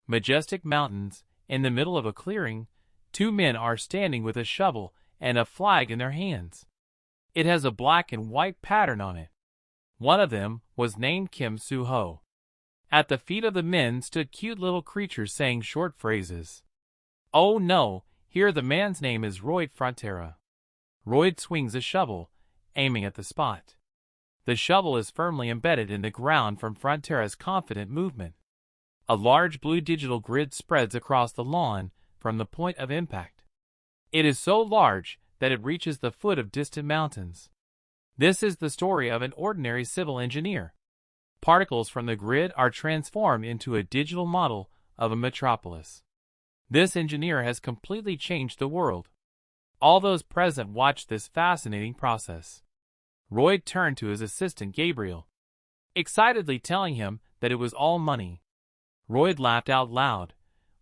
Majestic mountains, in the middle of a clearing, two men are standing with a shovel and a flag in their hands. It has a black and white pattern on it. One of them was named Kim Soo Ho. At the feet of the men stood cute little creatures saying short phrases. Oh no, here the man's name is Baron Frontera. Baron swings a shovel, aiming at the spot. The shovel is firmly embedded in the ground from Frontera's confident movement. A large blue digital grid spreads across the lawn from the point of impact. It is so large that it reaches the foot of distant mountains. This is the story of an ordinary civil engineer. Particles from the grid are transformed into a digital model of a metropolis. This engineer has completely changed the world. All those present watched this fascinating process. Roy turned to his assistant Gabriel, excitedly telling him that it was all money. Roy laughed out loud,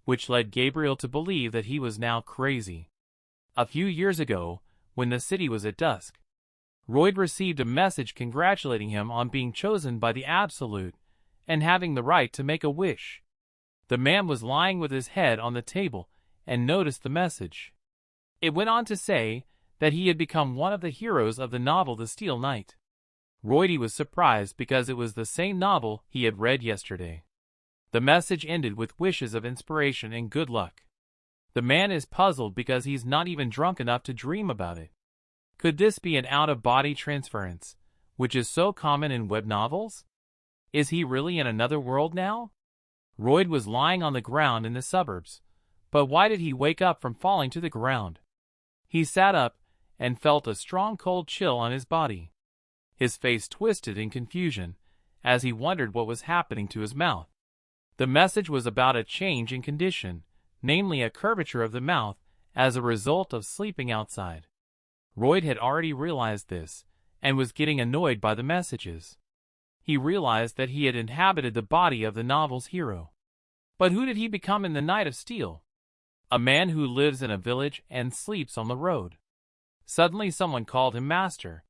which led Gabriel to believe that he was now crazy. A few years ago, when the city was at dusk, Roy received a message congratulating him on being chosen by the Absolute and having the right to make a wish. The man was lying with his head on the table and noticed the message. It went on to say that he had become one of the heroes of the novel The Steel Knight. Roy was surprised because it was the same novel he had read yesterday. The message ended with wishes of inspiration and good luck. The man is puzzled because he's not even drunk enough to dream about it. Could this be an out-of-body transference, which is so common in web novels? Is he really in another world now? Roy was lying on the ground in the suburbs, but why did he wake up from falling to the ground? He sat up and felt a strong cold chill on his body. His face twisted in confusion as he wondered what was happening to his mouth. The message was about a change in condition, namely a curvature of the mouth as a result of sleeping outside. Roy had already realized this and was getting annoyed by the messages. He realized that he had inhabited the body of the novel's hero. But who did he become in the Knight of Steel? A man who lives in a village and sleeps on the road. Suddenly someone called him master.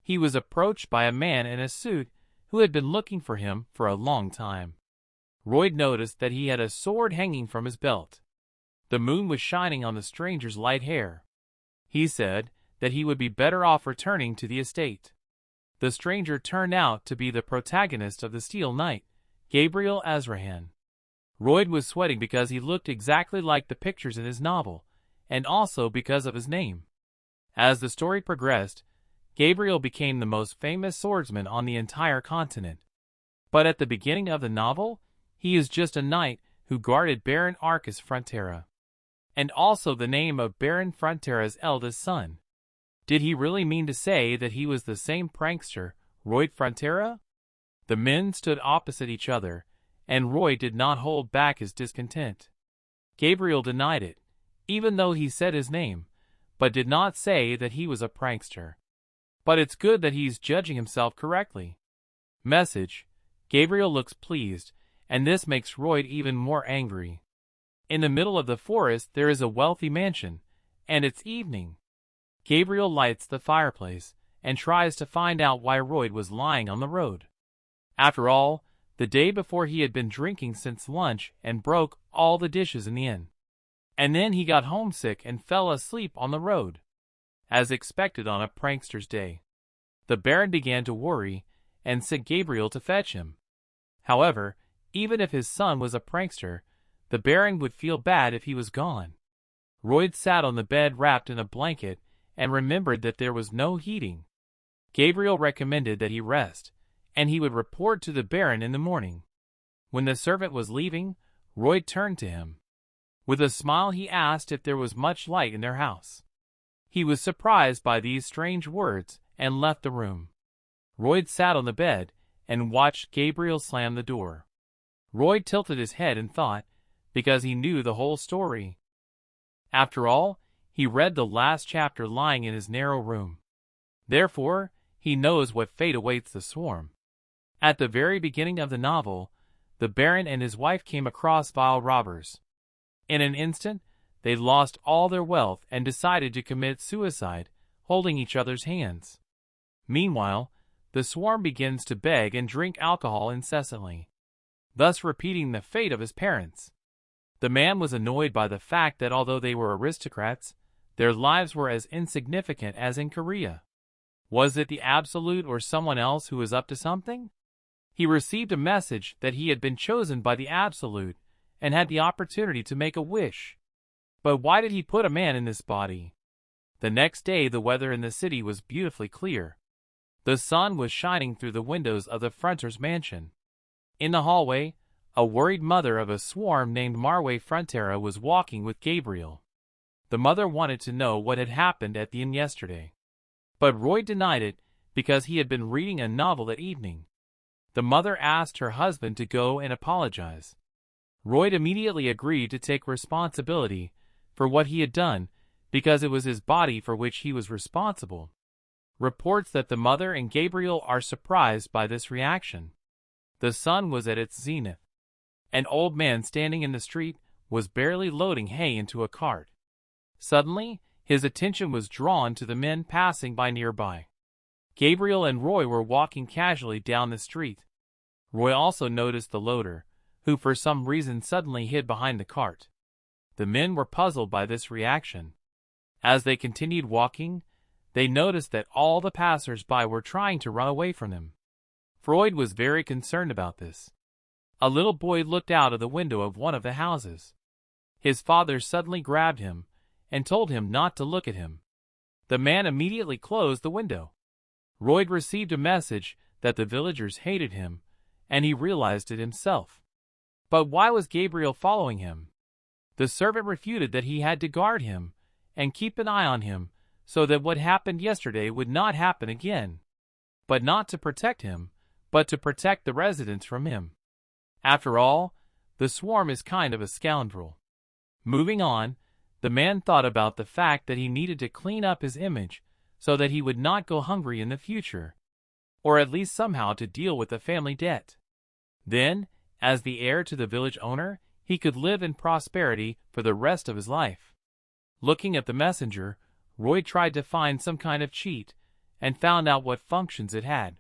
He was approached by a man in a suit who had been looking for him for a long time. Roy noticed that he had a sword hanging from his belt. The moon was shining on the stranger's light hair. He said that he would be better off returning to the estate. The stranger turned out to be the protagonist of The Steel Knight, Gabriel Azrahan. Roy was sweating because he looked exactly like the pictures in his novel, and also because of his name. As the story progressed, Gabriel became the most famous swordsman on the entire continent. But at the beginning of the novel, he is just a knight who guarded Baron Frontera, and also the name of Baron Frontera's eldest son. Did he really mean to say that he was the same prankster, Roy Frontera? The men stood opposite each other, and Roy did not hold back his discontent. Gabriel denied it, even though he said his name, but did not say that he was a prankster. But it's good that he's judging himself correctly. Message: Gabriel looks pleased, and this makes Roy even more angry. In the middle of the forest there is a wealthy mansion, and it's evening. Gabriel lights the fireplace and tries to find out why Roy was lying on the road. After all, the day before he had been drinking since lunch and broke all the dishes in the inn. And then he got homesick and fell asleep on the road. As expected on a prankster's day. The Baron began to worry and sent Gabriel to fetch him. However, even if his son was a prankster, the Baron would feel bad if he was gone. Roy sat on the bed wrapped in a blanket and remembered that there was no heating. Gabriel recommended that he rest, and he would report to the Baron in the morning. When the servant was leaving, Roy turned to him. With a smile he asked if there was much light in their house. He was surprised by these strange words and left the room. Roy sat on the bed and watched Gabriel slam the door. Roy tilted his head in thought, because he knew the whole story. After all, he read the last chapter lying in his narrow room. Therefore, he knows what fate awaits the swarm. At the very beginning of the novel, the Baron and his wife came across vile robbers. In an instant, they lost all their wealth and decided to commit suicide, holding each other's hands. Meanwhile, the swarm begins to beg and drink alcohol incessantly, thus repeating the fate of his parents. The man was annoyed by the fact that although they were aristocrats, their lives were as insignificant as in Korea. Was it the Absolute or someone else who was up to something? He received a message that he had been chosen by the Absolute and had the opportunity to make a wish. But why did he put a man in this body? The next day the weather in the city was beautifully clear. The sun was shining through the windows of the Fronter's mansion. In the hallway, a worried mother of a swarm named Manhwa Frontera was walking with Gabriel. The mother wanted to know what had happened at the inn yesterday. But Roy denied it because he had been reading a novel that evening. The mother asked her husband to go and apologize. Roy immediately agreed to take responsibility for what he had done because it was his body for which he was responsible. Reports that the mother and Gabriel are surprised by this reaction. The sun was at its zenith. An old man standing in the street was barely loading hay into a cart. Suddenly, his attention was drawn to the men passing by nearby. Gabriel and Roy were walking casually down the street. Roy also noticed the loader, who for some reason suddenly hid behind the cart. The men were puzzled by this reaction. As they continued walking, they noticed that all the passers-by were trying to run away from them. Freud was very concerned about this. A little boy looked out of the window of one of the houses. His father suddenly grabbed him and told him not to look at him. The man immediately closed the window. Roy received a message that the villagers hated him, and he realized it himself. But why was Gabriel following him? The servant refuted that he had to guard him and keep an eye on him so that what happened yesterday would not happen again. But not to protect him, but to protect the residents from him. After all, the swarm is kind of a scoundrel. Moving on, the man thought about the fact that he needed to clean up his image so that he would not go hungry in the future, or at least somehow to deal with the family debt. Then, as the heir to the village owner, he could live in prosperity for the rest of his life. Looking at the messenger, Roy tried to find some kind of cheat and found out what functions it had.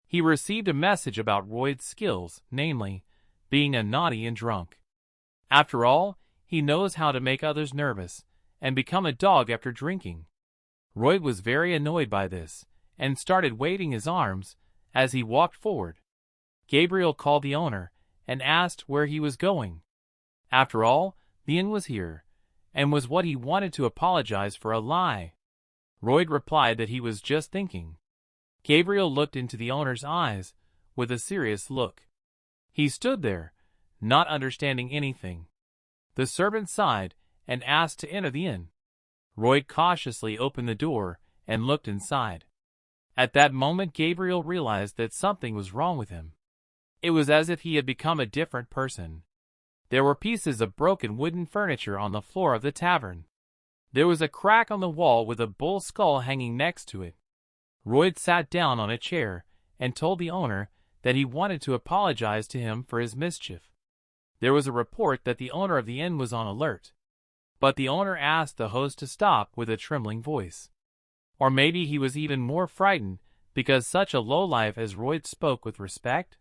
He received a message about Roy's skills, namely, being a naughty and drunk. After all, he knows how to make others nervous and become a dog after drinking. Roy was very annoyed by this and started waving his arms as he walked forward. Gabriel called the owner and asked where he was going. After all, the inn was here, and was what he wanted to apologize for a lie. Roy replied that he was just thinking. Gabriel looked into the owner's eyes with a serious look. He stood there, not understanding anything. The servant sighed and asked to enter the inn. Roy cautiously opened the door and looked inside. At that moment Gabriel realized that something was wrong with him. It was as if he had become a different person. There were pieces of broken wooden furniture on the floor of the tavern. There was a crack on the wall with a bull skull hanging next to it. Roy sat down on a chair and told the owner that he wanted to apologize to him for his mischief. There was a report that the owner of the inn was on alert, but the owner asked the host to stop with a trembling voice. Or maybe he was even more frightened because such a lowlife as Roy spoke with respect.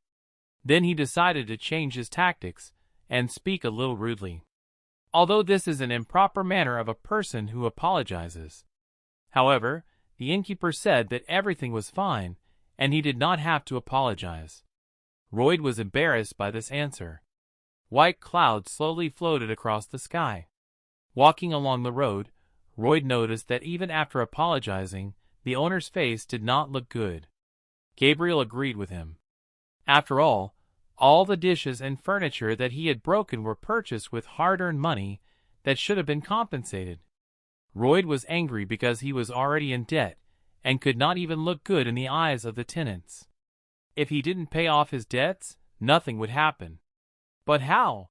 Then he decided to change his tactics and speak a little rudely. Although this is an improper manner of a person who apologizes. However, the innkeeper said that everything was fine and he did not have to apologize. Roy was embarrassed by this answer. White clouds slowly floated across the sky. Walking along the road, Roy noticed that even after apologizing, the owner's face did not look good. Gabriel agreed with him. After all the dishes and furniture that he had broken were purchased with hard-earned money that should have been compensated. Roy was angry because he was already in debt and could not even look good in the eyes of the tenants. If he didn't pay off his debts, nothing would happen. But how?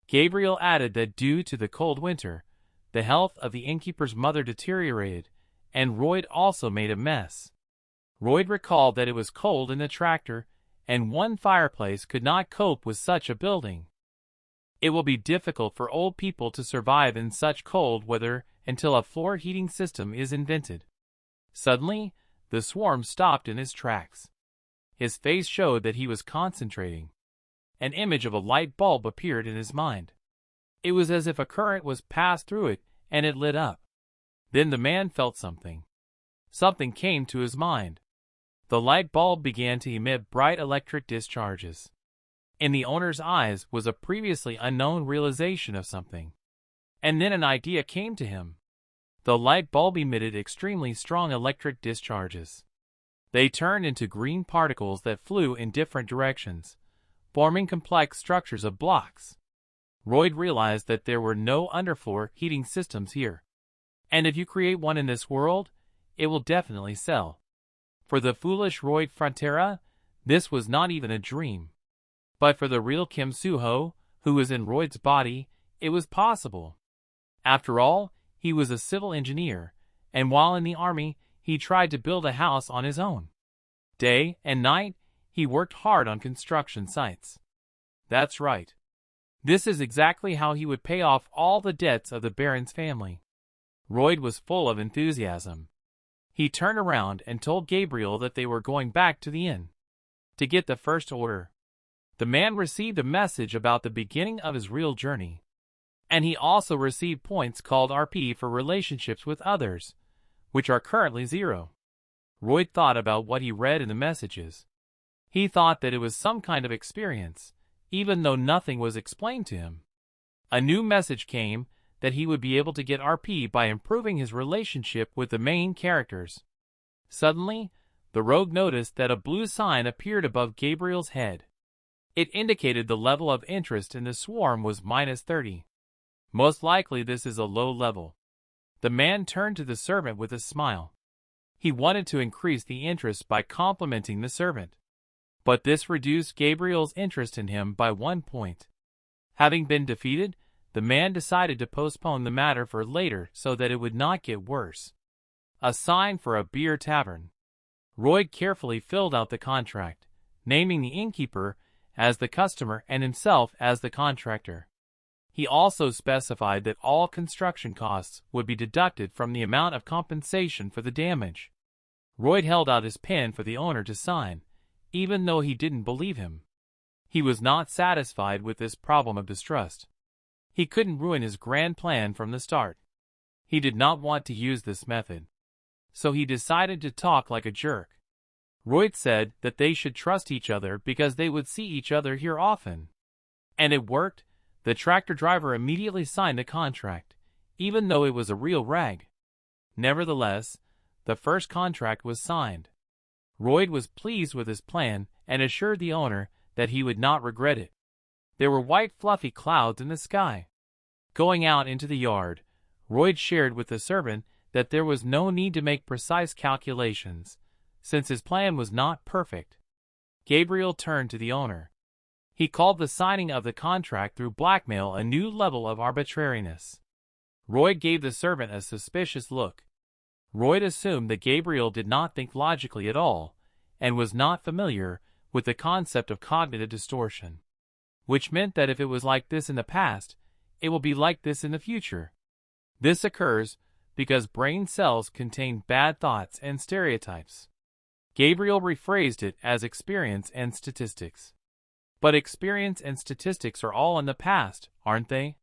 Gabriel added that due to the cold winter, the health of the innkeeper's mother deteriorated, and Roy also made a mess. Roy recalled that it was cold in the tractor, and one fireplace could not cope with such a building. It will be difficult for old people to survive in such cold weather until a floor heating system is invented. Suddenly, the swarm stopped in his tracks. His face showed that he was concentrating. An image of a light bulb appeared in his mind. It was as if a current was passed through it and it lit up. Then the man felt something. Something came to his mind. The light bulb began to emit bright electric discharges. In the owner's eyes was a previously unknown realization of something. And then an idea came to him. The light bulb emitted extremely strong electric discharges. They turned into green particles that flew in different directions, forming complex structures of blocks. Royd realized that there were no underfloor heating systems here. And if you create one in this world, it will definitely sell. For the foolish Baron Frontera, this was not even a dream. But for the real Soo Ho, who was in Royd's body, it was possible. After all, he was a civil engineer, and while in the army, he tried to build a house on his own. Day and night, he worked hard on construction sites. That's right. This is exactly how he would pay off all the debts of the Baron's family. Royd was full of enthusiasm. He turned around and told Gabriel that they were going back to the inn to get the first order. The man received a message about the beginning of his real journey. And he also received points called RP for relationships with others, which are currently 0. Royd thought about what he read in the messages. He thought that it was some kind of experience, even though nothing was explained to him. A new message came that he would be able to get RP by improving his relationship with the main characters. Suddenly, the rogue noticed that a blue sign appeared above Gabriel's head. It indicated the level of interest in the swarm was -30. Most likely this is a low level. The man turned to the servant with a smile. He wanted to increase the interest by complimenting the servant. But this reduced Gabriel's interest in him by 1 point. Having been defeated, the man decided to postpone the matter for later so that it would not get worse. A sign for a beer tavern. Royd carefully filled out the contract, naming the innkeeper as the customer and himself as the contractor. He also specified that all construction costs would be deducted from the amount of compensation for the damage. Royd held out his pen for the owner to sign, even though he didn't believe him. He was not satisfied with this problem of distrust. He couldn't ruin his grand plan from the start. He did not want to use this method. So he decided to talk like a jerk. Royd said that they should trust each other because they would see each other here often. And it worked. The tractor driver immediately signed the contract, even though it was a real rag. Nevertheless, the first contract was signed. Royd was pleased with his plan and assured the owner that he would not regret it. There were white fluffy clouds in the sky. Going out into the yard, Royd shared with the servant that there was no need to make precise calculations, since his plan was not perfect. Gabriel turned to the owner. He called the signing of the contract through blackmail a new level of arbitrariness. Royd gave the servant a suspicious look. Royd assumed that Gabriel did not think logically at all, and was not familiar with the concept of cognitive distortion, which meant that if it was like this in the past, it will be like this in the future. This occurs because brain cells contain bad thoughts and stereotypes. Gabriel rephrased it as experience and statistics. But experience and statistics are all in the past, aren't they?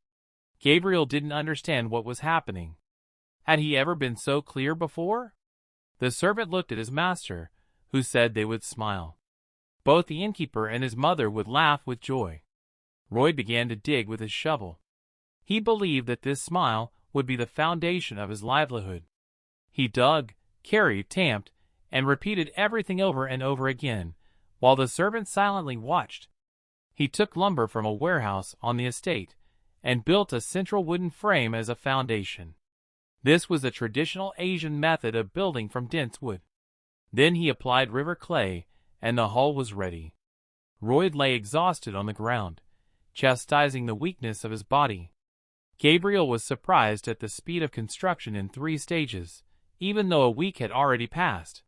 Gabriel didn't understand what was happening. Had he ever been so clear before? The servant looked at his master, who said they would smile. Both the innkeeper and his mother would laugh with joy. Royd began to dig with his shovel. He believed that this smile would be the foundation of his livelihood. He dug, carried, tamped, and repeated everything over and over again, while the servant silently watched. He took lumber from a warehouse on the estate and built a central wooden frame as a foundation. This was a traditional Asian method of building from dense wood. Then he applied river clay, and the hull was ready. Royd lay exhausted on the ground, chastising the weakness of his body. Gabriel was surprised at the speed of construction in 3 stages, even though a week had already passed.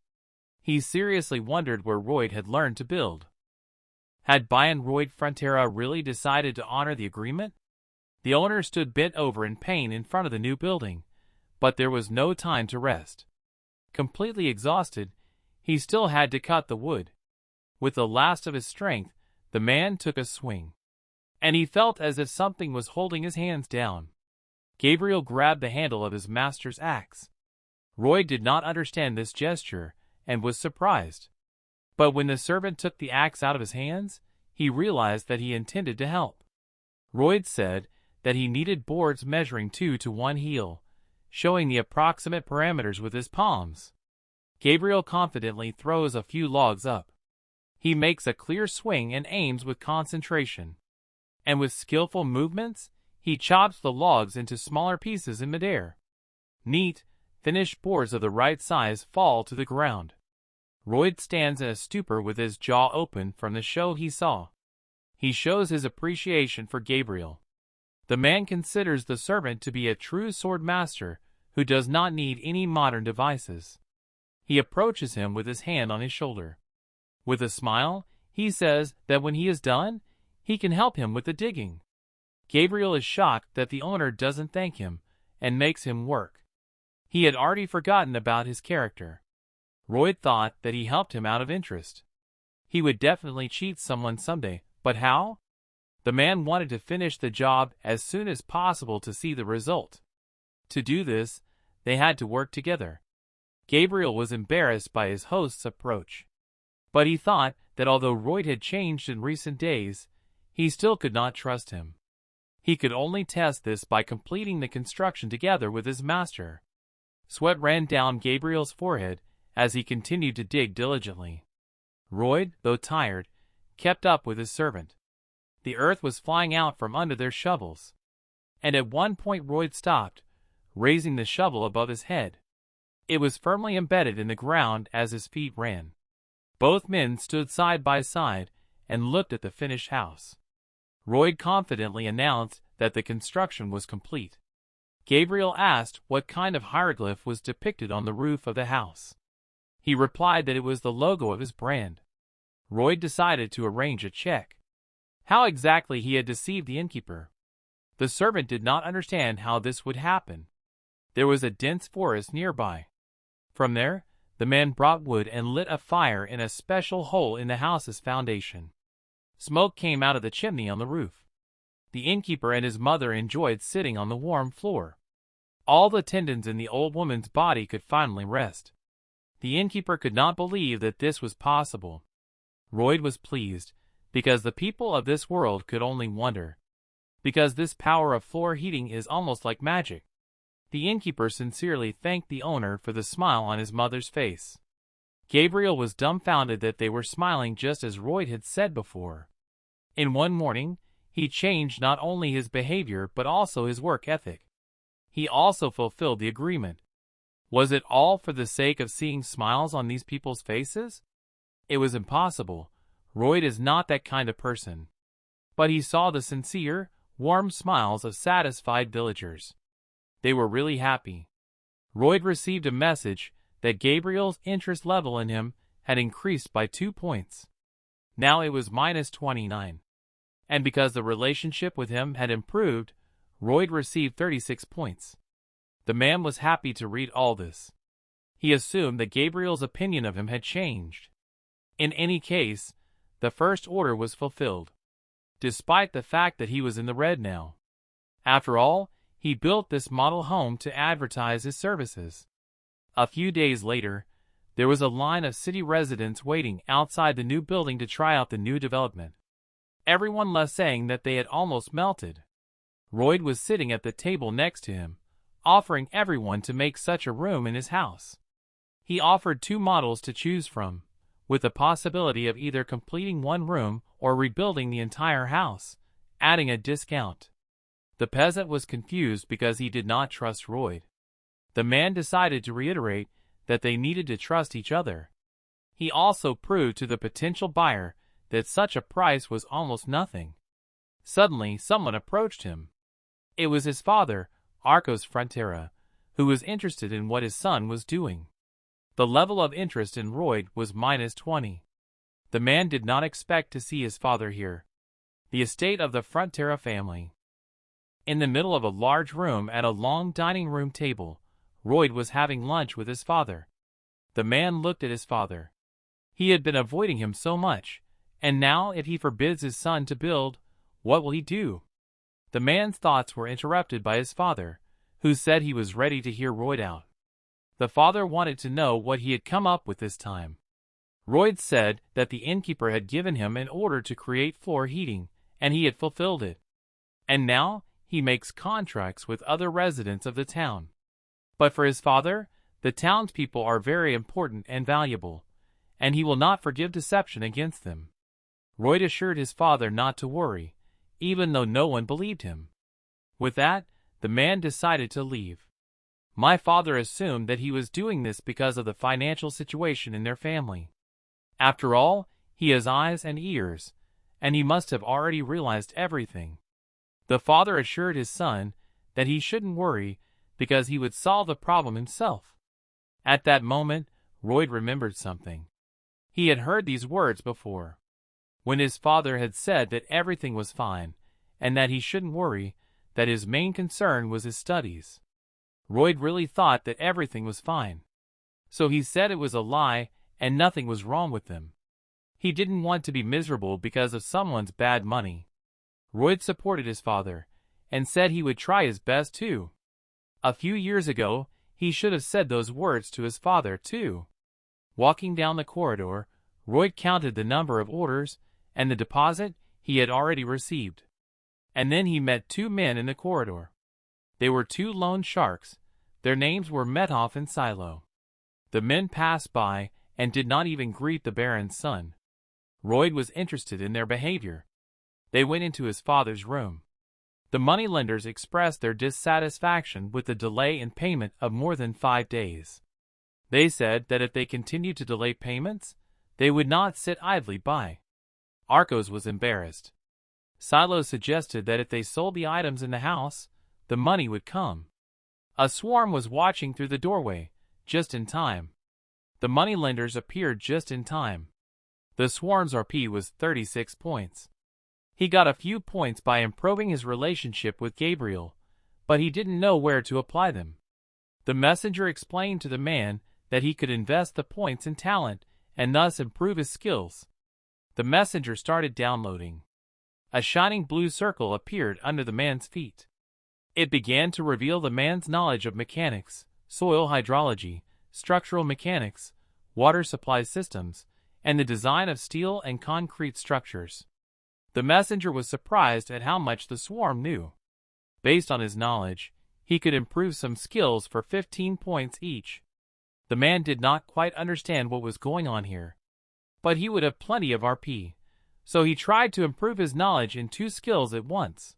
He seriously wondered where Royd had learned to build. Had Baron Frontera really decided to honor the agreement? The owner stood bent over in pain in front of the new building, but there was no time to rest. Completely exhausted, he still had to cut the wood. With the last of his strength, the man took a swing. and he felt as if something was holding his hands down. Gabriel grabbed the handle of his master's axe. Roy did not understand this gesture and was surprised. But when the servant took the axe out of his hands, he realized that he intended to help. Roy said that he needed boards measuring 2 to 1 heel, showing the approximate parameters with his palms. Gabriel confidently throws a few logs up. He makes a clear swing and aims with concentration. And with skillful movements, he chops the logs into smaller pieces in midair. Neat, finished boards of the right size fall to the ground. Roy stands in a stupor with his jaw open from the show he saw. He shows his appreciation for Gabriel. The man considers the servant to be a true sword master who does not need any modern devices. He approaches him with his hand on his shoulder. With a smile, he says that when he is done, he can help him with the digging. Gabriel is shocked that the owner doesn't thank him and makes him work. He had already forgotten about his character. Roy thought that he helped him out of interest. He would definitely cheat someone someday, but how? The man wanted to finish the job as soon as possible to see the result. To do this, they had to work together. Gabriel was embarrassed by his host's approach. But he thought that although Roy had changed in recent days, he still could not trust him. He could only test this by completing the construction together with his master. Sweat ran down Gabriel's forehead as he continued to dig diligently. Roy, though tired, kept up with his servant. The earth was flying out from under their shovels. And at one point Roy stopped, raising the shovel above his head. It was firmly embedded in the ground as his feet ran. Both men stood side by side and looked at the finished house. Roy confidently announced that the construction was complete. Gabriel asked what kind of hieroglyph was depicted on the roof of the house. He replied that it was the logo of his brand. Roy decided to arrange a check. How exactly he had deceived the innkeeper. The servant did not understand how this would happen. There was a dense forest nearby. From there, the man brought wood and lit a fire in a special hole in the house's foundation. Smoke came out of the chimney on the roof. The innkeeper and his mother enjoyed sitting on the warm floor. All the tendons in the old woman's body could finally rest. The innkeeper could not believe that this was possible. Roy was pleased, because the people of this world could only wonder. Because this power of floor heating is almost like magic. The innkeeper sincerely thanked the owner for the smile on his mother's face. Gabriel was dumbfounded that they were smiling just as Roy had said before. In one morning, he changed not only his behavior but also his work ethic. He also fulfilled the agreement. Was it all for the sake of seeing smiles on these people's faces? It was impossible. Roy is not that kind of person. But he saw the sincere, warm smiles of satisfied villagers. They were really happy. Roy received a message that Gabriel's interest level in him had increased by 2 points. Now it was -29. And because the relationship with him had improved, Roy received 36 points. The man was happy to read all this. He assumed that Gabriel's opinion of him had changed. In any case, the first order was fulfilled, despite the fact that he was in the red now. After all, he built this model home to advertise his services. A few days later, there was a line of city residents waiting outside the new building to try out the new development. Everyone left saying that they had almost melted. Roy was sitting at the table next to him, offering everyone to make such a room in his house. He offered 2 models to choose from, with the possibility of either completing one room or rebuilding the entire house, adding a discount. The peasant was confused because he did not trust Roy. The man decided to reiterate that they needed to trust each other. He also proved to the potential buyer that such a price was almost nothing. Suddenly, someone approached him. It was his father, Baron Frontera, who was interested in what his son was doing. The level of interest in Roy was -20. The man did not expect to see his father here. The estate of the Frontera family. In the middle of a large room at a long dining room table, Roy was having lunch with his father. The man looked at his father. He had been avoiding him so much, and now if he forbids his son to build, What will he do? The man's thoughts were interrupted by his father, who said he was ready to hear Royd out. The father wanted to know what he had come up with this time. Royd said that the innkeeper had given him an order to create floor heating, and he had fulfilled it. And now he makes contracts with other residents of the town. But for his father, the townspeople are very important and valuable, and he will not forgive deception against them. Royd assured his father not to worry, even though no one believed him. With that, the man decided to leave. My father assumed that he was doing this because of the financial situation in their family. After all, he has eyes and ears, and he must have already realized everything. The father assured his son that he shouldn't worry because he would solve the problem himself. At that moment, Royd remembered something. He had heard these words before. When his father had said that everything was fine, and that he shouldn't worry, that his main concern was his studies. Royd really thought that everything was fine. So he said it was a lie and nothing was wrong with them. He didn't want to be miserable because of someone's bad money. Royd supported his father, and said he would try his best too. A few years ago, he should have said those words to his father too. Walking down the corridor, Royd counted the number of orders and the deposit he had already received. And then he met two men in the corridor. They were two loan sharks. Their names were Methoff and Silo. The men passed by and did not even greet the Baron's son. Royd was interested in their behavior. They went into his father's room. The moneylenders expressed their dissatisfaction with the delay in payment of more than 5 days. They said that if they continued to delay payments, they would not sit idly by. Arcos was embarrassed. Silo suggested that if they sold the items in the house, the money would come. A swarm was watching through the doorway, just in time. The moneylenders appeared just in time. The swarm's RP was 36 points. He got a few points by improving his relationship with Gabriel, but he didn't know where to apply them. The messenger explained to the man that he could invest the points in talent and thus improve his skills. The messenger started downloading. A shining blue circle appeared under the man's feet. It began to reveal the man's knowledge of mechanics, soil hydrology, structural mechanics, water supply systems, and the design of steel and concrete structures. The messenger was surprised at how much the swarm knew. Based on his knowledge, he could improve some skills for 15 points each. The man did not quite understand what was going on here, but he would have plenty of RP, so he tried to improve his knowledge in 2 skills at once.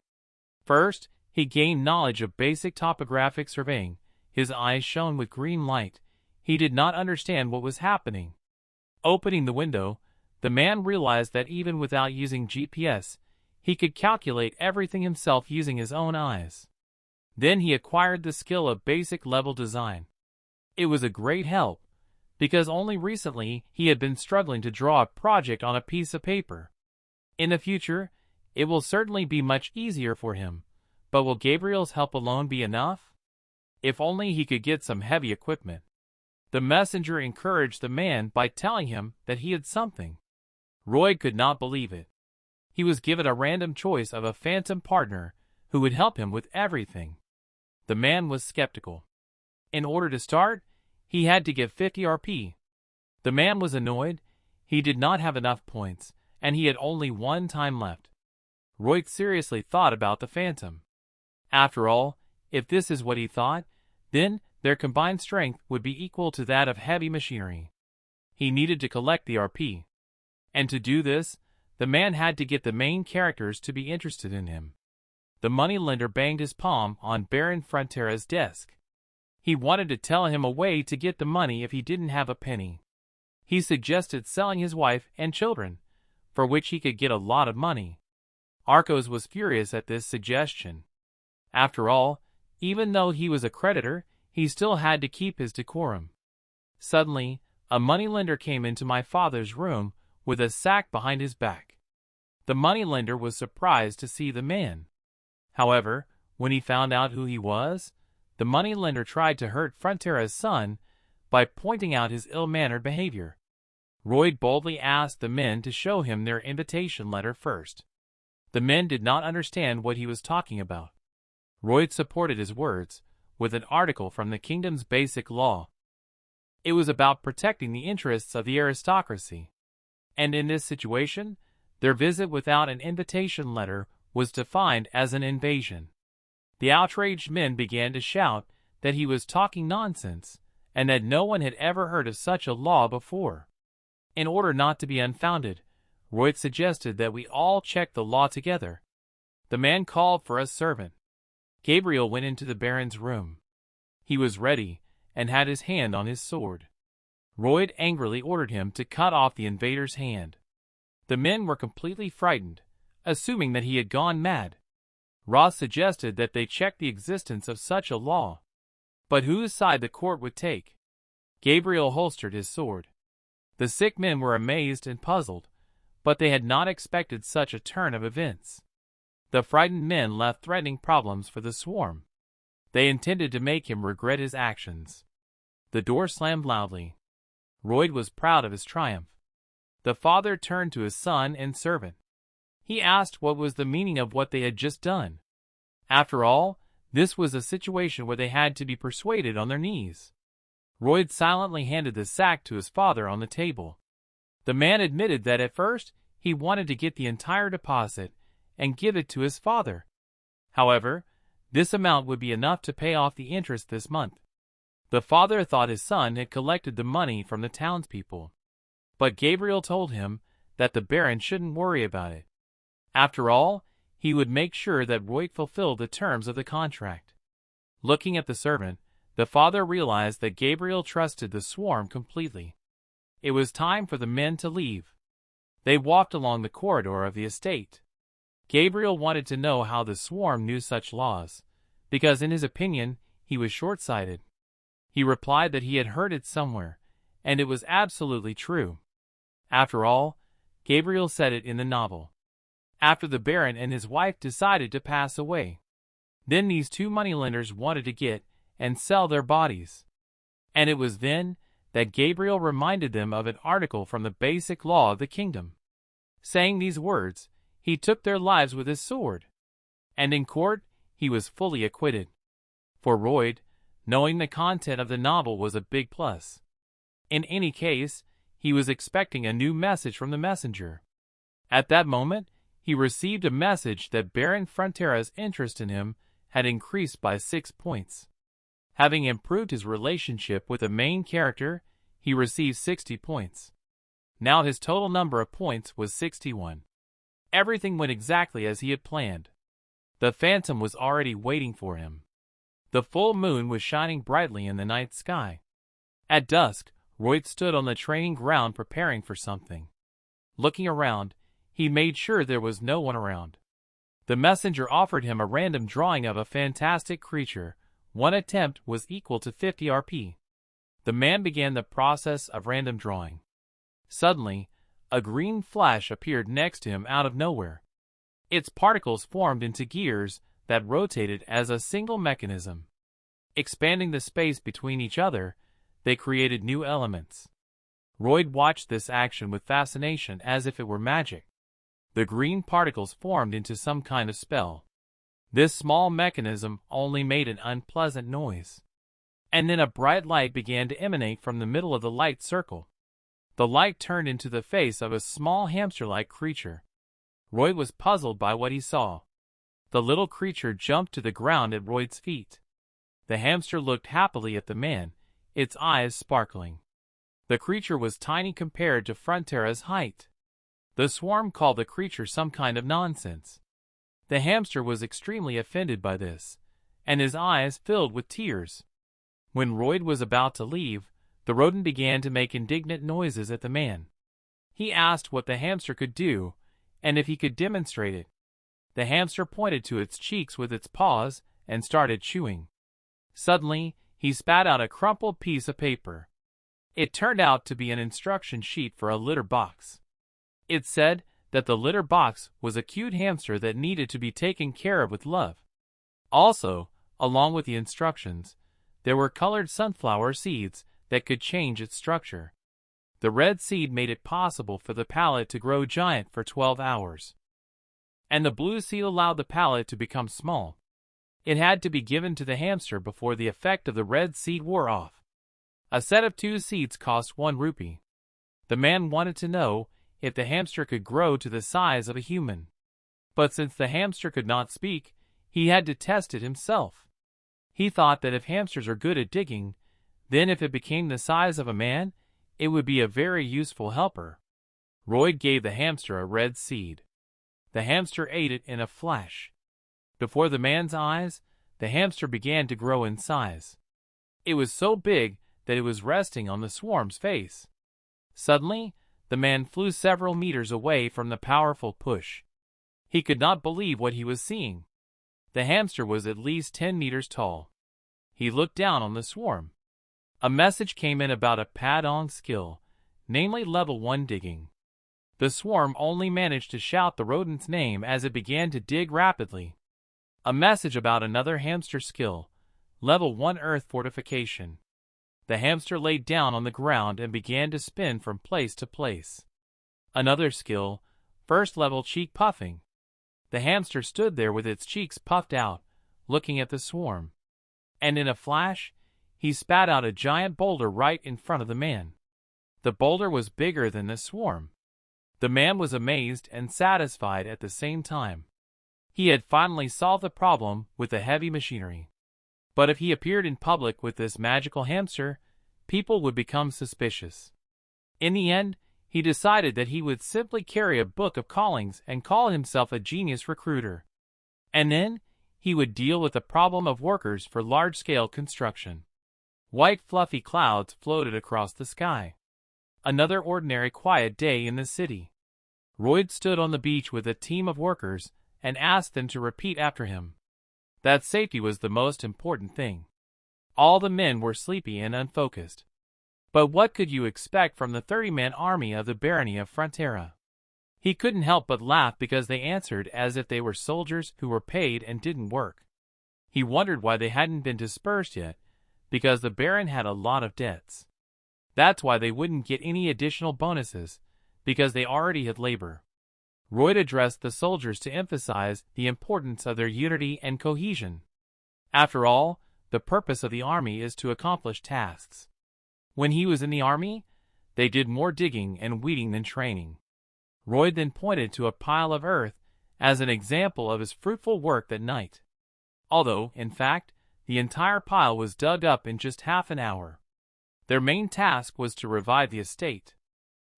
First, he gained knowledge of basic topographic surveying. His eyes shone with green light. He did not understand what was happening. Opening the window, the man realized that even without using GPS, he could calculate everything himself using his own eyes. Then he acquired the skill of basic level design. It was a great help, because only recently he had been struggling to draw a project on a piece of paper. In the future, it will certainly be much easier for him, but will Gabriel's help alone be enough? If only he could get some heavy equipment. The messenger encouraged the man by telling him that he had something. Royd could not believe it. He was given a random choice of a phantom partner who would help him with everything. The man was skeptical. In order to start, he had to give 50 RP. The man was annoyed. He did not have enough points, and he had only 1 time left. Royd seriously thought about the phantom. After all, if this is what he thought, then their combined strength would be equal to that of heavy machinery. He needed to collect the RP. And to do this, the man had to get the main characters to be interested in him. The moneylender banged his palm on Baron Frontera's desk. He wanted to tell him a way to get the money if he didn't have a penny. He suggested selling his wife and children, for which he could get a lot of money. Arcos was furious at this suggestion. After all, even though he was a creditor, he still had to keep his decorum. Suddenly, a moneylender came into my father's room with a sack behind his back. The moneylender was surprised to see the man. However, when he found out who he was, the moneylender tried to hurt Frontera's son by pointing out his ill-mannered behavior. Royd boldly asked the men to show him their invitation letter first. The men did not understand what he was talking about. Royd supported his words with an article from the kingdom's basic law. It was about protecting the interests of the aristocracy. And in this situation, their visit without an invitation letter was defined as an invasion. The outraged men began to shout that he was talking nonsense and that no one had ever heard of such a law before. In order not to be unfounded, Royd suggested that we all check the law together. The man called for a servant. Gabriel went into the Baron's room. He was ready and had his hand on his sword. Royd angrily ordered him to cut off the invader's hand. The men were completely frightened, assuming that he had gone mad. Ross suggested that they check the existence of such a law. But whose side the court would take? Gabriel holstered his sword. The sick men were amazed and puzzled, but they had not expected such a turn of events. The frightened men left threatening problems for the swarm. They intended to make him regret his actions. The door slammed loudly. Royd was proud of his triumph. The father turned to his son and servant. He asked what was the meaning of what they had just done. After all, this was a situation where they had to be persuaded on their knees. Royd silently handed the sack to his father on the table. The man admitted that at first he wanted to get the entire deposit and give it to his father. However, this amount would be enough to pay off the interest this month. The father thought his son had collected the money from the townspeople. But Gabriel told him that the Baron shouldn't worry about it. After all, he would make sure that Royd fulfilled the terms of the contract. Looking at the servant, the father realized that Gabriel trusted the swarm completely. It was time for the men to leave. They walked along the corridor of the estate. Gabriel wanted to know how the swarm knew such laws, because in his opinion, he was short-sighted. He replied that he had heard it somewhere, and it was absolutely true. After all, Gabriel said it in the novel. After the Baron and his wife decided to pass away, then these two moneylenders wanted to get and sell their bodies. And it was then that Gabriel reminded them of an article from the basic law of the kingdom. Saying these words, he took their lives with his sword. And in court, he was fully acquitted. For Royd, knowing the content of the novel was a big plus. In any case, he was expecting a new message from the messenger. At that moment, he received a message that Baron Frontera's interest in him had increased by 6 points. Having improved his relationship with the main character, he received 60 points. Now his total number of points was 61. Everything went exactly as he had planned. The Phantom was already waiting for him. The full moon was shining brightly in the night sky. At dusk, Royd stood on the training ground preparing for something. Looking around, he made sure there was no one around. The messenger offered him a random drawing of a fantastic creature. One attempt was equal to 50 RP. The man began the process of random drawing. Suddenly, a green flash appeared next to him out of nowhere. Its particles formed into gears that rotated as a single mechanism. Expanding the space between each other, they created new elements. Royd watched this action with fascination as if it were magic. The green particles formed into some kind of spell. This small mechanism only made an unpleasant noise. And then a bright light began to emanate from the middle of the light circle. The light turned into the face of a small hamster-like creature. Royd was puzzled by what he saw. The little creature jumped to the ground at Royd's feet. The hamster looked happily at the man, its eyes sparkling. The creature was tiny compared to Frontera's height. The swarm called the creature some kind of nonsense. The hamster was extremely offended by this, and his eyes filled with tears. When Royd was about to leave, the rodent began to make indignant noises at the man. He asked what the hamster could do, and if he could demonstrate it. The hamster pointed to its cheeks with its paws and started chewing. Suddenly, he spat out a crumpled piece of paper. It turned out to be an instruction sheet for a litter box. It said that the litter box was a cute hamster that needed to be taken care of with love. Also, along with the instructions, there were colored sunflower seeds that could change its structure. The red seed made it possible for the pallet to grow giant for 12 hours. and the blue seed allowed the pallet to become small. It had to be given to the hamster before the effect of the red seed wore off. A set of 2 seeds cost 1 rupee. The man wanted to know if the hamster could grow to the size of a human. But since the hamster could not speak, he had to test it himself. He thought that if hamsters are good at digging, then if it became the size of a man, it would be a very useful helper. Royd gave the hamster a red seed. The hamster ate it in a flash. Before the man's eyes, the hamster began to grow in size. It was so big that it was resting on the swarm's face. Suddenly, the man flew several meters away from the powerful push. He could not believe what he was seeing. The hamster was at least 10 meters tall. He looked down on the swarm. A message came in about a padong skill, namely level 1 digging. The swarm only managed to shout the rodent's name as it began to dig rapidly. A message about another hamster skill, level 1 earth fortification. The hamster laid down on the ground and began to spin from place to place. Another skill, first level cheek puffing. The hamster stood there with its cheeks puffed out, looking at the swarm. And in a flash, he spat out a giant boulder right in front of the man. The boulder was bigger than the swarm. The man was amazed and satisfied at the same time. He had finally solved the problem with the heavy machinery. But if he appeared in public with this magical hamster, people would become suspicious. In the end, he decided that he would simply carry a book of callings and call himself a genius recruiter. And then, he would deal with the problem of workers for large-scale construction. White fluffy clouds floated across the sky. Another ordinary quiet day in the city. Royd stood on the beach with a team of workers and asked them to repeat after him. That safety was the most important thing. All the men were sleepy and unfocused. But what could you expect from the 30-man army of the Barony of Frontera? He couldn't help but laugh because they answered as if they were soldiers who were paid and didn't work. He wondered why they hadn't been dispersed yet, because the Baron had a lot of debts. That's why they wouldn't get any additional bonuses, because they already had labor. Royd addressed the soldiers to emphasize the importance of their unity and cohesion. After all, the purpose of the army is to accomplish tasks. When he was in the army, they did more digging and weeding than training. Royd then pointed to a pile of earth as an example of his fruitful work that night. Although, in fact, the entire pile was dug up in just half an hour. Their main task was to revive the estate.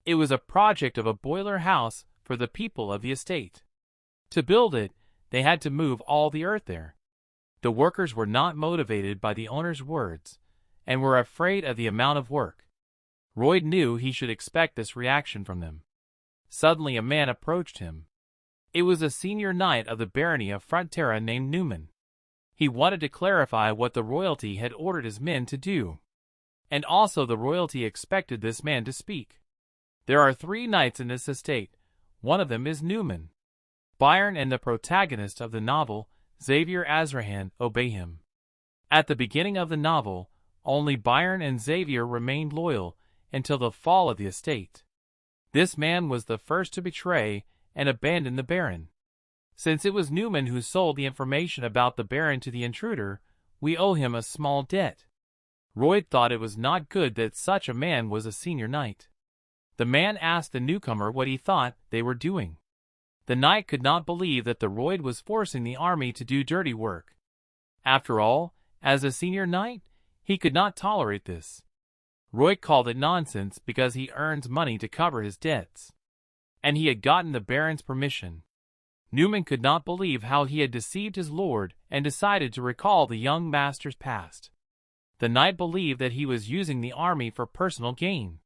It was a project of a boiler house for the people of the estate. To build it, they had to move all the earth there. The workers were not motivated by the owner's words, and were afraid of the amount of work. Royd knew he should expect this reaction from them. Suddenly a man approached him. It was a senior knight of the Barony of Frontera named Newman. He wanted to clarify what the royalty had ordered his men to do. And also the royalty expected this man to speak. There are 3 knights in this estate. One of them is Newman. Byron and the protagonist of the novel, Xavier Azrahan, obey him. At the beginning of the novel, only Byron and Xavier remained loyal until the fall of the estate. This man was the first to betray and abandon the Baron. Since it was Newman who sold the information about the Baron to the intruder, we owe him a small debt. Royd thought it was not good that such a man was a senior knight. The man asked the newcomer what he thought they were doing. The knight could not believe that the Royd was forcing the army to do dirty work. After all, as a senior knight, he could not tolerate this. Royd called it nonsense because he earns money to cover his debts. And he had gotten the Baron's permission. Newman could not believe how he had deceived his lord and decided to recall the young master's past. The knight believed that he was using the army for personal gain.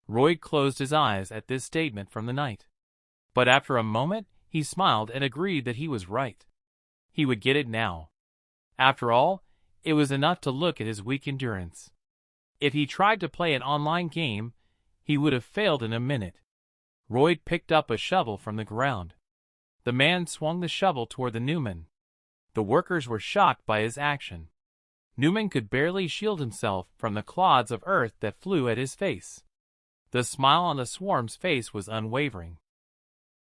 Royd closed his eyes at this statement from the knight. But after a moment, he smiled and agreed that he was right. He would get it now. After all, it was enough to look at his weak endurance. If he tried to play an online game, he would have failed in a minute. Royd picked up a shovel from the ground. The man swung the shovel toward the Newman. The workers were shocked by his action. Newman could barely shield himself from the clods of earth that flew at his face. The smile on the swarm's face was unwavering.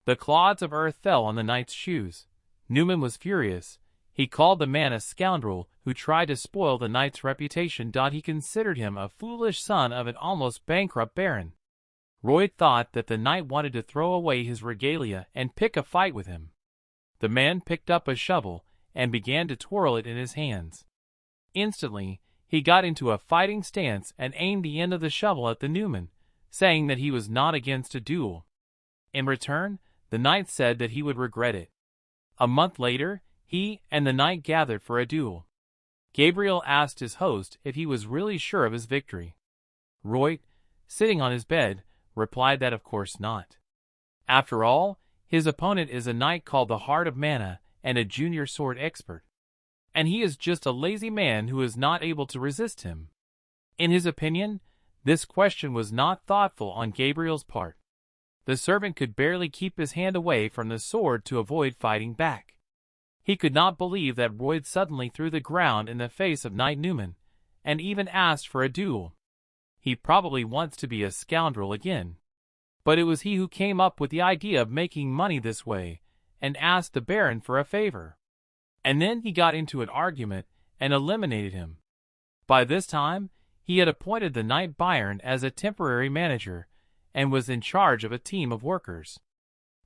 The clods of earth fell on the knight's shoes. Newman was furious. He called the man a scoundrel who tried to spoil the knight's reputation. He considered him a foolish son of an almost bankrupt baron. Royd thought that the knight wanted to throw away his regalia and pick a fight with him. The man picked up a shovel and began to twirl it in his hands. Instantly, he got into a fighting stance and aimed the end of the shovel at the Newman, saying that he was not against a duel. In return, the knight said that he would regret it. A month later, he and the knight gathered for a duel. Gabriel asked his host if he was really sure of his victory. Royd, sitting on his bed, replied that of course not. After all, his opponent is a knight called the Heart of Manhwa and a junior sword expert. And he is just a lazy man who is not able to resist him. In his opinion, this question was not thoughtful on Gabriel's part. The servant could barely keep his hand away from the sword to avoid fighting back. He could not believe that Royd suddenly threw the ground in the face of Knight Newman, and even asked for a duel. He probably wants to be a scoundrel again. But it was he who came up with the idea of making money this way, and asked the Baron for a favor. And then he got into an argument and eliminated him. By this time, he had appointed the knight Baron as a temporary manager, and was in charge of a team of workers.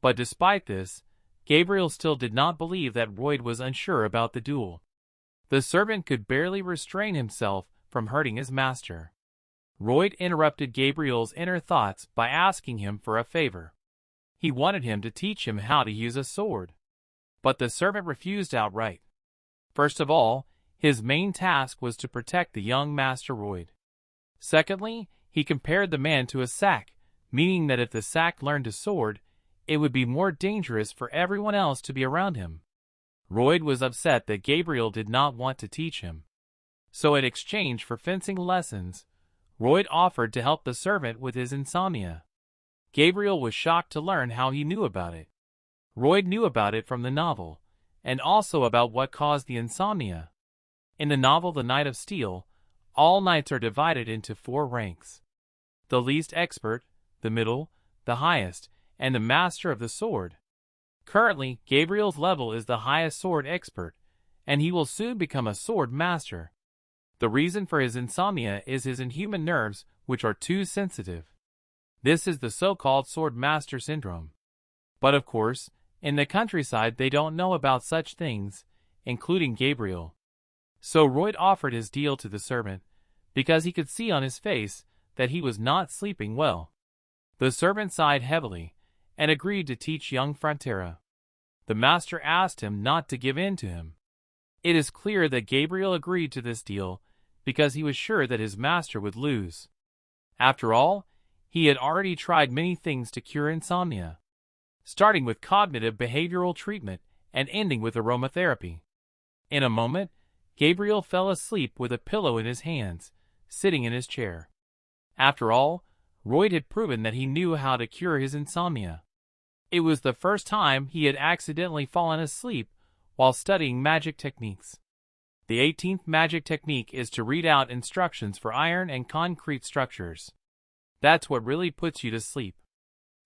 But despite this, Gabriel still did not believe that Royd was unsure about the duel. The servant could barely restrain himself from hurting his master. Royd interrupted Gabriel's inner thoughts by asking him for a favor. He wanted him to teach him how to use a sword. But the servant refused outright. First of all, his main task was to protect the young Master Royd. Secondly, he compared the man to a sack, meaning that if the sack learned a sword, it would be more dangerous for everyone else to be around him. Royd was upset that Gabriel did not want to teach him. So in exchange for fencing lessons, Royd offered to help the servant with his insomnia. Gabriel was shocked to learn how he knew about it. Royd knew about it from the novel, and also about what caused the insomnia. In the novel The Knight of Steel, all knights are divided into 4 ranks. The least expert, the middle, the highest, and the master of the sword. Currently, Gabriel's level is the highest sword expert, and he will soon become a sword master. The reason for his insomnia is his inhuman nerves, which are too sensitive. This is the so-called sword master syndrome. But of course, in the countryside they don't know about such things, including Gabriel. So Royd offered his deal to the servant, because he could see on his face that he was not sleeping well. The servant sighed heavily, and agreed to teach young Frontera. The master asked him not to give in to him. It is clear that Gabriel agreed to this deal because he was sure that his master would lose. After all, he had already tried many things to cure insomnia, starting with cognitive behavioral treatment and ending with aromatherapy. In a moment, Gabriel fell asleep with a pillow in his hands, sitting in his chair. After all, Royd had proven that he knew how to cure his insomnia. It was the first time he had accidentally fallen asleep while studying magic techniques. The 18th magic technique is to read out instructions for iron and concrete structures. That's what really puts you to sleep.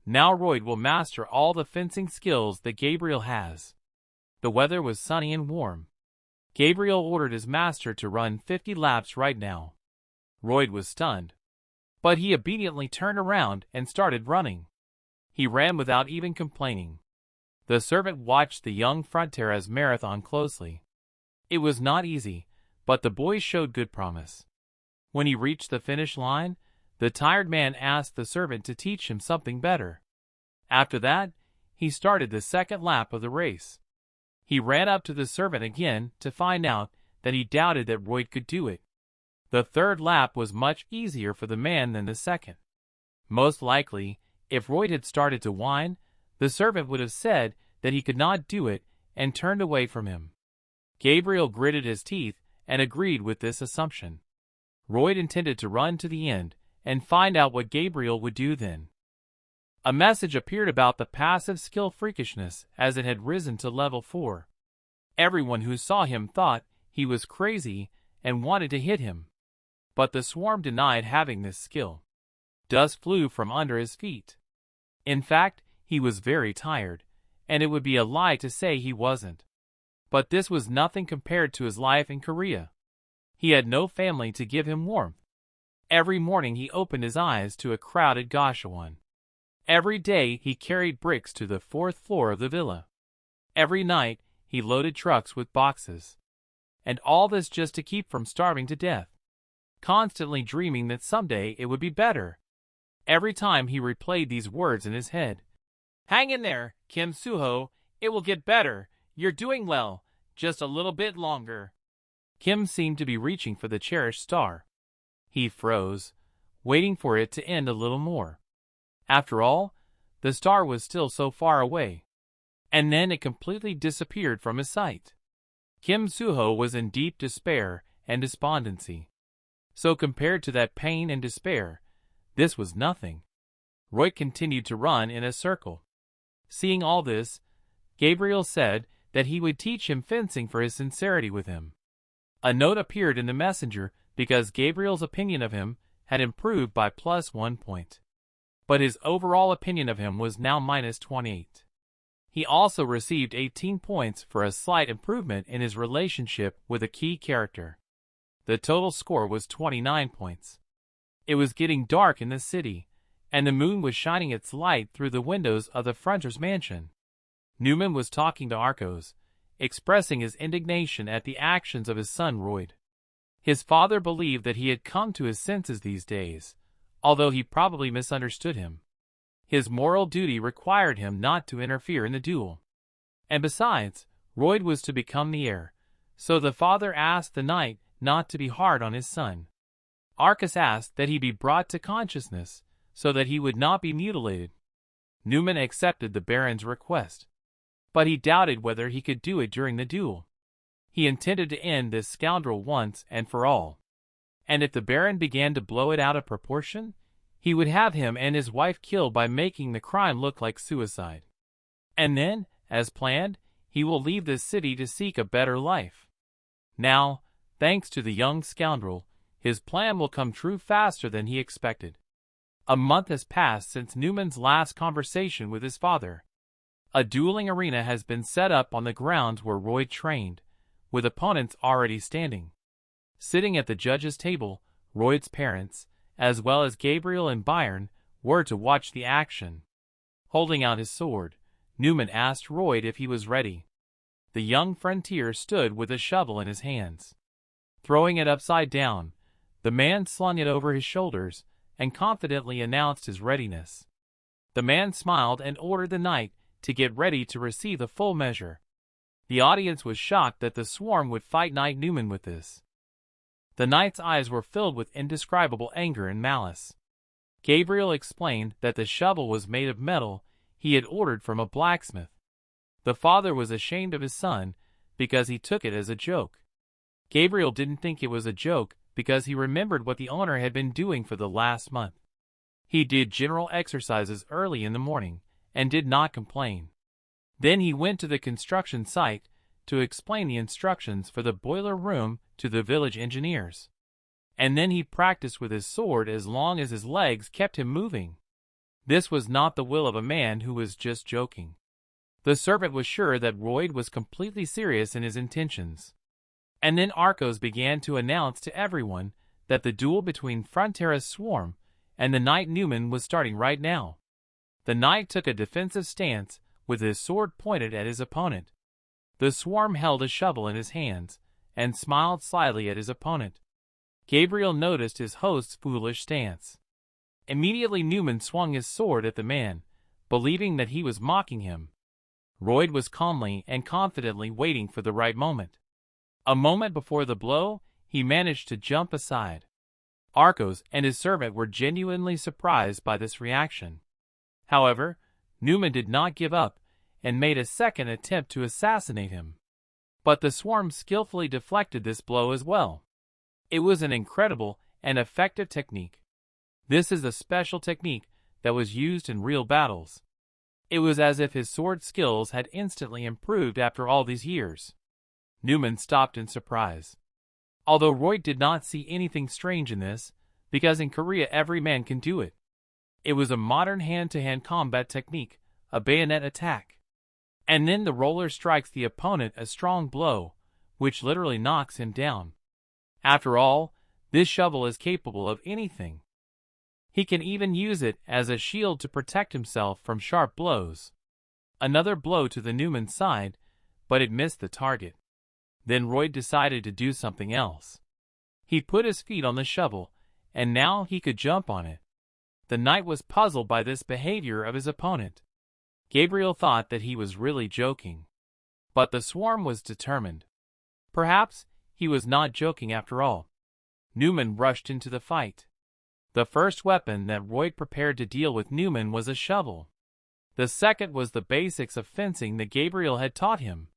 Now Royd will master all the fencing skills that Gabriel has. The weather was sunny and warm. Gabriel ordered his master to run 50 laps right now. Royd was stunned. But he obediently turned around and started running. He ran without even complaining. The servant watched the young Frontera's marathon closely. It was not easy, but the boy showed good promise. When he reached the finish line, the tired man asked the servant to teach him something better. After that, he started the second lap of the race. He ran up to the servant again to find out that he doubted that Royd could do it. The third lap was much easier for the man than the second. Most likely, if Royd had started to whine, the servant would have said that he could not do it and turned away from him. Gabriel gritted his teeth and agreed with this assumption. Royd intended to run to the end and find out what Gabriel would do then. A message appeared about the passive skill freakishness as it had risen to level 4. Everyone who saw him thought he was crazy and wanted to hit him. But the swarm denied having this skill. Dust flew from under his feet. In fact, he was very tired, and it would be a lie to say he wasn't. But this was nothing compared to his life in Korea. He had no family to give him warmth. Every morning he opened his eyes to a crowded Gashawon. Every day he carried bricks to the 4th floor of the villa. Every night he loaded trucks with boxes. And all this just to keep from starving to death. Constantly dreaming that someday it would be better. Every time he replayed these words in his head. "Hang in there, Kim Soo Ho, it will get better, you're doing well, just a little bit longer." Kim seemed to be reaching for the cherished star. He froze, waiting for it to end a little more. After all, the star was still so far away. And then it completely disappeared from his sight. Kim Soo Ho was in deep despair and despondency. So compared to that pain and despair, this was nothing. Roy continued to run in a circle. Seeing all this, Gabriel said that he would teach him fencing for his sincerity with him. A note appeared in the messenger because Gabriel's opinion of him had improved by +1 point. But his overall opinion of him was now -28. He also received 18 points for a slight improvement in his relationship with a key character. The total score was 29 points. It was getting dark in the city, and the moon was shining its light through the windows of the Fronter's mansion. Newman was talking to Arcos, expressing his indignation at the actions of his son Royd. His father believed that he had come to his senses these days, although he probably misunderstood him. His moral duty required him not to interfere in the duel. And besides, Royd was to become the heir, so the father asked the knight not to be hard on his son. Arcus asked that he be brought to consciousness, so that he would not be mutilated. Newman accepted the Baron's request. But he doubted whether he could do it during the duel. He intended to end this scoundrel once and for all. And if the Baron began to blow it out of proportion, he would have him and his wife killed by making the crime look like suicide. And then, as planned, he will leave this city to seek a better life. Now, thanks to the young scoundrel, his plan will come true faster than he expected. A month has passed since Newman's last conversation with his father. A dueling arena has been set up on the grounds where Royd trained, with opponents already standing. Sitting at the judge's table, Royd's parents, as well as Gabriel and Byron, were to watch the action. Holding out his sword, Newman asked Royd if he was ready. The young frontier stood with a shovel in his hands. Throwing it upside down, the man slung it over his shoulders and confidently announced his readiness. The man smiled and ordered the knight to get ready to receive the full measure. The audience was shocked that the swarm would fight Knight Newman with this. The knight's eyes were filled with indescribable anger and malice. Gabriel explained that the shovel was made of metal he had ordered from a blacksmith. The father was ashamed of his son because he took it as a joke. Gabriel didn't think it was a joke because he remembered what the owner had been doing for the last month. He did general exercises early in the morning and did not complain. Then he went to the construction site to explain the instructions for the boiler room to the village engineers. And then he practiced with his sword as long as his legs kept him moving. This was not the will of a man who was just joking. The servant was sure that Royd was completely serious in his intentions. And then Arcos began to announce to everyone that the duel between Frontera's swarm and the knight Newman was starting right now. The knight took a defensive stance with his sword pointed at his opponent. The swarm held a shovel in his hands and smiled slyly at his opponent. Gabriel noticed his host's foolish stance. Immediately Newman swung his sword at the man, believing that he was mocking him. Royd was calmly and confidently waiting for the right moment. A moment before the blow, he managed to jump aside. Arcos and his servant were genuinely surprised by this reaction. However, Newman did not give up and made a second attempt to assassinate him. But the swarm skillfully deflected this blow as well. It was an incredible and effective technique. This is a special technique that was used in real battles. It was as if his sword skills had instantly improved after all these years. Newman stopped in surprise. Although Royd did not see anything strange in this, because in Korea every man can do it. It was a modern hand-to-hand combat technique, a bayonet attack. And then the roller strikes the opponent a strong blow, which literally knocks him down. After all, this shovel is capable of anything. He can even use it as a shield to protect himself from sharp blows. Another blow to the Newman's side, but it missed the target. Then Royd decided to do something else. He put his feet on the shovel, and now he could jump on it. The knight was puzzled by this behavior of his opponent. Gabriel thought that he was really joking. But the swarm was determined. Perhaps he was not joking after all. Newman rushed into the fight. The first weapon that Royd prepared to deal with Newman was a shovel. The second was the basics of fencing that Gabriel had taught him.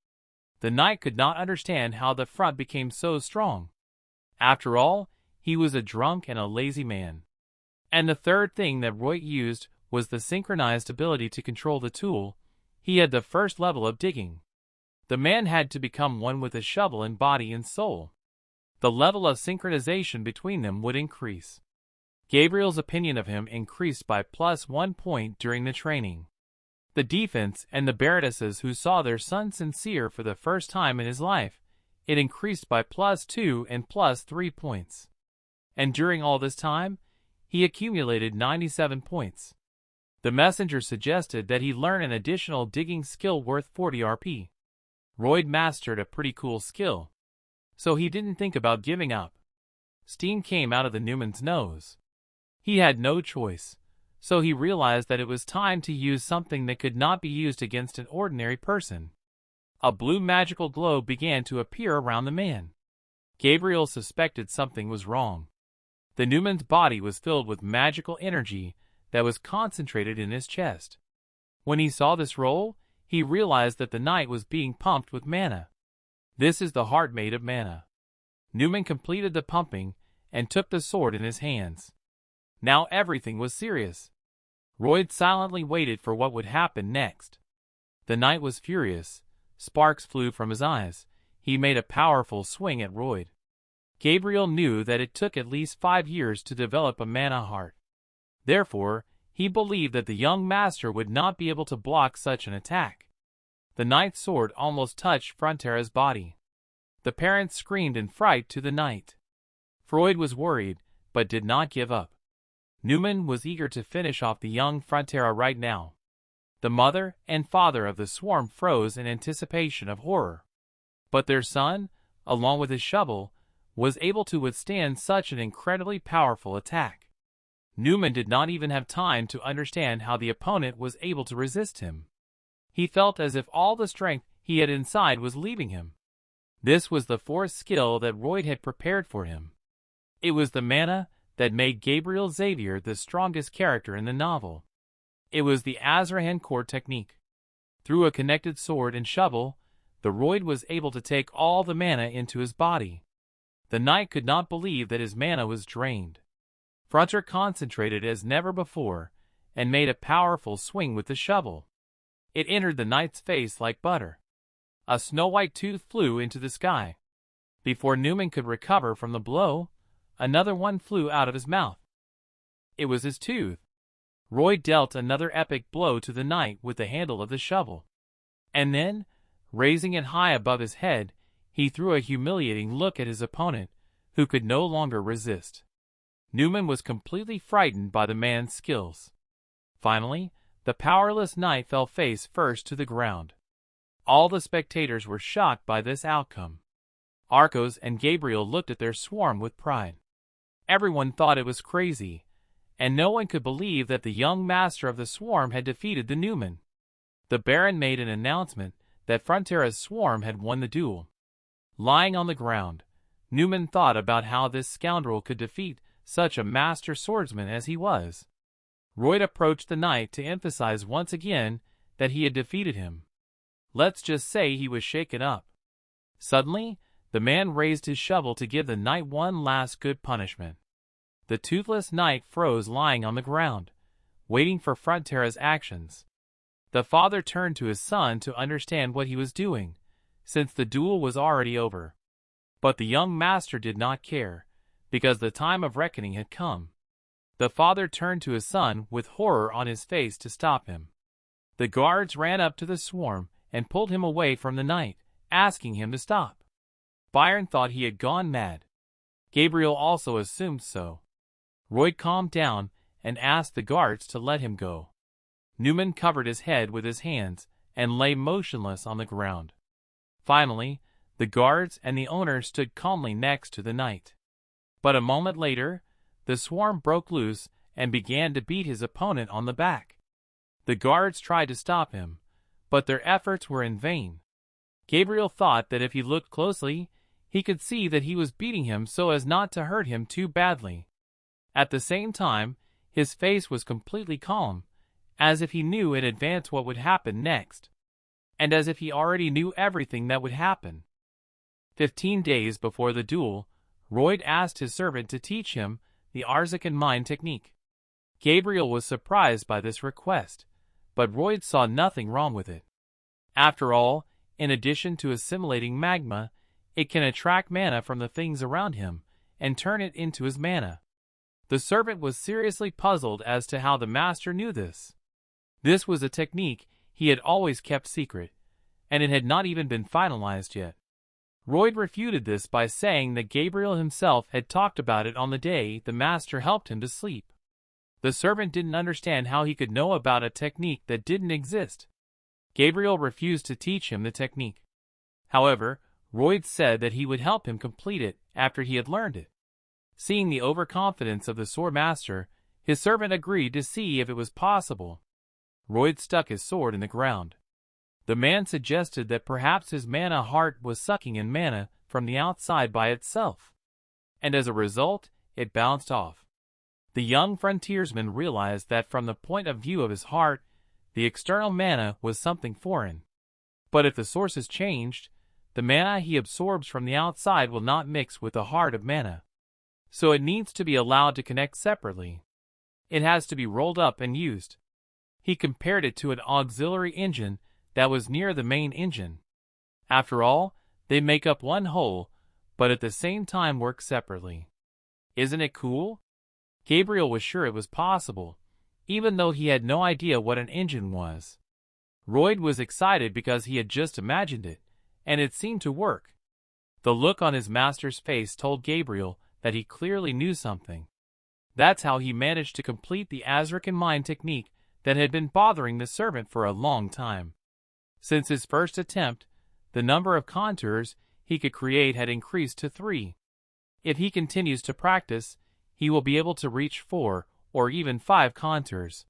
The knight could not understand how the front became so strong. After all, he was a drunk and a lazy man. And the third thing that Royd used was the synchronized ability to control the tool. He had the first level of digging. The man had to become one with the shovel in body and soul. The level of synchronization between them would increase. Gabriel's opinion of him increased by +1 point during the training. The defense and the baronesses who saw their son sincere for the first time in his life, it increased by +2 and +3 points. And during all this time, he accumulated 97 points. The messenger suggested that he learn an additional digging skill worth 40 RP. Royd mastered a pretty cool skill, so he didn't think about giving up. Steam came out of the Newman's nose. He had no choice, so he realized that it was time to use something that could not be used against an ordinary person. A blue magical glow began to appear around the man. Gabriel suspected something was wrong. The Newman's body was filled with magical energy that was concentrated in his chest. When he saw this roll, he realized that the knight was being pumped with mana. This is the heart made of mana. Newman completed the pumping and took the sword in his hands. Now everything was serious. Royd silently waited for what would happen next. The knight was furious. Sparks flew from his eyes. He made a powerful swing at Royd. Gabriel knew that it took at least 5 years to develop a mana heart. Therefore, he believed that the young master would not be able to block such an attack. The knight's sword almost touched Frontera's body. The parents screamed in fright to the knight. Freud was worried, but did not give up. Newman was eager to finish off the young Frontera right now. The mother and father of the swarm froze in anticipation of horror. But their son, along with his shovel, was able to withstand such an incredibly powerful attack. Newman did not even have time to understand how the opponent was able to resist him. He felt as if all the strength he had inside was leaving him. This was the fourth skill that Royd had prepared for him. It was the mana that made Gabriel Xavier the strongest character in the novel. It was the Azrahan core technique. Through a connected sword and shovel, the Royd was able to take all the mana into his body. The knight could not believe that his mana was drained. Frontera concentrated as never before, and made a powerful swing with the shovel. It entered the knight's face like butter. A snow-white tooth flew into the sky. Before Newman could recover from the blow, another one flew out of his mouth. It was his tooth. Royd dealt another epic blow to the knight with the handle of the shovel. And then, raising it high above his head, he threw a humiliating look at his opponent, who could no longer resist. Newman was completely frightened by the man's skills. Finally, the powerless knight fell face first to the ground. All the spectators were shocked by this outcome. Arcos and Gabriel looked at their swarm with pride. Everyone thought it was crazy, and no one could believe that the young master of the swarm had defeated the Newman. The Baron made an announcement that Frontera's swarm had won the duel. Lying on the ground, Newman thought about how this scoundrel could defeat such a master swordsman as he was. Royd approached the knight to emphasize once again that he had defeated him. Let's just say he was shaken up. Suddenly, the man raised his shovel to give the knight one last good punishment. The toothless knight froze lying on the ground, waiting for Frontera's actions. The father turned to his son to understand what he was doing, since the duel was already over. But the young master did not care, because the time of reckoning had come. The father turned to his son with horror on his face to stop him. The guards ran up to the swarm and pulled him away from the knight, asking him to stop. Byron thought he had gone mad. Gabriel also assumed so. Royd calmed down and asked the guards to let him go. Newman covered his head with his hands and lay motionless on the ground. Finally, the guards and the owner stood calmly next to the knight. But a moment later, the swarm broke loose and began to beat his opponent on the back. The guards tried to stop him, but their efforts were in vain. Gabriel thought that if he looked closely, he could see that he was beating him so as not to hurt him too badly. At the same time, his face was completely calm, as if he knew in advance what would happen next, and as if he already knew everything that would happen. 15 days before the duel, Royd asked his servant to teach him the aristocrat mind technique. Gabriel was surprised by this request, but Royd saw nothing wrong with it. After all, in addition to assimilating magma, it can attract mana from the things around him and turn it into his mana. The servant was seriously puzzled as to how the master knew this. This was a technique he had always kept secret, and it had not even been finalized yet. Royd refuted this by saying that Gabriel himself had talked about it on the day the master helped him to sleep. The servant didn't understand how he could know about a technique that didn't exist. Gabriel refused to teach him the technique. However, Royd said that he would help him complete it after he had learned it. Seeing the overconfidence of the sword master, his servant agreed to see if it was possible. Royd stuck his sword in the ground. The man suggested that perhaps his mana heart was sucking in mana from the outside by itself, and as a result, it bounced off. The young frontiersman realized that from the point of view of his heart, the external mana was something foreign. But if the source is changed, the mana he absorbs from the outside will not mix with the heart of mana. So it needs to be allowed to connect separately. It has to be rolled up and used. He compared it to an auxiliary engine that was near the main engine. After all, they make up one whole, but at the same time work separately. Isn't it cool? Gabriel was sure it was possible, even though he had no idea what an engine was. Royd was excited because he had just imagined it, and it seemed to work. The look on his master's face told Gabriel that he clearly knew something. That's how he managed to complete the aristocrat mind technique that had been bothering the servant for a long time. Since his first attempt, the number of contours he could create had increased to 3. If he continues to practice, he will be able to reach 4 or even 5 contours.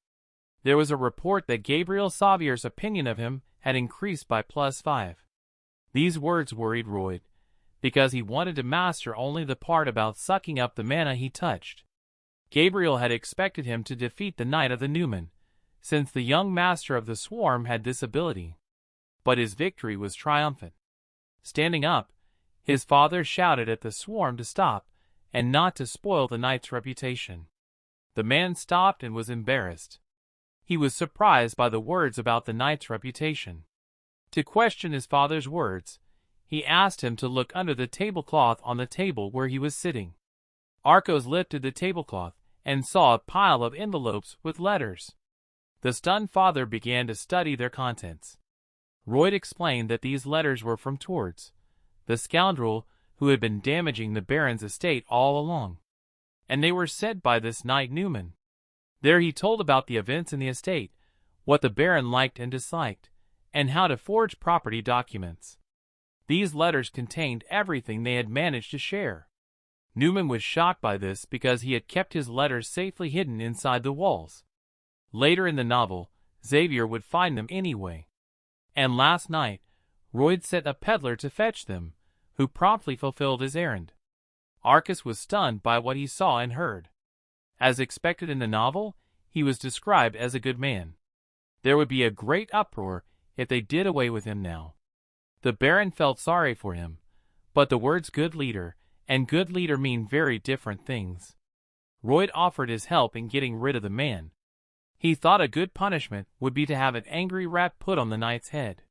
There was a report that Gabriel Savier's opinion of him had increased by +5. These words worried Royd, because he wanted to master only the part about sucking up the mana he touched. Gabriel had expected him to defeat the Knight of the Newman, since the young master of the swarm had this ability. But his victory was triumphant. Standing up, his father shouted at the swarm to stop and not to spoil the knight's reputation. The man stopped and was embarrassed. He was surprised by the words about the knight's reputation. To question his father's words, he asked him to look under the tablecloth on the table where he was sitting. Arcos lifted the tablecloth and saw a pile of envelopes with letters. The stunned father began to study their contents. Royd explained that these letters were from Towards, the scoundrel who had been damaging the Baron's estate all along, and they were sent by this knight Newman. There he told about the events in the estate, what the Baron liked and disliked, and how to forge property documents. These letters contained everything they had managed to share. Newman was shocked by this because he had kept his letters safely hidden inside the walls. Later in the novel, Xavier would find them anyway. And last night, Royd sent a peddler to fetch them, who promptly fulfilled his errand. Arcus was stunned by what he saw and heard. As expected in the novel, he was described as a good man. There would be a great uproar if they did away with him now. The Baron felt sorry for him, but the words good leader and good leader mean very different things. Royd offered his help in getting rid of the man. He thought a good punishment would be to have an angry rat put on the knight's head.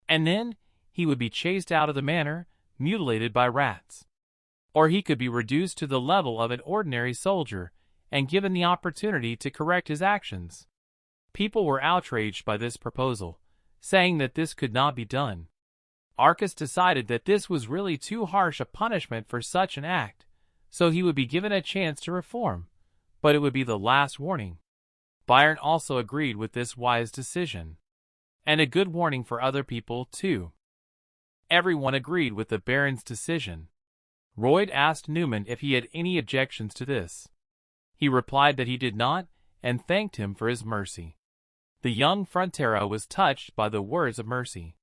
And then he would be chased out of the manor, mutilated by rats. Or he could be reduced to the level of an ordinary soldier and given the opportunity to correct his actions. People were outraged by this proposal, saying that this could not be done. Arcas decided that this was really too harsh a punishment for such an act, so he would be given a chance to reform, but it would be the last warning. Byron also agreed with this wise decision. And a good warning for other people, too. Everyone agreed with the Baron's decision. Royd asked Newman if he had any objections to this. He replied that he did not, and thanked him for his mercy. The young Frontera was touched by the words of mercy.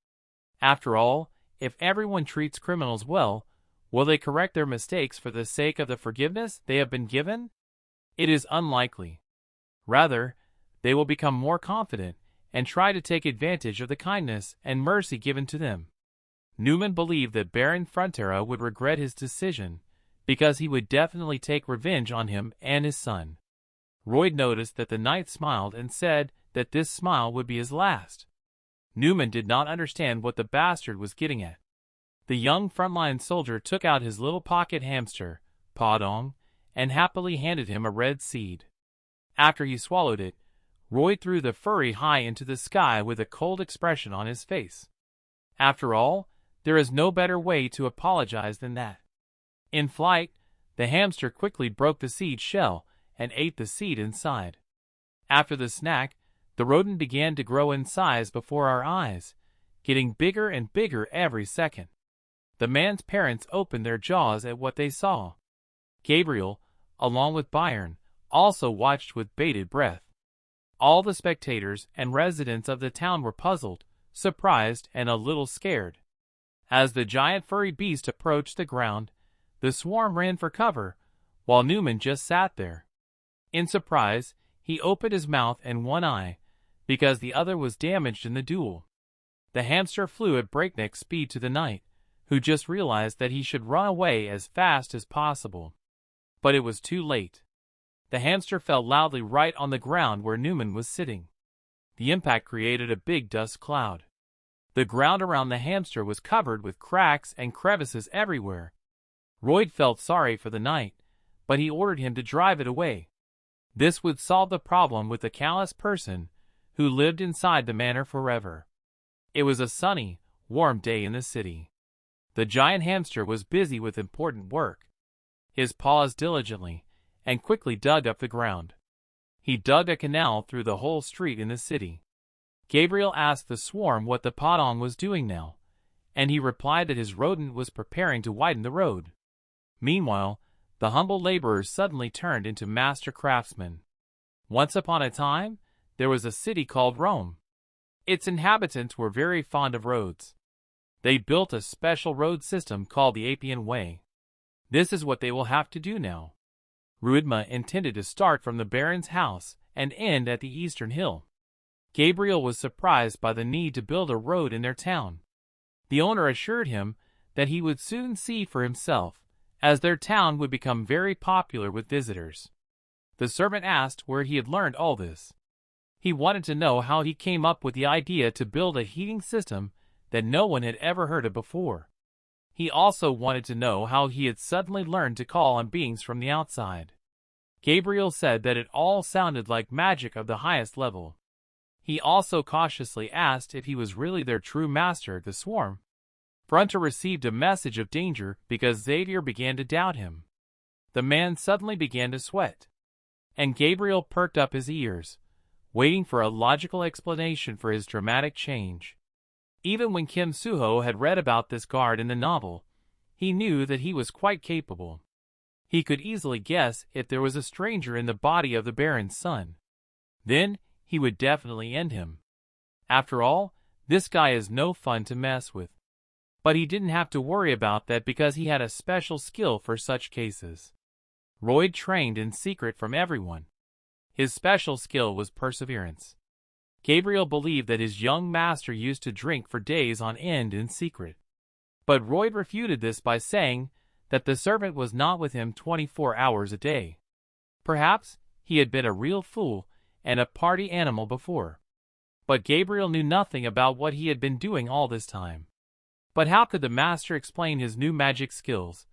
After all, if everyone treats criminals well, will they correct their mistakes for the sake of the forgiveness they have been given? It is unlikely. Rather, they will become more confident and try to take advantage of the kindness and mercy given to them. Newman believed that Baron Frontera would regret his decision, because he would definitely take revenge on him and his son. Royd noticed that the knight smiled and said that this smile would be his last. Newman did not understand what the bastard was getting at. The young frontline soldier took out his little pocket hamster, Podong, and happily handed him a red seed. After he swallowed it, Royd threw the furry high into the sky with a cold expression on his face. After all, there is no better way to apologize than that. In flight, the hamster quickly broke the seed shell and ate the seed inside. After the snack, the rodent began to grow in size before our eyes, getting bigger and bigger every second. The man's parents opened their jaws at what they saw. Gabriel, along with Byron, also watched with bated breath. All the spectators and residents of the town were puzzled, surprised, and a little scared. As the giant furry beast approached the ground, the swarm ran for cover, while Newman just sat there. In surprise, he opened his mouth and one eye, because the other was damaged in the duel. The hamster flew at breakneck speed to the knight, who just realized that he should run away as fast as possible. But it was too late. The hamster fell loudly right on the ground where Newman was sitting. The impact created a big dust cloud. The ground around the hamster was covered with cracks and crevices everywhere. Royd felt sorry for the knight, but he ordered him to drive it away. This would solve the problem with the callous person who lived inside the manor forever. It was a sunny, warm day in the city. The giant hamster was busy with important work. His paws diligently and quickly dug up the ground. He dug a canal through the whole street in the city. Gabriel asked the swarm what the Podong was doing now, and he replied that his rodent was preparing to widen the road. Meanwhile, the humble laborers suddenly turned into master craftsmen. Once upon a time, there was a city called Rome. Its inhabitants were very fond of roads. They built a special road system called the Appian Way. This is what they will have to do now. Ruidma intended to start from the Baron's house and end at the eastern hill. Gabriel was surprised by the need to build a road in their town. The owner assured him that he would soon see for himself, as their town would become very popular with visitors. The servant asked where he had learned all this. He wanted to know how he came up with the idea to build a heating system that no one had ever heard of before. He also wanted to know how he had suddenly learned to call on beings from the outside. Gabriel said that it all sounded like magic of the highest level. He also cautiously asked if he was really their true master, the swarm. Frontera received a message of danger because Xavier began to doubt him. The man suddenly began to sweat, and Gabriel perked up his ears, waiting for a logical explanation for his dramatic change. Even when Kim Soo Ho had read about this guard in the novel, he knew that he was quite capable. He could easily guess if there was a stranger in the body of the Baron's son. Then he would definitely end him. After all, this guy is no fun to mess with. But he didn't have to worry about that because he had a special skill for such cases. Royd trained in secret from everyone. His special skill was perseverance. Gabriel believed that his young master used to drink for days on end in secret. But Royd refuted this by saying that the servant was not with him 24 hours a day. Perhaps he had been a real fool and a party animal before. But Gabriel knew nothing about what he had been doing all this time. But how could the master explain his new magic skills?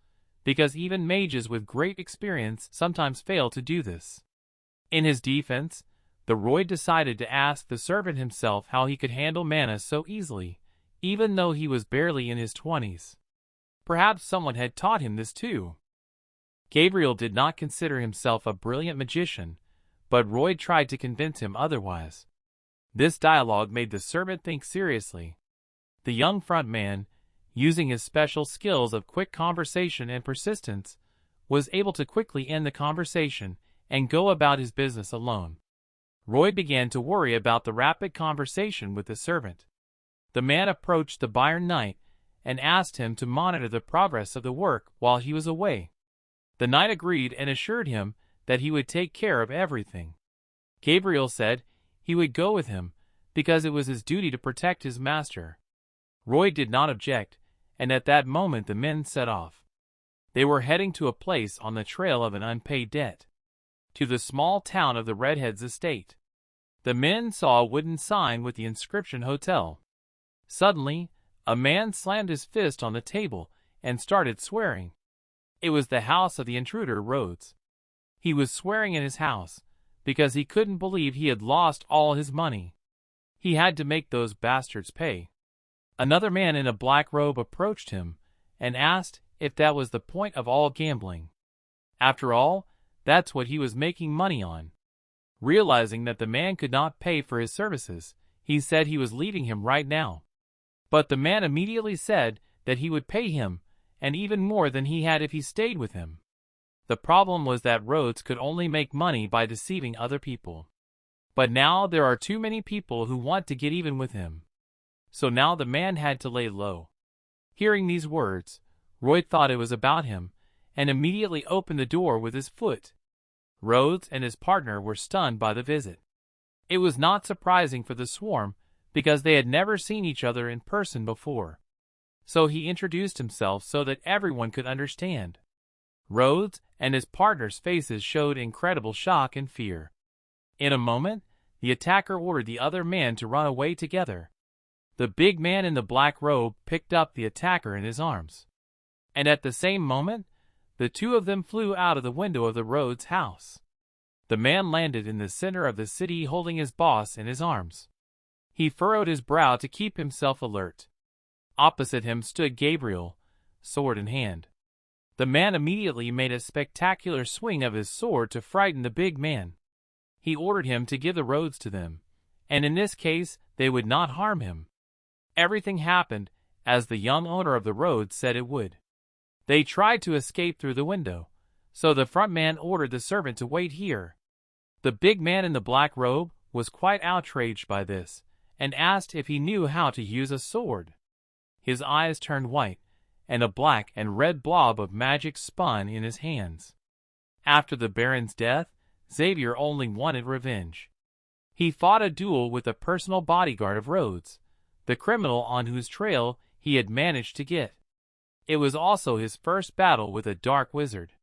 Because even mages with great experience sometimes fail to do this. In his defense, The Royd decided to ask the servant himself how he could handle mana so easily, even though he was barely in his 20s. Perhaps someone had taught him this too. Gabriel did not consider himself a brilliant magician, but Royd tried to convince him otherwise. This dialogue made the servant think seriously. The young front man, using his special skills of quick conversation and persistence, was able to quickly end the conversation and go about his business alone. Royd began to worry about the rapid conversation with the servant. The man approached the Baron Knight and asked him to monitor the progress of the work while he was away. The knight agreed and assured him that he would take care of everything. Gabriel said he would go with him because it was his duty to protect his master. Royd did not object, and at that moment the men set off. They were heading to a place on the trail of an unpaid debt, to the small town of the Redhead's estate. The men saw a wooden sign with the inscription Hotel. Suddenly, a man slammed his fist on the table and started swearing. It was the house of the intruder, Rhodes. He was swearing in his house because he couldn't believe he had lost all his money. He had to make those bastards pay. Another man in a black robe approached him and asked if that was the point of all gambling. After all, that's what he was making money on. Realizing that the man could not pay for his services, he said he was leaving him right now. But the man immediately said that he would pay him, and even more than he had if he stayed with him. The problem was that Rhodes could only make money by deceiving other people. But now there are too many people who want to get even with him. So now the man had to lay low. Hearing these words, Royd thought it was about him, and immediately opened the door with his foot. Rhodes and his partner were stunned by the visit. It was not surprising for the swarm, because they had never seen each other in person before. So he introduced himself so that everyone could understand. Rhodes and his partner's faces showed incredible shock and fear. In a moment, the attacker ordered the other man to run away together. The big man in the black robe picked up the attacker in his arms. And at the same moment, the two of them flew out of the window of the Rhodes house. The man landed in the center of the city holding his boss in his arms. He furrowed his brow to keep himself alert. Opposite him stood Gabriel, sword in hand. The man immediately made a spectacular swing of his sword to frighten the big man. He ordered him to give the Rhodes to them, and in this case they would not harm him. Everything happened as the young owner of the Rhodes said it would. They tried to escape through the window, so the front man ordered the servant to wait here. The big man in the black robe was quite outraged by this, and asked if he knew how to use a sword. His eyes turned white, and a black and red blob of magic spun in his hands. After the Baron's death, Xavier only wanted revenge. He fought a duel with a personal bodyguard of Rhodes, the criminal on whose trail he had managed to get. It was also his first battle with a dark wizard.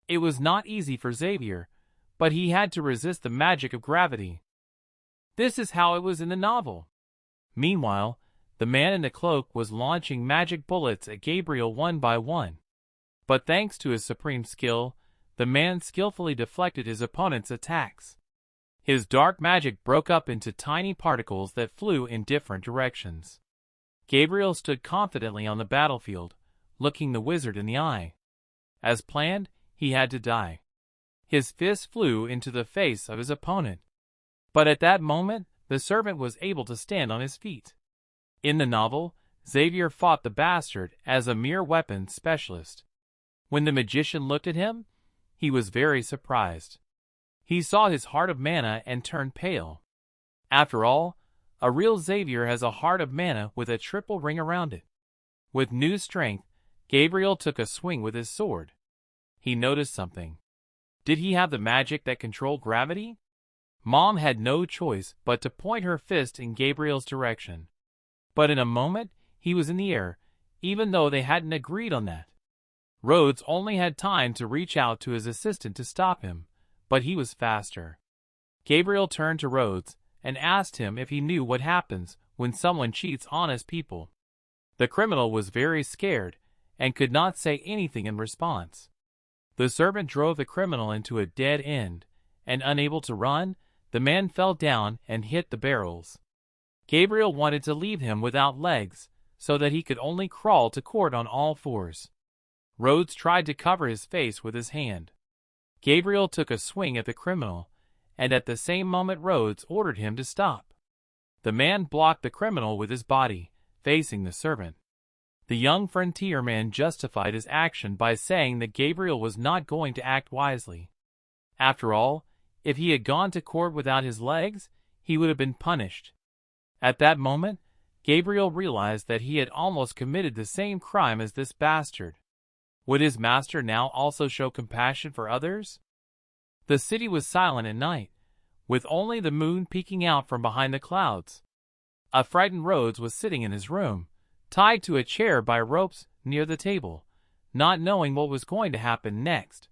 It was not easy for Xavier, but he had to resist the magic of gravity. This is how it was in the novel. Meanwhile, the man in the cloak was launching magic bullets at Gabriel one by one. But thanks to his supreme skill, the man skillfully deflected his opponent's attacks. His dark magic broke up into tiny particles that flew in different directions. Gabriel stood confidently on the battlefield, looking the wizard in the eye. As planned, he had to die. His fist flew into the face of his opponent. But at that moment, the servant was able to stand on his feet. In the novel, Xavier fought the bastard as a mere weapons specialist. When the magician looked at him, he was very surprised. He saw his heart of mana and turned pale. After all, a real Xavier has a heart of mana with a triple ring around it. With new strength, Gabriel took a swing with his sword. He noticed something. Did he have the magic that controlled gravity? Mom had no choice but to point her fist in Gabriel's direction. But in a moment, he was in the air, even though they hadn't agreed on that. Rhodes only had time to reach out to his assistant to stop him, but he was faster. Gabriel turned to Rhodes and asked him if he knew what happens when someone cheats honest people. The criminal was very scared and could not say anything in response. The servant drove the criminal into a dead end, and unable to run, the man fell down and hit the barrels. Gabriel wanted to leave him without legs, so that he could only crawl to court on all fours. Rhodes tried to cover his face with his hand. Gabriel took a swing at the criminal, and at the same moment Rhodes ordered him to stop. The man blocked the criminal with his body, facing the servant. The young frontierman justified his action by saying that Gabriel was not going to act wisely. After all, if he had gone to court without his legs, he would have been punished. At that moment, Gabriel realized that he had almost committed the same crime as this bastard. Would his master now also show compassion for others? The city was silent at night, with only the moon peeking out from behind the clouds. A frightened Rhodes was sitting in his room, tied to a chair by ropes near the table, not knowing what was going to happen next.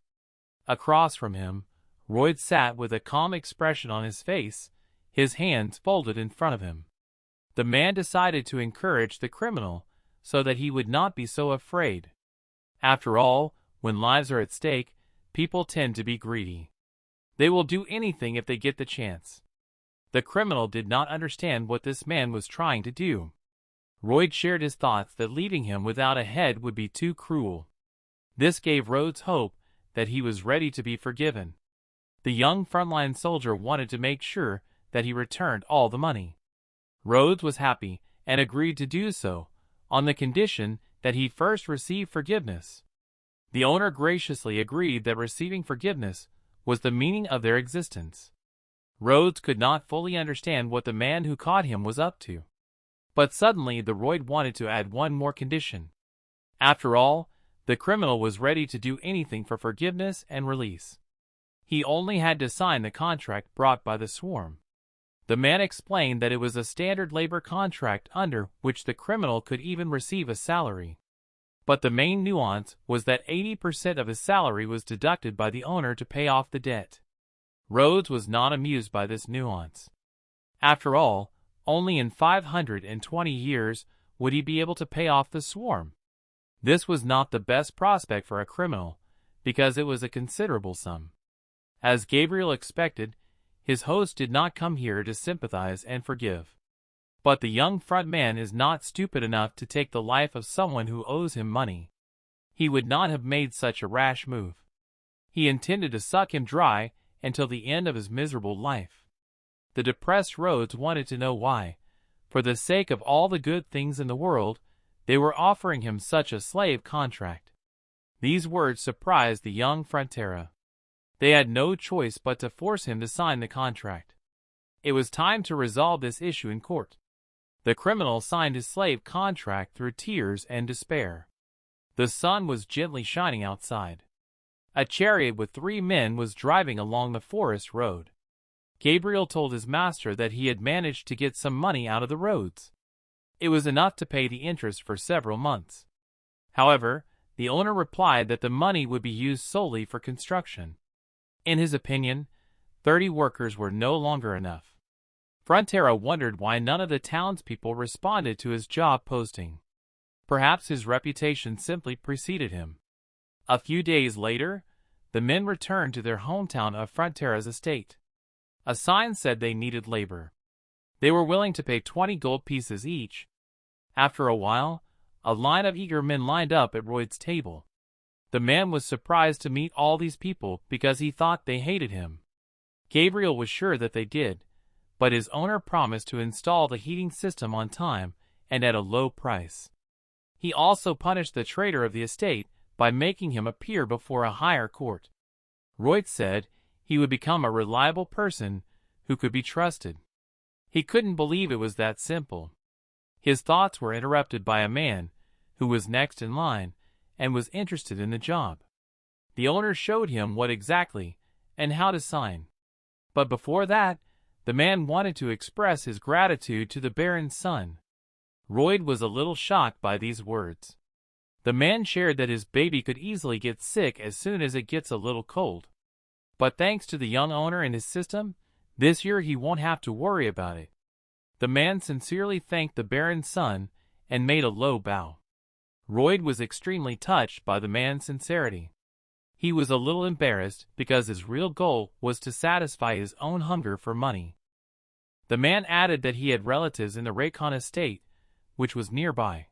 Across from him, Rhodes sat with a calm expression on his face, his hands folded in front of him. The man decided to encourage the criminal so that he would not be so afraid. After all, when lives are at stake, people tend to be greedy. They will do anything if they get the chance. The criminal did not understand what this man was trying to do. Rhodes shared his thoughts that leaving him without a head would be too cruel. This gave Rhodes hope that he was ready to be forgiven. The young frontline soldier wanted to make sure that he returned all the money. Rhodes was happy and agreed to do so, on the condition that he first receive forgiveness. The owner graciously agreed that receiving forgiveness was the meaning of their existence. Rhodes could not fully understand what the man who caught him was up to. But suddenly the Rhodes wanted to add one more condition. After all, the criminal was ready to do anything for forgiveness and release. He only had to sign the contract brought by the swarm. The man explained that it was a standard labor contract under which the criminal could even receive a salary. But the main nuance was that 80% of his salary was deducted by the owner to pay off the debt. Rhodes was not amused by this nuance. After all, only in 520 years would he be able to pay off the swarm. This was not the best prospect for a criminal, because it was a considerable sum. As Gabriel expected, his host did not come here to sympathize and forgive. But the young front man is not stupid enough to take the life of someone who owes him money. He would not have made such a rash move. He intended to suck him dry until the end of his miserable life. The depressed Rhodes wanted to know why, for the sake of all the good things in the world, they were offering him such a slave contract. These words surprised the young Frontera. They had no choice but to force him to sign the contract. It was time to resolve this issue in court. The criminal signed his slave contract through tears and despair. The sun was gently shining outside. A chariot with 3 men was driving along the forest road. Gabriel told his master that he had managed to get some money out of the Rhodes. It was enough to pay the interest for several months. However, the owner replied that the money would be used solely for construction. In his opinion, 30 workers were no longer enough. Frontera wondered why none of the townspeople responded to his job posting. Perhaps his reputation simply preceded him. A few days later, the men returned to their hometown of Frontera's estate. A sign said they needed labor. They were willing to pay 20 gold pieces each. After a while, a line of eager men lined up at Rhodes' table. The man was surprised to meet all these people because he thought they hated him. Gabriel was sure that they did, but his owner promised to install the heating system on time and at a low price. He also punished the traitor of the estate by making him appear before a higher court. Rhodes said he would become a reliable person who could be trusted. He couldn't believe it was that simple. His thoughts were interrupted by a man who was next in line and was interested in the job. The owner showed him what exactly and how to sign. But before that, the man wanted to express his gratitude to the Baron's son. Rhodes was a little shocked by these words. The man shared that his baby could easily get sick as soon as it gets a little cold. But thanks to the young owner and his system, this year he won't have to worry about it. The man sincerely thanked the Baron's son and made a low bow. Rhodes was extremely touched by the man's sincerity. he was a little embarrassed because his real goal was to satisfy his own hunger for money. The man added that he had relatives in the Raycon estate, which was nearby.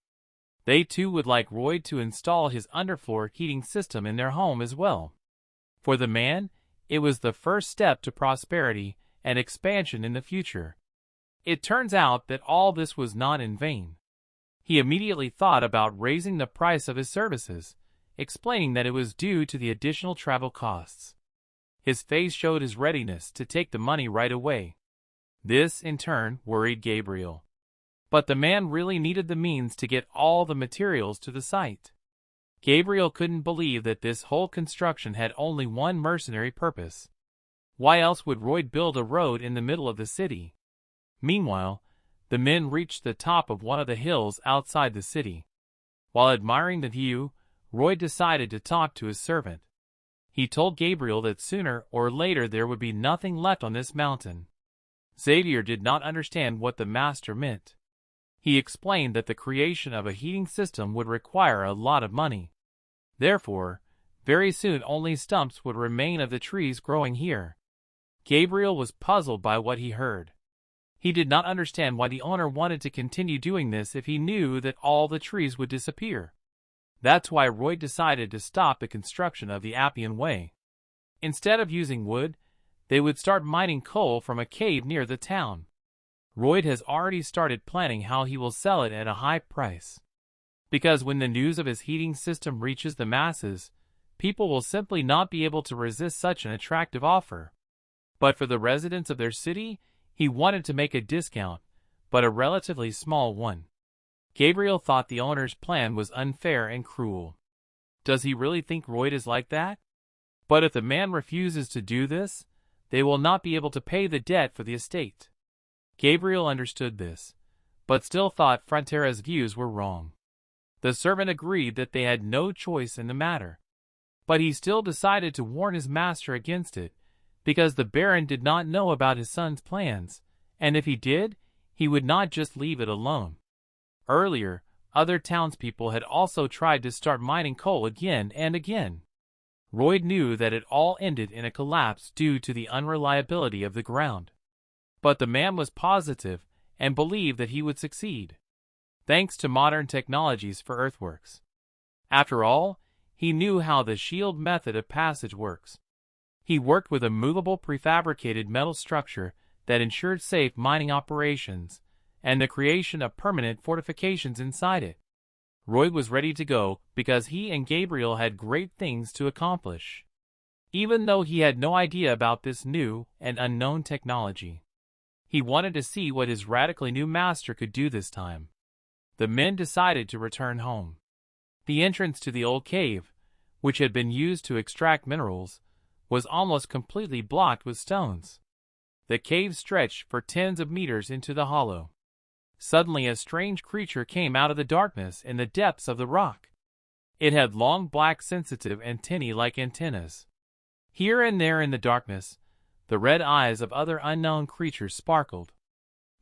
They too would like Royd to install his underfloor heating system in their home as well. For the man, it was the first step to prosperity and expansion in the future. It turns out that all this was not in vain. He immediately thought about raising the price of his services, explaining that it was due to the additional travel costs. His face showed his readiness to take the money right away. This, in turn, worried Gabriel. But the man really needed the means to get all the materials to the site. Gabriel couldn't believe that this whole construction had only one mercenary purpose. Why else would Royd build a road in the middle of the city? Meanwhile, the men reached the top of one of the hills outside the city. While admiring the view, Royd decided to talk to his servant. He told Gabriel that sooner or later there would be nothing left on this mountain. Xavier did not understand what the master meant. He explained that the creation of a heating system would require a lot of money. Therefore, very soon only stumps would remain of the trees growing here. Gabriel was puzzled by what he heard. He did not understand why the owner wanted to continue doing this if he knew that all the trees would disappear. That's why Royd decided to stop the construction of the Appian Way. Instead of using wood, they would start mining coal from a cave near the town. Royd has already started planning how he will sell it at a high price. Because when the news of his heating system reaches the masses, people will simply not be able to resist such an attractive offer. But for the residents of their city, he wanted to make a discount, but a relatively small one. Gabriel thought the owner's plan was unfair and cruel. Does he really think Royd is like that? But if the man refuses to do this, they will not be able to pay the debt for the estate. Gabriel understood this, but still thought Frontera's views were wrong. The servant agreed that they had no choice in the matter. But he still decided to warn his master against it, because the Baron did not know about his son's plans, and if he did, he would not just leave it alone. Earlier, other townspeople had also tried to start mining coal again and again. Royd knew that it all ended in a collapse due to the unreliability of the ground. But the man was positive and believed that he would succeed, thanks to modern technologies for earthworks. After all, he knew how the shield method of passage works. He worked with a movable prefabricated metal structure that ensured safe mining operations and the creation of permanent fortifications inside it. Royd was ready to go because he and Gabriel had great things to accomplish, even though he had no idea about this new and unknown technology. He wanted to see what his radically new master could do this time. The men decided to return home. The entrance to the old cave, which had been used to extract minerals, was almost completely blocked with stones. The cave stretched for tens of meters into the hollow. Suddenly a strange creature came out of the darkness in the depths of the rock. It had long black sensitive antennae-like antennas. Here and there in the darkness, the red eyes of other unknown creatures sparkled.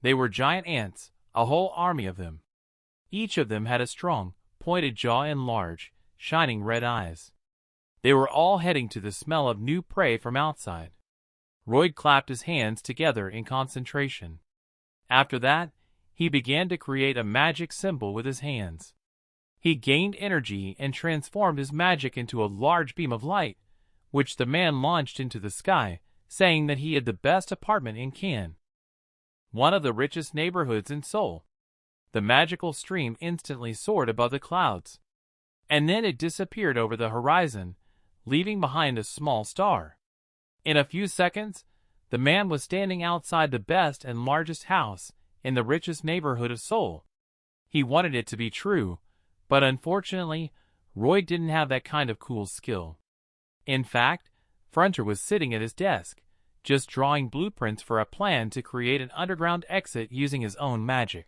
They were giant ants, a whole army of them. Each of them had a strong, pointed jaw and large, shining red eyes. They were all heading to the smell of new prey from outside. Royd clapped his hands together in concentration. After that, he began to create a magic symbol with his hands. He gained energy and transformed his magic into a large beam of light, which the man launched into the sky, saying that he had the best apartment in Cannes, one of the richest neighborhoods in Seoul. The magical stream instantly soared above the clouds, and then it disappeared over the horizon, leaving behind a small star. In a few seconds, the man was standing outside the best and largest house in the richest neighborhood of Seoul. He wanted it to be true, but unfortunately, Royd didn't have that kind of cool skill. In fact, Frontera was sitting at his desk, just drawing blueprints for a plan to create an underground exit using his own magic.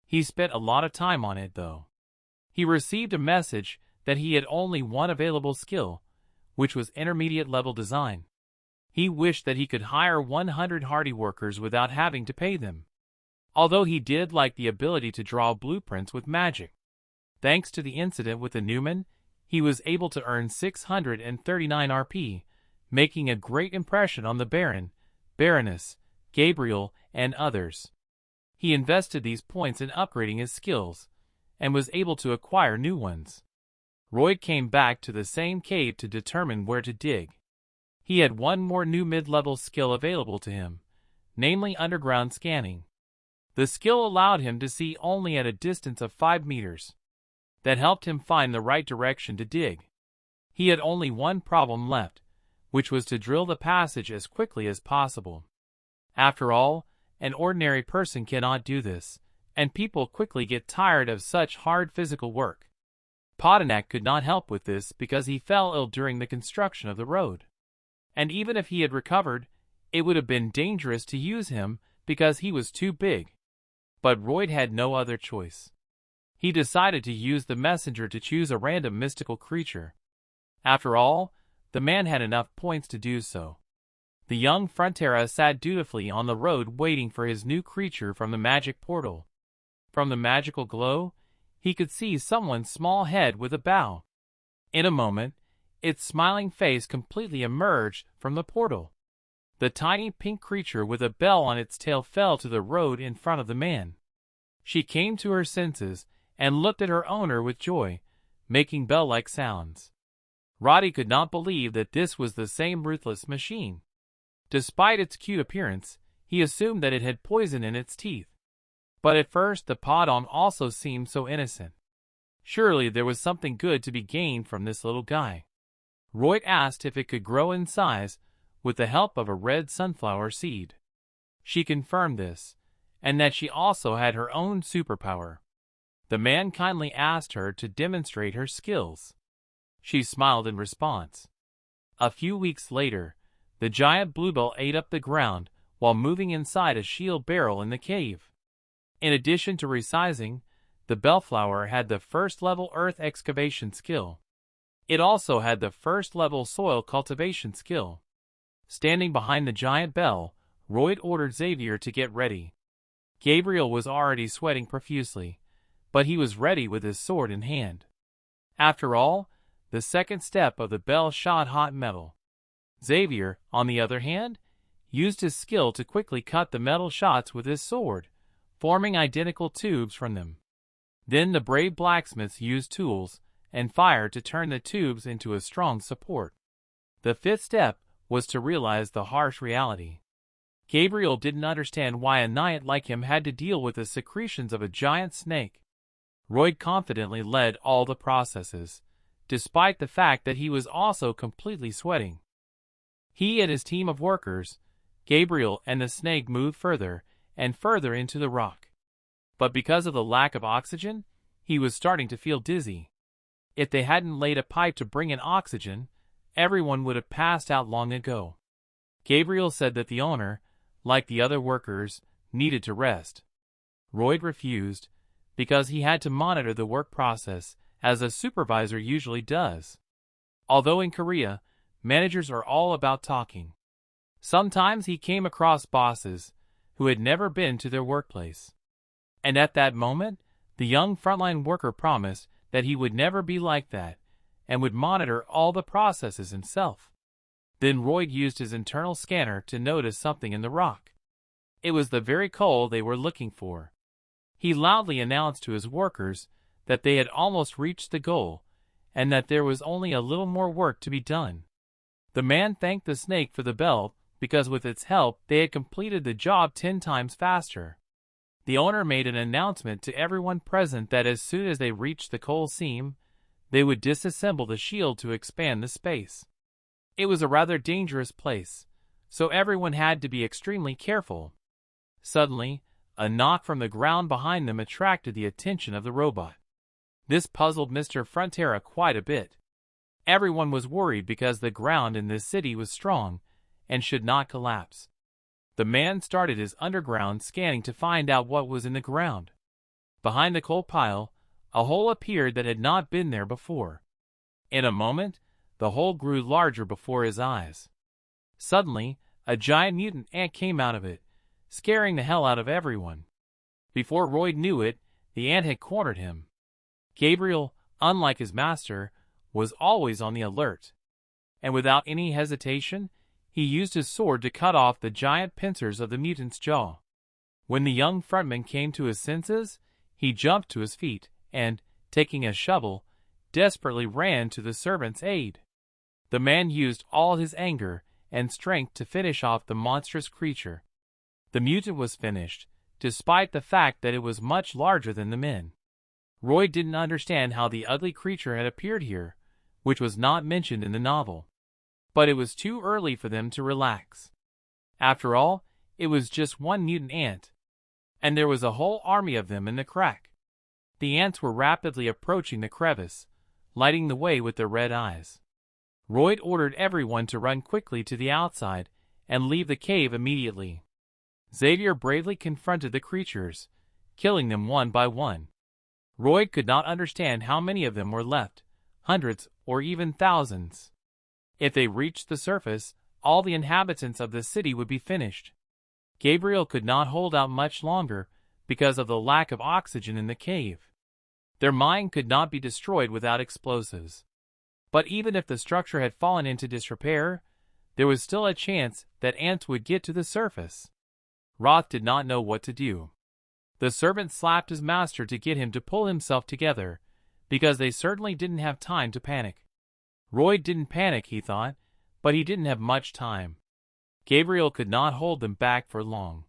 He spent a lot of time on it, though. He received a message that he had only one available skill, which was intermediate-level design. He wished that he could hire 100 hardy workers without having to pay them. Although he did like the ability to draw blueprints with magic. Thanks to the incident with the Newman, he was able to earn 639 RP, making a great impression on the Baron, Baroness, Gabriel, and others. He invested these points in upgrading his skills, and was able to acquire new ones. Royd came back to the same cave to determine where to dig. He had one more new mid-level skill available to him, namely underground scanning. The skill allowed him to see only at a distance of 5 meters. That helped him find the right direction to dig. He had only one problem left, which was to drill the passage as quickly as possible. After all, an ordinary person cannot do this, and people quickly get tired of such hard physical work. Potinak could not help with this because he fell ill during the construction of the road. And even if he had recovered, it would have been dangerous to use him because he was too big. But Royd had no other choice. He decided to use the messenger to choose a random mystical creature. After all, the man had enough points to do so. The young Frontera sat dutifully on the road waiting for his new creature from the magic portal. From the magical glow, he could see someone's small head with a bow. In a moment, its smiling face completely emerged from the portal. The tiny pink creature with a bell on its tail fell to the road in front of the man. She came to her senses and looked at her owner with joy, making bell-like sounds. Roddy could not believe that this was the same ruthless machine. Despite its cute appearance, he assumed that it had poison in its teeth. But at first the Podom also seemed so innocent. Surely there was something good to be gained from this little guy. Royd asked if it could grow in size with the help of a red sunflower seed. She confirmed this, and that she also had her own superpower. The man kindly asked her to demonstrate her skills. She smiled in response. A few weeks later, the giant bluebell ate up the ground while moving inside a shield barrel in the cave. In addition to resizing, the bellflower had the first-level earth excavation skill. It also had the first-level soil cultivation skill. Standing behind the giant bell, Royd ordered Xavier to get ready. Gabriel was already sweating profusely, but he was ready with his sword in hand. After all, the second step of the bell shot hot metal. Xavier, on the other hand, used his skill to quickly cut the metal shots with his sword, forming identical tubes from them. Then the brave blacksmiths used tools and fire to turn the tubes into a strong support. The fifth step was to realize the harsh reality. Gabriel didn't understand why a knight like him had to deal with the secretions of a giant snake. Royd confidently led all the processes, despite the fact that he was also completely sweating. He and his team of workers, Gabriel and the snake, moved further and further into the rock. But because of the lack of oxygen, he was starting to feel dizzy. If they hadn't laid a pipe to bring in oxygen, everyone would have passed out long ago. Gabriel said that the owner, like the other workers, needed to rest. Royd refused, because he had to monitor the work process as a supervisor usually does. Although in Korea, managers are all about talking. Sometimes he came across bosses who had never been to their workplace. And at that moment, the young frontline worker promised that he would never be like that and would monitor all the processes himself. Then Royd used his internal scanner to notice something in the rock. It was the very coal they were looking for. He loudly announced to his workers that they had almost reached the goal and that there was only a little more work to be done. The man thanked the snake for the bell because with its help they had completed the job 10 times faster. The owner made an announcement to everyone present that as soon as they reached the coal seam, they would disassemble the shield to expand the space. It was a rather dangerous place, so everyone had to be extremely careful. Suddenly, a knock from the ground behind them attracted the attention of the robot. This puzzled Mr. Frontera quite a bit. Everyone was worried because the ground in this city was strong and should not collapse. The man started his underground scanning to find out what was in the ground. Behind the coal pile, a hole appeared that had not been there before. In a moment, the hole grew larger before his eyes. Suddenly, a giant mutant ant came out of it, scaring the hell out of everyone. Before Royd knew it, the ant had cornered him. Gabriel, unlike his master, was always on the alert, and without any hesitation, he used his sword to cut off the giant pincers of the mutant's jaw. When the young frontman came to his senses, he jumped to his feet and, taking a shovel, desperately ran to the servant's aid. The man used all his anger and strength to finish off the monstrous creature. The mutant was finished, despite the fact that it was much larger than the men. Roy didn't understand how the ugly creature had appeared here, which was not mentioned in the novel. But it was too early for them to relax. After all, it was just one mutant ant, and there was a whole army of them in the crack. The ants were rapidly approaching the crevice, lighting the way with their red eyes. Roy ordered everyone to run quickly to the outside and leave the cave immediately. Xavier bravely confronted the creatures, killing them one by one. Roy could not understand how many of them were left, hundreds or even thousands. If they reached the surface, all the inhabitants of the city would be finished. Gabriel could not hold out much longer because of the lack of oxygen in the cave. Their mine could not be destroyed without explosives. But even if the structure had fallen into disrepair, there was still a chance that ants would get to the surface. Roth did not know what to do. The servant slapped his master to get him to pull himself together, because they certainly didn't have time to panic. Roy didn't panic, he thought, but he didn't have much time. Gabriel could not hold them back for long.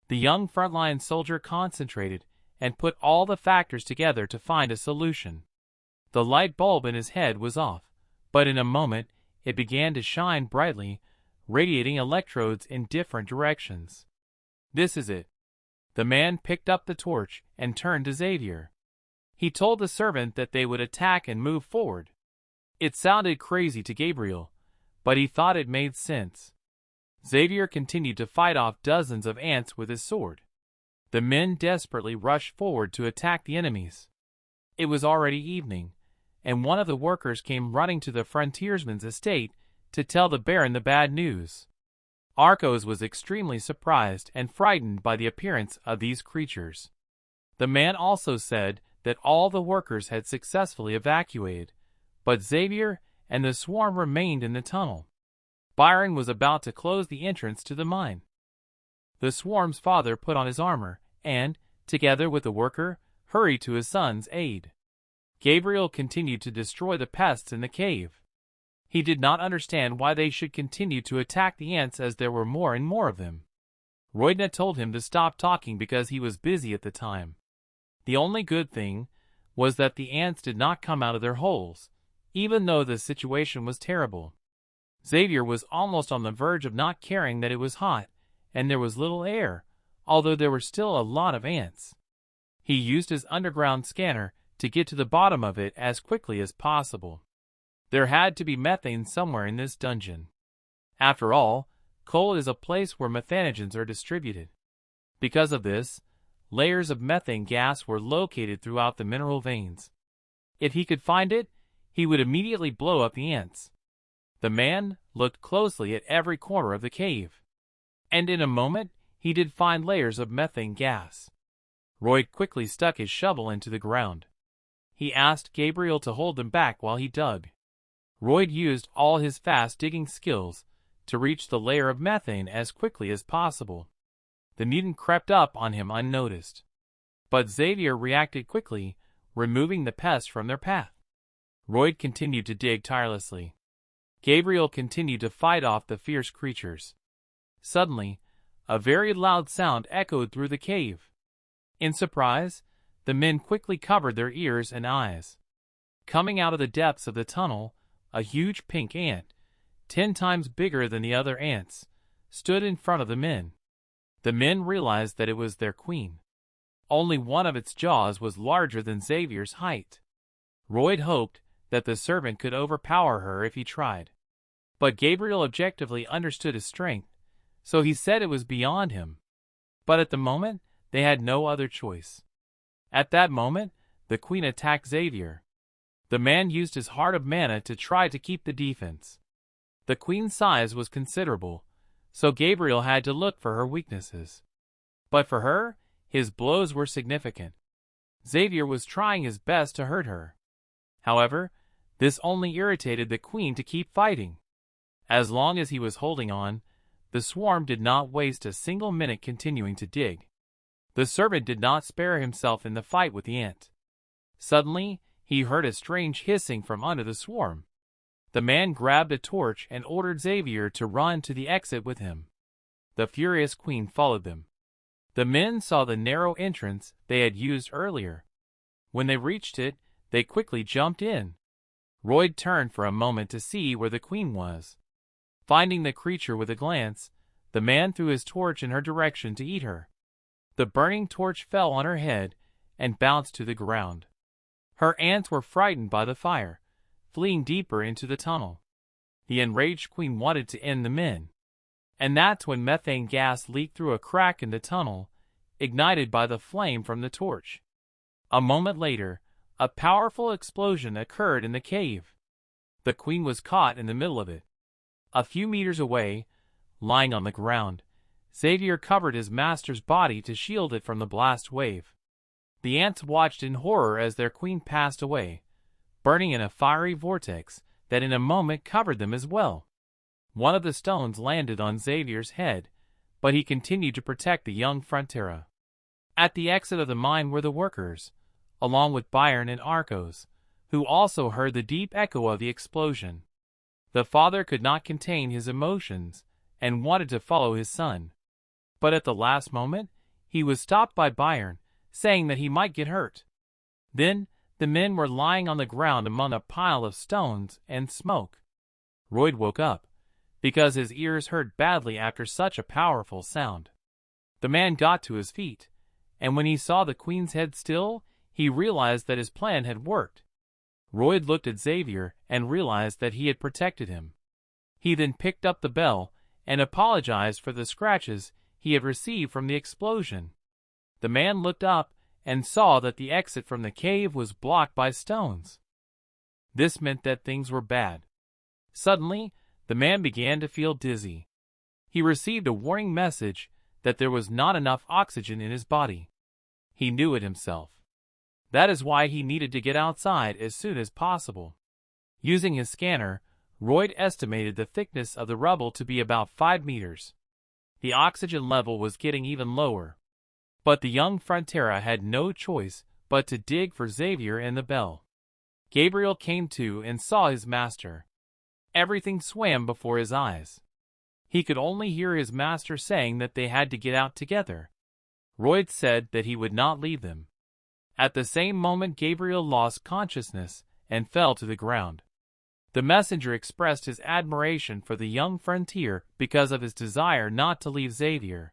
The young frontline soldier concentrated and put all the factors together to find a solution. The light bulb in his head was off, but in a moment it began to shine brightly, radiating electrodes in different directions. This is it. The man picked up the torch and turned to Xavier. He told the servant that they would attack and move forward. It sounded crazy to Gabriel, but he thought it made sense. Xavier continued to fight off dozens of ants with his sword. The men desperately rushed forward to attack the enemies. It was already evening, and one of the workers came running to the frontiersman's estate to tell the Baron the bad news. Arcos was extremely surprised and frightened by the appearance of these creatures. The man also said that all the workers had successfully evacuated, but Xavier and the swarm remained in the tunnel. Byron was about to close the entrance to the mine. The swarm's father put on his armor and, together with the worker, hurried to his son's aid. Gabriel continued to destroy the pests in the cave. He did not understand why they should continue to attack the ants as there were more and more of them. Roydna told him to stop talking because he was busy at the time. The only good thing was that the ants did not come out of their holes, even though the situation was terrible. Xavier was almost on the verge of not caring that it was hot, and there was little air, although there were still a lot of ants. He used his underground scanner to get to the bottom of it as quickly as possible. There had to be methane somewhere in this dungeon. After all, coal is a place where methanogens are distributed. Because of this, layers of methane gas were located throughout the mineral veins. If he could find it, he would immediately blow up the ants. The man looked closely at every corner of the cave, and in a moment he did find layers of methane gas. Roy quickly stuck his shovel into the ground. He asked Gabriel to hold them back while he dug. Roy used all his fast digging skills to reach the layer of methane as quickly as possible. The mutant crept up on him unnoticed, but Xavier reacted quickly, removing the pest from their path. Roy continued to dig tirelessly. Gabriel continued to fight off the fierce creatures. Suddenly, a very loud sound echoed through the cave. In surprise, the men quickly covered their ears and eyes. Coming out of the depths of the tunnel, a huge pink ant, 10 times bigger than the other ants, stood in front of the men. The men realized that it was their queen. Only one of its jaws was larger than Xavier's height. Roy hoped that the servant could overpower her if he tried. But Gabriel objectively understood his strength, so he said it was beyond him. But at the moment, they had no other choice. At that moment, the queen attacked Xavier. The man used his heart of mana to try to keep the defense. The queen's size was considerable, so Gabriel had to look for her weaknesses. But for her, his blows were significant. Xavier was trying his best to hurt her. However, This only irritated the queen to keep fighting. As long as he was holding on, the swarm did not waste a single minute continuing to dig. The servant did not spare himself in the fight with the ant. Suddenly, he heard a strange hissing from under the swarm. The man grabbed a torch and ordered Xavier to run to the exit with him. The furious queen followed them. The men saw the narrow entrance they had used earlier. When they reached it, they quickly jumped in. Royd turned for a moment to see where the queen was. Finding the creature with a glance, the man threw his torch in her direction to eat her. The burning torch fell on her head and bounced to the ground. Her ants were frightened by the fire, fleeing deeper into the tunnel. The enraged queen wanted to end the men. And that's when methane gas leaked through a crack in the tunnel, ignited by the flame from the torch. A moment later, a powerful explosion occurred in the cave. The queen was caught in the middle of it. A few meters away, lying on the ground, Xavier covered his master's body to shield it from the blast wave. The ants watched in horror as their queen passed away, burning in a fiery vortex that in a moment covered them as well. One of the stones landed on Xavier's head, but he continued to protect the young Frontera. At the exit of the mine were the workers, along with Baron and Arcos, who also heard the deep echo of the explosion. The father could not contain his emotions and wanted to follow his son. But at the last moment, he was stopped by Baron, saying that he might get hurt. Then, the men were lying on the ground among a pile of stones and smoke. Royd woke up, because his ears heard badly after such a powerful sound. The man got to his feet, and when he saw the queen's head still, he realized that his plan had worked. Royd looked at Xavier and realized that he had protected him. He then picked up the bell and apologized for the scratches he had received from the explosion. The man looked up and saw that the exit from the cave was blocked by stones. This meant that things were bad. Suddenly, the man began to feel dizzy. He received a warning message that there was not enough oxygen in his body. He knew it himself. That is why he needed to get outside as soon as possible. Using his scanner, Royd estimated the thickness of the rubble to be about 5 meters. The oxygen level was getting even lower. But the young Frontera had no choice but to dig for Xavier and the bell. Gabriel came to and saw his master. Everything swam before his eyes. He could only hear his master saying that they had to get out together. Royd said that he would not leave them. At the same moment, Gabriel lost consciousness and fell to the ground. The messenger expressed his admiration for the young frontier because of his desire not to leave Xavier.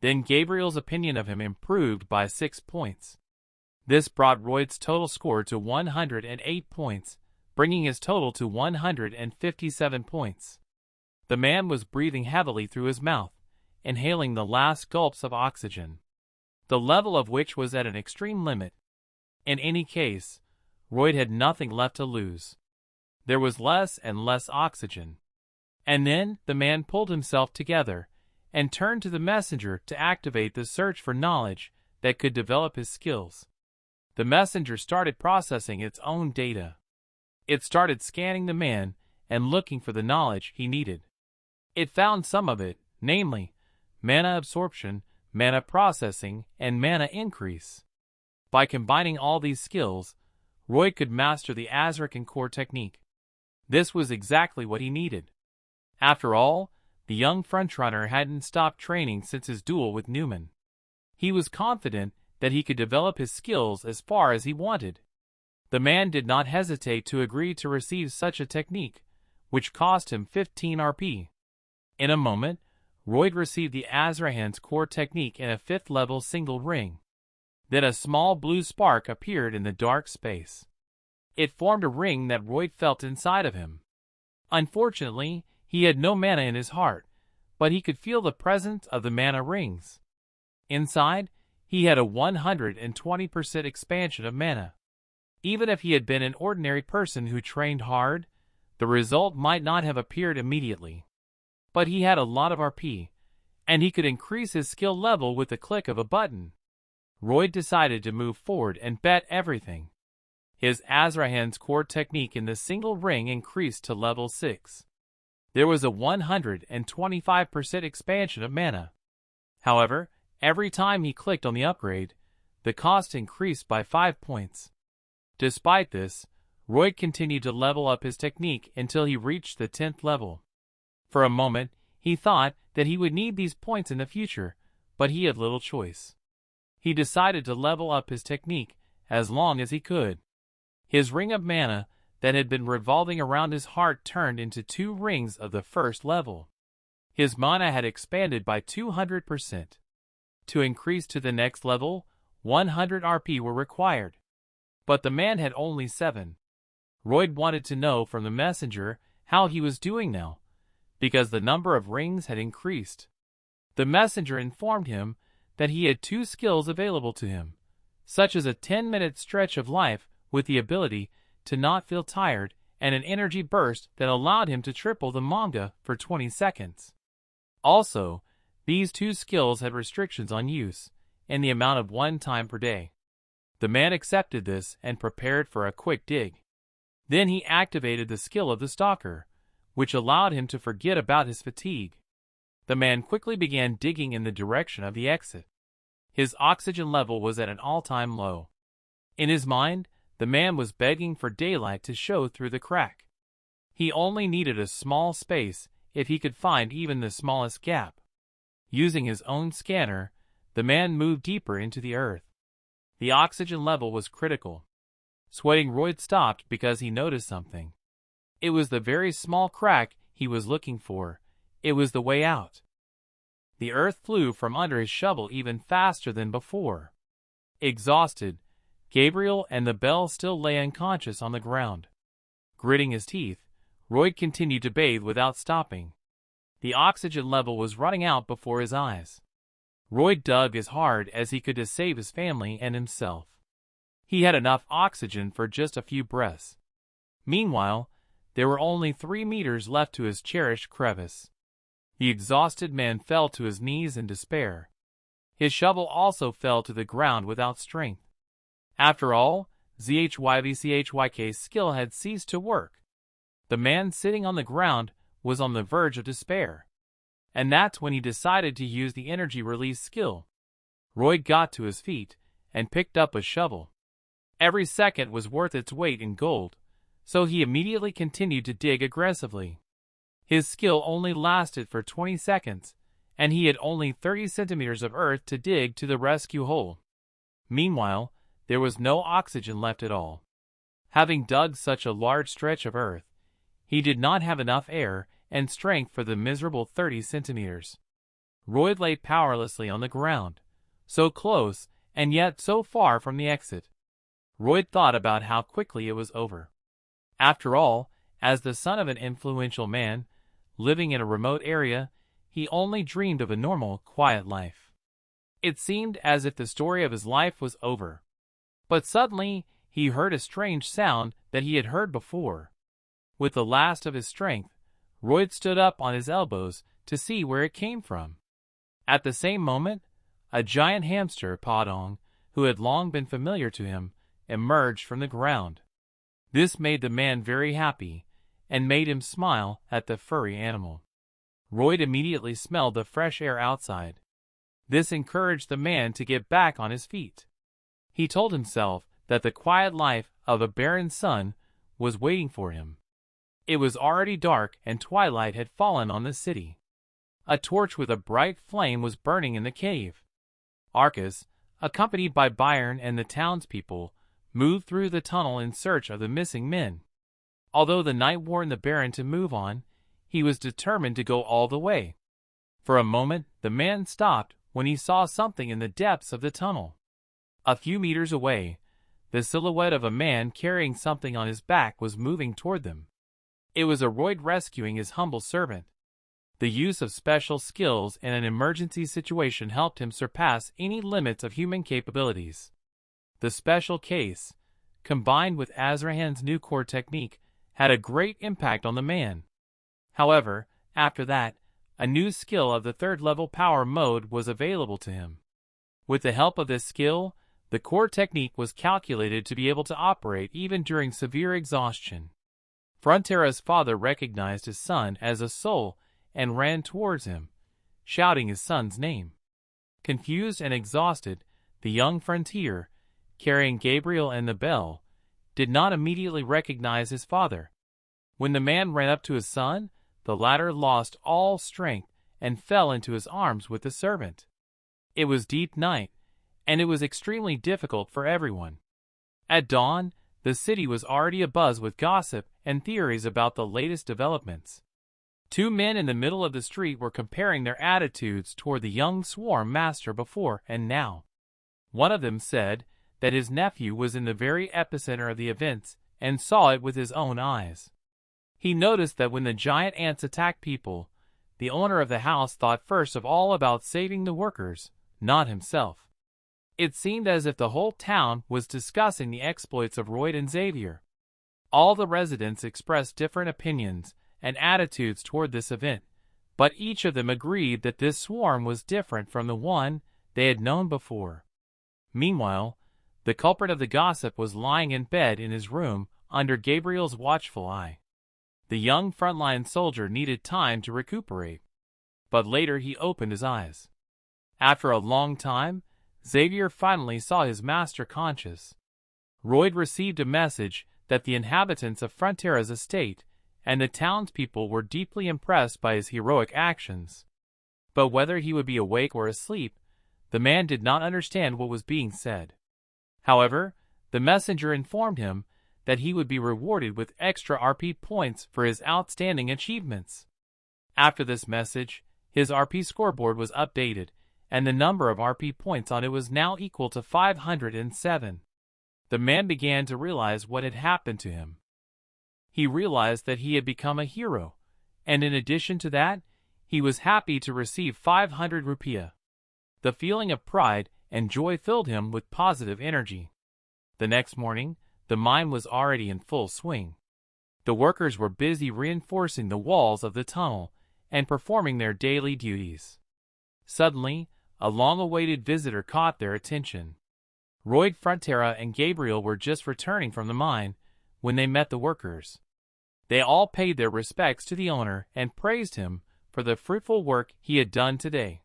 Then Gabriel's opinion of him improved by 6 points. This brought Royd's total score to 108 points, bringing his total to 157 points. The man was breathing heavily through his mouth, inhaling the last gulps of oxygen, the level of which was at an extreme limit. In any case, Royd had nothing left to lose. There was less and less oxygen. And then the man pulled himself together and turned to the messenger to activate the search for knowledge that could develop his skills. The messenger started processing its own data. It started scanning the man and looking for the knowledge he needed. It found some of it, namely, mana absorption, mana processing, and mana increase. By combining all these skills, Royd could master the Azrakan core technique. This was exactly what he needed. After all, the young frontrunner hadn't stopped training since his duel with Newman. He was confident that he could develop his skills as far as he wanted. The man did not hesitate to agree to receive such a technique, which cost him 15 RP. In a moment, Royd received the Azrahan's core technique in a 5th level single ring. Then a small blue spark appeared in the dark space. It formed a ring that Royd felt inside of him. Unfortunately, he had no mana in his heart, but he could feel the presence of the mana rings. Inside, he had a 120% expansion of mana. Even if he had been an ordinary person who trained hard, the result might not have appeared immediately. But he had a lot of RP, and he could increase his skill level with the click of a button. Royd decided to move forward and bet everything. His Azrahan's core technique in the single ring increased to level 6. There was a 125% expansion of mana. However, every time he clicked on the upgrade, the cost increased by 5 points. Despite this, Royd continued to level up his technique until he reached the 10th level. For a moment, he thought that he would need these points in the future, but he had little choice. He decided to level up his technique as long as he could. His ring of mana that had been revolving around his heart turned into 2 rings of the first level. His mana had expanded by 200%. To increase to the next level, 100 RP were required. But the man had only 7. Royd wanted to know from the messenger how he was doing now, because the number of rings had increased. The messenger informed him that he had 2 skills available to him, such as a 10-minute stretch of life with the ability to not feel tired and an energy burst that allowed him to triple the manga for 20 seconds. Also, these 2 skills had restrictions on use and the amount of 1 time per day. The man accepted this and prepared for a quick dig. Then he activated the skill of the stalker, which allowed him to forget about his fatigue. The man quickly began digging in the direction of the exit. His oxygen level was at an all-time low. In his mind, the man was begging for daylight to show through the crack. He only needed a small space if he could find even the smallest gap. Using his own scanner, the man moved deeper into the earth. The oxygen level was critical. Sweating, Royd stopped because he noticed something. It was the very small crack he was looking for. It was the way out. The earth flew from under his shovel even faster than before. Exhausted, Gabriel and the bell still lay unconscious on the ground. Gritting his teeth, Royd continued to bathe without stopping. The oxygen level was running out before his eyes. Royd dug as hard as he could to save his family and himself. He had enough oxygen for just a few breaths. Meanwhile, there were only 3 meters left to his cherished crevice. The exhausted man fell to his knees in despair. His shovel also fell to the ground without strength. After all, ZHYVCHYK's skill had ceased to work. The man sitting on the ground was on the verge of despair. And that's when he decided to use the energy release skill. Royd got to his feet and picked up a shovel. Every second was worth its weight in gold, so he immediately continued to dig aggressively. His skill only lasted for 20 seconds, and he had only 30 centimeters of earth to dig to the rescue hole. Meanwhile, there was no oxygen left at all. Having dug such a large stretch of earth, he did not have enough air and strength for the miserable 30 centimeters. Royd lay powerlessly on the ground, so close and yet so far from the exit. Royd thought about how quickly it was over. After all, as the son of an influential man, living in a remote area, he only dreamed of a normal, quiet life. It seemed as if the story of his life was over. But suddenly, he heard a strange sound that he had heard before. With the last of his strength, Royd stood up on his elbows to see where it came from. At the same moment, a giant hamster, Podong, who had long been familiar to him, emerged from the ground. This made the man very happy, and made him smile at the furry animal. Royd immediately smelled the fresh air outside. This encouraged the man to get back on his feet. He told himself that the quiet life of a baron's son was waiting for him. It was already dark and twilight had fallen on the city. A torch with a bright flame was burning in the cave. Arcus, accompanied by Byron and the townspeople, moved through the tunnel in search of the missing men. Although the night warned the Baron to move on, he was determined to go all the way. For a moment, the man stopped when he saw something in the depths of the tunnel. A few meters away, the silhouette of a man carrying something on his back was moving toward them. It was a Royd rescuing his humble servant. The use of special skills in an emergency situation helped him surpass any limits of human capabilities. The special case, combined with Azrahan's new core technique, had a great impact on the man. However, after that, a new skill of the 3rd level power mode was available to him. With the help of this skill, The core technique was calculated to be able to operate even during severe exhaustion. Frontera's father recognized his son as a soul and ran towards him, shouting his son's name. Confused and exhausted, the young frontier, carrying Gabriel and the bell, did not immediately recognize his father. When the man ran up to his son, the latter lost all strength and fell into his arms with the servant. It was deep night, and it was extremely difficult for everyone. At dawn, the city was already abuzz with gossip and theories about the latest developments. Two men in the middle of the street were comparing their attitudes toward the young swarm master before and now. One of them said that his nephew was in the very epicenter of the events and saw it with his own eyes. He noticed that when the giant ants attacked people, the owner of the house thought first of all about saving the workers, not himself. It seemed as if the whole town was discussing the exploits of Royd and Xavier. All the residents expressed different opinions and attitudes toward this event, but each of them agreed that this swarm was different from the one they had known before. Meanwhile, the culprit of the gossip was lying in bed in his room under Gabriel's watchful eye. The young frontline soldier needed time to recuperate, but later he opened his eyes. After a long time, Xavier finally saw his master conscious. Royd received a message that the inhabitants of Frontera's estate and the townspeople were deeply impressed by his heroic actions. But whether he would be awake or asleep, the man did not understand what was being said. However, the messenger informed him that he would be rewarded with extra RP points for his outstanding achievements. After this message, his RP scoreboard was updated, and the number of RP points on it was now equal to 507. The man began to realize what had happened to him. He realized that he had become a hero, and in addition to that, he was happy to receive 500 rupiah. The feeling of pride and joy filled him with positive energy. The next morning, the mine was already in full swing. The workers were busy reinforcing the walls of the tunnel and performing their daily duties. Suddenly, a long-awaited visitor caught their attention. Royd Frontera and Gabriel were just returning from the mine when they met the workers. They all paid their respects to the owner and praised him for the fruitful work he had done today.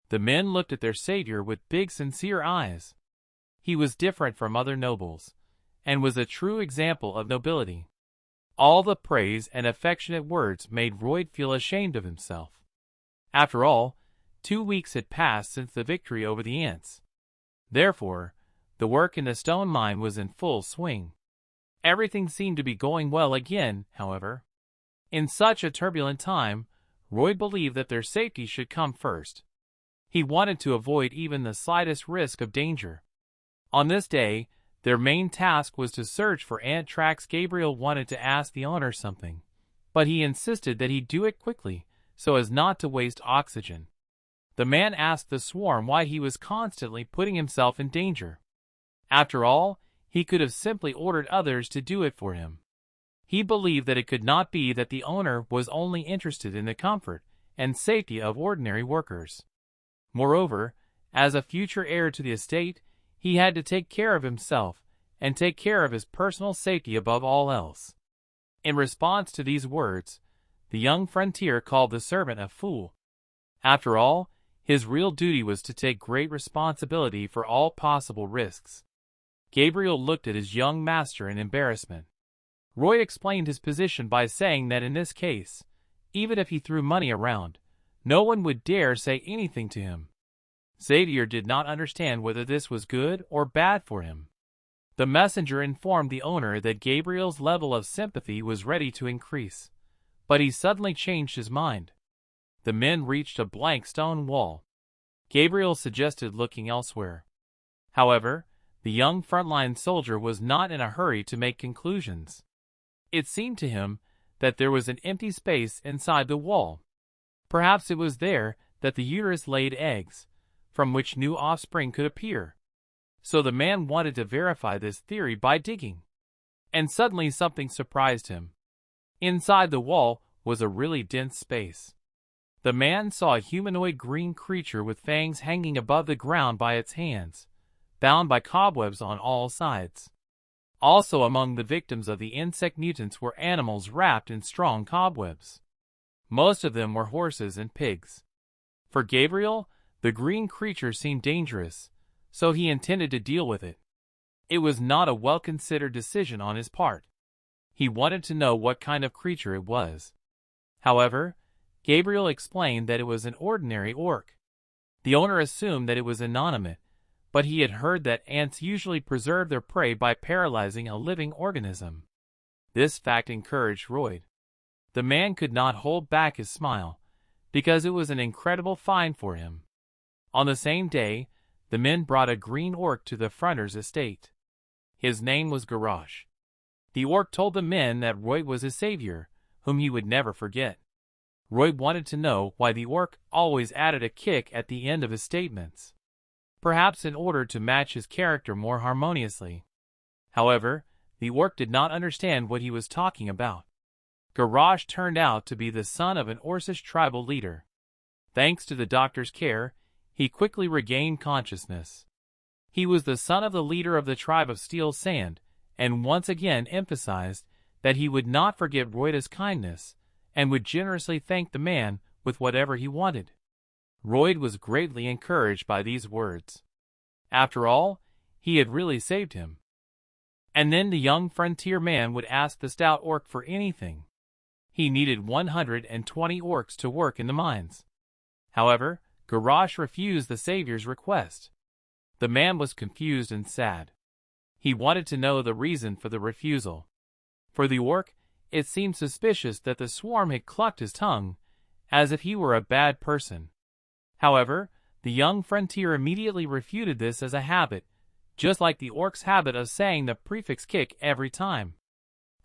The men looked at their savior with big, sincere eyes. He was different from other nobles, and was a true example of nobility. All the praise and affectionate words made Royd feel ashamed of himself. After all, 2 weeks had passed since the victory over the ants. Therefore, the work in the stone mine was in full swing. Everything seemed to be going well again, however. In such a turbulent time, Royd believed that their safety should come first. He wanted to avoid even the slightest risk of danger. On this day, their main task was to search for ant tracks. Gabriel wanted to ask the owner something, but he insisted that he do it quickly so as not to waste oxygen. The man asked the swarm why he was constantly putting himself in danger. After all, he could have simply ordered others to do it for him. He believed that it could not be that the owner was only interested in the comfort and safety of ordinary workers. Moreover, as a future heir to the estate, he had to take care of himself and take care of his personal safety above all else. In response to these words, the young frontier called the servant a fool. After all, his real duty was to take great responsibility for all possible risks. Gabriel looked at his young master in embarrassment. Royd explained his position by saying that in this case, even if he threw money around, no one would dare say anything to him. Xavier did not understand whether this was good or bad for him. The messenger informed the owner that Gabriel's level of sympathy was ready to increase, but he suddenly changed his mind. The men reached a blank stone wall. Gabriel suggested looking elsewhere. However, the young frontline soldier was not in a hurry to make conclusions. It seemed to him that there was an empty space inside the wall. Perhaps it was there that the uterus laid eggs, from which new offspring could appear. So the man wanted to verify this theory by digging. And suddenly something surprised him. Inside the wall was a really dense space. The man saw a humanoid green creature with fangs hanging above the ground by its hands, bound by cobwebs on all sides. Also among the victims of the insect mutants were animals wrapped in strong cobwebs. Most of them were horses and pigs. For Gabriel, the green creature seemed dangerous, so he intended to deal with it. It was not a well-considered decision on his part. He wanted to know what kind of creature it was. However, Gabriel explained that it was an ordinary orc. The owner assumed that it was inanimate, but he had heard that ants usually preserve their prey by paralyzing a living organism. This fact encouraged Royd. The man could not hold back his smile, because it was an incredible find for him. On the same day, the men brought a green orc to the Fronter's estate. His name was Garrosh. The orc told the men that Royd was his savior, whom he would never forget. Royd wanted to know why the orc always added a kick at the end of his statements, perhaps in order to match his character more harmoniously. However, the orc did not understand what he was talking about. Garrosh turned out to be the son of an Orcish tribal leader. Thanks to the doctor's care, he quickly regained consciousness. He was the son of the leader of the tribe of Steel Sand, and once again emphasized that he would not forget Royd's kindness, and would generously thank the man with whatever he wanted. Royd was greatly encouraged by these words. After all, he had really saved him. And then the young frontier man would ask the stout orc for anything. He needed 120 orcs to work in the mines. However, Garrosh refused the savior's request. The man was confused and sad. He wanted to know the reason for the refusal. For the orc, it seemed suspicious that the swarm had clucked his tongue, as if he were a bad person. However, the young frontier immediately refuted this as a habit, just like the orc's habit of saying the prefix kick every time.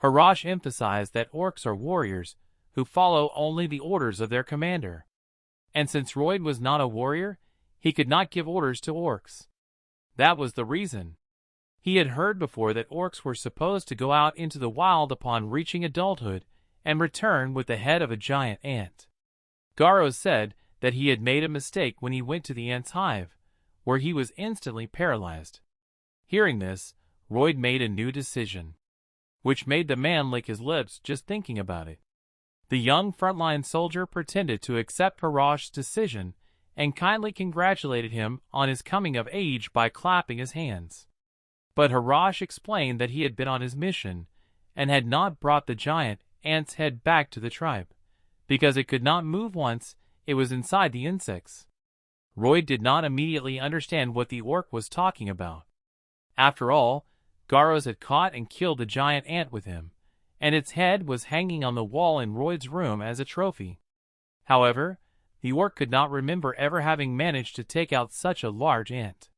Garrosh emphasized that orcs are warriors who follow only the orders of their commander. And since Royd was not a warrior, he could not give orders to orcs. That was the reason. He had heard before that orcs were supposed to go out into the wild upon reaching adulthood and return with the head of a giant ant. Garrosh said that he had made a mistake when he went to the ant's hive, where he was instantly paralyzed. Hearing this, Royd made a new decision, which made the man lick his lips just thinking about it. The young frontline soldier pretended to accept Garrosh's decision and kindly congratulated him on his coming of age by clapping his hands. But Garrosh explained that he had been on his mission and had not brought the giant ant's head back to the tribe, because it could not move once it was inside the insects. Royd did not immediately understand what the orc was talking about. After all, Garrosh had caught and killed the giant ant with him, and its head was hanging on the wall in Royd's room as a trophy. However, the orc could not remember ever having managed to take out such a large ant.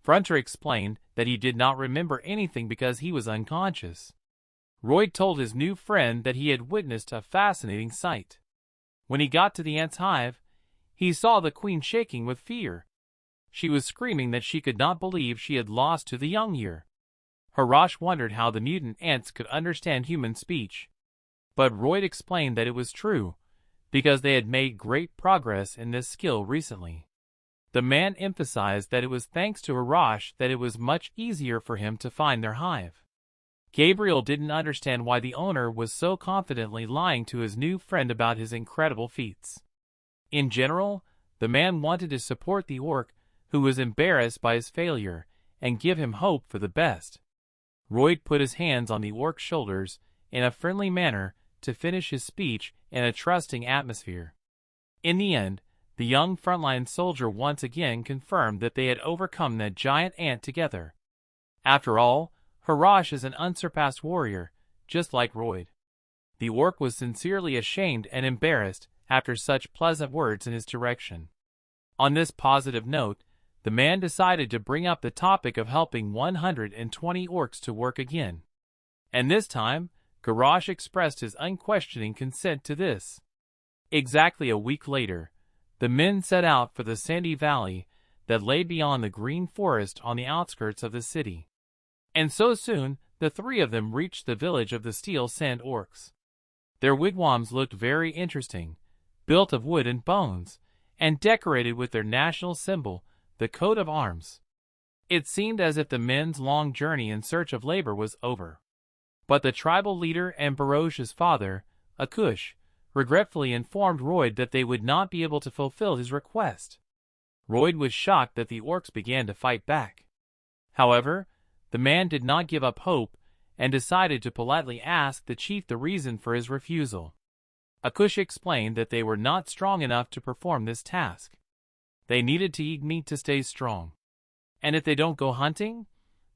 Frontera explained that he did not remember anything because he was unconscious. Royd told his new friend that he had witnessed a fascinating sight. When he got to the ant's hive, he saw the queen shaking with fear. She was screaming that she could not believe she had lost to the young year. Garrosh wondered how the mutant ants could understand human speech. But Royd explained that it was true, because they had made great progress in this skill recently. The man emphasized that it was thanks to Garrosh that it was much easier for him to find their hive. Gabriel didn't understand why the owner was so confidently lying to his new friend about his incredible feats. In general, the man wanted to support the orc, who was embarrassed by his failure, and give him hope for the best. Royd put his hands on the orc's shoulders in a friendly manner to finish his speech in a trusting atmosphere. In the end, the young frontline soldier once again confirmed that they had overcome that giant ant together. After all, Garrosh is an unsurpassed warrior, just like Royd. The orc was sincerely ashamed and embarrassed after such pleasant words in his direction. On this positive note, the man decided to bring up the topic of helping 120 orcs to work again. And this time, Garrosh expressed his unquestioning consent to this. Exactly a week later, the men set out for the sandy valley that lay beyond the green forest on the outskirts of the city. And so soon, the three of them reached the village of the Steel Sand Orcs. Their wigwams looked very interesting, built of wood and bones, and decorated with their national symbol, the coat of arms. It seemed as if the men's long journey in search of labor was over. But the tribal leader and Baroj's father, Akush, regretfully informed Royd that they would not be able to fulfill his request. Royd was shocked that the orcs began to fight back. However, the man did not give up hope and decided to politely ask the chief the reason for his refusal. Akush explained that they were not strong enough to perform this task. They needed to eat meat to stay strong. And if they don't go hunting,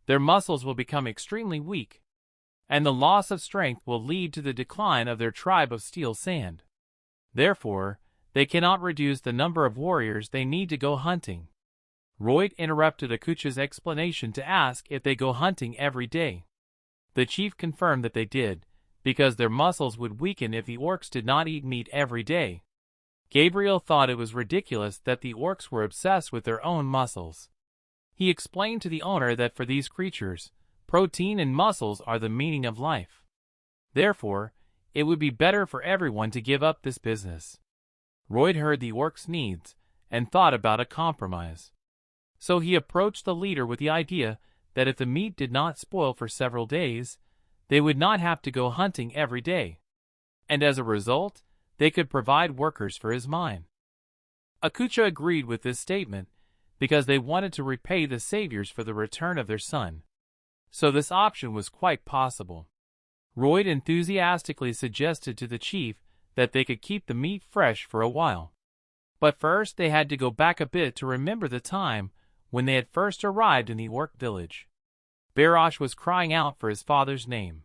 their muscles will become extremely weak, and the loss of strength will lead to the decline of their tribe of Steel Sand. Therefore, they cannot reduce the number of warriors they need to go hunting. Royd interrupted Akush's explanation to ask if they go hunting every day. The chief confirmed that they did, because their muscles would weaken if the orcs did not eat meat every day. Gabriel thought it was ridiculous that the orcs were obsessed with their own muscles. He explained to the owner that for these creatures, protein and muscles are the meaning of life. Therefore, it would be better for everyone to give up this business. Royd heard the orcs' needs and thought about a compromise. So he approached the leader with the idea that if the meat did not spoil for several days, they would not have to go hunting every day. And as a result, they could provide workers for his mine. Akucha agreed with this statement because they wanted to repay the saviors for the return of their son. So this option was quite possible. Royd enthusiastically suggested to the chief that they could keep the meat fresh for a while. But first they had to go back a bit to remember the time when they had first arrived in the orc village. Barosh was crying out for his father's name.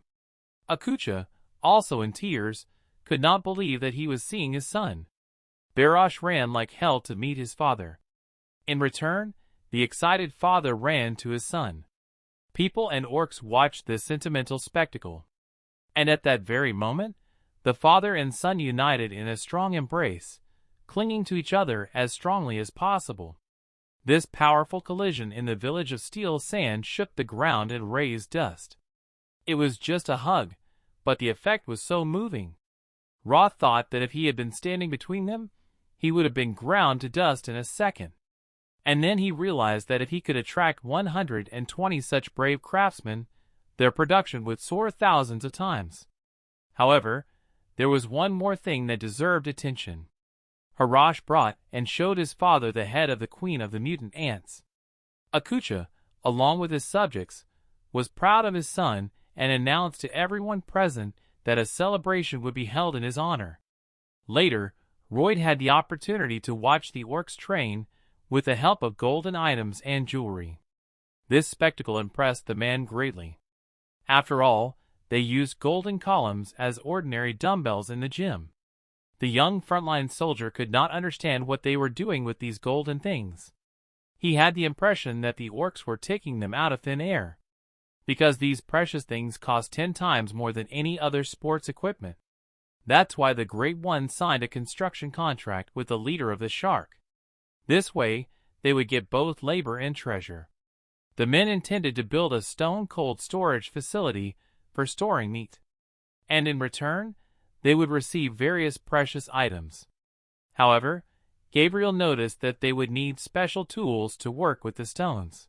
Akucha, also in tears, could not believe that he was seeing his son. Barosh ran like hell to meet his father. In return, the excited father ran to his son. People and orcs watched this sentimental spectacle. And at that very moment, the father and son united in a strong embrace, clinging to each other as strongly as possible. This powerful collision in the village of Steel Sand shook the ground and raised dust. It was just a hug, but the effect was so moving. Roth thought that if he had been standing between them, he would have been ground to dust in a second. And then he realized that if he could attract 120 such brave craftsmen, their production would soar thousands of times. However, there was one more thing that deserved attention. Harash brought and showed his father the head of the queen of the mutant ants. Akucha, along with his subjects, was proud of his son and announced to everyone present that a celebration would be held in his honor. Later, Royd had the opportunity to watch the orcs train with the help of golden items and jewelry. This spectacle impressed the man greatly. After all, they used golden columns as ordinary dumbbells in the gym. The young frontline soldier could not understand what they were doing with these golden things. He had the impression that the orcs were taking them out of thin air, because these precious things cost 10 times more than any other sports equipment. That's why the Great One signed a construction contract with the leader of the Shark. This way, they would get both labor and treasure. The men intended to build a stone-cold storage facility for storing meat. And in return, they would receive various precious items. However, Gabriel noticed that they would need special tools to work with the stones.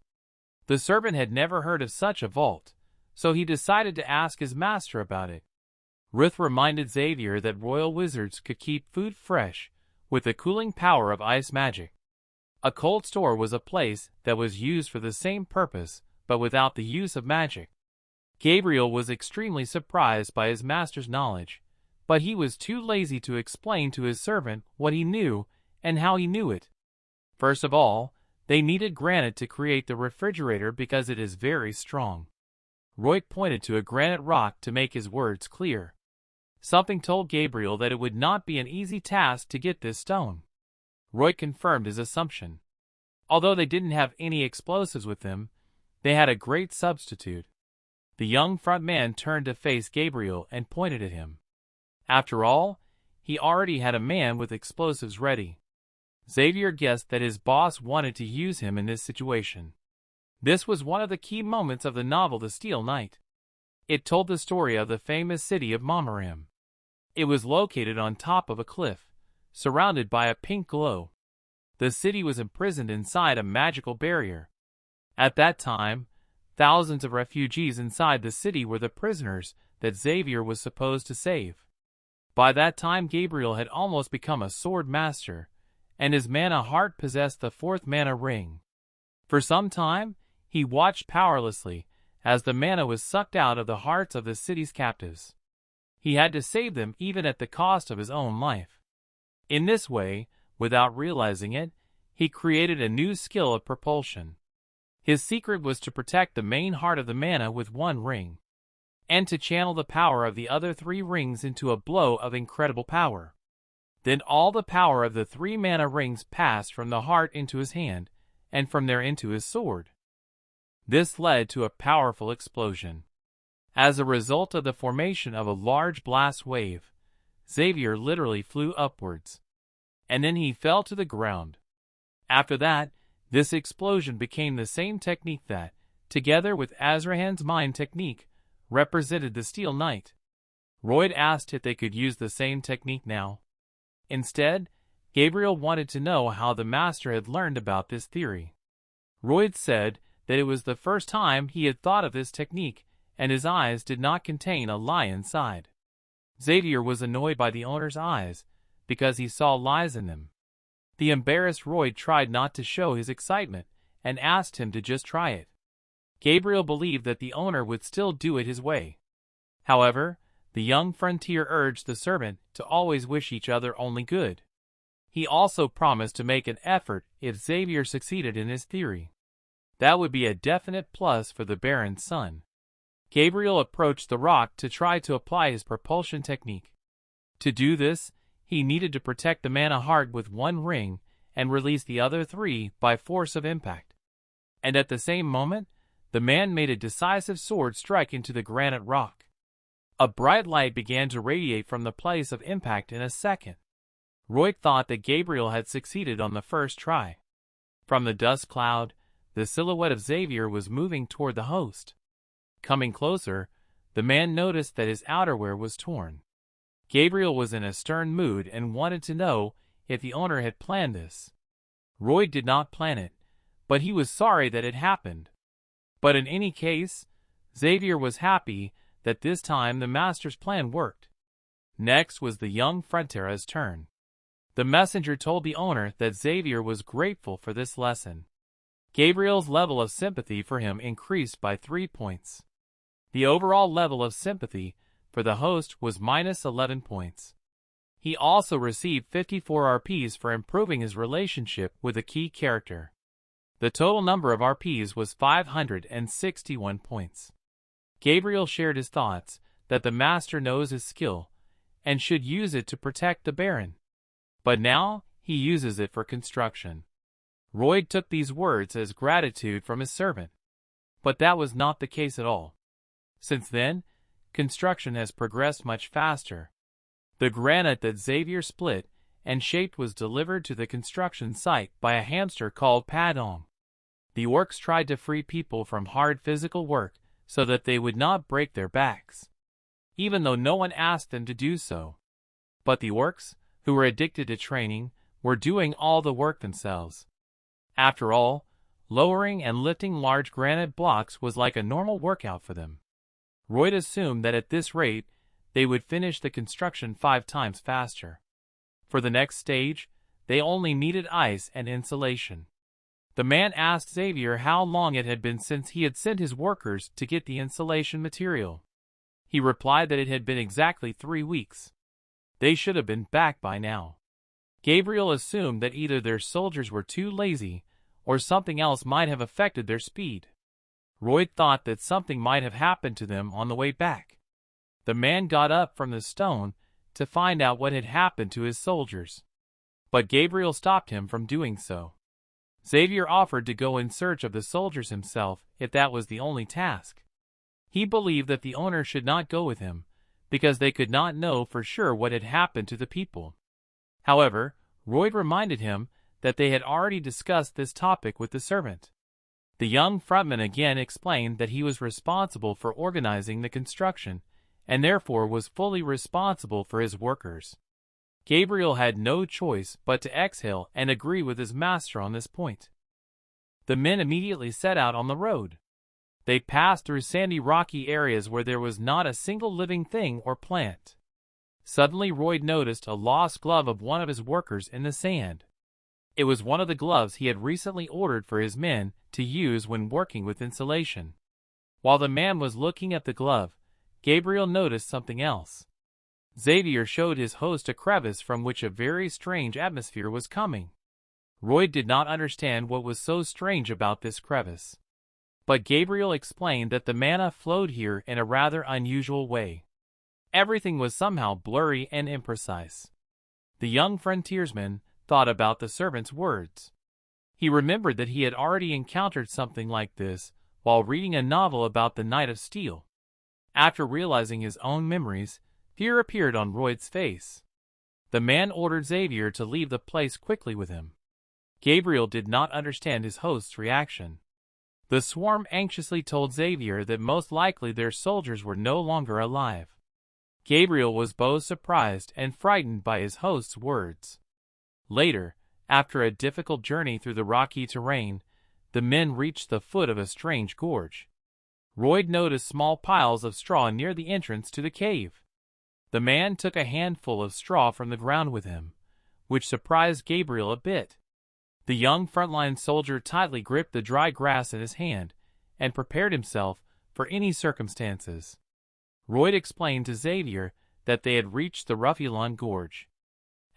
The servant had never heard of such a vault, so he decided to ask his master about it. Ruth reminded Xavier that royal wizards could keep food fresh with the cooling power of ice magic. A cold store was a place that was used for the same purpose, but without the use of magic. Gabriel was extremely surprised by his master's knowledge, but he was too lazy to explain to his servant what he knew and how he knew it. First of all, they needed granite to create the refrigerator because it is very strong. Roy pointed to a granite rock to make his words clear. Something told Gabriel that it would not be an easy task to get this stone. Roy confirmed his assumption. Although they didn't have any explosives with them, they had a great substitute. The young front man turned to face Gabriel and pointed at him. After all, he already had a man with explosives ready. Xavier guessed that his boss wanted to use him in this situation. This was one of the key moments of the novel The Steel Knight. It told the story of the famous city of Mamaram. It was located on top of a cliff, surrounded by a pink glow. The city was imprisoned inside a magical barrier. At that time, thousands of refugees inside the city were the prisoners that Xavier was supposed to save. By that time Gabriel had almost become a sword master, and his mana heart possessed the fourth mana ring. For some time, he watched powerlessly as the mana was sucked out of the hearts of the city's captives. He had to save them even at the cost of his own life. In this way, without realizing it, he created a new skill of propulsion. His secret was to protect the main heart of the mana with one ring, and to channel the power of the other three rings into a blow of incredible power. Then all the power of the three mana rings passed from the heart into his hand, and from there into his sword. This led to a powerful explosion. As a result of the formation of a large blast wave, Xavier literally flew upwards, and then he fell to the ground. After that, this explosion became the same technique that, together with Azrahan's mind technique, represented the Steel Knight. Royd asked if they could use the same technique now. Instead, Gabriel wanted to know how the master had learned about this theory. Royd said that it was the first time he had thought of this technique, and his eyes did not contain a lie inside. Xavier was annoyed by the owner's eyes, because he saw lies in them. The embarrassed Royd tried not to show his excitement, and asked him to just try it. Gabriel believed that the owner would still do it his way. However, the young frontier urged the servant to always wish each other only good. He also promised to make an effort if Xavier succeeded in his theory. That would be a definite plus for the Baron's son. Gabriel approached the rock to try to apply his propulsion technique. To do this, he needed to protect the mana heart with one ring and release the other three by force of impact. And at the same moment, the man made a decisive sword strike into the granite rock. A bright light began to radiate from the place of impact in a second. Royd thought that Gabriel had succeeded on the first try. From the dust cloud, the silhouette of Xavier was moving toward the host. Coming closer, the man noticed that his outerwear was torn. Gabriel was in a stern mood and wanted to know if the owner had planned this. Royd did not plan it, but he was sorry that it happened. But in any case, Xavier was happy that this time the master's plan worked. Next was the young Frontera's turn. The messenger told the owner that Xavier was grateful for this lesson. Gabriel's level of sympathy for him increased by 3 points. The overall level of sympathy for the host was minus 11 points. He also received 54 RPs for improving his relationship with a key character. The total number of RPs was 561 points. Gabriel shared his thoughts that the master knows his skill and should use it to protect the Baron. But now he uses it for construction. Royd took these words as gratitude from his servant. But that was not the case at all. Since then, construction has progressed much faster. The granite that Xavier split and shaped was delivered to the construction site by a hamster called Padong. The orcs tried to free people from hard physical work so that they would not break their backs, even though no one asked them to do so. But the orcs, who were addicted to training, were doing all the work themselves. After all, lowering and lifting large granite blocks was like a normal workout for them. Royd assumed that at this rate, they would finish the construction 5 times faster. For the next stage, they only needed ice and insulation. The man asked Xavier how long it had been since he had sent his workers to get the insulation material. He replied that it had been exactly 3 weeks. They should have been back by now. Gabriel assumed that either their soldiers were too lazy, or something else might have affected their speed. Royd thought that something might have happened to them on the way back. The man got up from the stone to find out what had happened to his soldiers. But Gabriel stopped him from doing so. Xavier offered to go in search of the soldiers himself if that was the only task. He believed that the owner should not go with him, because they could not know for sure what had happened to the people. However, Royd reminded him that they had already discussed this topic with the servant. The young frontman again explained that he was responsible for organizing the construction, and therefore was fully responsible for his workers. Gabriel had no choice but to exhale and agree with his master on this point. The men immediately set out on the road. They passed through sandy rocky areas where there was not a single living thing or plant. Suddenly Royd noticed a lost glove of one of his workers in the sand. It was one of the gloves he had recently ordered for his men to use when working with insulation. While the man was looking at the glove, Gabriel noticed something else. Xavier showed his host a crevice from which a very strange atmosphere was coming. Royd did not understand what was so strange about this crevice. But Gabriel explained that the mana flowed here in a rather unusual way. Everything was somehow blurry and imprecise. The young frontiersman thought about the servant's words. He remembered that he had already encountered something like this while reading a novel about the Knight of Steel. After realizing his own memories, fear appeared on Royd's face. The man ordered Xavier to leave the place quickly with him. Gabriel did not understand his host's reaction. The swarm anxiously told Xavier that most likely their soldiers were no longer alive. Gabriel was both surprised and frightened by his host's words. Later, after a difficult journey through the rocky terrain, the men reached the foot of a strange gorge. Royd noticed small piles of straw near the entrance to the cave. The man took a handful of straw from the ground with him, which surprised Gabriel a bit. The young frontline soldier tightly gripped the dry grass in his hand and prepared himself for any circumstances. Royd explained to Xavier that they had reached the Ruffulon Gorge.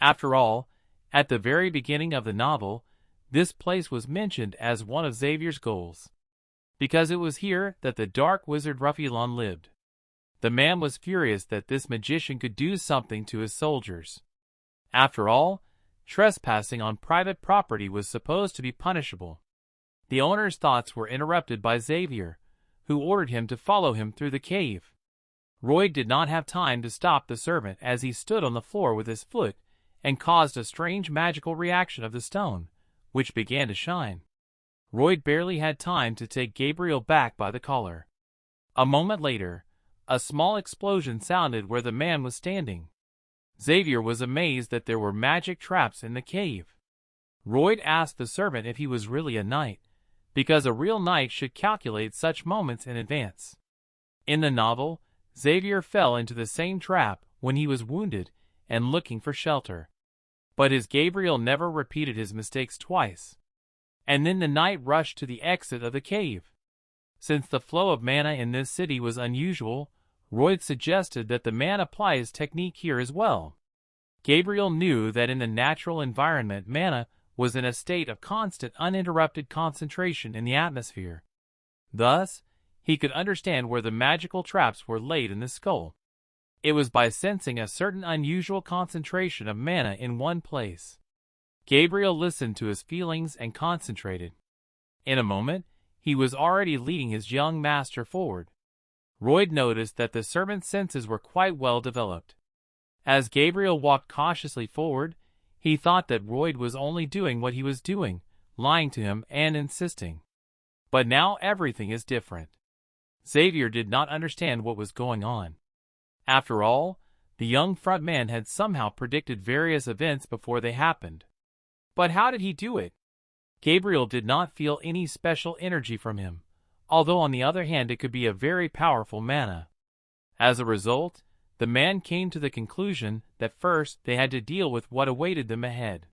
After all, at the very beginning of the novel, this place was mentioned as one of Xavier's goals, because it was here that the dark wizard Ruffulon lived. The man was furious that this magician could do something to his soldiers. After all, trespassing on private property was supposed to be punishable. The owner's thoughts were interrupted by Xavier, who ordered him to follow him through the cave. Royd did not have time to stop the servant as he stood on the floor with his foot and caused a strange magical reaction of the stone, which began to shine. Royd barely had time to take Gabriel back by the collar. A moment later, a small explosion sounded where the man was standing. Xavier was amazed that there were magic traps in the cave. Royd asked the servant if he was really a knight, because a real knight should calculate such moments in advance. In the novel, Xavier fell into the same trap when he was wounded and looking for shelter. But his Gabriel never repeated his mistakes twice. And then the knight rushed to the exit of the cave. Since the flow of mana in this city was unusual, Royd suggested that the man apply his technique here as well. Gabriel knew that in the natural environment mana was in a state of constant uninterrupted concentration in the atmosphere. Thus, he could understand where the magical traps were laid in the skull. It was by sensing a certain unusual concentration of mana in one place. Gabriel listened to his feelings and concentrated. In a moment, he was already leading his young master forward. Royd noticed that the servant's senses were quite well developed. As Gabriel walked cautiously forward, he thought that Royd was only doing what he was doing, lying to him and insisting. But now everything is different. Xavier did not understand what was going on. After all, the young front man had somehow predicted various events before they happened. But how did he do it? Gabriel did not feel any special energy from him, although on the other hand it could be a very powerful mana. As a result, the man came to the conclusion that first they had to deal with what awaited them ahead.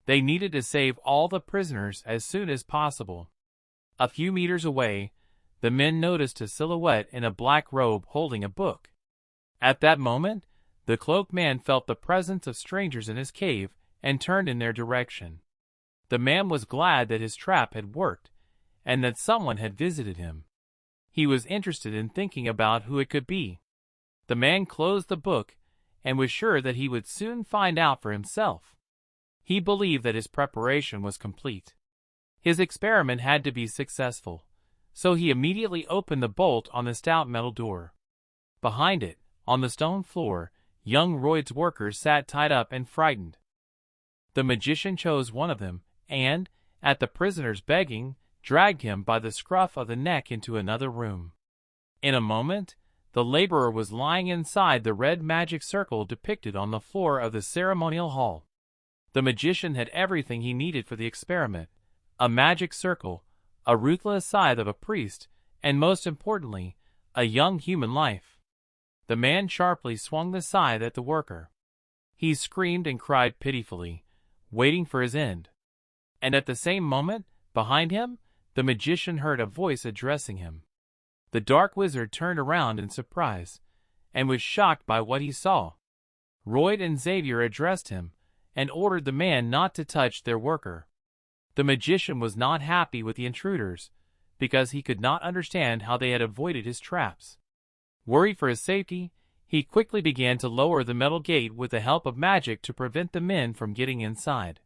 They needed to save all the prisoners as soon as possible. A few meters away, the men noticed a silhouette in a black robe holding a book. At that moment, the cloaked man felt the presence of strangers in his cave and turned in their direction. The man was glad that his trap had worked and that someone had visited him. He was interested in thinking about who it could be. The man closed the book and was sure that he would soon find out for himself. He believed that his preparation was complete. His experiment had to be successful, so he immediately opened the bolt on the stout metal door. Behind it, on the stone floor, young Royd's workers sat tied up and frightened. The magician chose one of them, and, at the prisoner's begging, dragged him by the scruff of the neck into another room. In a moment, the laborer was lying inside the red magic circle depicted on the floor of the ceremonial hall. The magician had everything he needed for the experiment: a magic circle, a ruthless scythe of a priest, and most importantly, a young human life. The man sharply swung the scythe at the worker. He screamed and cried pitifully, waiting for his end. And at the same moment, behind him, the magician heard a voice addressing him. The dark wizard turned around in surprise, and was shocked by what he saw. Royd and Xavier addressed him, and ordered the man not to touch their worker. The magician was not happy with the intruders, because he could not understand how they had avoided his traps. Worried for his safety, he quickly began to lower the metal gate with the help of magic to prevent the men from getting inside.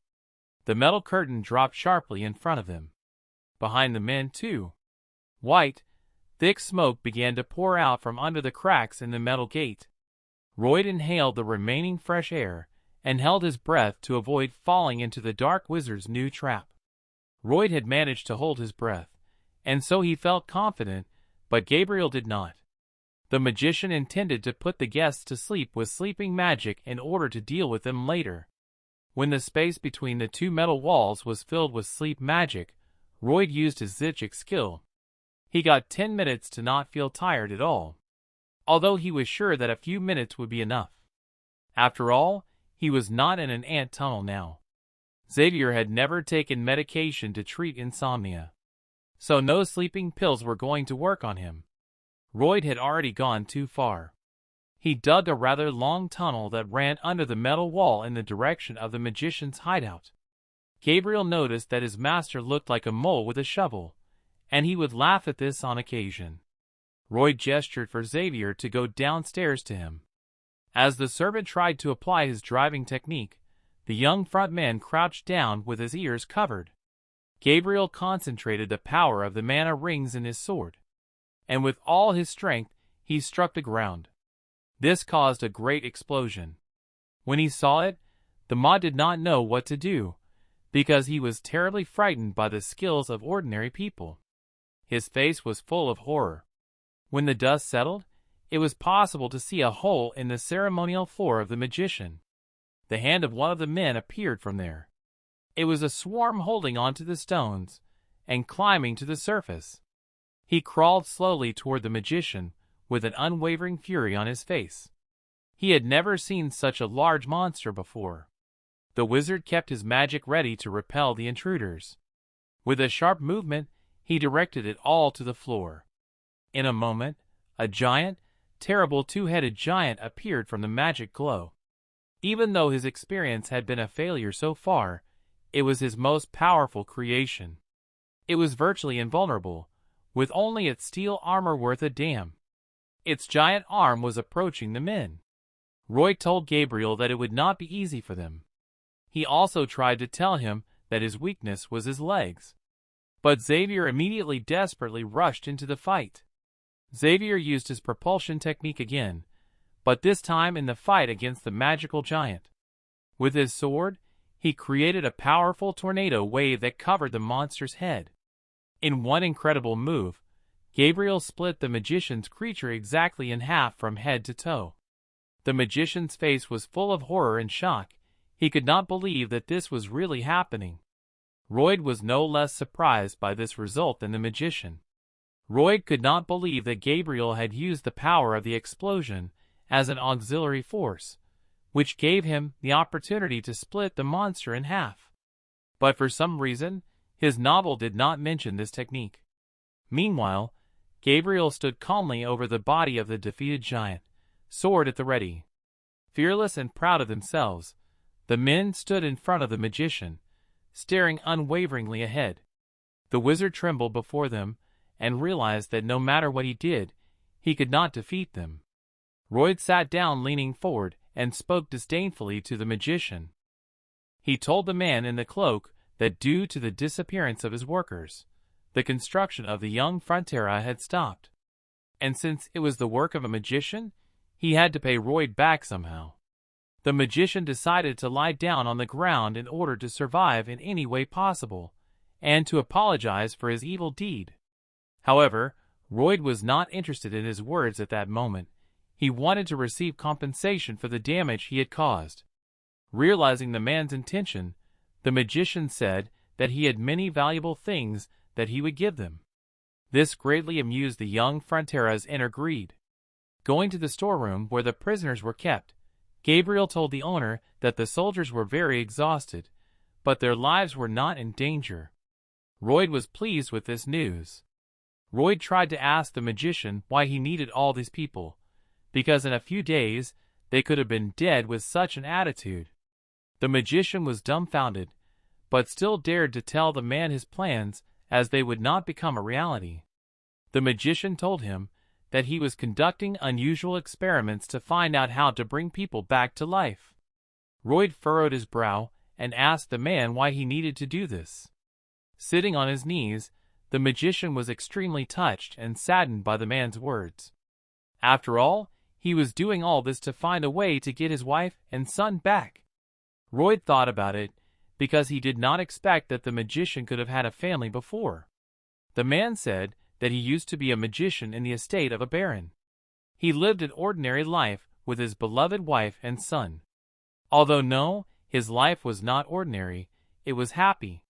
The metal curtain dropped sharply in front of them. Behind the men, too, white, thick smoke began to pour out from under the cracks in the metal gate. Royd inhaled the remaining fresh air and held his breath to avoid falling into the dark wizard's new trap. Royd had managed to hold his breath, and so he felt confident, but Gabriel did not. The magician intended to put the guests to sleep with sleeping magic in order to deal with them later. When the space between the two metal walls was filled with sleep magic, Royd used his Zichic skill. He got 10 minutes to not feel tired at all, although he was sure that a few minutes would be enough. After all, he was not in an ant tunnel now. Xavier had never taken medication to treat insomnia, so no sleeping pills were going to work on him. Royd had already gone too far. He dug a rather long tunnel that ran under the metal wall in the direction of the magician's hideout. Gabriel noticed that his master looked like a mole with a shovel, and he would laugh at this on occasion. Royd gestured for Xavier to go downstairs to him. As the servant tried to apply his driving technique, the young front man crouched down with his ears covered. Gabriel concentrated the power of the mana rings in his sword, and with all his strength he struck the ground. This caused a great explosion. When he saw it, the mod did not know what to do, because he was terribly frightened by the skills of ordinary people. His face was full of horror. When the dust settled, it was possible to see a hole in the ceremonial floor of the magician. The hand of one of the men appeared from there. It was a swarm holding onto the stones and climbing to the surface. He crawled slowly toward the magician with an unwavering fury on his face. He had never seen such a large monster before. The wizard kept his magic ready to repel the intruders. With a sharp movement, he directed it all to the floor. In a moment, a giant, terrible two-headed giant appeared from the magic glow. Even though his experience had been a failure so far, it was his most powerful creation. It was virtually invulnerable, with only its steel armor worth a damn. Its giant arm was approaching the men. Roy told Gabriel that it would not be easy for them. He also tried to tell him that his weakness was his legs. But Xavier immediately desperately rushed into the fight. Xavier used his propulsion technique again, but this time in the fight against the magical giant. With his sword, he created a powerful tornado wave that covered the monster's head. In one incredible move, Gabriel split the magician's creature exactly in half from head to toe. The magician's face was full of horror and shock. He could not believe that this was really happening. Royd was no less surprised by this result than the magician. Royd could not believe that Gabriel had used the power of the explosion as an auxiliary force, which gave him the opportunity to split the monster in half. But for some reason, his novel did not mention this technique. Meanwhile, Gabriel stood calmly over the body of the defeated giant, sword at the ready. Fearless and proud of themselves, the men stood in front of the magician, staring unwaveringly ahead. The wizard trembled before them and realized that no matter what he did, he could not defeat them. Royd sat down leaning forward and spoke disdainfully to the magician. He told the man in the cloak that due to the disappearance of his workers, the construction of the young Frontera had stopped. And since it was the work of a magician, he had to pay Royd back somehow. The magician decided to lie down on the ground in order to survive in any way possible, and to apologize for his evil deed. However, Royd was not interested in his words at that moment. He wanted to receive compensation for the damage he had caused. Realizing the man's intention, the magician said that he had many valuable things that he would give them. This greatly amused the young Frontera's inner greed. Going to the storeroom where the prisoners were kept, Gabriel told the owner that the soldiers were very exhausted, but their lives were not in danger. Royd was pleased with this news. Royd tried to ask the magician why he needed all these people, because in a few days they could have been dead with such an attitude. The magician was dumbfounded, but still dared to tell the man his plans, as they would not become a reality. The magician told him that he was conducting unusual experiments to find out how to bring people back to life. Royd furrowed his brow and asked the man why he needed to do this. Sitting on his knees, the magician was extremely touched and saddened by the man's words. After all, he was doing all this to find a way to get his wife and son back. Royd thought about it, because he did not expect that the magician could have had a family before. The man said that he used to be a magician in the estate of a baron. He lived an ordinary life with his beloved wife and son. Although no, his life was not ordinary, it was happy.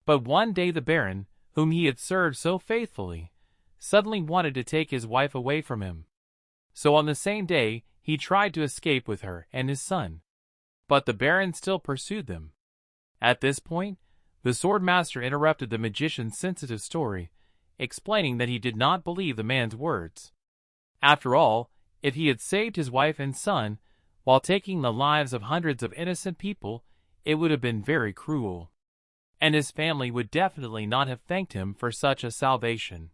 But one day the baron, whom he had served so faithfully, suddenly wanted to take his wife away from him. So on the same day he tried to escape with her and his son. But the baron still pursued them. At this point, the swordmaster interrupted the magician's sensitive story, explaining that he did not believe the man's words. After all, if he had saved his wife and son, while taking the lives of hundreds of innocent people, it would have been very cruel. And his family would definitely not have thanked him for such a salvation.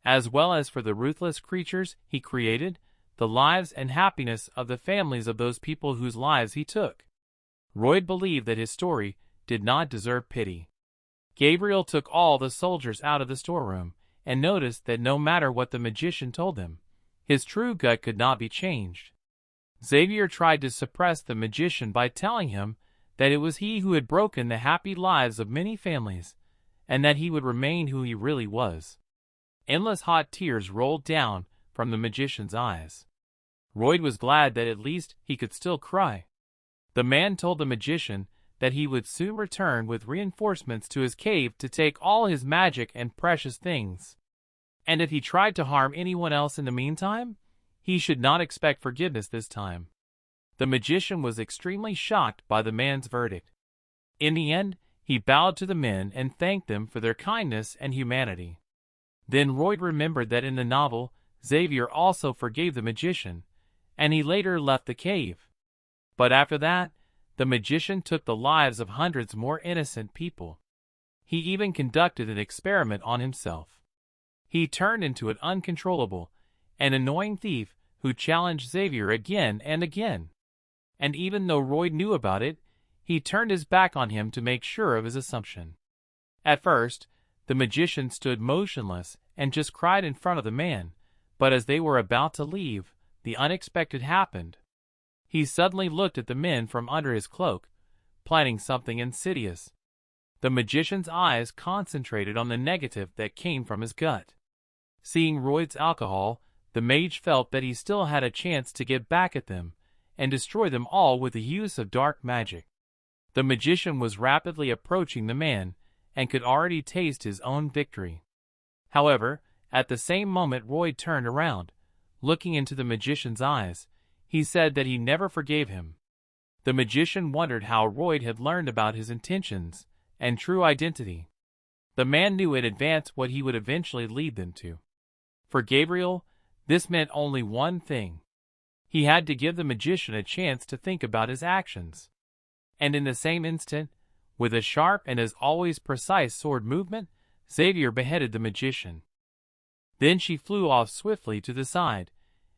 As well as for the ruthless creatures he created, the lives and happiness of the families of those people whose lives he took. Royd believed that his story did not deserve pity. Gabriel took all the soldiers out of the storeroom, and noticed that no matter what the magician told them, his true gut could not be changed. Xavier tried to suppress the magician by telling him that it was he who had broken the happy lives of many families, and that he would remain who he really was. Endless hot tears rolled down from the magician's eyes. Royd was glad that at least he could still cry. The man told the magician that he would soon return with reinforcements to his cave to take all his magic and precious things. And if he tried to harm anyone else in the meantime, he should not expect forgiveness this time. The magician was extremely shocked by the man's verdict. In the end, he bowed to the men and thanked them for their kindness and humanity. Then Royd remembered that in the novel, Xavier also forgave the magician, and he later left the cave. But after that, the magician took the lives of hundreds more innocent people. He even conducted an experiment on himself. He turned into an uncontrollable and annoying thief who challenged Xavier again and again. And even though Royd knew about it, he turned his back on him to make sure of his assumption. At first, the magician stood motionless and just cried in front of the man, but as they were about to leave, the unexpected happened. He suddenly looked at the men from under his cloak, planning something insidious. The magician's eyes concentrated on the negative that came from his gut. Seeing Royd's alcohol, the mage felt that he still had a chance to get back at them and destroy them all with the use of dark magic. The magician was rapidly approaching the man and could already taste his own victory. However, at the same moment Royd turned around, looking into the magician's eyes. He said that he never forgave him. The magician wondered how Royd had learned about his intentions and true identity. The man knew in advance what he would eventually lead them to. For Gabriel, this meant only one thing. He had to give the magician a chance to think about his actions. And in the same instant, with a sharp and as always precise sword movement, Xavier beheaded the magician. Then she flew off swiftly to the side,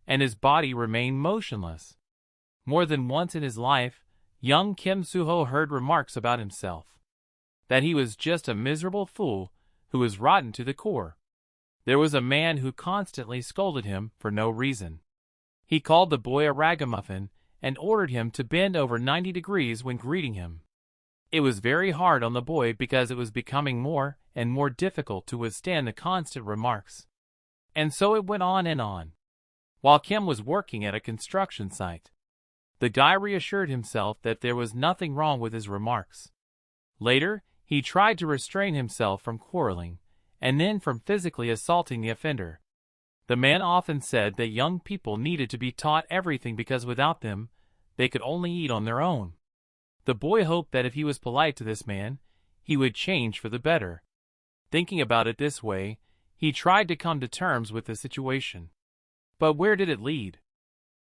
and his body remained motionless. More than once in his life, young Soo Ho heard remarks about himself. That he was just a miserable fool who was rotten to the core. There was a man who constantly scolded him for no reason. He called the boy a ragamuffin and ordered him to bend over 90 degrees when greeting him. It was very hard on the boy because it was becoming more and more difficult to withstand the constant remarks. And so it went on and on. While Kim was working at a construction site, the guy reassured himself that there was nothing wrong with his remarks. Later, he tried to restrain himself from quarreling, and then from physically assaulting the offender. The man often said that young people needed to be taught everything because without them, they could only eat on their own. The boy hoped that if he was polite to this man, he would change for the better. Thinking about it this way, he tried to come to terms with the situation. But where did it lead?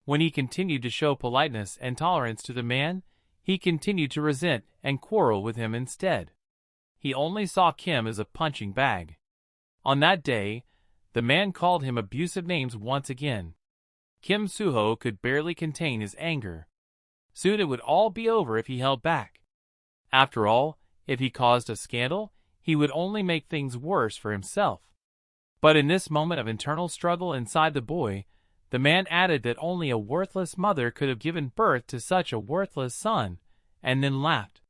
When he continued to show politeness and tolerance to the man, he continued to resent and quarrel with him instead. He only saw Kim as a punching bag. On that day, the man called him abusive names once again. Kim Soo Ho could barely contain his anger. Soon it would all be over if he held back. After all, if he caused a scandal, he would only make things worse for himself. But in this moment of internal struggle inside the boy, the man added that only a worthless mother could have given birth to such a worthless son, and then laughed.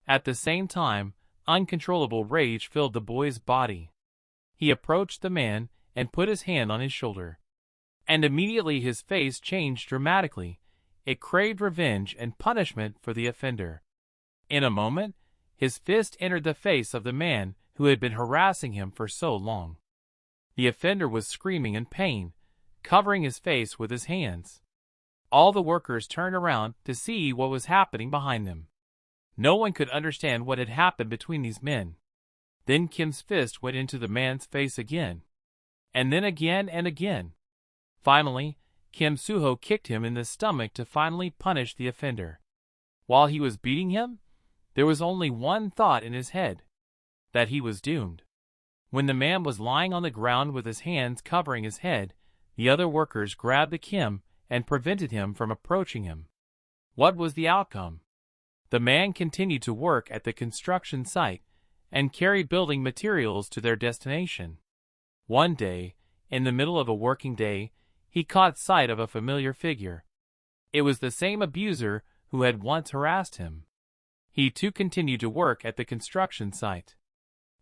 At the same time, uncontrollable rage filled the boy's body. He approached the man and put his hand on his shoulder. And immediately his face changed dramatically. It craved revenge and punishment for the offender. In a moment, his fist entered the face of the man who had been harassing him for so long. The offender was screaming in pain, covering his face with his hands. All the workers turned around to see what was happening behind them. No one could understand what had happened between these men. Then Kim's fist went into the man's face again. And then again and again. Finally, Kim Soo Ho kicked him in the stomach to finally punish the offender. While he was beating him, there was only one thought in his head: that he was doomed. When the man was lying on the ground with his hands covering his head, the other workers grabbed the Kim and prevented him from approaching him. What was the outcome? The man continued to work at the construction site and carried building materials to their destination. One day, in the middle of a working day, he caught sight of a familiar figure. It was the same abuser who had once harassed him. He too continued to work at the construction site.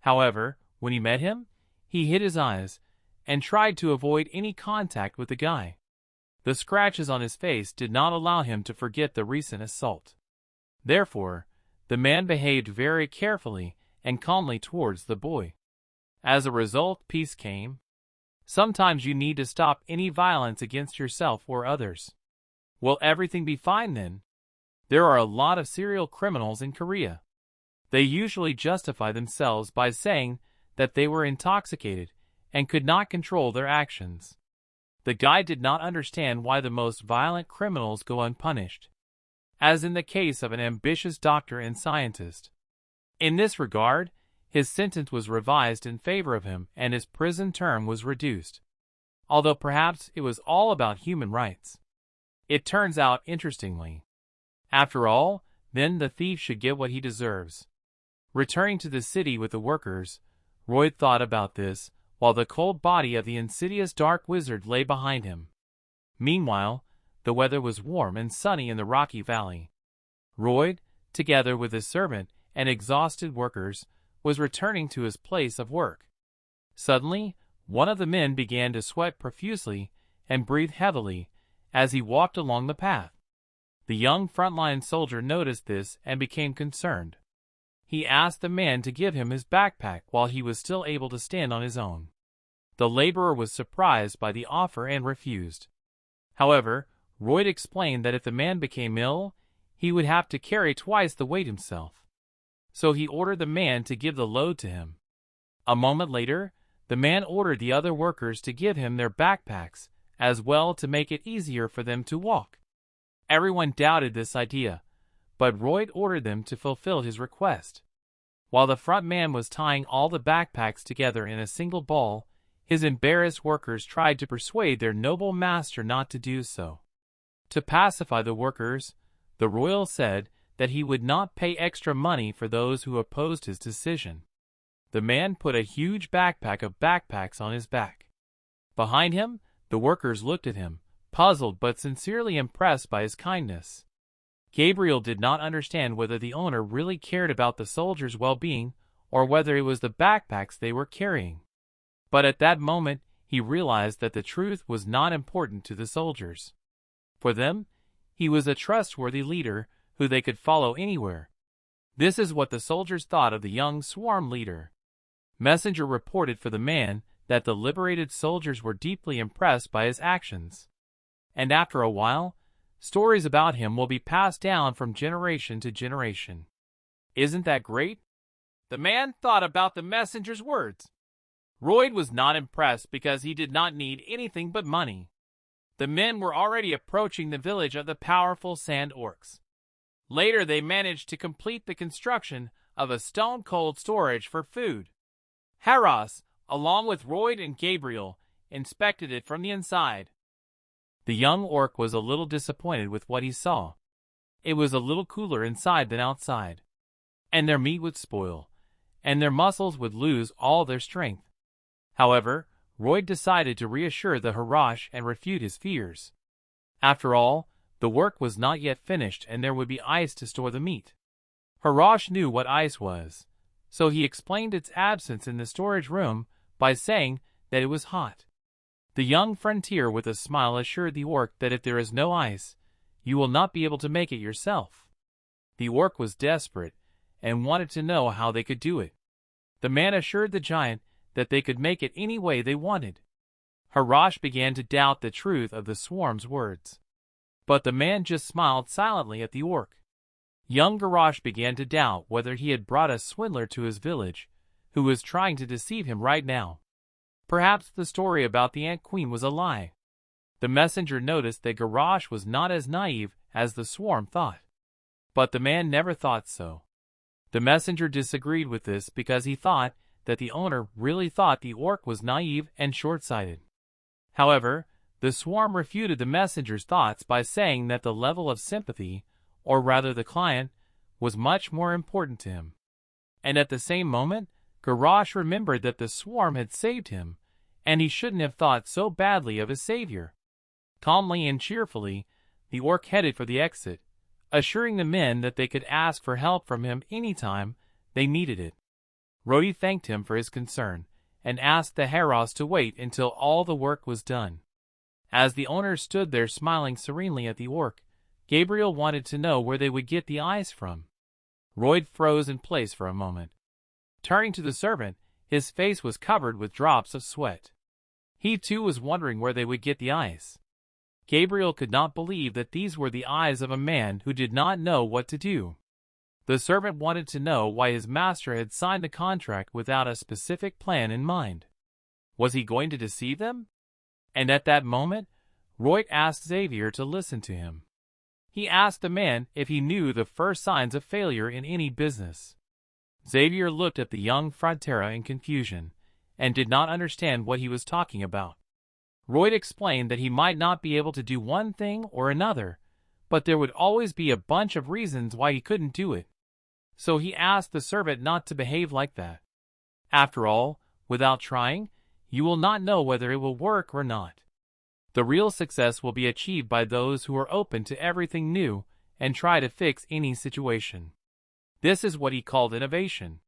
However, when he met him, he hid his eyes and tried to avoid any contact with the guy. The scratches on his face did not allow him to forget the recent assault. Therefore, the man behaved very carefully and calmly towards the boy. As a result, peace came. Sometimes you need to stop any violence against yourself or others. Will everything be fine then? There are a lot of serial criminals in Korea. They usually justify themselves by saying that they were intoxicated and could not control their actions. The guy did not understand why the most violent criminals go unpunished, as in the case of an ambitious doctor and scientist. In this regard, his sentence was revised in favor of him and his prison term was reduced. Although perhaps it was all about human rights. It turns out interestingly. After all, then the thief should get what he deserves. Returning to the city with the workers, Roy thought about this, while the cold body of the insidious dark wizard lay behind him. Meanwhile, the weather was warm and sunny in the rocky valley. Roy, together with his servant and exhausted workers, was returning to his place of work. Suddenly, one of the men began to sweat profusely and breathe heavily as he walked along the path. The young frontline soldier noticed this and became concerned. He asked the man to give him his backpack while he was still able to stand on his own. The laborer was surprised by the offer and refused. However, Roy explained that if the man became ill, he would have to carry twice the weight himself. So he ordered the man to give the load to him. A moment later, the man ordered the other workers to give him their backpacks as well to make it easier for them to walk. Everyone doubted this idea, but Roy ordered them to fulfill his request. While the front man was tying all the backpacks together in a single ball, his embarrassed workers tried to persuade their noble master not to do so. To pacify the workers, the royal said that he would not pay extra money for those who opposed his decision. The man put a huge backpack of backpacks on his back. Behind him, the workers looked at him, puzzled but sincerely impressed by his kindness. Gabriel did not understand whether the owner really cared about the soldiers' well-being or whether it was the backpacks they were carrying. But at that moment, he realized that the truth was not important to the soldiers. For them, he was a trustworthy leader who they could follow anywhere. This is what the soldiers thought of the young swarm leader. Messenger reported for the man that the liberated soldiers were deeply impressed by his actions. And after a while, stories about him will be passed down from generation to generation. Isn't that great? The man thought about the messenger's words. Royd was not impressed because he did not need anything but money. The men were already approaching the village of the powerful sand orcs. Later they managed to complete the construction of a stone-cold storage for food. Harras, along with Royd and Gabriel, inspected it from the inside. The young orc was a little disappointed with what he saw. It was a little cooler inside than outside, and their meat would spoil, and their muscles would lose all their strength. However, Royd decided to reassure the Harash and refute his fears. After all, the work was not yet finished and there would be ice to store the meat. Harash knew what ice was, so he explained its absence in the storage room by saying that it was hot. The young frontier with a smile assured the orc that if there is no ice, you will not be able to make it yourself. The orc was desperate and wanted to know how they could do it. The man assured the giant that they could make it any way they wanted. Harash began to doubt the truth of the swarm's words. But the man just smiled silently at the orc. Young Garash began to doubt whether he had brought a swindler to his village, who was trying to deceive him right now. Perhaps the story about the Ant Queen was a lie. The messenger noticed that Garash was not as naive as the swarm thought. But the man never thought so. The messenger disagreed with this because he thought that the owner really thought the orc was naive and short-sighted. However, the swarm refuted the messenger's thoughts by saying that the level of sympathy, or rather the client, was much more important to him. And at the same moment, Garash remembered that the swarm had saved him, and he shouldn't have thought so badly of his savior. Calmly and cheerfully, the orc headed for the exit, assuring the men that they could ask for help from him any time they needed it. Rhodey thanked him for his concern, and asked the Harras to wait until all the work was done. As the owner stood there smiling serenely at the orc, Gabriel wanted to know where they would get the ice from. Royd froze in place for a moment. Turning to the servant, his face was covered with drops of sweat. He too was wondering where they would get the ice. Gabriel could not believe that these were the eyes of a man who did not know what to do. The servant wanted to know why his master had signed the contract without a specific plan in mind. Was he going to deceive them? And at that moment, Royd asked Xavier to listen to him. He asked the man if he knew the first signs of failure in any business. Xavier looked at the young Frontera in confusion, and did not understand what he was talking about. Royd explained that he might not be able to do one thing or another, but there would always be a bunch of reasons why he couldn't do it. So he asked the servant not to behave like that. After all, without trying, you will not know whether it will work or not. The real success will be achieved by those who are open to everything new and try to fix any situation. This is what he called innovation.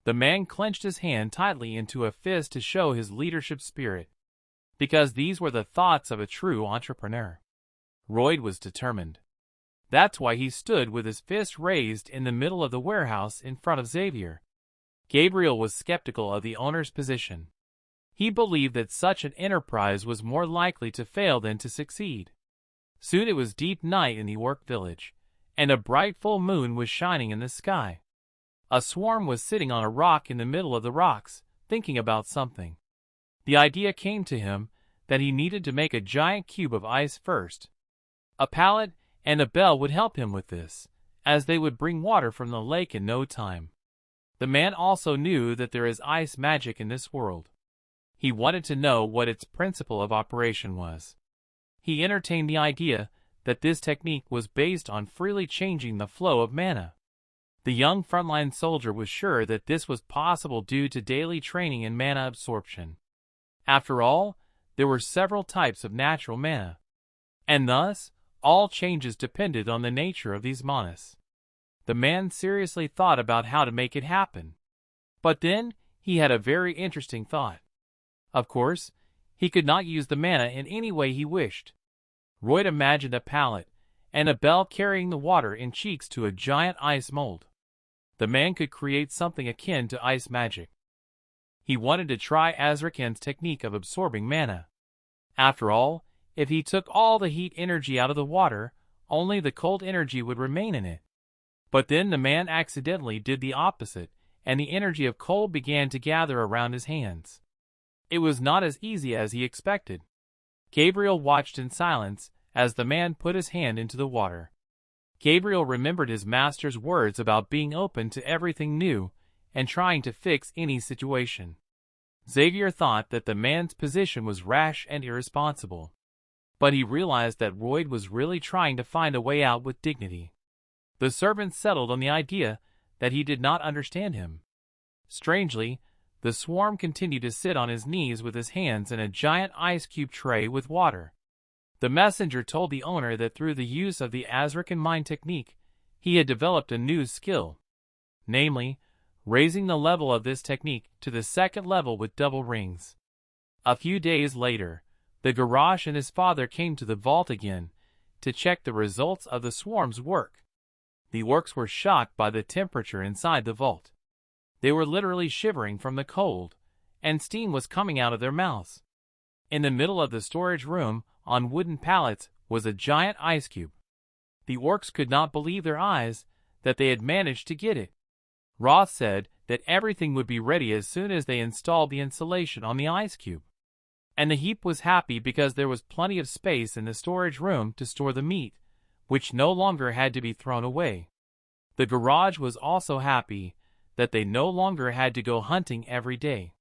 The man clenched his hand tightly into a fist to show his leadership spirit, because these were the thoughts of a true entrepreneur. Royd was determined. That's why he stood with his fist raised in the middle of the warehouse in front of Xavier. Gabriel was skeptical of the owner's position. He believed that such an enterprise was more likely to fail than to succeed. Soon it was deep night in the orc village, and a bright full moon was shining in the sky. A swarm was sitting on a rock in the middle of the rocks, thinking about something. The idea came to him that he needed to make a giant cube of ice first. A pallet and a bell would help him with this, as they would bring water from the lake in no time. The man also knew that there is ice magic in this world. He wanted to know what its principle of operation was. He entertained the idea that this technique was based on freely changing the flow of mana. The young frontline soldier was sure that this was possible due to daily training in mana absorption. After all, there were several types of natural mana, and thus, all changes depended on the nature of these manas. The man seriously thought about how to make it happen. But then, he had a very interesting thought. Of course, he could not use the mana in any way he wished. Royd imagined a pallet and a bell carrying the water in cheeks to a giant ice mold. The man could create something akin to ice magic. He wanted to try Azrakan's technique of absorbing mana. After all, if he took all the heat energy out of the water, only the cold energy would remain in it. But then the man accidentally did the opposite, and the energy of cold began to gather around his hands. It was not as easy as he expected. Gabriel watched in silence as the man put his hand into the water. Gabriel remembered his master's words about being open to everything new and trying to fix any situation. Xavier thought that the man's position was rash and irresponsible. But he realized that Royd was really trying to find a way out with dignity. The servant settled on the idea that he did not understand him. Strangely, the swarm continued to sit on his knees with his hands in a giant ice cube tray with water. The messenger told the owner that through the use of the Azrakan mind technique, he had developed a new skill, namely, raising the level of this technique to the second level with double rings. A few days later, the Garrosh and his father came to the vault again to check the results of the swarm's work. The orcs were shocked by the temperature inside the vault. They were literally shivering from the cold, and steam was coming out of their mouths. In the middle of the storage room, on wooden pallets, was a giant ice cube. The orcs could not believe their eyes that they had managed to get it. Roth said that everything would be ready as soon as they installed the insulation on the ice cube. And the heap was happy because there was plenty of space in the storage room to store the meat, which no longer had to be thrown away. The garage was also happy that they no longer had to go hunting every day.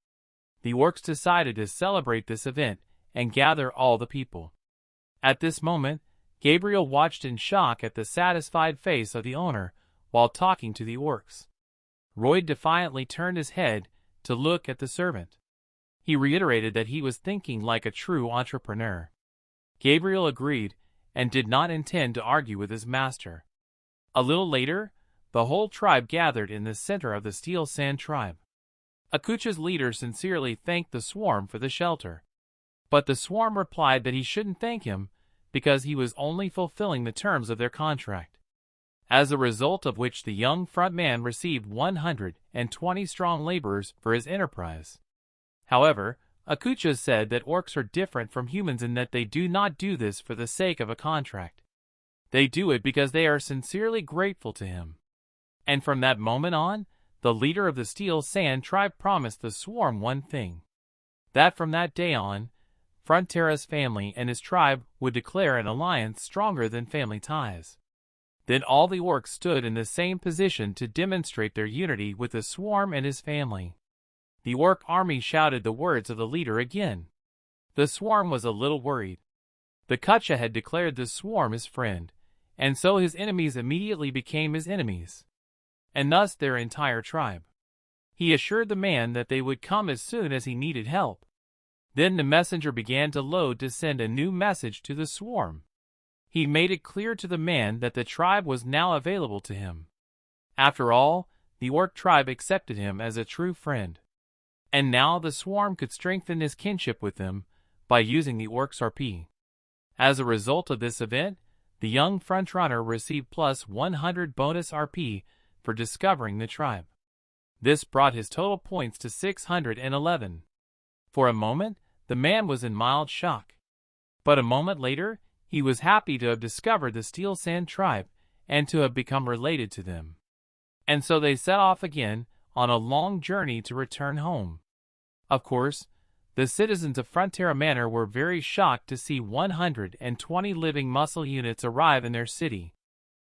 The orcs decided to celebrate this event and gather all the people. At this moment, Gabriel watched in shock at the satisfied face of the owner while talking to the orcs. Royd defiantly turned his head to look at the servant. He reiterated that he was thinking like a true entrepreneur. Gabriel agreed and did not intend to argue with his master. A little later, the whole tribe gathered in the center of the Steel Sand tribe. Akucha's leader sincerely thanked the swarm for the shelter. But the swarm replied that he shouldn't thank him because he was only fulfilling the terms of their contract. As a result of which the young front man received 120 strong laborers for his enterprise. However, Akucha said that orcs are different from humans in that they do not do this for the sake of a contract. They do it because they are sincerely grateful to him. And from that moment on, the leader of the Steel Sand tribe promised the swarm one thing. That from that day on, Frontera's family and his tribe would declare an alliance stronger than family ties. Then all the orcs stood in the same position to demonstrate their unity with the swarm and his family. The orc army shouted the words of the leader again. The swarm was a little worried. The Kucha had declared the swarm his friend, and so his enemies immediately became his enemies, and thus their entire tribe. He assured the man that they would come as soon as he needed help. Then the messenger began to load to send a new message to the swarm. He made it clear to the man that the tribe was now available to him. After all, the orc tribe accepted him as a true friend. And now the swarm could strengthen his kinship with them by using the orc's RP. As a result of this event, the young frontrunner received plus 100 bonus RP for discovering the tribe. This brought his total points to 611. For a moment, the man was in mild shock. But a moment later, he was happy to have discovered the Steel Sand tribe and to have become related to them. And so they set off again on a long journey to return home. Of course, the citizens of Frontera Manor were very shocked to see 120 living muscle units arrive in their city.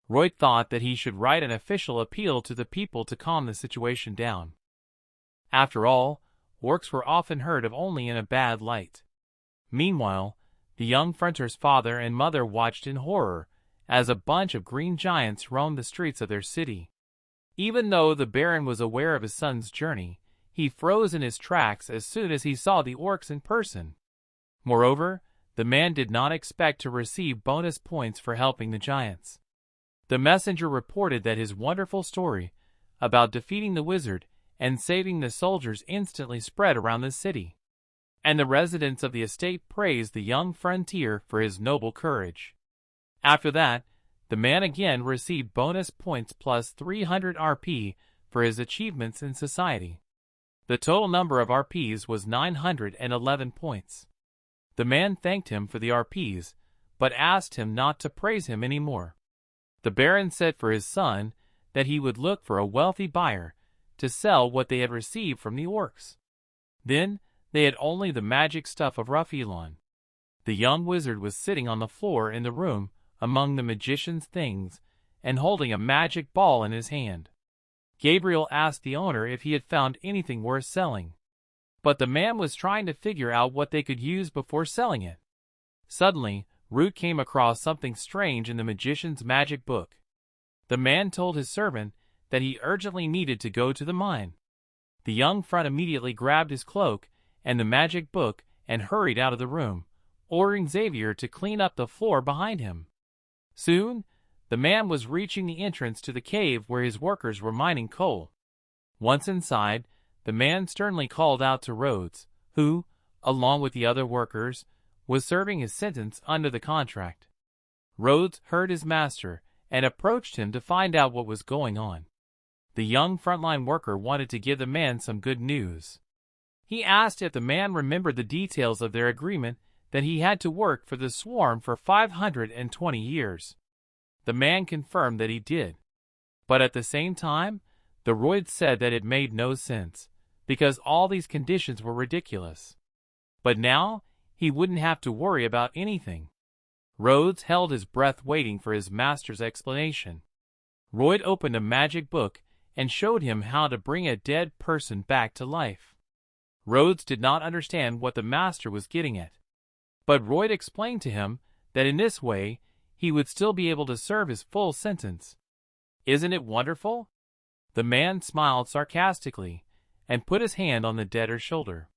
Roy thought that he should write an official appeal to the people to calm the situation down. After all, orcs were often heard of only in a bad light. Meanwhile, the young Fronter's father and mother watched in horror as a bunch of green giants roamed the streets of their city. Even though the Baron was aware of his son's journey, he froze in his tracks as soon as he saw the orcs in person. Moreover, the man did not expect to receive bonus points for helping the giants. The messenger reported that his wonderful story about defeating the wizard and saving the soldiers instantly spread around the city. And the residents of the estate praised the young frontier for his noble courage. After that, the man again received bonus points plus 300 RP for his achievements in society. The total number of RPs was 911 points. The man thanked him for the RPs, but asked him not to praise him anymore. The Baron said for his son that he would look for a wealthy buyer to sell what they had received from the orcs. Then they had only the magic stuff of Ruffielon. The young wizard was sitting on the floor in the room among the magician's things and holding a magic ball in his hand. Gabriel asked the owner if he had found anything worth selling, but the man was trying to figure out what they could use before selling it. Suddenly, Root came across something strange in the magician's magic book. The man told his servant that he urgently needed to go to the mine. The young front immediately grabbed his cloak and the magic book and hurried out of the room, ordering Xavier to clean up the floor behind him. Soon, the man was reaching the entrance to the cave where his workers were mining coal. Once inside, the man sternly called out to Rhodes, who, along with the other workers, was serving his sentence under the contract. Rhodes heard his master and approached him to find out what was going on. The young frontline worker wanted to give the man some good news. He asked if the man remembered the details of their agreement that he had to work for the swarm for 520 years. The man confirmed that he did. But at the same time, the Roid said that it made no sense, because all these conditions were ridiculous. But now, he wouldn't have to worry about anything. Rhodes held his breath waiting for his master's explanation. Royd opened a magic book and showed him how to bring a dead person back to life. Rhodes did not understand what the master was getting at, but Royd explained to him that in this way he would still be able to serve his full sentence. Isn't it wonderful? The man smiled sarcastically and put his hand on the debtor's shoulder.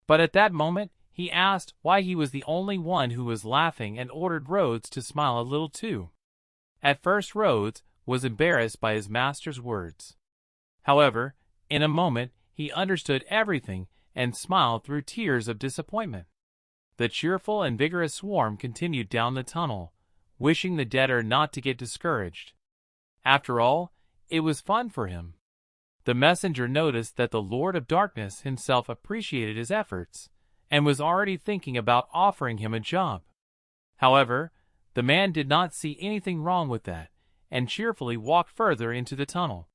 But at that moment, he asked why he was the only one who was laughing and ordered Rhodes to smile a little too. At first Rhodes was embarrassed by his master's words. However, in a moment he understood everything and smiled through tears of disappointment. The cheerful and vigorous swarm continued down the tunnel, wishing the debtor not to get discouraged. After all, it was fun for him. The messenger noticed that the Lord of Darkness himself appreciated his efforts and was already thinking about offering him a job. However, the man did not see anything wrong with that and cheerfully walked further into the tunnel.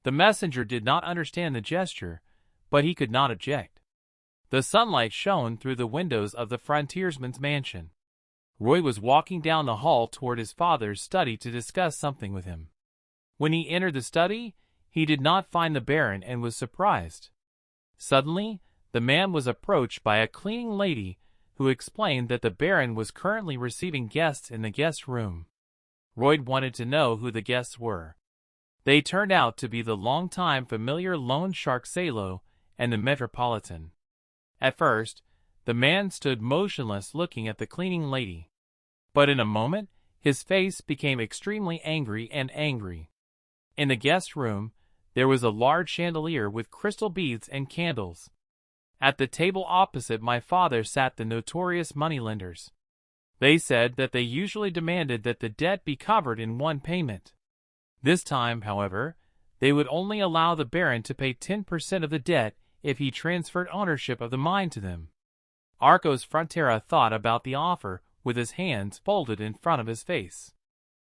The messenger did not understand the gesture, but he could not object. The sunlight shone through the windows of the frontiersman's mansion. Roy was walking down the hall toward his father's study to discuss something with him. When he entered the study, he did not find the Baron and was surprised. Suddenly, the man was approached by a cleaning lady who explained that the Baron was currently receiving guests in the guest room. Roy wanted to know who the guests were. They turned out to be the long-time familiar loan shark Salo and the Metropolitan. At first, the man stood motionless looking at the cleaning lady. But in a moment, his face became extremely angry and angry. In the guest room, there was a large chandelier with crystal beads and candles. At the table opposite my father sat the notorious moneylenders. They said that they usually demanded that the debt be covered in one payment. This time, however, they would only allow the Baron to pay 10% of the debt if he transferred ownership of the mine to them. Arcos Frontera thought about the offer with his hands folded in front of his face.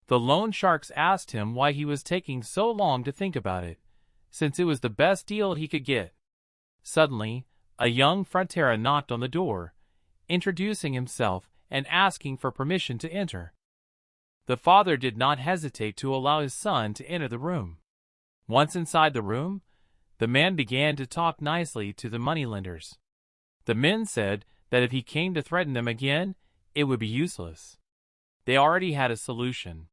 The loan sharks asked him why he was taking so long to think about it, since it was the best deal he could get. Suddenly, a young Frontera knocked on the door, introducing himself and asking for permission to enter. The father did not hesitate to allow his son to enter the room. Once inside the room, the man began to talk nicely to the moneylenders. The men said that if he came to threaten them again, it would be useless. They already had a solution.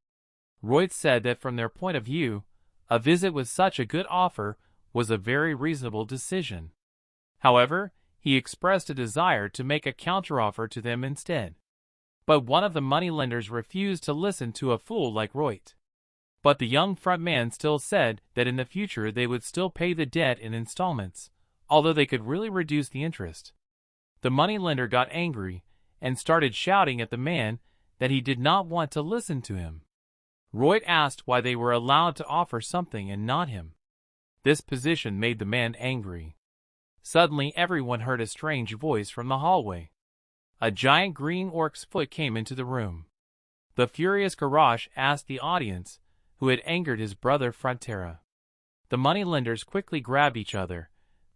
Roy said that from their point of view, a visit with such a good offer was a very reasonable decision. However, he expressed a desire to make a counteroffer to them instead. But one of the moneylenders refused to listen to a fool like Royd. But the young front man still said that in the future they would still pay the debt in installments, although they could really reduce the interest. The moneylender got angry and started shouting at the man that he did not want to listen to him. Royd asked why they were allowed to offer something and not him. This position made the man angry. Suddenly everyone heard a strange voice from the hallway. A giant green orc's foot came into the room. The furious Garrosh asked the audience who had angered his brother Frontera. The moneylenders quickly grabbed each other,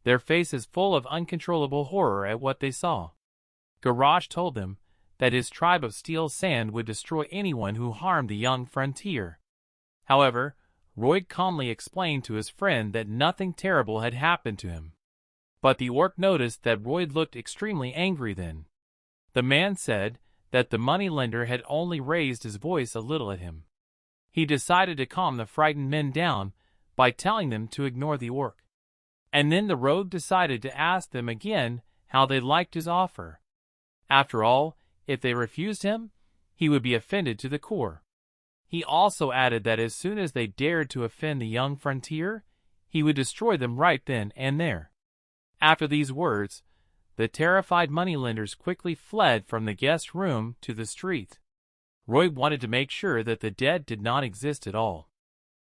their faces full of uncontrollable horror at what they saw. Garrosh told them that his tribe of steel sand would destroy anyone who harmed the young frontier. However, Royd calmly explained to his friend that nothing terrible had happened to him. But the orc noticed that Royd looked extremely angry then. The man said that the moneylender had only raised his voice a little at him. He decided to calm the frightened men down by telling them to ignore the orc. And then the rogue decided to ask them again how they liked his offer. After all, if they refused him, he would be offended to the core. He also added that as soon as they dared to offend the young frontier, he would destroy them right then and there. After these words, the terrified moneylenders quickly fled from the guest room to the street. Roy wanted to make sure that the dead did not exist at all.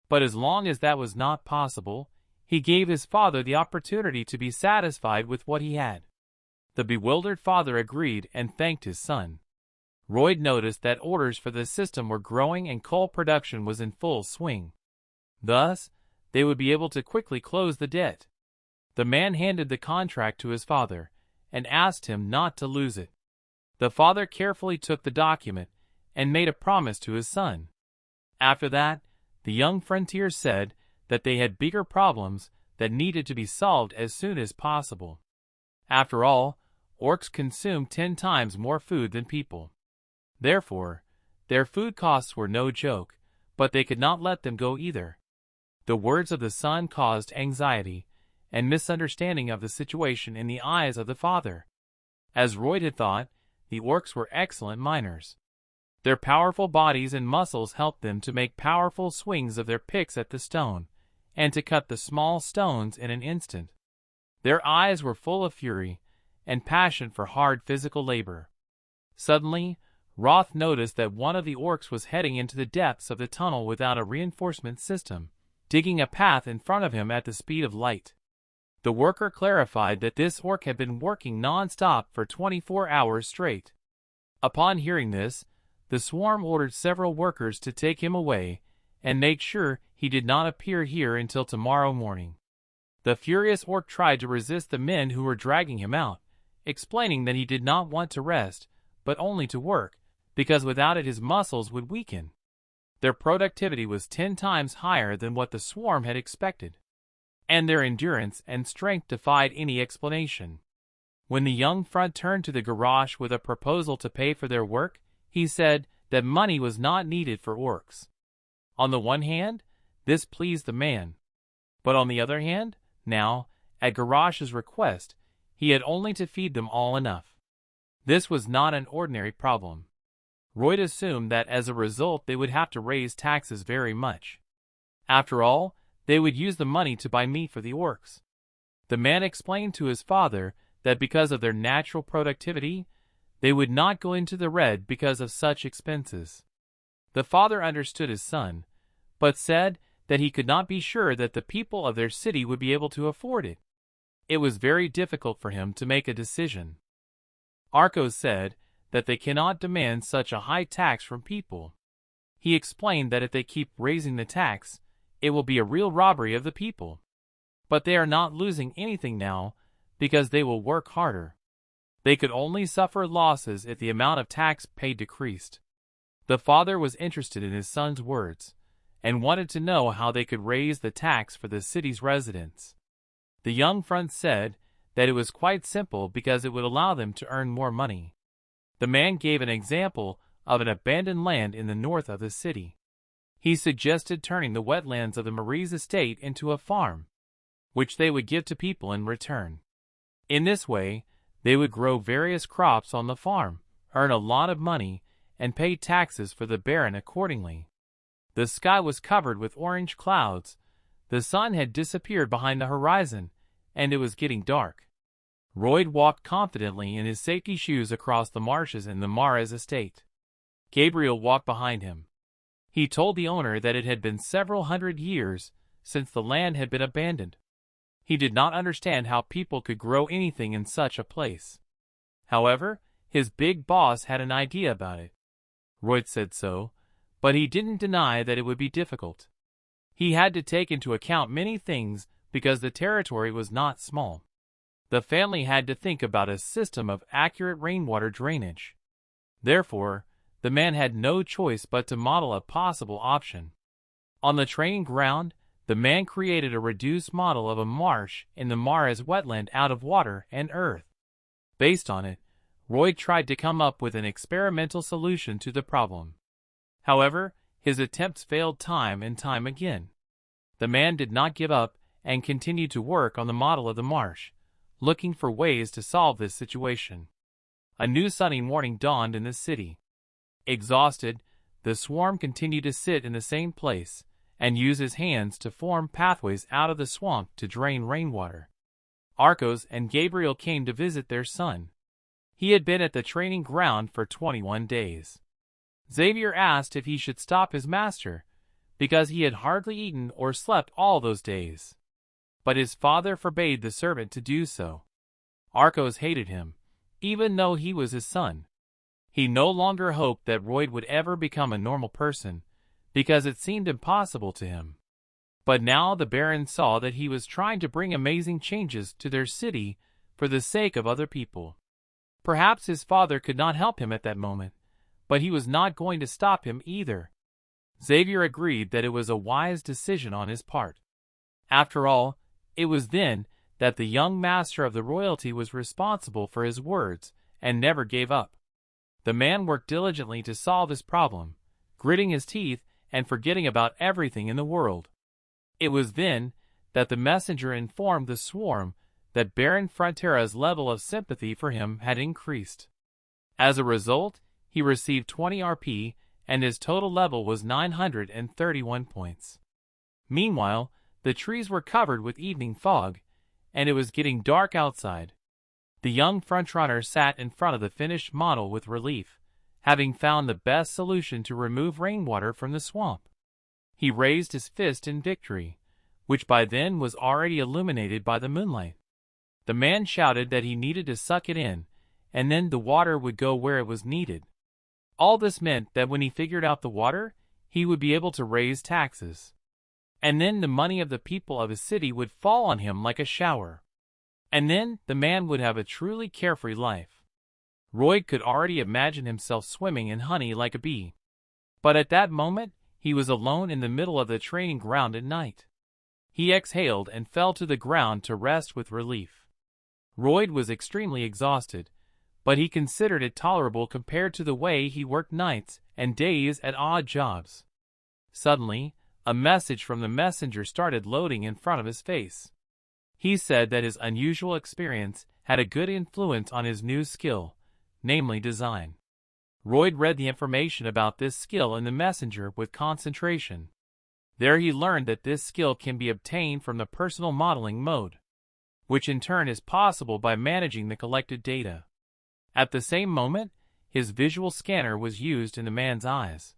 But as long as that was not possible, he gave his father the opportunity to be satisfied with what he had. The bewildered father agreed and thanked his son. Royd noticed that orders for the system were growing and coal production was in full swing. Thus, they would be able to quickly close the debt. The man handed the contract to his father and asked him not to lose it. The father carefully took the document and made a promise to his son. After that, the young frontier said that they had bigger problems that needed to be solved as soon as possible. After all, orcs consume 10 times more food than people. Therefore, their food costs were no joke, but they could not let them go either. The words of the son caused anxiety and misunderstanding of the situation in the eyes of the father. As Royd had thought, the orcs were excellent miners. Their powerful bodies and muscles helped them to make powerful swings of their picks at the stone, and to cut the small stones in an instant. Their eyes were full of fury and passion for hard physical labor. Suddenly, Roth noticed that one of the orcs was heading into the depths of the tunnel without a reinforcement system, digging a path in front of him at the speed of light. The worker clarified that this orc had been working non-stop for 24 hours straight. Upon hearing this, the swarm ordered several workers to take him away and make sure he did not appear here until tomorrow morning. The furious orc tried to resist the men who were dragging him out, explaining that he did not want to rest, but only to work, because without it his muscles would weaken. Their productivity was 10 times higher than what the swarm had expected, and their endurance and strength defied any explanation. When the young front turned to the garage with a proposal to pay for their work, he said that money was not needed for orcs. On the one hand, this pleased the man. But on the other hand, now, at Garrosh's request, he had only to feed them all enough. This was not an ordinary problem. Royd assumed that as a result they would have to raise taxes very much. After all, they would use the money to buy meat for the orcs. The man explained to his father that because of their natural productivity, they would not go into the red because of such expenses. The father understood his son, but said that he could not be sure that the people of their city would be able to afford it. It was very difficult for him to make a decision. Arcos said that they cannot demand such a high tax from people. He explained that if they keep raising the tax, it will be a real robbery of the people. But they are not losing anything now because they will work harder. They could only suffer losses if the amount of tax paid decreased. The father was interested in his son's words and wanted to know how they could raise the tax for the city's residents. The young front said that it was quite simple because it would allow them to earn more money. The man gave an example of an abandoned land in the north of the city. He suggested turning the wetlands of the Marie's estate into a farm, which they would give to people in return. In this way, they would grow various crops on the farm, earn a lot of money, and pay taxes for the Baron accordingly. The sky was covered with orange clouds, the sun had disappeared behind the horizon, and it was getting dark. Royd walked confidently in his safety shoes across the marshes in the Mara's estate. Gabriel walked behind him. He told the owner that it had been several hundred years since the land had been abandoned. He did not understand how people could grow anything in such a place. However, his big boss had an idea about it. Royd said so, but he didn't deny that it would be difficult. He had to take into account many things because the territory was not small. The family had to think about a system of accurate rainwater drainage. Therefore, the man had no choice but to model a possible option. On the training ground, the man created a reduced model of a marsh in the Mara's wetland out of water and earth. Based on it, Roy tried to come up with an experimental solution to the problem. However, his attempts failed time and time again. The man did not give up and continued to work on the model of the marsh, looking for ways to solve this situation. A new sunny morning dawned in the city. Exhausted, the swarm continued to sit in the same place and use his hands to form pathways out of the swamp to drain rainwater. Arcos and Gabriel came to visit their son. He had been at the training ground for 21 days. Xavier asked if he should stop his master, because he had hardly eaten or slept all those days. But his father forbade the servant to do so. Arcos hated him, even though he was his son. He no longer hoped that Royd would ever become a normal person, because it seemed impossible to him. But now the Baron saw that he was trying to bring amazing changes to their city for the sake of other people. Perhaps his father could not help him at that moment, but he was not going to stop him either. Xavier agreed that it was a wise decision on his part. After all, it was then that the young master of the royalty was responsible for his words and never gave up. The man worked diligently to solve his problem, gritting his teeth and forgetting about everything in the world. It was then that the messenger informed the swarm that Baron Frontera's level of sympathy for him had increased. As a result, he received 20 RP and his total level was 931 points. Meanwhile, the trees were covered with evening fog, and it was getting dark outside. The young frontrunner sat in front of the finished model with relief, having found the best solution to remove rainwater from the swamp. He raised his fist in victory, which by then was already illuminated by the moonlight. The man shouted that he needed to suck it in, and then the water would go where it was needed. All this meant that when he figured out the water, he would be able to raise taxes. And then the money of the people of his city would fall on him like a shower. And then the man would have a truly carefree life. Royd could already imagine himself swimming in honey like a bee. But at that moment, he was alone in the middle of the training ground at night. He exhaled and fell to the ground to rest with relief. Royd was extremely exhausted, but he considered it tolerable compared to the way he worked nights and days at odd jobs. Suddenly, a message from the messenger started loading in front of his face. He said that his unusual experience had a good influence on his new skill, namely design. Royd read the information about this skill in the messenger with concentration. There he learned that this skill can be obtained from the personal modeling mode, which in turn is possible by managing the collected data. At the same moment, his visual scanner was used in the man's eyes.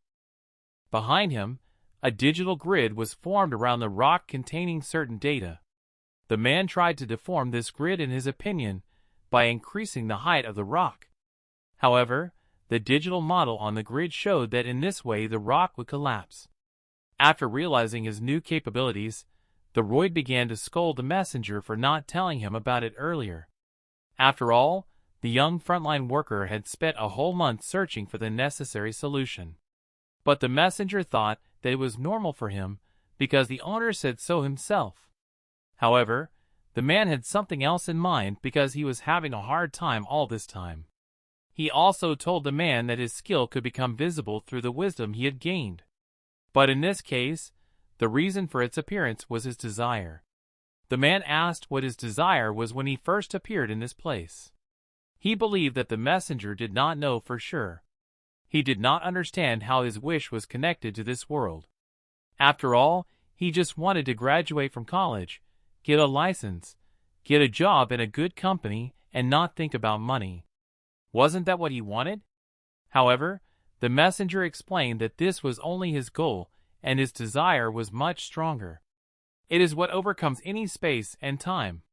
Behind him, a digital grid was formed around the rock containing certain data. The man tried to deform this grid in his opinion by increasing the height of the rock. However, the digital model on the grid showed that in this way the rock would collapse. After realizing his new capabilities, the Royd began to scold the messenger for not telling him about it earlier. After all, the young frontline worker had spent a whole month searching for the necessary solution. But the messenger thought that it was normal for him because the owner said so himself. However, the man had something else in mind because he was having a hard time all this time. He also told the man that his skill could become visible through the wisdom he had gained. But in this case, the reason for its appearance was his desire. The man asked what his desire was when he first appeared in this place. He believed that the messenger did not know for sure. He did not understand how his wish was connected to this world. After all, he just wanted to graduate from college, get a license, get a job in a good company, and not think about money. Wasn't that what he wanted? However, the messenger explained that this was only his goal, and his desire was much stronger. It is what overcomes any space and time.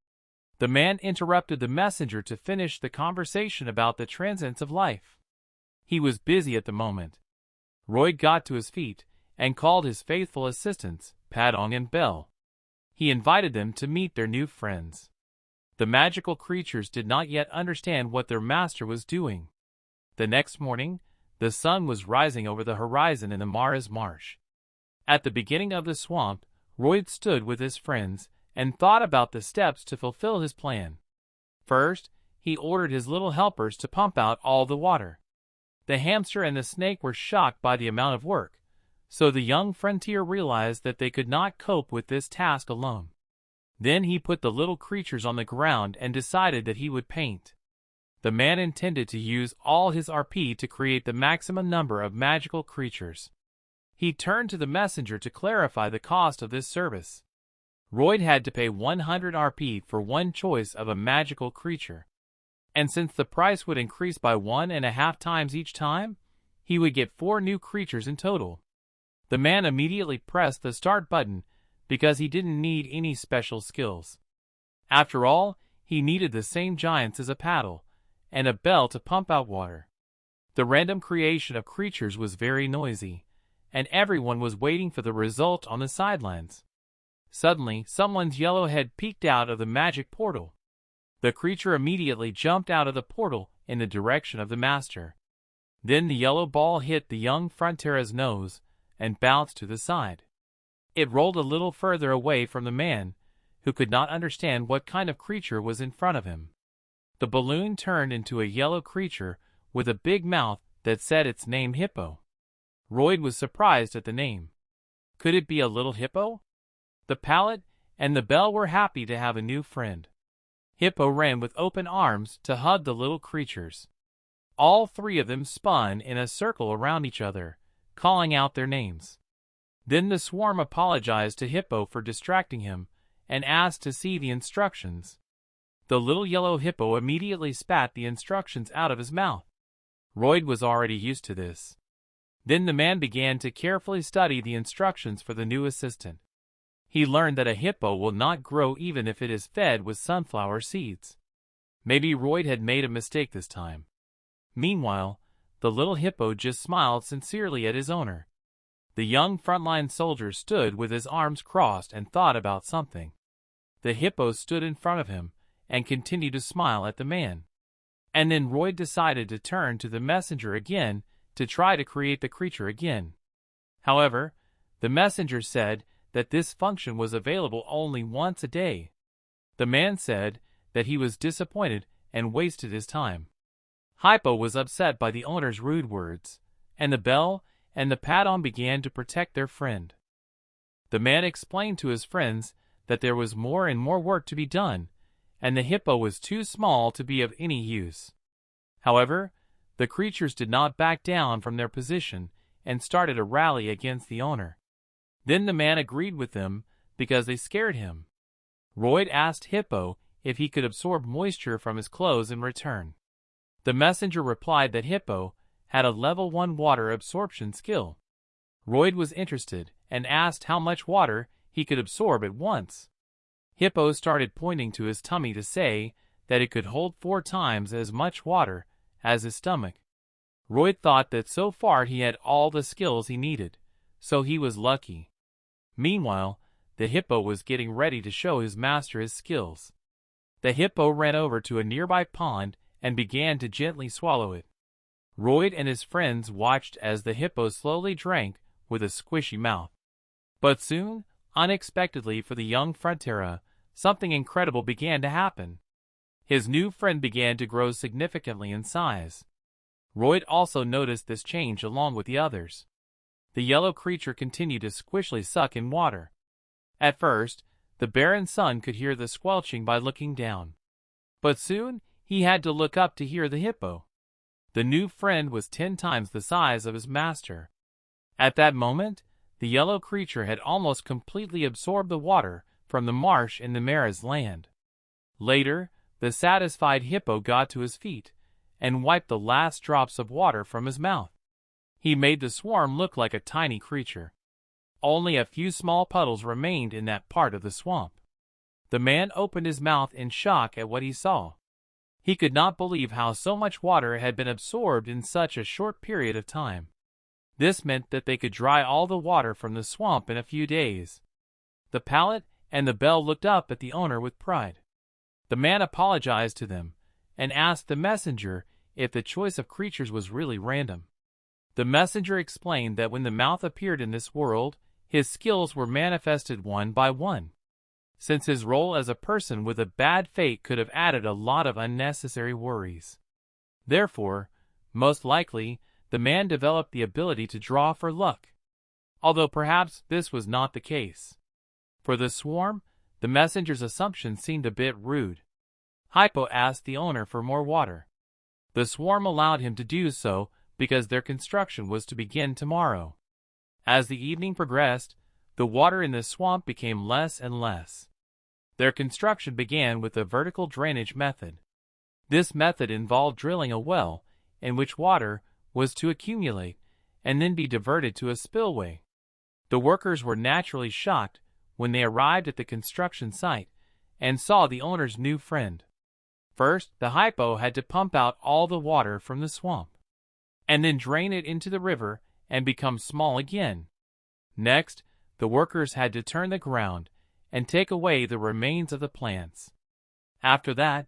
The man interrupted the messenger to finish the conversation about the transience of life. He was busy at the moment. Royd got to his feet and called his faithful assistants, Padong and Bell. He invited them to meet their new friends. The magical creatures did not yet understand what their master was doing. The next morning, the sun was rising over the horizon in the Mara's marsh. At the beginning of the swamp, Royd stood with his friends and thought about the steps to fulfill his plan. First, he ordered his little helpers to pump out all the water. The hamster and the snake were shocked by the amount of work, so the young frontier realized that they could not cope with this task alone. Then he put the little creatures on the ground and decided that he would paint. The man intended to use all his RP to create the maximum number of magical creatures. He turned to the messenger to clarify the cost of this service. Royd had to pay 100 RP for one choice of a magical creature. And since the price would increase by 1.5 times each time, he would get 4 new creatures in total. The man immediately pressed the start button because he didn't need any special skills. After all, he needed the same giants as a paddle and a bell to pump out water. The random creation of creatures was very noisy, and everyone was waiting for the result on the sidelines. Suddenly, someone's yellow head peeked out of the magic portal. The creature immediately jumped out of the portal in the direction of the master. Then the yellow ball hit the young Frontera's nose and bounced to the side. It rolled a little further away from the man, who could not understand what kind of creature was in front of him. The balloon turned into a yellow creature with a big mouth that said its name Hippo. Royd was surprised at the name. Could it be a little hippo? The pallet and the bell were happy to have a new friend. Hippo ran with open arms to hug the little creatures. All 3 of them spun in a circle around each other, calling out their names. Then the swarm apologized to Hippo for distracting him and asked to see the instructions. The little yellow hippo immediately spat the instructions out of his mouth. Royd was already used to this. Then the man began to carefully study the instructions for the new assistant. He learned that a hippo will not grow even if it is fed with sunflower seeds. Maybe Royd had made a mistake this time. Meanwhile, the little hippo just smiled sincerely at his owner. The young frontline soldier stood with his arms crossed and thought about something. The hippo stood in front of him and continued to smile at the man. And then Royd decided to turn to the messenger again to try to create the creature again. However, the messenger said that this function was available only once a day. The man said that he was disappointed and wasted his time. Hippo was upset by the owner's rude words, and the bell and the Padon began to protect their friend. The man explained to his friends that there was more and more work to be done, and the hippo was too small to be of any use. However, the creatures did not back down from their position and started a rally against the owner. Then the man agreed with them because they scared him. Royd asked Hippo if he could absorb moisture from his clothes in return. The messenger replied that Hippo had a level 1 water absorption skill. Royd was interested and asked how much water he could absorb at once. Hippo started pointing to his tummy to say that it could hold 4 times as much water as his stomach. Royd thought that so far he had all the skills he needed, so he was lucky. Meanwhile, the hippo was getting ready to show his master his skills. The hippo ran over to a nearby pond and began to gently swallow it. Royd and his friends watched as the hippo slowly drank with a squishy mouth. But soon, unexpectedly for the young Frontera, something incredible began to happen. His new friend began to grow significantly in size. Royd also noticed this change along with the others. The yellow creature continued to squishily suck in water. At first, the Baron's son could hear the squelching by looking down. But soon, he had to look up to hear the hippo. The new friend was 10 times the size of his master. At that moment, the yellow creature had almost completely absorbed the water from the marsh in the Mara's land. Later, the satisfied hippo got to his feet and wiped the last drops of water from his mouth. He made the swarm look like a tiny creature. Only a few small puddles remained in that part of the swamp. The man opened his mouth in shock at what he saw. He could not believe how so much water had been absorbed in such a short period of time. This meant that they could dry all the water from the swamp in a few days. The pallet and the bell looked up at the owner with pride. The man apologized to them and asked the messenger if the choice of creatures was really random. The messenger explained that when the mouth appeared in this world, his skills were manifested one by one. Since his role as a person with a bad fate could have added a lot of unnecessary worries. Therefore, most likely, the man developed the ability to draw for luck. Although perhaps this was not the case. For the swarm, the messenger's assumption seemed a bit rude. Hypo asked the owner for more water. The swarm allowed him to do so because their construction was to begin tomorrow. As the evening progressed, the water in the swamp became less and less. Their construction began with the vertical drainage method. This method involved drilling a well in which water was to accumulate and then be diverted to a spillway. The workers were naturally shocked when they arrived at the construction site and saw the owner's new friend. First, the hypo had to pump out all the water from the swamp, and then drain it into the river and become small again. Next, the workers had to turn the ground and take away the remains of the plants. After that,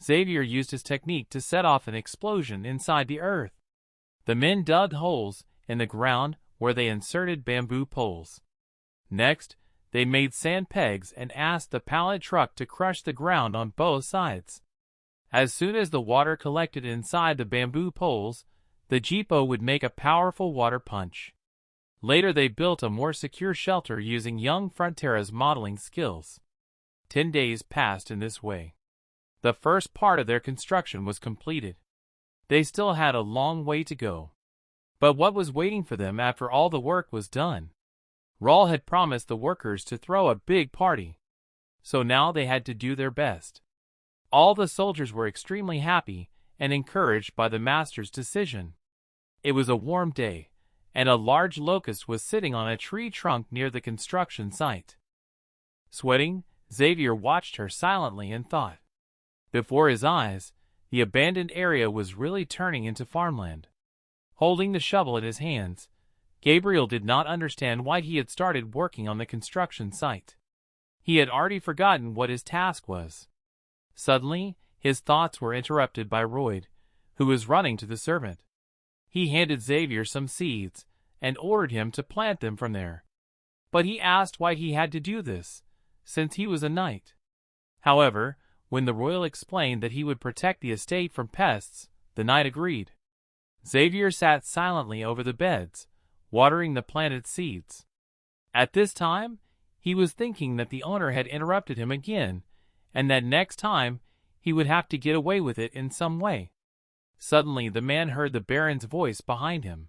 Xavier used his technique to set off an explosion inside the earth. The men dug holes in the ground where they inserted bamboo poles. Next, they made sand pegs and asked the pallet truck to crush the ground on both sides. As soon as the water collected inside the bamboo poles, the jipo would make a powerful water punch. Later they built a more secure shelter using young Frontera's modeling skills. 10 days passed in this way. The first part of their construction was completed. They still had a long way to go. But what was waiting for them after all the work was done? Raul had promised the workers to throw a big party. So now they had to do their best. All the soldiers were extremely happy and encouraged by the master's decision. It was a warm day, and a large locust was sitting on a tree trunk near the construction site. Sweating, Xavier watched her silently and thought. Before his eyes, the abandoned area was really turning into farmland. Holding the shovel in his hands, Gabriel did not understand why he had started working on the construction site. He had already forgotten what his task was. Suddenly, his thoughts were interrupted by Royd, who was running to the servant. He handed Xavier some seeds and ordered him to plant them from there. But he asked why he had to do this, since he was a knight. However, when the royal explained that he would protect the estate from pests, the knight agreed. Xavier sat silently over the beds, watering the planted seeds. At this time, he was thinking that the owner had interrupted him again, and that next time he would have to get away with it in some way. Suddenly the man heard the Baron's voice behind him.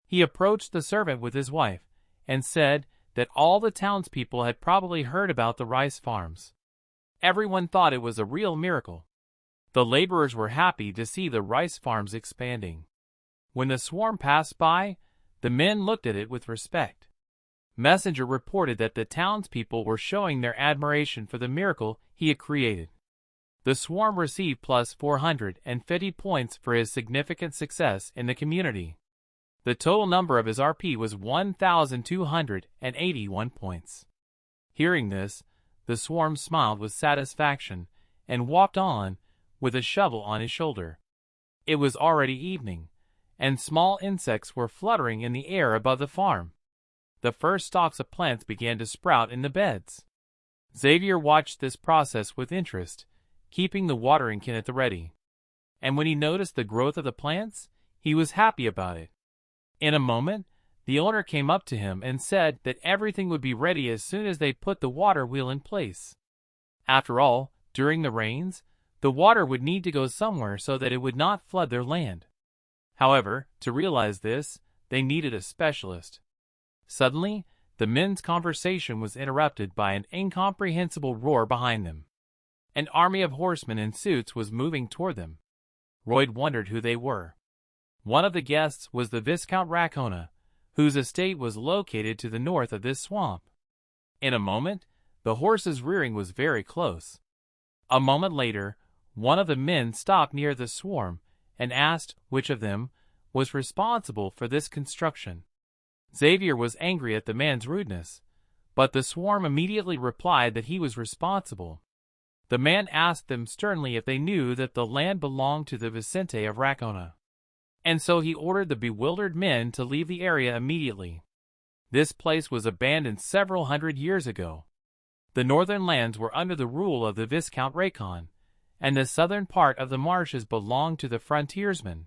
He approached the servant with his wife, and said that all the townspeople had probably heard about the rice farms. Everyone thought it was a real miracle. The laborers were happy to see the rice farms expanding. When the swarm passed by, the men looked at it with respect. Messenger reported that the townspeople were showing their admiration for the miracle he had created. The swarm received plus 450 points for his significant success in the community. The total number of his RP was 1,281 points. Hearing this, the swarm smiled with satisfaction and walked on, with a shovel on his shoulder. It was already evening, and small insects were fluttering in the air above the farm. The first stalks of plants began to sprout in the beds. Xavier watched this process with interest, keeping the watering can at the ready. And when he noticed the growth of the plants, he was happy about it. In a moment, the owner came up to him and said that everything would be ready as soon as they put the water wheel in place. After all, during the rains, the water would need to go somewhere so that it would not flood their land. However, to realize this, they needed a specialist. Suddenly, the men's conversation was interrupted by an incomprehensible roar behind them. An army of horsemen in suits was moving toward them. Royd wondered who they were. One of the guests was the Viscount Racona, whose estate was located to the north of this swamp. In a moment, the horse's rearing was very close. A moment later, one of the men stopped near the swarm and asked which of them was responsible for this construction. Xavier was angry at the man's rudeness, but the swarm immediately replied that he was responsible. The man asked them sternly if they knew that the land belonged to the Vicente of Racona, and so he ordered the bewildered men to leave the area immediately. This place was abandoned several hundred years ago. The northern lands were under the rule of the Viscount Racon, and the southern part of the marshes belonged to the frontiersmen.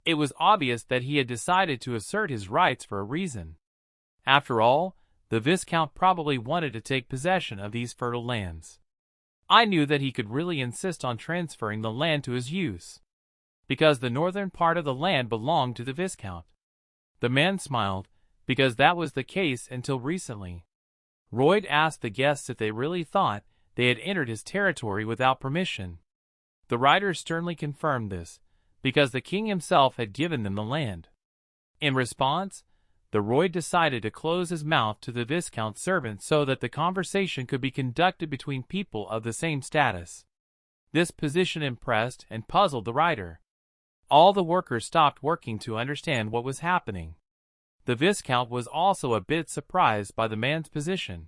It was obvious that he had decided to assert his rights for a reason. After all, the Viscount probably wanted to take possession of these fertile lands. I knew that he could really insist on transferring the land to his use, because the northern part of the land belonged to the Viscount. The man smiled, because that was the case until recently. Royd asked the guests if they really thought they had entered his territory without permission. The riders sternly confirmed this, because the king himself had given them the land. In response, the Royd decided to close his mouth to the Viscount's servant so that the conversation could be conducted between people of the same status. This position impressed and puzzled the rider. All the workers stopped working to understand what was happening. The Viscount was also a bit surprised by the man's position.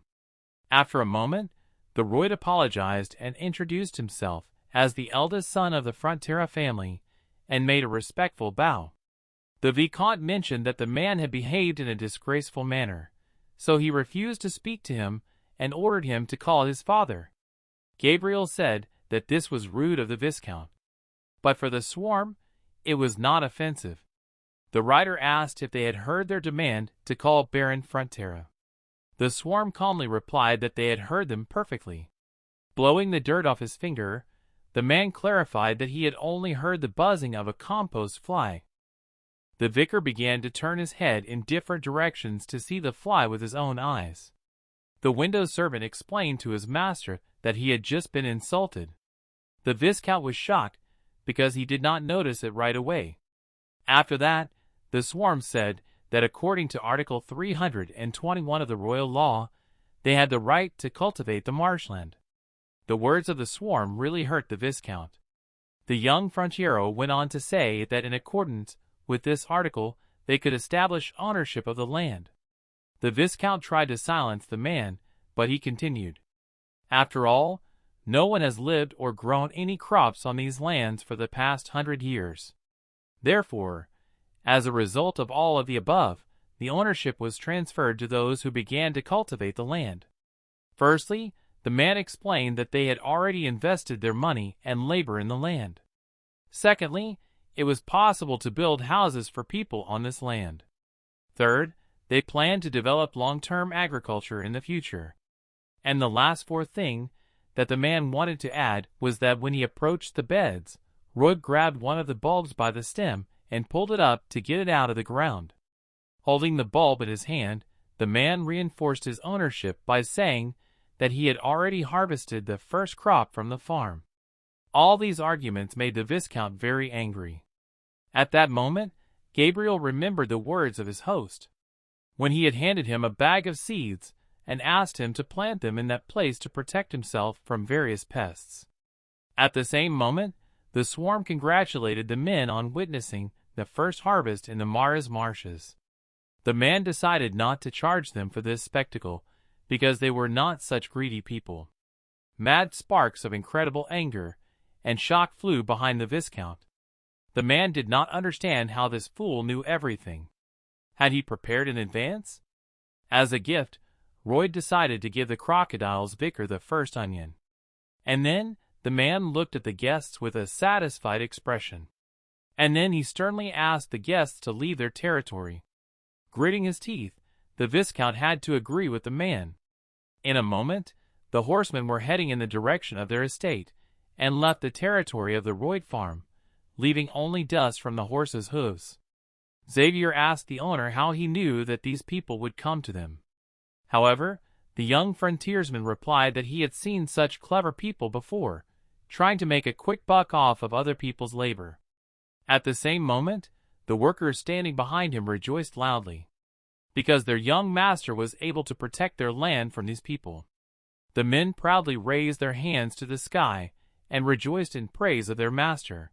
After a moment, the Royd apologized and introduced himself as the eldest son of the Frontera family and made a respectful bow. The Vicomte mentioned that the man had behaved in a disgraceful manner, so he refused to speak to him and ordered him to call his father. Gabriel said that this was rude of the Viscount, but for the swarm, it was not offensive. The rider asked if they had heard their demand to call Baron Frontera. The swarm calmly replied that they had heard them perfectly. Blowing the dirt off his finger, the man clarified that he had only heard the buzzing of a compost fly. The vicar began to turn his head in different directions to see the fly with his own eyes. The window servant explained to his master that he had just been insulted. The Viscount was shocked because he did not notice it right away. After that, the swarm said that according to Article 321 of the royal law, they had the right to cultivate the marshland. The words of the swarm really hurt the Viscount. The young Frontiero went on to say that in accordance with this article, they could establish ownership of the land. The Viscount tried to silence the man, but he continued. After all, no one has lived or grown any crops on these lands for the past 100 years. Therefore, as a result of all of the above, the ownership was transferred to those who began to cultivate the land. Firstly, the man explained that they had already invested their money and labor in the land. Secondly, it was possible to build houses for people on this land. Third, they planned to develop long-term agriculture in the future. And the last fourth thing that the man wanted to add was that when he approached the beds, Royd grabbed one of the bulbs by the stem and pulled it up to get it out of the ground. Holding the bulb in his hand, the man reinforced his ownership by saying that he had already harvested the first crop from the farm. All these arguments made the Viscount very angry. At that moment, Gabriel remembered the words of his host, when he had handed him a bag of seeds and asked him to plant them in that place to protect himself from various pests. At the same moment, the swarm congratulated the men on witnessing the first harvest in the Maras marshes. The man decided not to charge them for this spectacle because they were not such greedy people. Mad sparks of incredible anger and shock flew behind the Viscount. The man did not understand how this fool knew everything. Had he prepared in advance? As a gift, Royd decided to give the crocodile's vicar the first onion. And then the man looked at the guests with a satisfied expression. And then he sternly asked the guests to leave their territory. Gritting his teeth, the Viscount had to agree with the man. In a moment, the horsemen were heading in the direction of their estate and left the territory of the Royd farm, leaving only dust from the horses' hooves. Xavier asked the owner how he knew that these people would come to them. However, the young frontiersman replied that he had seen such clever people before, trying to make a quick buck off of other people's labor. At the same moment, the workers standing behind him rejoiced loudly. because their young master was able to protect their land from these people. The men proudly raised their hands to the sky and rejoiced in praise of their master.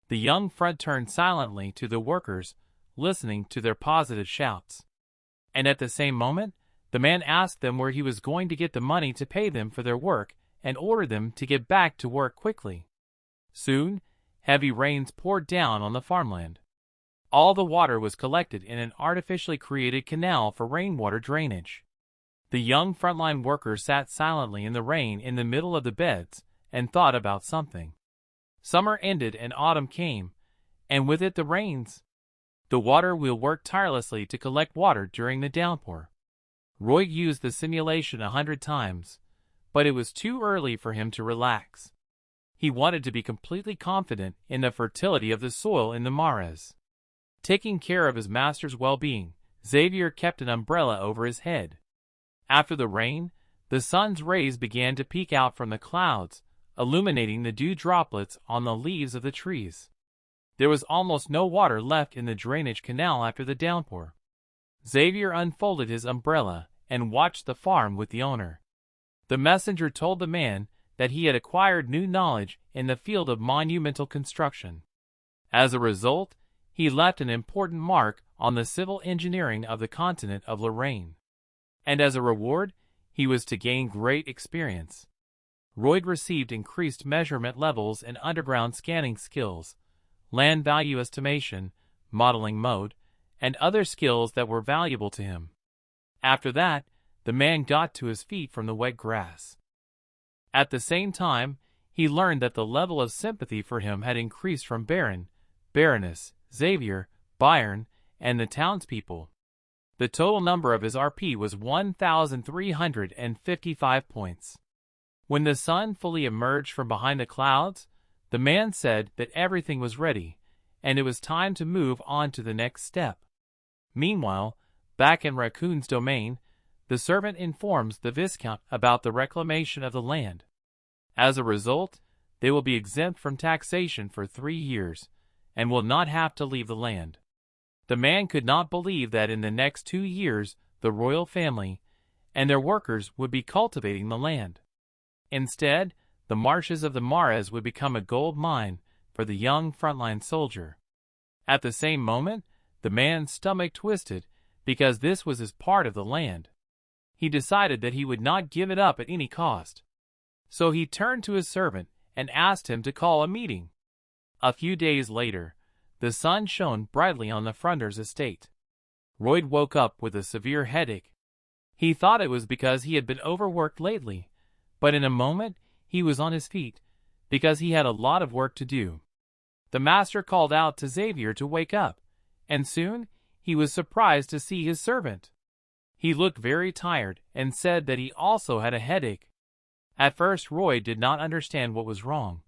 The young front turned silently to the workers, listening to their positive shouts. And at the same moment, the man asked them where he was going to get the money to pay them for their work and ordered them to get back to work quickly. Soon, heavy rains poured down on the farmland. All the water was collected in an artificially created canal for rainwater drainage. The young frontline workers sat silently in the rain in the middle of the beds and thought about something. Summer ended and autumn came, and with it the rains. The water wheel worked tirelessly to collect water during the downpour. Roy used the simulation 100 times, but it was too early for him to relax. He wanted to be completely confident in the fertility of the soil in the mares. Taking care of his master's well-being, Xavier kept an umbrella over his head. After the rain, the sun's rays began to peek out from the clouds, illuminating the dew droplets on the leaves of the trees. There was almost no water left in the drainage canal after the downpour. Xavier unfolded his umbrella and watched the farm with the owner. The messenger told the man that he had acquired new knowledge in the field of monumental construction. As a result, he left an important mark on the civil engineering of the continent of Lorraine. And as a reward, he was to gain great experience. Roy received increased measurement levels and underground scanning skills, land value estimation, modeling mode, and other skills that were valuable to him. After that, the man got to his feet from the wet grass. At the same time, he learned that the level of sympathy for him had increased from Baron, Baroness, Xavier, Byron, and the townspeople. The total number of his RP was 1,355 points. When the sun fully emerged from behind the clouds, the man said that everything was ready, and it was time to move on to the next step. Meanwhile, back in Raccoon's domain, the servant informs the Viscount about the reclamation of the land. As a result, they will be exempt from taxation for 3 years, and will not have to leave the land. The man could not believe that in the next 2 years the royal family and their workers would be cultivating the land. Instead, the marshes of the mares would become a gold mine for the young frontline soldier. At the same moment, the man's stomach twisted because this was his part of the land. He decided that he would not give it up at any cost. So he turned to his servant and asked him to call a meeting. A few days later, the sun shone brightly on the Fronter's estate. Roy woke up with a severe headache. He thought it was because he had been overworked lately, but in a moment he was on his feet, because he had a lot of work to do. The master called out to Xavier to wake up, and soon he was surprised to see his servant. He looked very tired and said that he also had a headache. At first Roy did not understand what was wrong,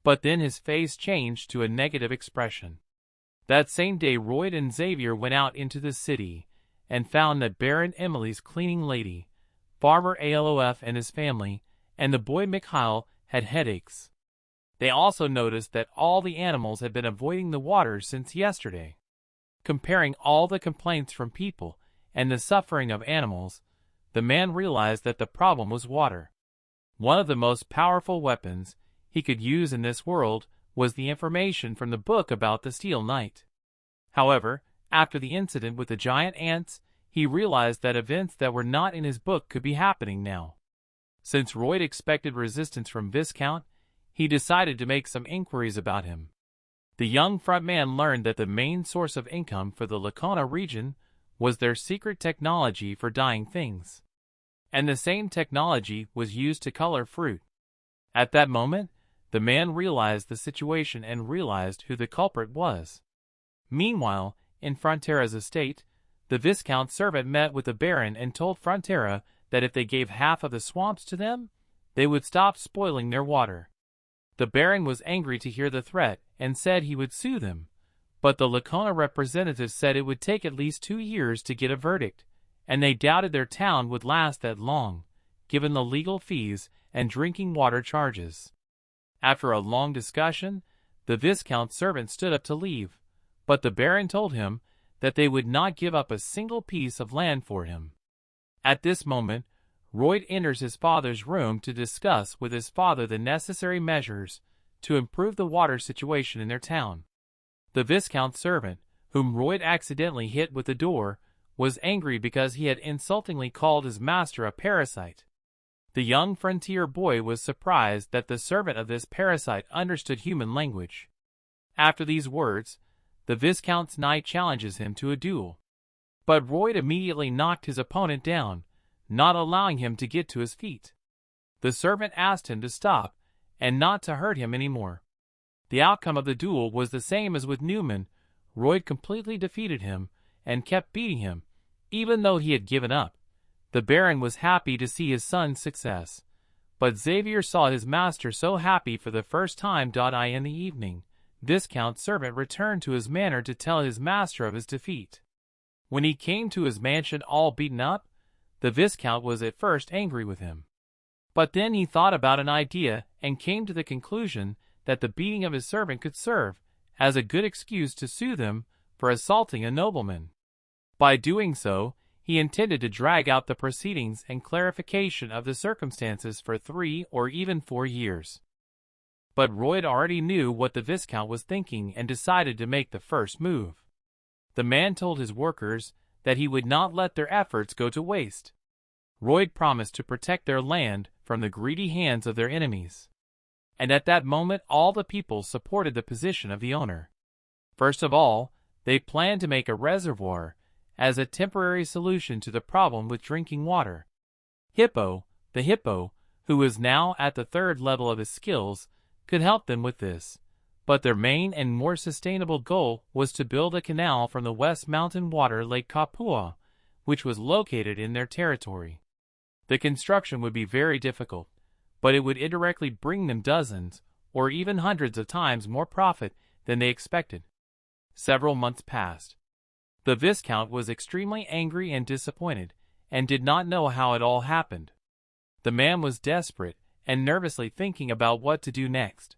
but then his face changed to a negative expression. That same day Roy and Xavier went out into the city and found that Baron Emily's cleaning lady, Farmer Alof and his family, and the boy Mikhail had headaches. They also noticed that all the animals had been avoiding the water since yesterday. Comparing all the complaints from people and the suffering of animals, the man realized that the problem was water. One of the most powerful weapons he could use in this world was the information from the book about the Steel Knight. However, after the incident with the giant ants, he realized that events that were not in his book could be happening now. Since Roy expected resistance from Viscount, he decided to make some inquiries about him. The young frontman learned that the main source of income for the Lacona region was their secret technology for dyeing things. And the same technology was used to color fruit. At that moment, the man realized the situation and realized who the culprit was. Meanwhile, in Frontera's estate, the Viscount's servant met with the Baron and told Frontera that if they gave half of the swamps to them, they would stop spoiling their water. The Baron was angry to hear the threat and said he would sue them, but the Lacona representative said it would take at least 2 years to get a verdict, and they doubted their town would last that long, given the legal fees and drinking water charges. After a long discussion, the Viscount's servant stood up to leave, but the Baron told him that they would not give up a single piece of land for him. At this moment, Royd enters his father's room to discuss with his father the necessary measures to improve the water situation in their town. The Viscount's servant, whom Royd accidentally hit with the door, was angry because he had insultingly called his master a parasite. The young frontier boy was surprised that the servant of this parasite understood human language. After these words, the Viscount's knight challenges him to a duel. But Royd immediately knocked his opponent down, not allowing him to get to his feet. The servant asked him to stop and not to hurt him anymore. The outcome of the duel was the same as with Newman. Royd completely defeated him and kept beating him, even though he had given up. The Baron was happy to see his son's success, but Xavier saw his master so happy for the first time. In the evening, Viscount's servant returned to his manor to tell his master of his defeat. When he came to his mansion all beaten up, the Viscount was at first angry with him. But then he thought about an idea and came to the conclusion that the beating of his servant could serve as a good excuse to soothe him for assaulting a nobleman. By doing so, he intended to drag out the proceedings and clarification of the circumstances for 3 or even 4 years. But Royd already knew what the Viscount was thinking and decided to make the first move. The man told his workers that he would not let their efforts go to waste. Royd promised to protect their land from the greedy hands of their enemies. And at that moment all the people supported the position of the owner. First of all, they planned to make a reservoir as a temporary solution to the problem with drinking water. Hippo, the hippo, who was now at the 3rd level of his skills, could help them with this. But their main and more sustainable goal was to build a canal from the West Mountain Water Lake Kapua, which was located in their territory. The construction would be very difficult, but it would indirectly bring them dozens or even hundreds of times more profit than they expected. Several months passed. The Viscount was extremely angry and disappointed, and did not know how it all happened. The man was desperate and nervously thinking about what to do next.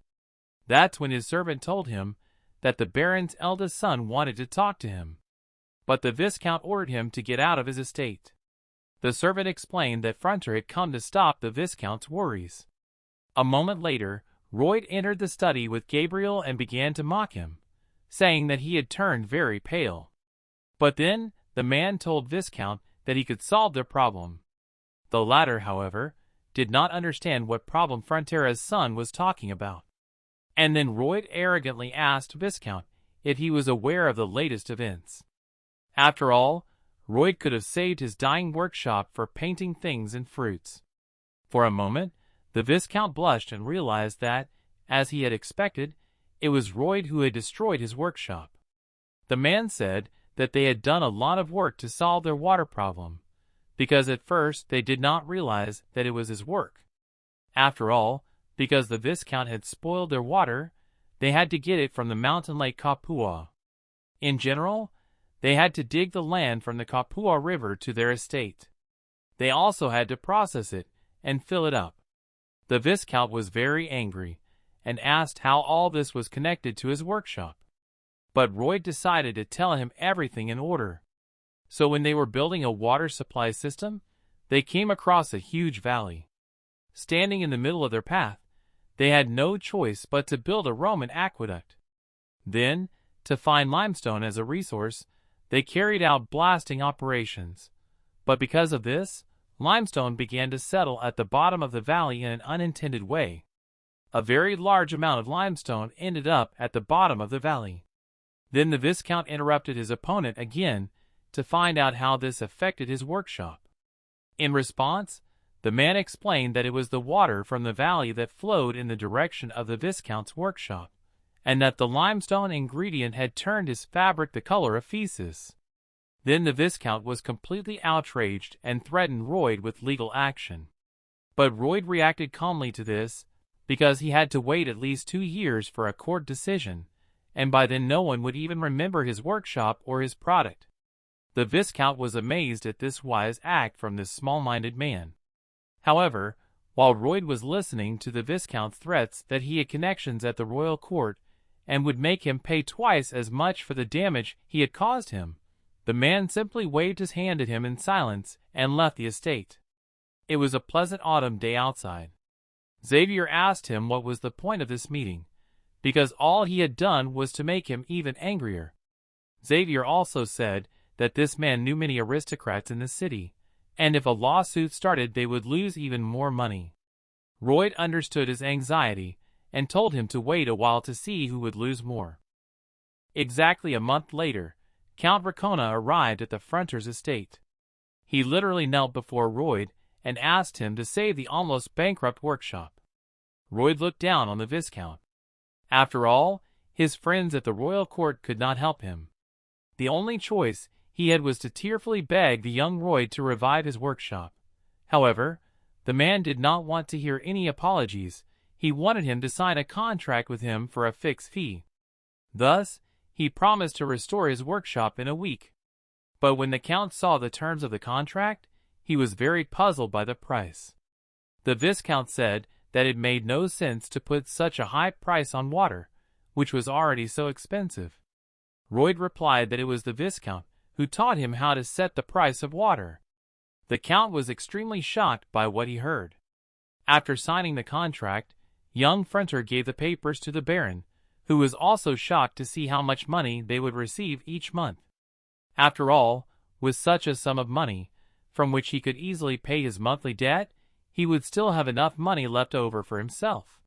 That's when his servant told him that the Baron's eldest son wanted to talk to him. But the Viscount ordered him to get out of his estate. The servant explained that Frontera had come to stop the Viscount's worries. A moment later, Royd entered the study with Gabriel and began to mock him, saying that he had turned very pale. But then, the man told Viscount that he could solve their problem. The latter, however, did not understand what problem Frontera's son was talking about. And then Royd arrogantly asked Viscount if he was aware of the latest events. After all, Royd could have saved his dying workshop for painting things and fruits. For a moment, the Viscount blushed and realized that, as he had expected, it was Royd who had destroyed his workshop. The man said that they had done a lot of work to solve their water problem, because at first they did not realize that it was his work. After all, because the Viscount had spoiled their water, they had to get it from the mountain lake Kapua. In general, they had to dig the land from the Kapua River to their estate. They also had to process it and fill it up. The Viscount was very angry and asked how all this was connected to his workshop. But Royd decided to tell him everything in order. So when they were building a water supply system, they came across a huge valley. Standing in the middle of their path, they had no choice but to build a Roman aqueduct. Then, to find limestone as a resource, they carried out blasting operations. But because of this, limestone began to settle at the bottom of the valley in an unintended way. A very large amount of limestone ended up at the bottom of the valley. Then the Viscount interrupted his opponent again to find out how this affected his workshop. In response, the man explained that it was the water from the valley that flowed in the direction of the Viscount's workshop, and that the limestone ingredient had turned his fabric the color of feces. Then the Viscount was completely outraged and threatened Royd with legal action. But Royd reacted calmly to this, because he had to wait at least 2 years for a court decision, and by then no one would even remember his workshop or his product. The Viscount was amazed at this wise act from this small-minded man. However, while Royd was listening to the Viscount's threats that he had connections at the royal court and would make him pay twice as much for the damage he had caused him, The man simply waved his hand at him in silence and left the estate. It was a pleasant autumn day outside. Xavier asked him what was the point of this meeting, because all he had done was to make him even angrier. Xavier also said that this man knew many aristocrats in the city, and if a lawsuit started they would lose even more money. Royd understood his anxiety and told him to wait a while to see who would lose more. Exactly a month later, Count Racona arrived at the Fronter's estate. He literally knelt before Royd and asked him to save the almost bankrupt workshop. Royd looked down on the Viscount. After all, his friends at the royal court could not help him. The only choice he had was to tearfully beg the young Royd to revive his workshop. However, the man did not want to hear any apologies. He wanted him to sign a contract with him for a fixed fee. Thus, he promised to restore his workshop in a week. But when the Count saw the terms of the contract, he was very puzzled by the price. The Viscount said that it made no sense to put such a high price on water, which was already so expensive. Royd replied that it was the Viscount who taught him how to set the price of water. The Count was extremely shocked by what he heard. After signing the contract, young Fronter gave the papers to the Baron, who was also shocked to see how much money they would receive each month. After all, with such a sum of money, from which he could easily pay his monthly debt, he would still have enough money left over for himself.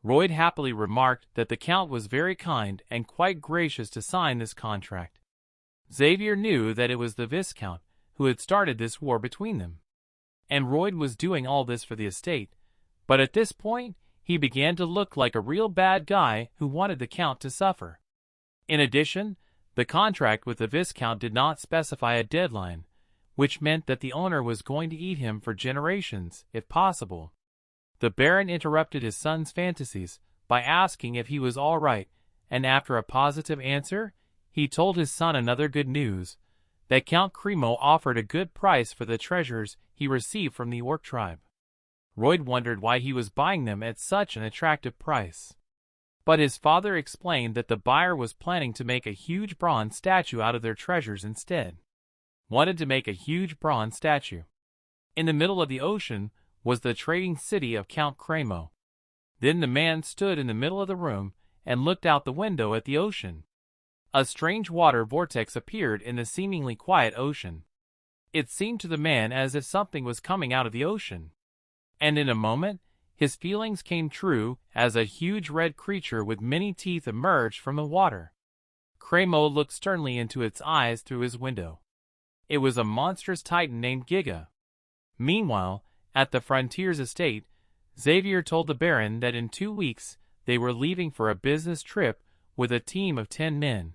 Royd happily remarked that the Count was very kind and quite gracious to sign this contract. Xavier knew that it was the Viscount who had started this war between them, and Royd was doing all this for the estate, but at this point he began to look like a real bad guy who wanted the Count to suffer. In addition, the contract with the Viscount did not specify a deadline, which meant that the owner was going to eat him for generations, if possible. The Baron interrupted his son's fantasies by asking if he was all right, and after a positive answer, he told his son another good news, that Count Cremo offered a good price for the treasures he received from the Orc tribe. Royd wondered why he was buying them at such an attractive price. But his father explained that the buyer was planning to make a huge bronze statue out of their treasures instead. Wanted to make a huge bronze statue. In the middle of the ocean was the trading city of Count Cremo. Then the man stood in the middle of the room and looked out the window at the ocean. A strange water vortex appeared in the seemingly quiet ocean. It seemed to the man as if something was coming out of the ocean. And in a moment, his feelings came true as a huge red creature with many teeth emerged from the water. Cremo looked sternly into its eyes through his window. It was a monstrous titan named Giga. Meanwhile, at the Frontier's estate, Xavier told the Baron that in 2 weeks they were leaving for a business trip with a team of 10 men.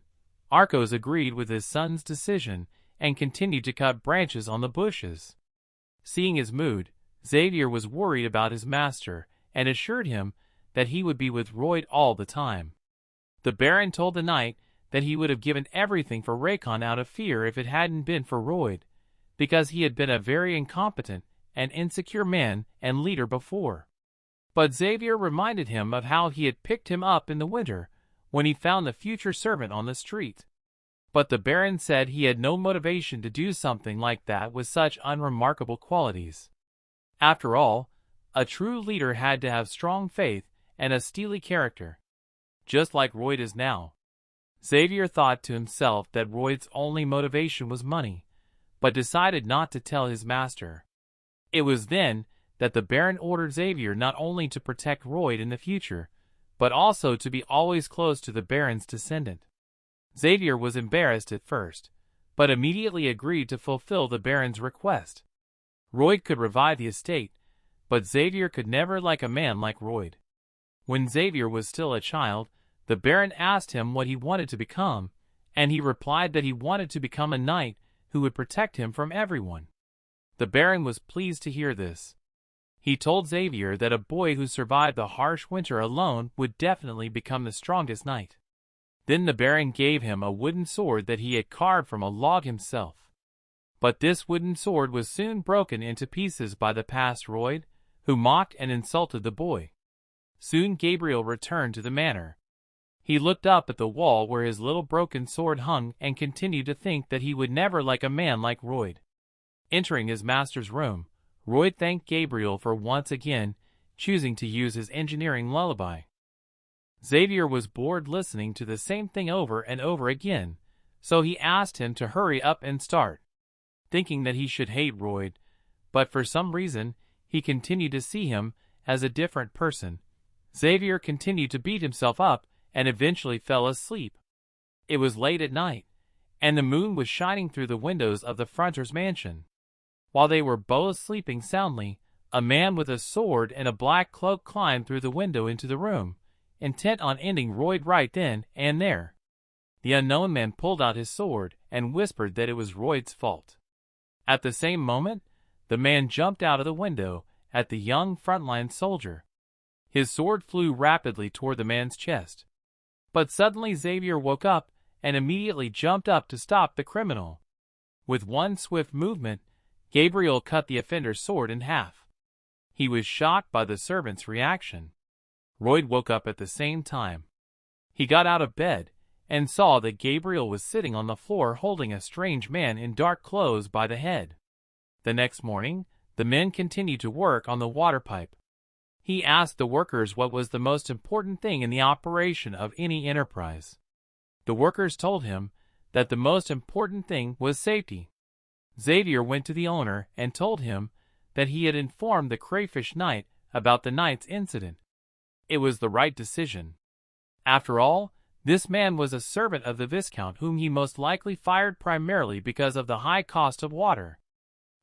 Arcos agreed with his son's decision and continued to cut branches on the bushes. Seeing his mood, Xavier was worried about his master and assured him that he would be with Royd all the time. The Baron told the knight that he would have given everything for Racon out of fear if it hadn't been for Royd, because he had been a very incompetent and insecure man and leader before. But Xavier reminded him of how he had picked him up in the winter when he found the future servant on the street. But the Baron said he had no motivation to do something like that with such unremarkable qualities. After all, a true leader had to have strong faith and a steely character, just like Royd is now. Xavier thought to himself that Royd's only motivation was money, but decided not to tell his master. It was then that the Baron ordered Xavier not only to protect Royd in the future, but also to be always close to the Baron's descendant. Xavier was embarrassed at first, but immediately agreed to fulfill the Baron's request. Royd could revive the estate, but Xavier could never like a man like Royd. When Xavier was still a child, the Baron asked him what he wanted to become, and he replied that he wanted to become a knight who would protect him from everyone. The Baron was pleased to hear this. He told Xavier that a boy who survived the harsh winter alone would definitely become the strongest knight. Then the Baron gave him a wooden sword that he had carved from a log himself. But this wooden sword was soon broken into pieces by the past Royd, who mocked and insulted the boy. Soon Gabriel returned to the manor. He looked up at the wall where his little broken sword hung and continued to think that he would never like a man like Royd. Entering his master's room, Royd thanked Gabriel for once again choosing to use his engineering lullaby. Xavier was bored listening to the same thing over and over again, so he asked him to hurry up and start, thinking that he should hate Royd, but for some reason he continued to see him as a different person. Xavier continued to beat himself up and eventually fell asleep. It was late at night, and the moon was shining through the windows of the Fronter's mansion. While they were both sleeping soundly, a man with a sword and a black cloak climbed through the window into the room, intent on ending Royd right then and there. The unknown man pulled out his sword and whispered that it was Royd's fault. At the same moment, the man jumped out of the window at the young frontline soldier. His sword flew rapidly toward the man's chest. But suddenly Xavier woke up and immediately jumped up to stop the criminal. With one swift movement, Gabriel cut the offender's sword in half. He was shocked by the servant's reaction. Royd woke up at the same time. He got out of bed and saw that Gabriel was sitting on the floor holding a strange man in dark clothes by the head. The next morning, the men continued to work on the water pipe. He asked the workers what was the most important thing in the operation of any enterprise. The workers told him that the most important thing was safety. Xavier went to the owner and told him that he had informed the Crayfish Knight about the night's incident. It was the right decision. After all, this man was a servant of the Viscount whom he most likely fired primarily because of the high cost of water.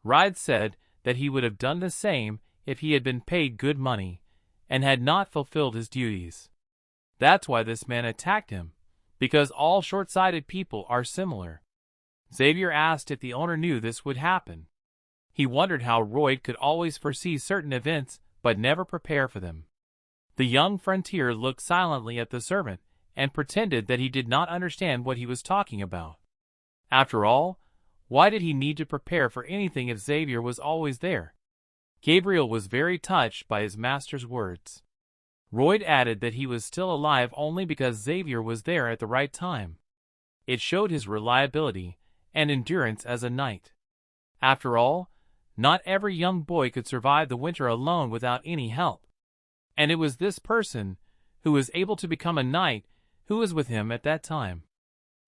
Royd said that he would have done the same if he had been paid good money and had not fulfilled his duties. That's why this man attacked him, because all short-sighted people are similar. Xavier asked if the owner knew this would happen. He wondered how Royd could always foresee certain events but never prepare for them. The young frontier looked silently at the servant and pretended that he did not understand what he was talking about. After all, why did he need to prepare for anything if Xavier was always there? Gabriel was very touched by his master's words. Royd added that he was still alive only because Xavier was there at the right time. It showed his reliability and endurance as a knight. After all, not every young boy could survive the winter alone without any help. And it was this person who was able to become a knight who was with him at that time.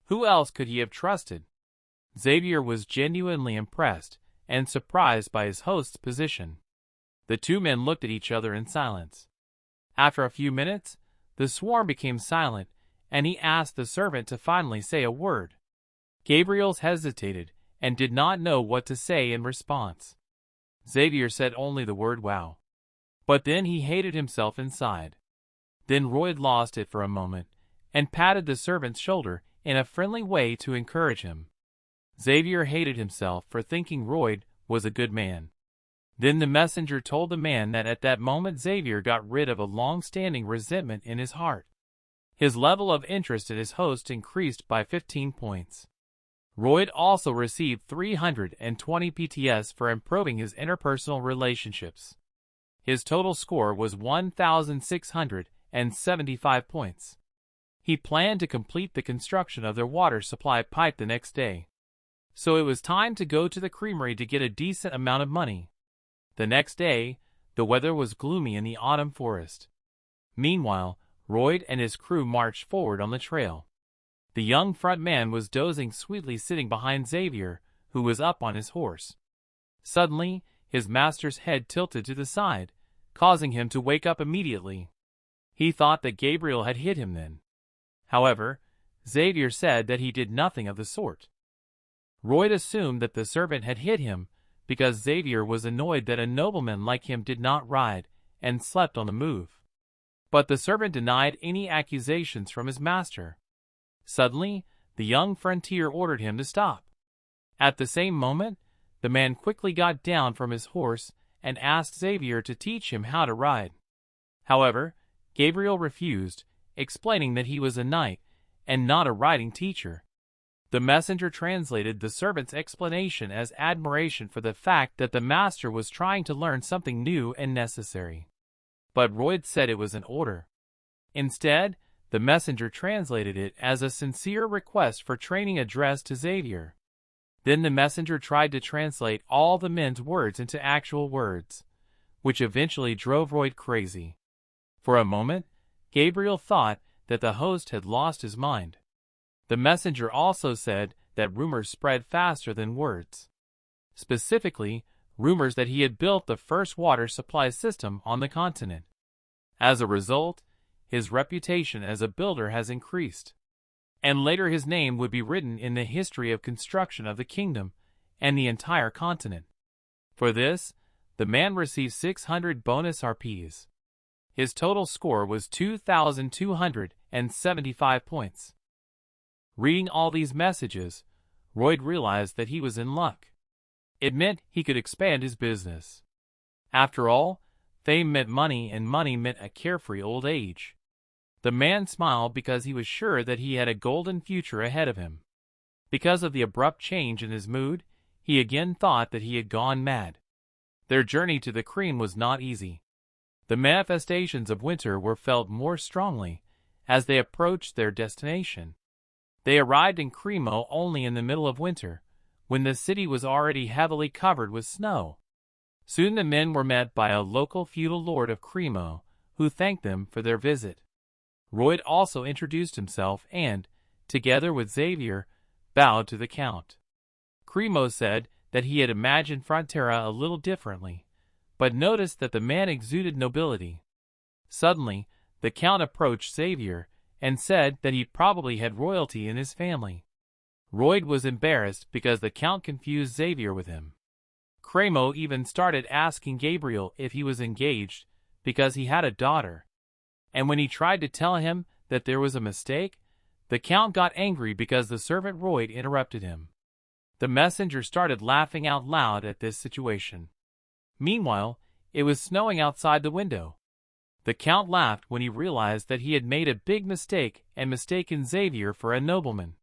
Who else could he have trusted? Xavier was genuinely impressed and surprised by his host's position. The two men looked at each other in silence. After a few minutes, the swarm became silent, and he asked the servant to finally say a word. Gabriel hesitated and did not know what to say in response. Xavier said only the word "wow." But then he hated himself inside. Then Royd lost it for a moment and patted the servant's shoulder in a friendly way to encourage him. Xavier hated himself for thinking Royd was a good man. Then the messenger told the man that at that moment Xavier got rid of a long-standing resentment in his heart. His level of interest in his host increased by 15 points. Royd also received 320 PTS for improving his interpersonal relationships. His total score was 1,675 points. He planned to complete the construction of their water supply pipe the next day. So it was time to go to the creamery to get a decent amount of money. The next day, the weather was gloomy in the autumn forest. Meanwhile, Royd and his crew marched forward on the trail. The young front man was dozing sweetly sitting behind Xavier, who was up on his horse. Suddenly, his master's head tilted to the side, causing him to wake up immediately. He thought that Gabriel had hit him then. However, Xavier said that he did nothing of the sort. Royd assumed that the servant had hit him because Xavier was annoyed that a nobleman like him did not ride and slept on the move. But the servant denied any accusations from his master. Suddenly, the young frontier ordered him to stop. At the same moment, the man quickly got down from his horse and asked Xavier to teach him how to ride. However, Gabriel refused, explaining that he was a knight and not a riding teacher. The messenger translated the servant's explanation as admiration for the fact that the master was trying to learn something new and necessary. But Royd said it was an order. Instead, the messenger translated it as a sincere request for training addressed to Xavier. Then the messenger tried to translate all the men's words into actual words, which eventually drove Royd crazy. For a moment, Gabriel thought that the host had lost his mind. The messenger also said that rumors spread faster than words. Specifically, rumors that he had built the first water supply system on the continent. As a result, his reputation as a builder has increased, and later his name would be written in the history of construction of the kingdom and the entire continent. For this, the man received 600 bonus RPs. His total score was 2,275 points. Reading all these messages, Royd realized that he was in luck. It meant he could expand his business. After all, fame meant money, and money meant a carefree old age. The man smiled because he was sure that he had a golden future ahead of him. Because of the abrupt change in his mood, he again thought that he had gone mad. Their journey to the cream was not easy. The manifestations of winter were felt more strongly as they approached their destination. They arrived in Cremo only in the middle of winter, when the city was already heavily covered with snow. Soon the men were met by a local feudal lord of Cremo, who thanked them for their visit. Royd also introduced himself and, together with Xavier, bowed to the count. Cremo said that he had imagined Frontera a little differently, but noticed that the man exuded nobility. Suddenly, the count approached Xavier and said that he probably had royalty in his family. Royd was embarrassed because the count confused Xavier with him. Cremo even started asking Gabriel if he was engaged because he had a daughter. And when he tried to tell him that there was a mistake, the count got angry because the servant Royd interrupted him. The messenger started laughing out loud at this situation. Meanwhile, it was snowing outside the window. The count laughed when he realized that he had made a big mistake and mistaken Xavier for a nobleman.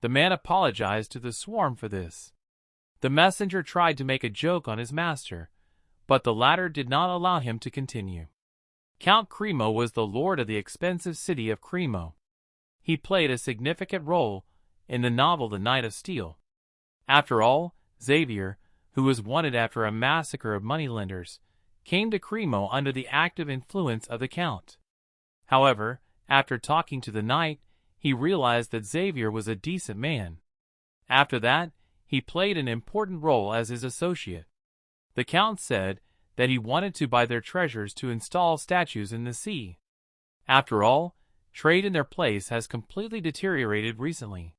The man apologized to the swarm for this. The messenger tried to make a joke on his master, but the latter did not allow him to continue. Count Cremo was the lord of the expensive city of Cremo. He played a significant role in the novel The Knight of Steel. After all, Xavier, who was wanted after a massacre of moneylenders, came to Cremo under the active influence of the count. However, after talking to the knight, he realized that Xavier was a decent man. After that, he played an important role as his associate. The count said that he wanted to buy their treasures to install statues in the sea. After all, trade in their place has completely deteriorated recently,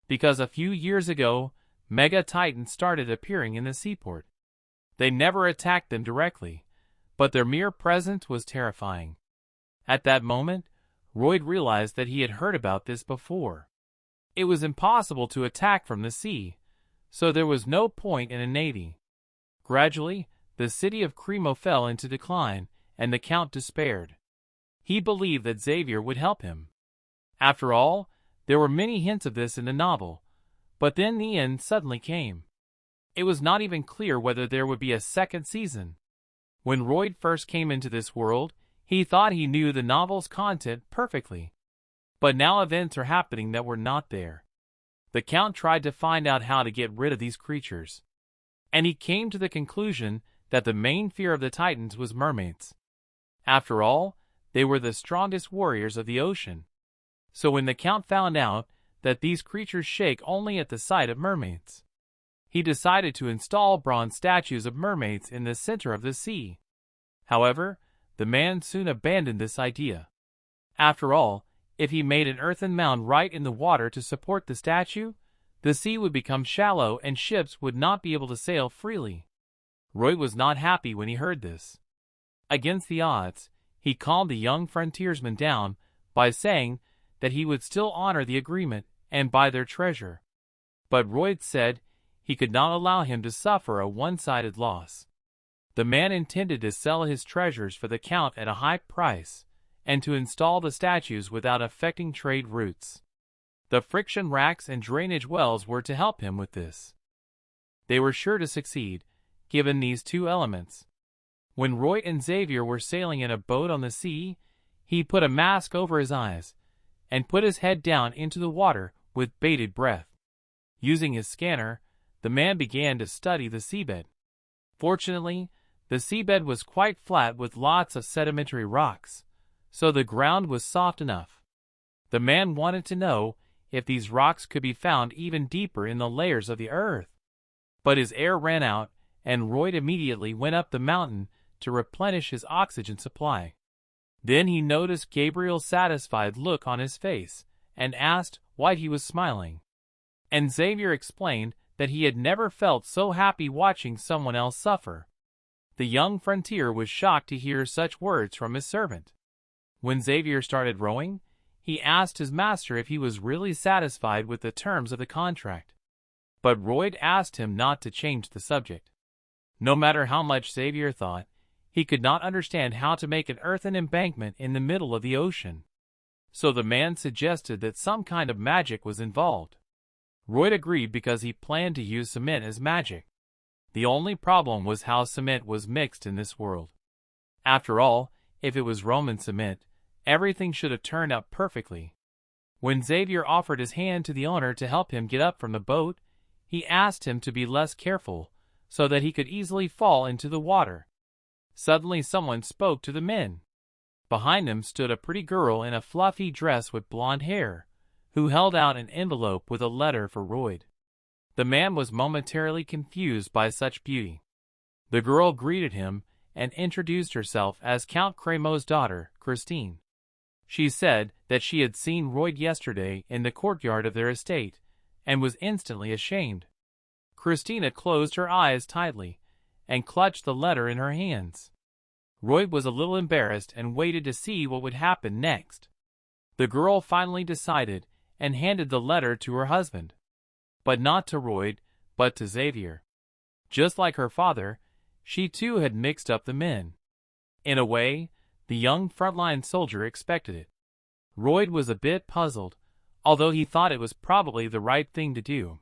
because a few years ago, Mega Titans started appearing in the seaport. They never attacked them directly, but their mere presence was terrifying. At that moment, Royd realized that he had heard about this before. It was impossible to attack from the sea, so there was no point in a navy. Gradually, the city of Cremo fell into decline, and the count despaired. He believed that Xavier would help him. After all, there were many hints of this in the novel, but then the end suddenly came. It was not even clear whether there would be a second season. When Royd first came into this world, he thought he knew the novel's content perfectly. But now events are happening that were not there. The count tried to find out how to get rid of these creatures, and he came to the conclusion that the main fear of the Titans was mermaids. After all, they were the strongest warriors of the ocean. So when the count found out that these creatures shake only at the sight of mermaids, he decided to install bronze statues of mermaids in the center of the sea. However, the man soon abandoned this idea. After all, if he made an earthen mound right in the water to support the statue, the sea would become shallow and ships would not be able to sail freely. Royd was not happy when he heard this. Against the odds, he calmed the young frontiersman down by saying that he would still honor the agreement and buy their treasure. But Royd said he could not allow him to suffer a one-sided loss. The man intended to sell his treasures for the count at a high price and to install the statues without affecting trade routes. The friction racks and drainage wells were to help him with this. They were sure to succeed, given these two elements. When Royd and Xavier were sailing in a boat on the sea, he put a mask over his eyes and put his head down into the water with bated breath. Using his scanner, the man began to study the seabed. Fortunately, the seabed was quite flat with lots of sedimentary rocks, so the ground was soft enough. The man wanted to know if these rocks could be found even deeper in the layers of the earth. But his air ran out, and Royd immediately went up the mountain to replenish his oxygen supply. Then he noticed Gabriel's satisfied look on his face, and asked why he was smiling. And Xavier explained that he had never felt so happy watching someone else suffer. The young frontier was shocked to hear such words from his servant. When Xavier started rowing, he asked his master if he was really satisfied with the terms of the contract. But Royd asked him not to change the subject. No matter how much Xavier thought, he could not understand how to make an earthen embankment in the middle of the ocean. So the man suggested that some kind of magic was involved. Royd agreed because he planned to use cement as magic. The only problem was how cement was mixed in this world. After all, if it was Roman cement, everything should have turned out perfectly. When Xavier offered his hand to the owner to help him get up from the boat, he asked him to be less careful, so that he could easily fall into the water. Suddenly someone spoke to the men. Behind them stood a pretty girl in a fluffy dress with blonde hair, who held out an envelope with a letter for Royd. The man was momentarily confused by such beauty. The girl greeted him and introduced herself as Count Crémeau's daughter, Christine. She said that she had seen Royd yesterday in the courtyard of their estate, and was instantly ashamed. Christina closed her eyes tightly, and clutched the letter in her hands. Royd was a little embarrassed and waited to see what would happen next. The girl finally decided and handed the letter to her husband. But not to Royd, but to Xavier. Just like her father, she too had mixed up the men. In a way, the young frontline soldier expected it. Royd was a bit puzzled, although he thought it was probably the right thing to do.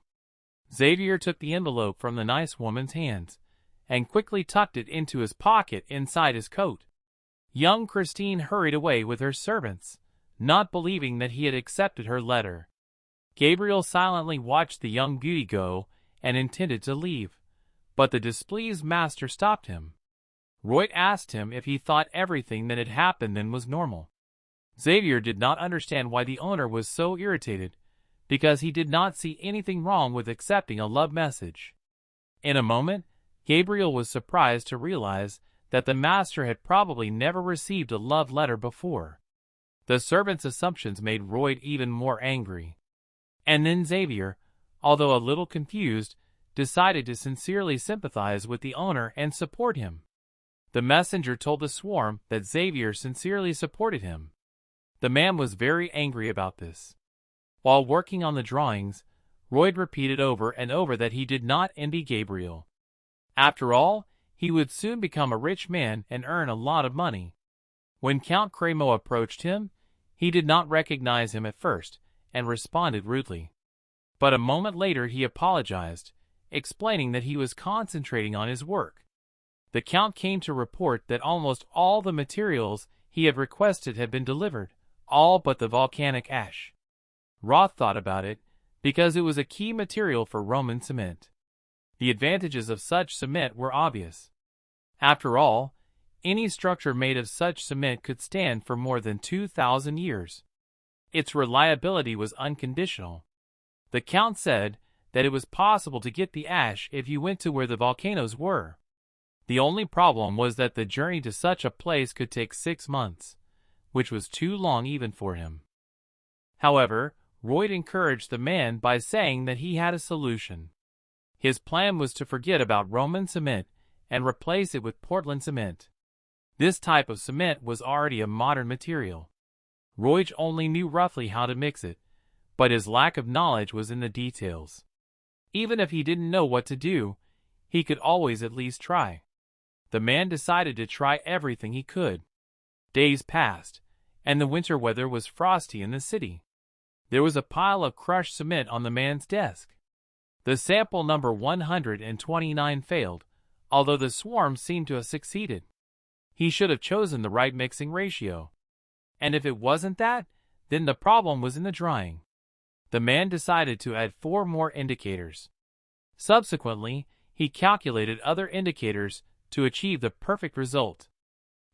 Xavier took the envelope from the nice woman's hands, and quickly tucked it into his pocket inside his coat. Young Christine hurried away with her servants, not believing that he had accepted her letter. Gabriel silently watched the young beauty go, and intended to leave, but the displeased master stopped him. Royd asked him if he thought everything that had happened then was normal. Xavier did not understand why the owner was so irritated, because he did not see anything wrong with accepting a love message. In a moment, Gabriel was surprised to realize that the master had probably never received a love letter before. The servant's assumptions made Royd even more angry. And then Xavier, although a little confused, decided to sincerely sympathize with the owner and support him. The messenger told the swarm that Xavier sincerely supported him. The man was very angry about this. While working on the drawings, Royd repeated over and over that he did not envy Gabriel. After all, he would soon become a rich man and earn a lot of money. When Count Crémeau approached him, he did not recognize him at first, and responded rudely. But a moment later he apologized, explaining that he was concentrating on his work. The Count came to report that almost all the materials he had requested had been delivered, all but the volcanic ash. Roth thought about it, because it was a key material for Roman cement. The advantages of such cement were obvious. After all, any structure made of such cement could stand for more than 2,000 years. Its reliability was unconditional. The Count said that it was possible to get the ash if you went to where the volcanoes were. The only problem was that the journey to such a place could take 6 months, which was too long even for him. However, Royd encouraged the man by saying that he had a solution. His plan was to forget about Roman cement and replace it with Portland cement. This type of cement was already a modern material. Royd only knew roughly how to mix it, but his lack of knowledge was in the details. Even if he didn't know what to do, he could always at least try. The man decided to try everything he could. Days passed, and the winter weather was frosty in the city. There was a pile of crushed cement on the man's desk. The sample number 129 failed, although the swarm seemed to have succeeded. He should have chosen the right mixing ratio. And if it wasn't that, Then the problem was in the drying. The man decided to add 4 more indicators. Subsequently, he calculated other indicators to achieve the perfect result.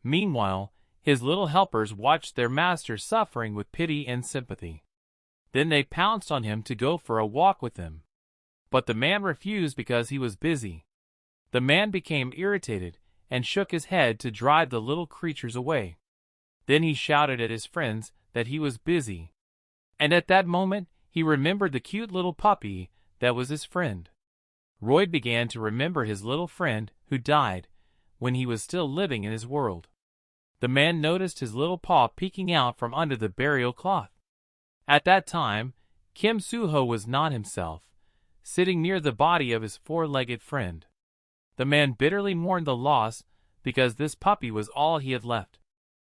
Meanwhile, his little helpers watched their master suffering with pity and sympathy. Then they pounced on him to go for a walk with them. But the man refused because he was busy. The man became irritated and shook his head to drive the little creatures away. Then he shouted at his friends that he was busy. And at that moment, he remembered the cute little puppy that was his friend. Royd began to remember his little friend who died when he was still living in his world. The man noticed his little paw peeking out from under the burial cloth. At that time, Soo Ho was not himself, sitting near the body of his 4-legged friend. The man bitterly mourned the loss because this puppy was all he had left.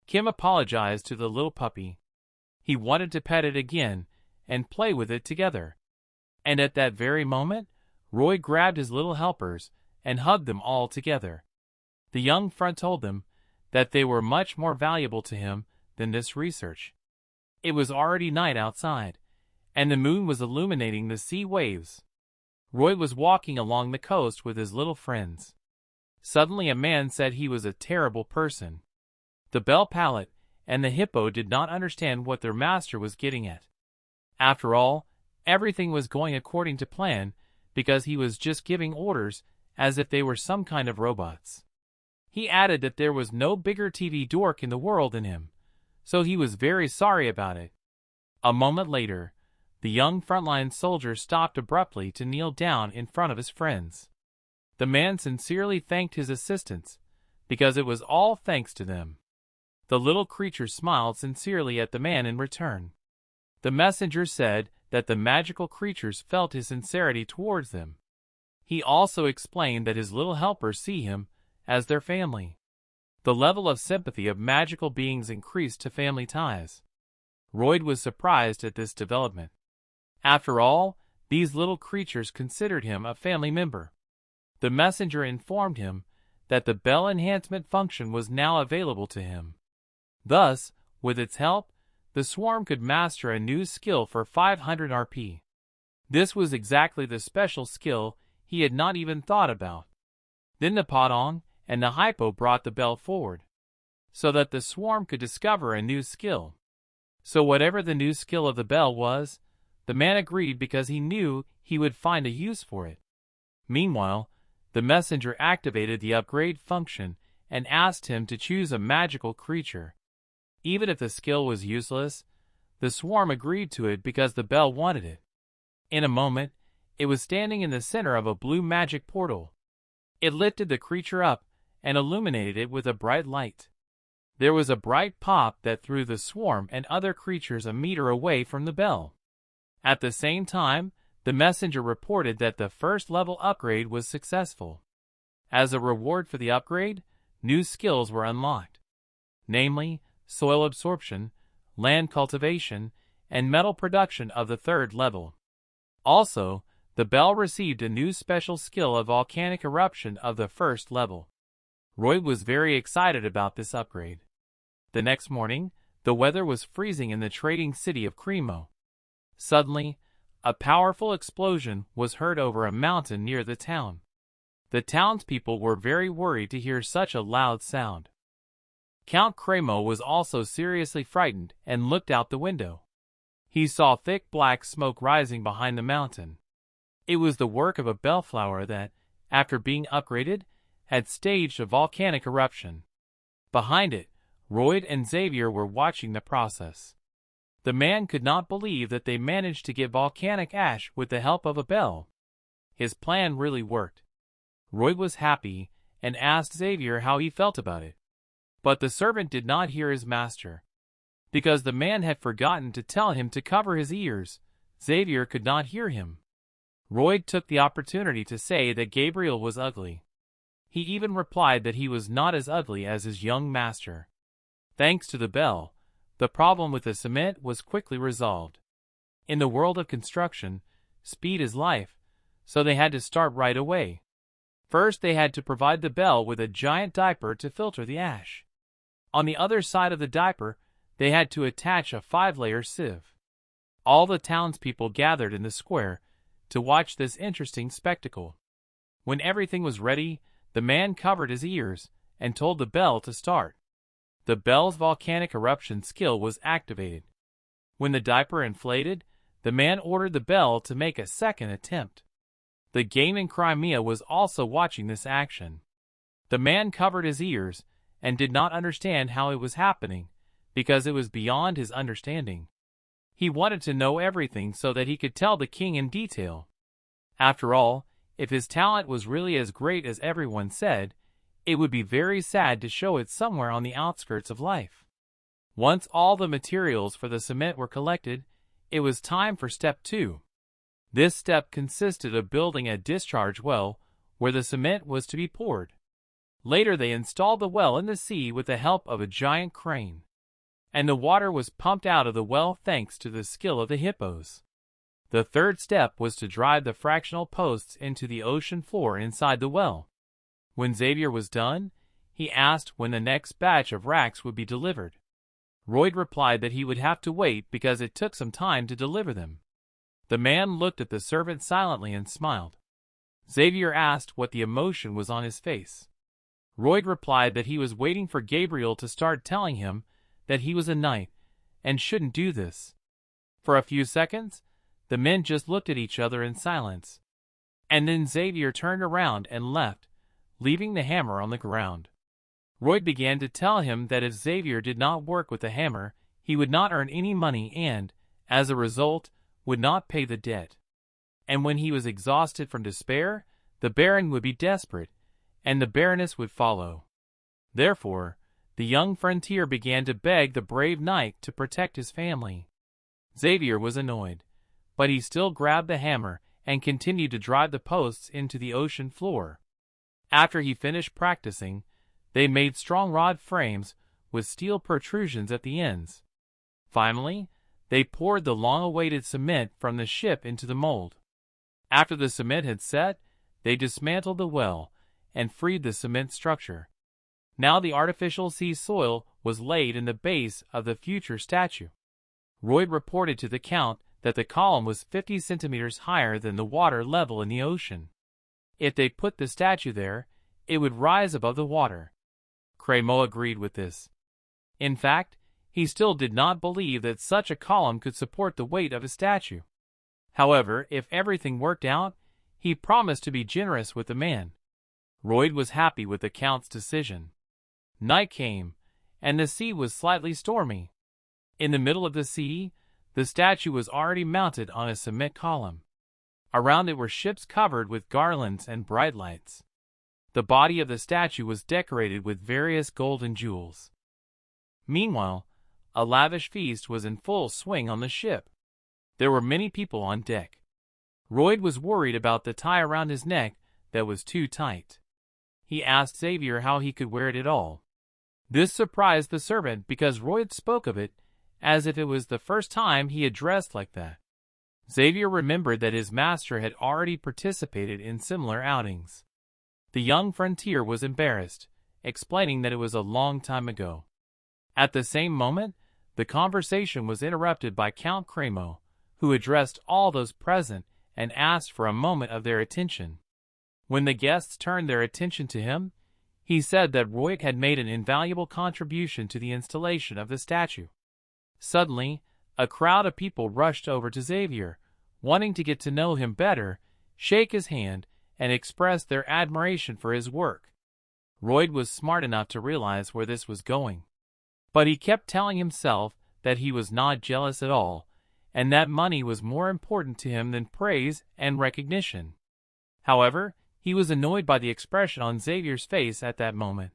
Kim apologized to the little puppy. He wanted to pet it again and play with it together. And at that very moment, Roy grabbed his little helpers and hugged them all together. The young friend told them that they were much more valuable to him than this research. It was already night outside, and the moon was illuminating the sea waves. Roy was walking along the coast with his little friends. Suddenly a man said he was a terrible person. The bell pallet and the hippo did not understand what their master was getting at. After all, everything was going according to plan because he was just giving orders as if they were some kind of robots. He added that there was no bigger TV dork in the world than him, so he was very sorry about it. A moment later, the young frontline soldier stopped abruptly to kneel down in front of his friends. The man sincerely thanked his assistants, because it was all thanks to them. The little creature smiled sincerely at the man in return. The messenger said that the magical creatures felt his sincerity towards them. He also explained that his little helpers see him as their family. The level of sympathy of magical beings increased to family ties. Royd was surprised at this development. After all, these little creatures considered him a family member. The messenger informed him that the bell enhancement function was now available to him. Thus, with its help, the swarm could master a new skill for 500 RP. This was exactly the special skill he had not even thought about. Then the Padong and the Hypo brought the bell forward, so that the swarm could discover a new skill. So whatever the new skill of the bell was, the man agreed because he knew he would find a use for it. Meanwhile, the messenger activated the upgrade function and asked him to choose a magical creature. Even if the skill was useless, the swarm agreed to it because the bell wanted it. In a moment, it was standing in the center of a blue magic portal. It lifted the creature up and illuminated it with a bright light. There was a bright pop that threw the swarm and other creatures a meter away from the bell. At the same time, the messenger reported that the first level upgrade was successful. As a reward for the upgrade, new skills were unlocked, namely, soil absorption, land cultivation, and metal production of the 3rd level. Also, the bell received a new special skill of volcanic eruption of the 1st level. Roy was very excited about this upgrade. The next morning, the weather was freezing in the trading city of Cremo. Suddenly, a powerful explosion was heard over a mountain near the town. The townspeople were very worried to hear such a loud sound. Count Cremo was also seriously frightened and looked out the window. He saw thick black smoke rising behind the mountain. It was the work of a bellflower that, after being upgraded, had staged a volcanic eruption. Behind it, Royd and Xavier were watching the process. The man could not believe that they managed to get volcanic ash with the help of a bell. His plan really worked. Royd was happy and asked Xavier how he felt about it. But the servant did not hear his master. Because the man had forgotten to tell him to cover his ears, Xavier could not hear him. Royd took the opportunity to say that Gabriel was ugly. He even replied that he was not as ugly as his young master. Thanks to the bell, the problem with the cement was quickly resolved. In the world of construction, speed is life, so they had to start right away. First, they had to provide the bell with a giant diaper to filter the ash. On the other side of the diaper, they had to attach a 5-layer sieve. All the townspeople gathered in the square to watch this interesting spectacle. When everything was ready, the man covered his ears and told the bell to start. The bell's volcanic eruption skill was activated. When the diaper inflated, the man ordered the bell to make a second attempt. The game in Crimea was also watching this action. The man covered his ears and did not understand how it was happening because it was beyond his understanding. He wanted to know everything so that he could tell the king in detail. After all, if his talent was really as great as everyone said, it would be very sad to show it somewhere on the outskirts of life. Once all the materials for the cement were collected, it was time for step 2. This step consisted of building a discharge well where the cement was to be poured. Later they installed the well in the sea with the help of a giant crane. And the water was pumped out of the well thanks to the skill of the hippos. The third step was to drive the fractional posts into the ocean floor inside the well. When Xavier was done, he asked when the next batch of racks would be delivered. Royd replied that he would have to wait because it took some time to deliver them. The man looked at the servant silently and smiled. Xavier asked what the emotion was on his face. Royd replied that he was waiting for Gabriel to start telling him that he was a knight and shouldn't do this. For a few seconds, the men just looked at each other in silence. And then Xavier turned around and left, leaving the hammer on the ground. Royd began to tell him that if Xavier did not work with the hammer, he would not earn any money and, as a result, would not pay the debt. And when he was exhausted from despair, the Baron would be desperate, and the Baroness would follow. Therefore, the young frontier began to beg the brave knight to protect his family. Xavier was annoyed, but he still grabbed the hammer and continued to drive the posts into the ocean floor. After he finished practicing, they made strong rod frames with steel protrusions at the ends. Finally, they poured the long-awaited cement from the ship into the mold. After the cement had set, they dismantled the well and freed the cement structure. Now the artificial sea soil was laid in the base of the future statue. Royd reported to the Count that the column was 50 centimeters higher than the water level in the ocean. If they put the statue there, it would rise above the water. Crémeau agreed with this. In fact, he still did not believe that such a column could support the weight of a statue. However, if everything worked out, he promised to be generous with the man. Royd was happy with the Count's decision. Night came, and the sea was slightly stormy. In the middle of the sea, the statue was already mounted on a cement column. Around it were ships covered with garlands and bright lights. The body of the statue was decorated with various golden jewels. Meanwhile, a lavish feast was in full swing on the ship. There were many people on deck. Royd was worried about the tie around his neck that was too tight. He asked Xavier how he could wear it at all. This surprised the servant because Royd spoke of it as if it was the first time he had dressed like that. Xavier remembered that his master had already participated in similar outings. The young frontier was embarrassed, explaining that it was a long time ago. At the same moment, the conversation was interrupted by Count Crémeau, who addressed all those present and asked for a moment of their attention. When the guests turned their attention to him, he said that Royd had made an invaluable contribution to the installation of the statue. Suddenly, a crowd of people rushed over to Xavier, wanting to get to know him better, shake his hand, and express their admiration for his work. Royd was smart enough to realize where this was going. But he kept telling himself that he was not jealous at all, and that money was more important to him than praise and recognition. However, he was annoyed by the expression on Xavier's face at that moment,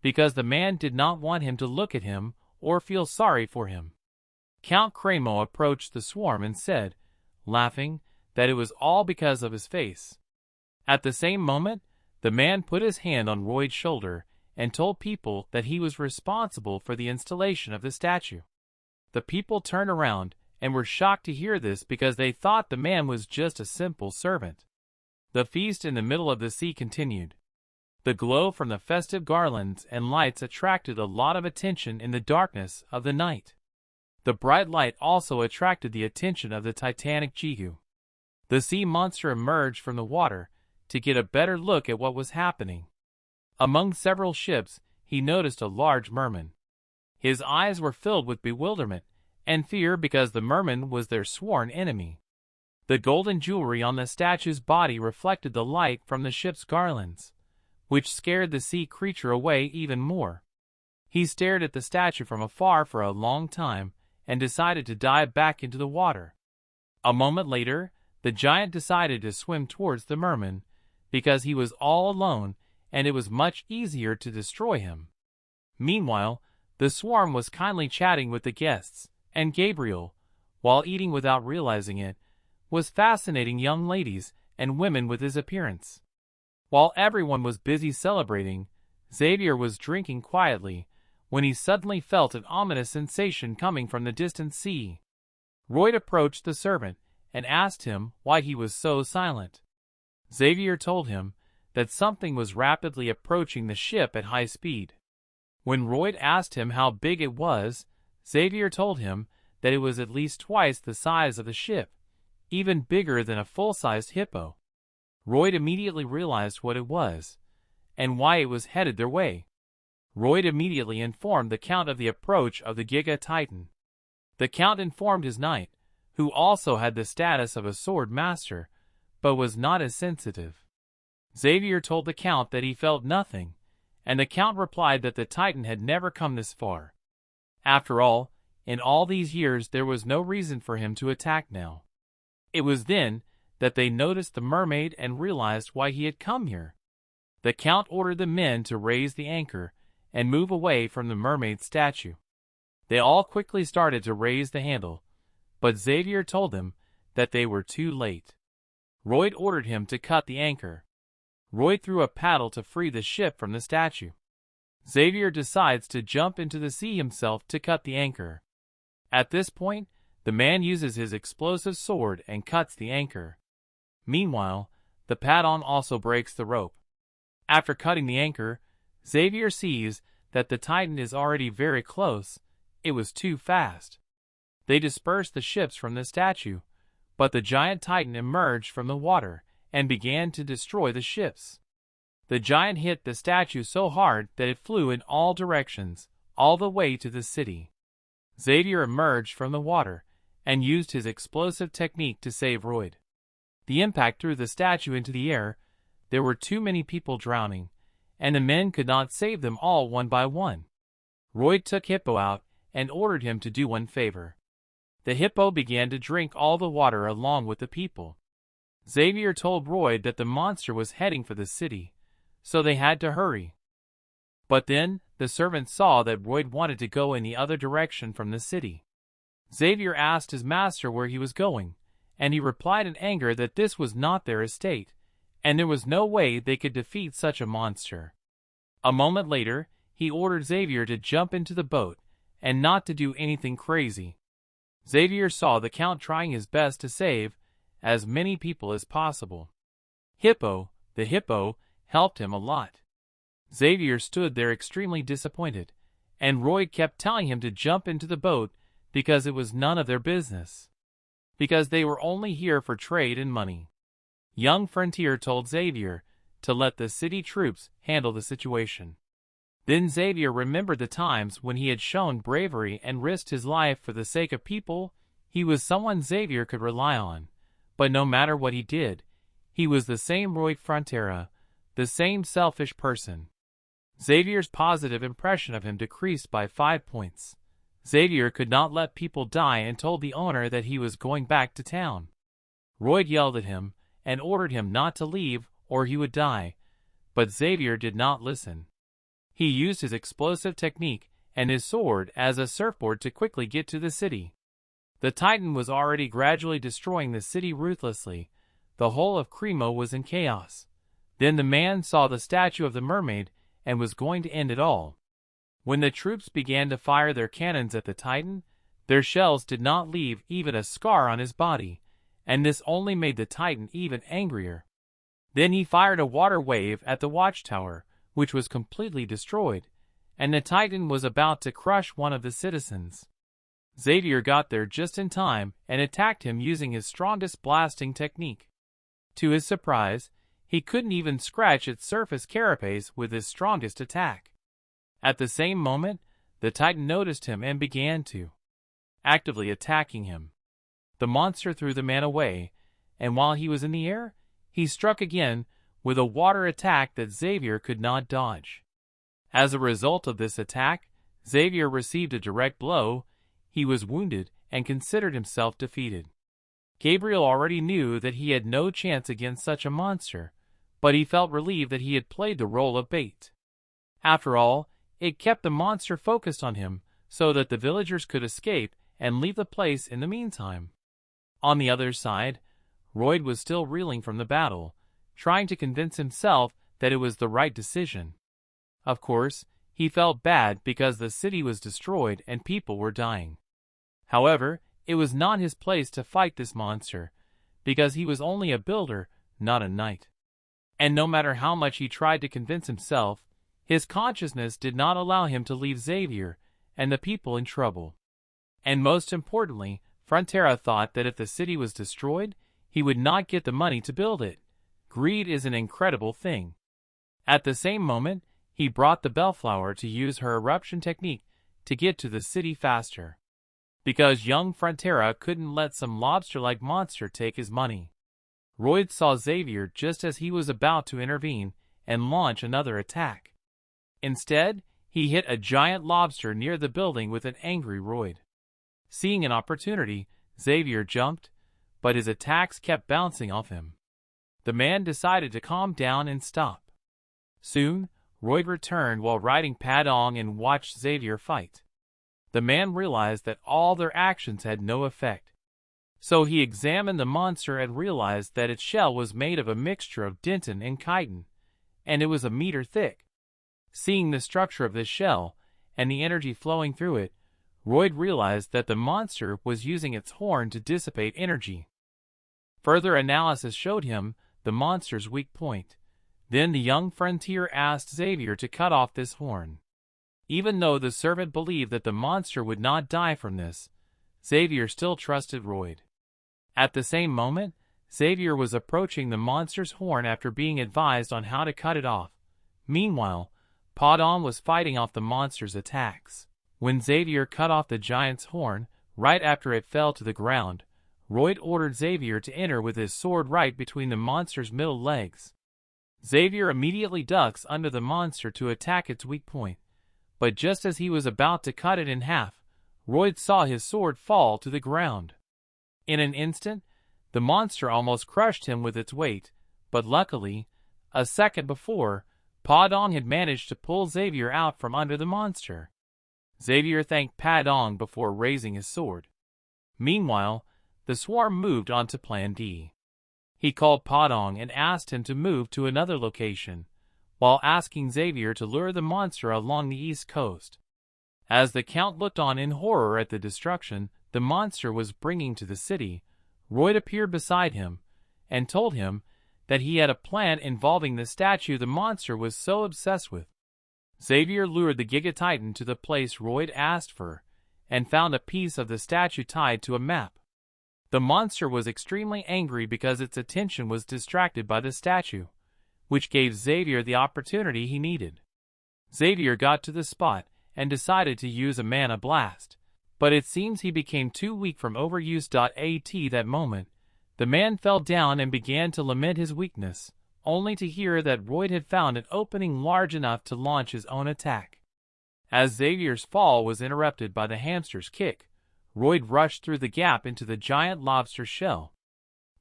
because the man did not want him to look at him or feel sorry for him. Count Crémeau approached the swarm and said, laughing, that it was all because of his face. At the same moment, the man put his hand on Royd's shoulder and told people that he was responsible for the installation of the statue. The people turned around and were shocked to hear this because they thought the man was just a simple servant. The feast in the middle of the sea continued. The glow from the festive garlands and lights attracted a lot of attention in the darkness of the night. The bright light also attracted the attention of the Titanic Jihu. The sea monster emerged from the water to get a better look at what was happening. Among several ships, he noticed a large merman. His eyes were filled with bewilderment and fear because the merman was their sworn enemy. The golden jewelry on the statue's body reflected the light from the ship's garlands, which scared the sea creature away even more. He stared at the statue from afar for a long time and decided to dive back into the water. A moment later, the giant decided to swim towards the merman because he was all alone and it was much easier to destroy him. Meanwhile, the swarm was kindly chatting with the guests, and Gabriel, while eating without realizing it, was fascinating young ladies and women with his appearance. While everyone was busy celebrating, Xavier was drinking quietly when he suddenly felt an ominous sensation coming from the distant sea. Royd approached the servant and asked him why he was so silent. Xavier told him that something was rapidly approaching the ship at high speed. When Royd asked him how big it was, Xavier told him that it was at least twice the size of the ship, even bigger than a full-sized hippo. Royd immediately realized what it was, and why it was headed their way. Royd immediately informed the Count of the approach of the Giga Titan. The Count informed his knight, who also had the status of a sword master, but was not as sensitive. Xavier told the Count that he felt nothing, and the Count replied that the Titan had never come this far. After all, in all these years there was no reason for him to attack now. It was then that they noticed the mermaid and realized why he had come here. The Count ordered the men to raise the anchor and move away from the mermaid statue. They all quickly started to raise the handle, but Xavier told them that they were too late. Royd ordered him to cut the anchor. Royd threw a paddle to free the ship from the statue. Xavier decides to jump into the sea himself to cut the anchor. At this point, the man uses his explosive sword and cuts the anchor. Meanwhile, the Padon also breaks the rope. After cutting the anchor, Xavier sees that the Titan is already very close. It was too fast. They dispersed the ships from the statue, but the giant Titan emerged from the water and began to destroy the ships. The giant hit the statue so hard that it flew in all directions, all the way to the city. Xavier emerged from the water and used his explosive technique to save Royd. The impact threw the statue into the air. There were too many people drowning, and the men could not save them all one by one. Royd took Hippo out and ordered him to do one favor. The hippo began to drink all the water along with the people. Xavier told Royd that the monster was heading for the city, so they had to hurry. But then, the servant saw that Royd wanted to go in the other direction from the city. Xavier asked his master where he was going, and he replied in anger that this was not their estate, and there was no way they could defeat such a monster. A moment later, he ordered Xavier to jump into the boat, and not to do anything crazy. Xavier saw the Count trying his best to save as many people as possible. Hippo, the hippo, helped him a lot. Xavier stood there extremely disappointed, and Royd kept telling him to jump into the boat because it was none of their business. Because they were only here for trade and money. Young Frontier told Xavier to let the city troops handle the situation. Then Xavier remembered the times when he had shown bravery and risked his life for the sake of people. He was someone Xavier could rely on, but no matter what he did, he was the same Royd Frontera, the same selfish person. Xavier's positive impression of him decreased by 5 points. Xavier could not let people die and told the owner that he was going back to town. Royd yelled at him and ordered him not to leave or he would die, but Xavier did not listen. He used his explosive technique and his sword as a surfboard to quickly get to the city. The Titan was already gradually destroying the city ruthlessly. The whole of Cremo was in chaos. Then the man saw the statue of the mermaid and was going to end it all. When the troops began to fire their cannons at the Titan, their shells did not leave even a scar on his body, and this only made the Titan even angrier. Then he fired a water wave at the watchtower, which was completely destroyed, and the Titan was about to crush one of the citizens. Xavier got there just in time and attacked him using his strongest blasting technique. To his surprise, he couldn't even scratch its surface carapace with his strongest attack. At the same moment, the Titan noticed him and began to actively attacking him. The monster threw the man away, and while he was in the air, he struck again with a water attack that Xavier could not dodge. As a result of this attack, Xavier received a direct blow. He was wounded and considered himself defeated. Gabriel already knew that he had no chance against such a monster, but he felt relieved that he had played the role of bait. After all, it kept the monster focused on him so that the villagers could escape and leave the place in the meantime. On the other side, Royd was still reeling from the battle, trying to convince himself that it was the right decision. Of course, he felt bad because the city was destroyed and people were dying. However, it was not his place to fight this monster, because he was only a builder, not a knight. And no matter how much he tried to convince himself, his consciousness did not allow him to leave Xavier and the people in trouble. And most importantly, Frontera thought that if the city was destroyed, he would not get the money to build it. Greed is an incredible thing. At the same moment, he brought the Bellflower to use her eruption technique to get to the city faster. Because young Frontera couldn't let some lobster-like monster take his money. Royd saw Xavier just as he was about to intervene and launch another attack. Instead, he hit a giant lobster near the building with an angry Royd. Seeing an opportunity, Xavier jumped, but his attacks kept bouncing off him. The man decided to calm down and stop. Soon, Royd returned while riding Padong and watched Xavier fight. The man realized that all their actions had no effect. So he examined the monster and realized that its shell was made of a mixture of dentin and chitin, and it was a meter thick. Seeing the structure of this shell, and the energy flowing through it, Royd realized that the monster was using its horn to dissipate energy. Further analysis showed him the monster's weak point. Then the young frontier asked Xavier to cut off this horn. Even though the servant believed that the monster would not die from this, Xavier still trusted Royd. At the same moment, Xavier was approaching the monster's horn after being advised on how to cut it off. Meanwhile, Padong was fighting off the monster's attacks. When Xavier cut off the giant's horn, right after it fell to the ground, Royd ordered Xavier to enter with his sword right between the monster's middle legs. Xavier immediately ducks under the monster to attack its weak point, but just as he was about to cut it in half, Royd saw his sword fall to the ground. In an instant, the monster almost crushed him with its weight, but luckily, a second before, Padong had managed to pull Xavier out from under the monster. Xavier thanked Padong before raising his sword. Meanwhile, the swarm moved on to Plan D. He called Padong and asked him to move to another location, while asking Xavier to lure the monster along the east coast. As the Count looked on in horror at the destruction the monster was bringing to the city, Royd appeared beside him and told him that he had a plan involving the statue the monster was so obsessed with. Xavier lured the Giga Titan to the place Royd asked for, and found a piece of the statue tied to a map. The monster was extremely angry because its attention was distracted by the statue, which gave Xavier the opportunity he needed. Xavier got to the spot and decided to use a mana blast, but it seems he became too weak from overuse. At that moment, the man fell down and began to lament his weakness, only to hear that Royd had found an opening large enough to launch his own attack. As Xavier's fall was interrupted by the hamster's kick, Royd rushed through the gap into the giant lobster shell.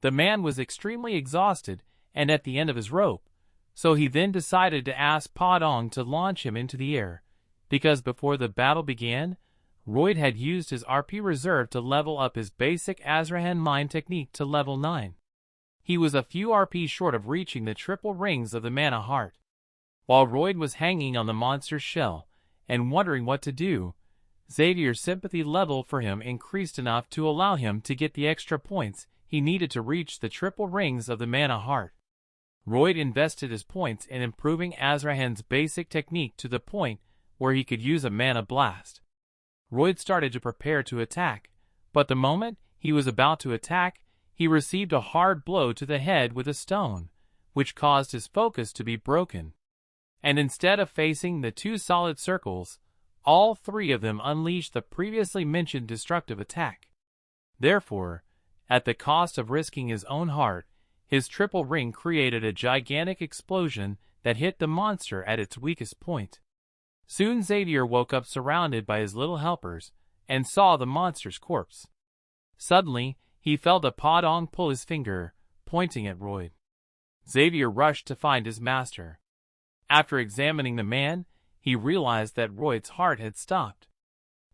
The man was extremely exhausted and at the end of his rope, so he then decided to ask Padong to launch him into the air, because before the battle began, Royd had used his RP reserve to level up his basic Azrahan mine technique to level 9. He was a few RP short of reaching the triple rings of the mana heart. While Royd was hanging on the monster's shell and wondering what to do, Xavier's sympathy level for him increased enough to allow him to get the extra points he needed to reach the triple rings of the mana heart. Royd invested his points in improving Azrahan's basic technique to the point where he could use a mana blast. Royd started to prepare to attack, but the moment he was about to attack, he received a hard blow to the head with a stone, which caused his focus to be broken. And instead of facing the two solid circles, all three of them unleashed the previously mentioned destructive attack. Therefore, at the cost of risking his own heart, his triple ring created a gigantic explosion that hit the monster at its weakest point. Soon Xavier woke up surrounded by his little helpers and saw the monster's corpse. Suddenly, he felt a Podong pull his finger, pointing at Royd. Xavier rushed to find his master. After examining the man, he realized that Royd's heart had stopped.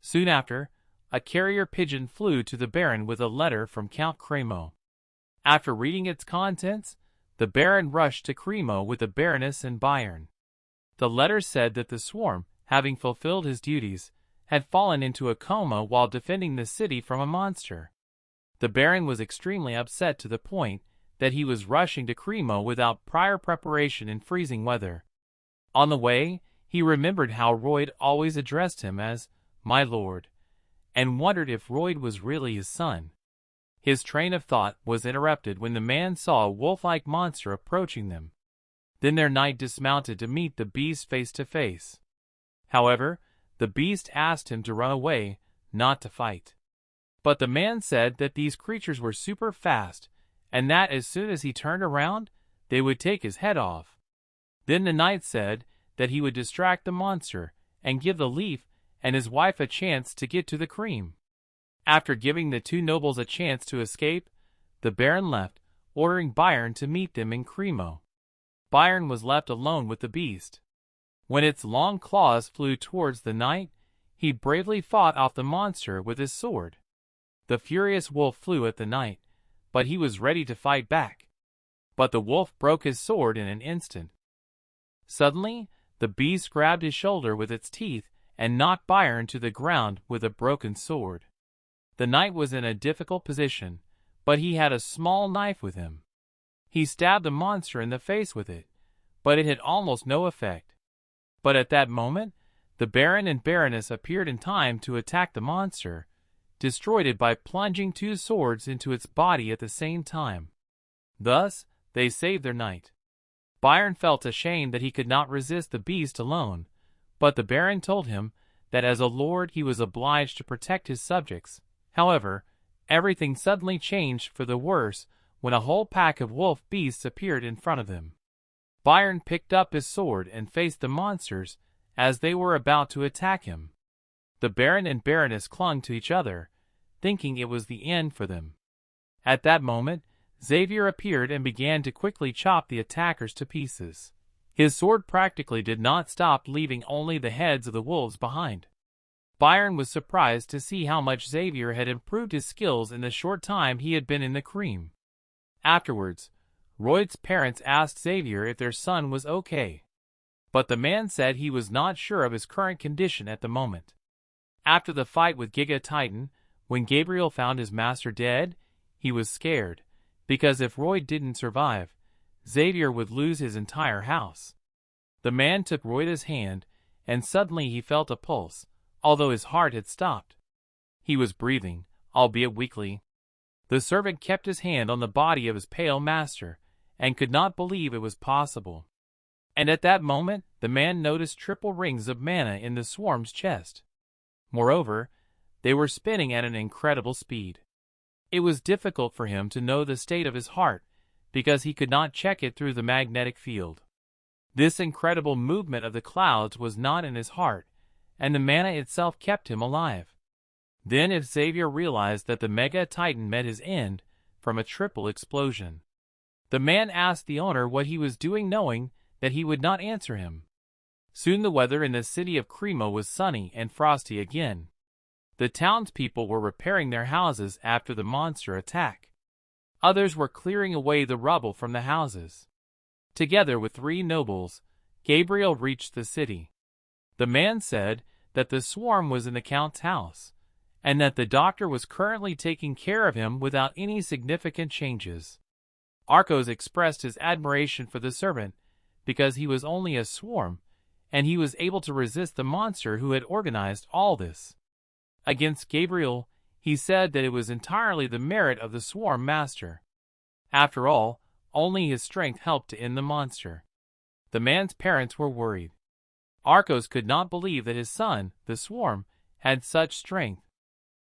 Soon after, a carrier pigeon flew to the Baron with a letter from Count Cremo. After reading its contents, the Baron rushed to Cremo with the Baroness and Bayern. The letter said that the swarm, having fulfilled his duties, had fallen into a coma while defending the city from a monster. The Baron was extremely upset to the point that he was rushing to Cremo without prior preparation in freezing weather. On the way, he remembered how Royd always addressed him as "my lord," and wondered if Royd was really his son. His train of thought was interrupted when the man saw a wolf-like monster approaching them. Then their knight dismounted to meet the beast face to face. However, the beast asked him to run away, not to fight. But the man said that these creatures were super fast, and that as soon as he turned around, they would take his head off. Then the knight said that he would distract the monster and give the leaf and his wife a chance to get to the cream. After giving the two nobles a chance to escape, the Baron left, ordering Bayern to meet them in Cremo. Bayern was left alone with the beast. When its long claws flew towards the knight, he bravely fought off the monster with his sword. The furious wolf flew at the knight, but he was ready to fight back. But the wolf broke his sword in an instant. Suddenly, the beast grabbed his shoulder with its teeth and knocked Bayern to the ground with a broken sword. The knight was in a difficult position, but he had a small knife with him. He stabbed the monster in the face with it, but it had almost no effect. But at that moment, the Baron and Baroness appeared in time to attack the monster, destroyed it by plunging two swords into its body at the same time. Thus, they saved their knight. Bayern felt ashamed that he could not resist the beast alone, but the Baron told him that as a lord he was obliged to protect his subjects. However, everything suddenly changed for the worse when a whole pack of wolf beasts appeared in front of them. Bayern picked up his sword and faced the monsters as they were about to attack him. The Baron and Baroness clung to each other, thinking it was the end for them. At that moment, Xavier appeared and began to quickly chop the attackers to pieces. His sword practically did not stop, leaving only the heads of the wolves behind. Bayern was surprised to see how much Xavier had improved his skills in the short time he had been in the cream. Afterwards, Royd's parents asked Xavier if their son was okay. But the man said he was not sure of his current condition at the moment. After the fight with Giga Titan, when Gabriel found his master dead, he was scared, because if Royd didn't survive, Xavier would lose his entire house. The man took Royd's hand, and suddenly he felt a pulse, although his heart had stopped. He was breathing, albeit weakly. The servant kept his hand on the body of his pale master, and could not believe it was possible. And at that moment, the man noticed triple rings of mana in the swarm's chest. Moreover, they were spinning at an incredible speed. It was difficult for him to know the state of his heart, because he could not check it through the magnetic field. This incredible movement of the clouds was not in his heart, and the mana itself kept him alive. Then if Xavier realized that the Mega Titan met his end from a triple explosion. The man asked the owner what he was doing, knowing that he would not answer him. Soon the weather in the city of Cremo was sunny and frosty again. The townspeople were repairing their houses after the monster attack. Others were clearing away the rubble from the houses. Together with 3 nobles, Gabriel reached the city. The man said that the swarm was in the Count's house, and that the doctor was currently taking care of him without any significant changes. Arcos expressed his admiration for the servant because he was only a swarm, and he was able to resist the monster who had organized all this. Against Gabriel, he said that it was entirely the merit of the swarm master. After all, only his strength helped to end the monster. The man's parents were worried. Arcos could not believe that his son, the swarm, had such strength.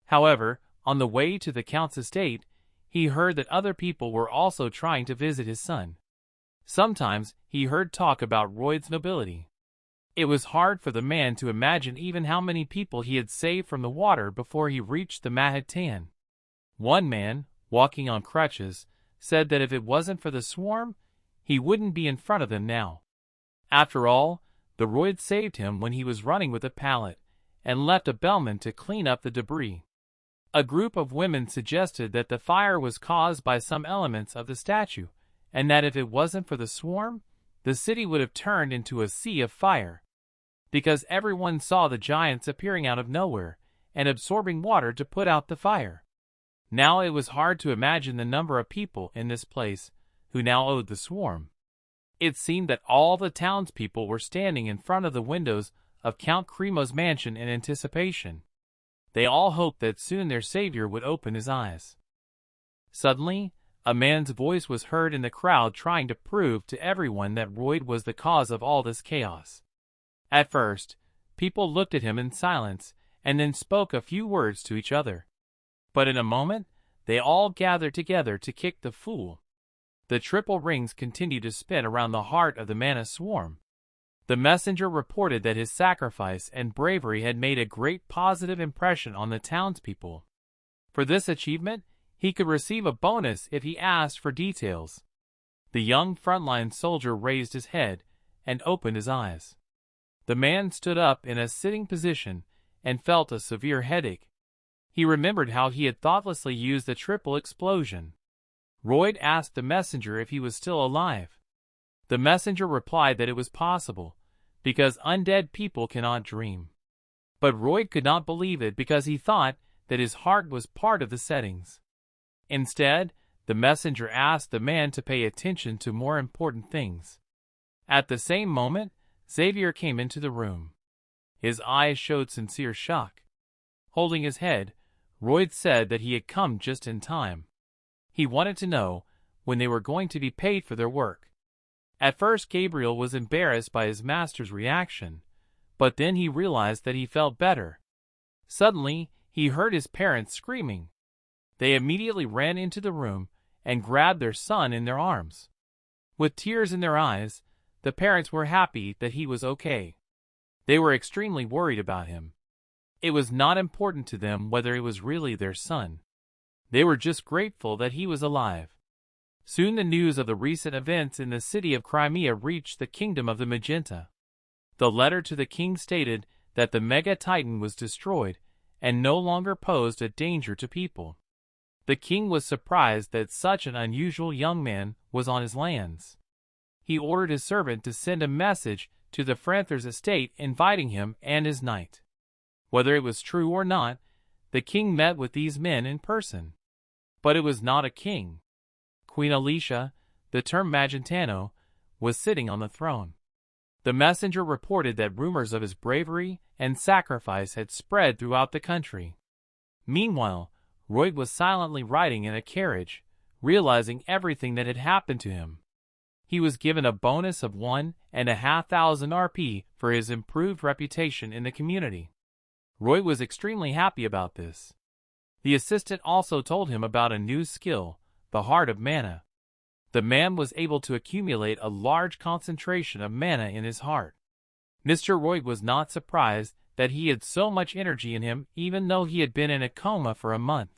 However, on the way to the count's estate, he heard that other people were also trying to visit his son. Sometimes he heard talk about Royd's nobility. It was hard for the man to imagine even how many people he had saved from the water before he reached the Mahatan. One man, walking on crutches, said that if it wasn't for the swarm, he wouldn't be in front of them now. After all, the Royd saved him when he was running with a pallet, and left a bellman to clean up the debris. A group of women suggested that the fire was caused by some elements of the statue, and that if it wasn't for the swarm, the city would have turned into a sea of fire. Because everyone saw the giants appearing out of nowhere and absorbing water to put out the fire. Now it was hard to imagine the number of people in this place who now owed the swarm. It seemed that all the townspeople were standing in front of the windows of Count Cremo's mansion in anticipation. They all hoped that soon their savior would open his eyes. Suddenly, a man's voice was heard in the crowd trying to prove to everyone that Royd was the cause of all this chaos. At first, people looked at him in silence and then spoke a few words to each other. But in a moment, they all gathered together to kick the fool. The triple rings continued to spin around the heart of the mana swarm. The messenger reported that his sacrifice and bravery had made a great positive impression on the townspeople. For this achievement, he could receive a bonus if he asked for details. The young frontline soldier raised his head and opened his eyes. The man stood up in a sitting position and felt a severe headache. He remembered how he had thoughtlessly used the triple explosion. Royd asked the messenger if he was still alive. The messenger replied that it was possible, because undead people cannot dream. But Royd could not believe it because he thought that his heart was part of the settings. Instead, the messenger asked the man to pay attention to more important things. At the same moment, Xavier came into the room. His eyes showed sincere shock. Holding his head, Royd said that he had come just in time. He wanted to know when they were going to be paid for their work. At first, Gabriel was embarrassed by his master's reaction, but then he realized that he felt better. Suddenly, he heard his parents screaming. They immediately ran into the room and grabbed their son in their arms. With tears in their eyes, the parents were happy that he was okay. They were extremely worried about him. It was not important to them whether it was really their son. They were just grateful that he was alive. Soon the news of the recent events in the city of Crimea reached the kingdom of the Magenta. The letter to the king stated that the Mega Titan was destroyed and no longer posed a danger to people. The king was surprised that such an unusual young man was on his lands. He ordered his servant to send a message to the Frontera's estate inviting him and his knight. Whether it was true or not, the king met with these men in person. But it was not a king. Queen Alicia, the term Magentano, was sitting on the throne. The messenger reported that rumors of his bravery and sacrifice had spread throughout the country. Meanwhile, Royd was silently riding in a carriage, realizing everything that had happened to him. He was given a bonus of 1,500 RP for his improved reputation in the community. Royd was extremely happy about this. The assistant also told him about a new skill, the Heart of Mana. The man was able to accumulate a large concentration of mana in his heart. Mr. Royd was not surprised that he had so much energy in him even though he had been in a coma for a month.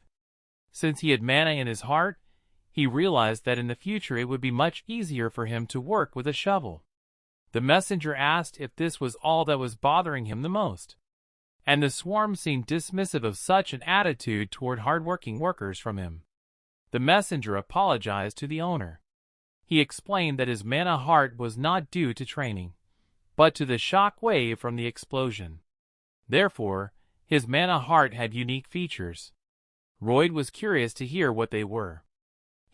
Since he had mana in his heart, he realized that in the future it would be much easier for him to work with a shovel. The messenger asked if this was all that was bothering him the most. And the swarm seemed dismissive of such an attitude toward hardworking workers from him. The messenger apologized to the owner. He explained that his mana heart was not due to training, but to the shock wave from the explosion. Therefore, his mana heart had unique features. Royd was curious to hear what they were.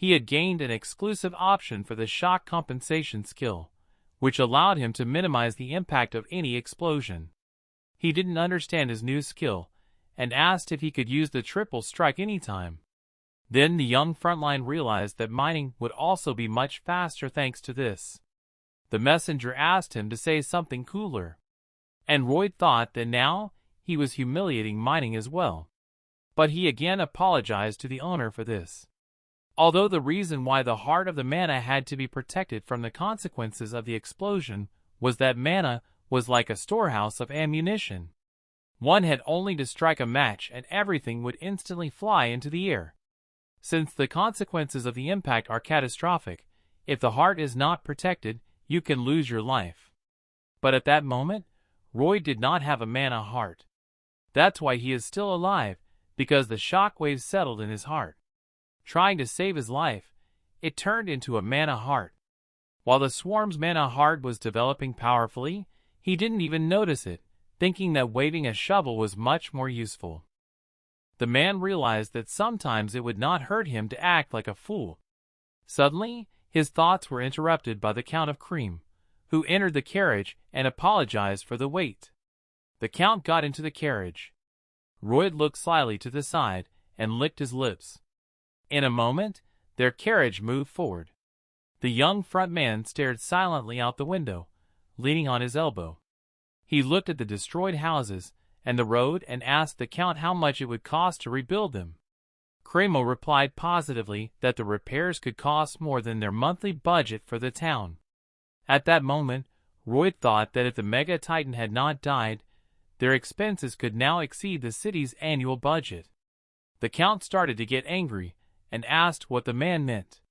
He had gained an exclusive option for the shock compensation skill, which allowed him to minimize the impact of any explosion. He didn't understand his new skill, and asked if he could use the triple strike anytime. Then the young frontline realized that mining would also be much faster thanks to this. The messenger asked him to say something cooler, and Roy thought that now he was humiliating mining as well. But he again apologized to the owner for this. Although the reason why the heart of the mana had to be protected from the consequences of the explosion was that mana was like a storehouse of ammunition. One had only to strike a match and everything would instantly fly into the air. Since the consequences of the impact are catastrophic, if the heart is not protected, you can lose your life. But at that moment, Roy did not have a mana heart. That's why he is still alive, because the shockwaves settled in his heart. Trying to save his life, it turned into a mana heart. While the swarm's mana heart was developing powerfully, he didn't even notice it, thinking that waving a shovel was much more useful. The man realized that sometimes it would not hurt him to act like a fool. Suddenly, his thoughts were interrupted by the Count of Cream, who entered the carriage and apologized for the wait. The Count got into the carriage. Roy looked slyly to the side and licked his lips. In a moment, their carriage moved forward. The young front man stared silently out the window, leaning on his elbow. He looked at the destroyed houses and the road and asked the Count how much it would cost to rebuild them. Cremo replied positively that the repairs could cost more than their monthly budget for the town. At that moment, Roy thought that if the Mega Titan had not died, their expenses could now exceed the city's annual budget. The Count started to get angry and asked what the man meant.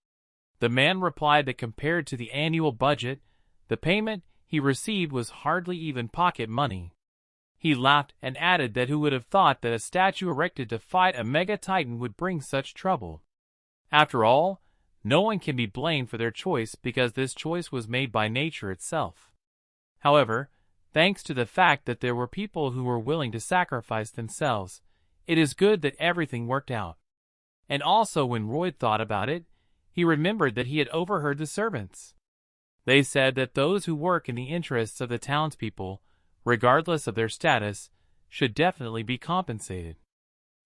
The man replied that compared to the annual budget, the payment he received was hardly even pocket money. He laughed and added that who would have thought that a statue erected to fight a Mega Titan would bring such trouble. After all, no one can be blamed for their choice because this choice was made by nature itself. However, thanks to the fact that there were people who were willing to sacrifice themselves, it is good that everything worked out. And also when Roy thought about it, he remembered that he had overheard the servants. They said that those who work in the interests of the townspeople, regardless of their status, should definitely be compensated.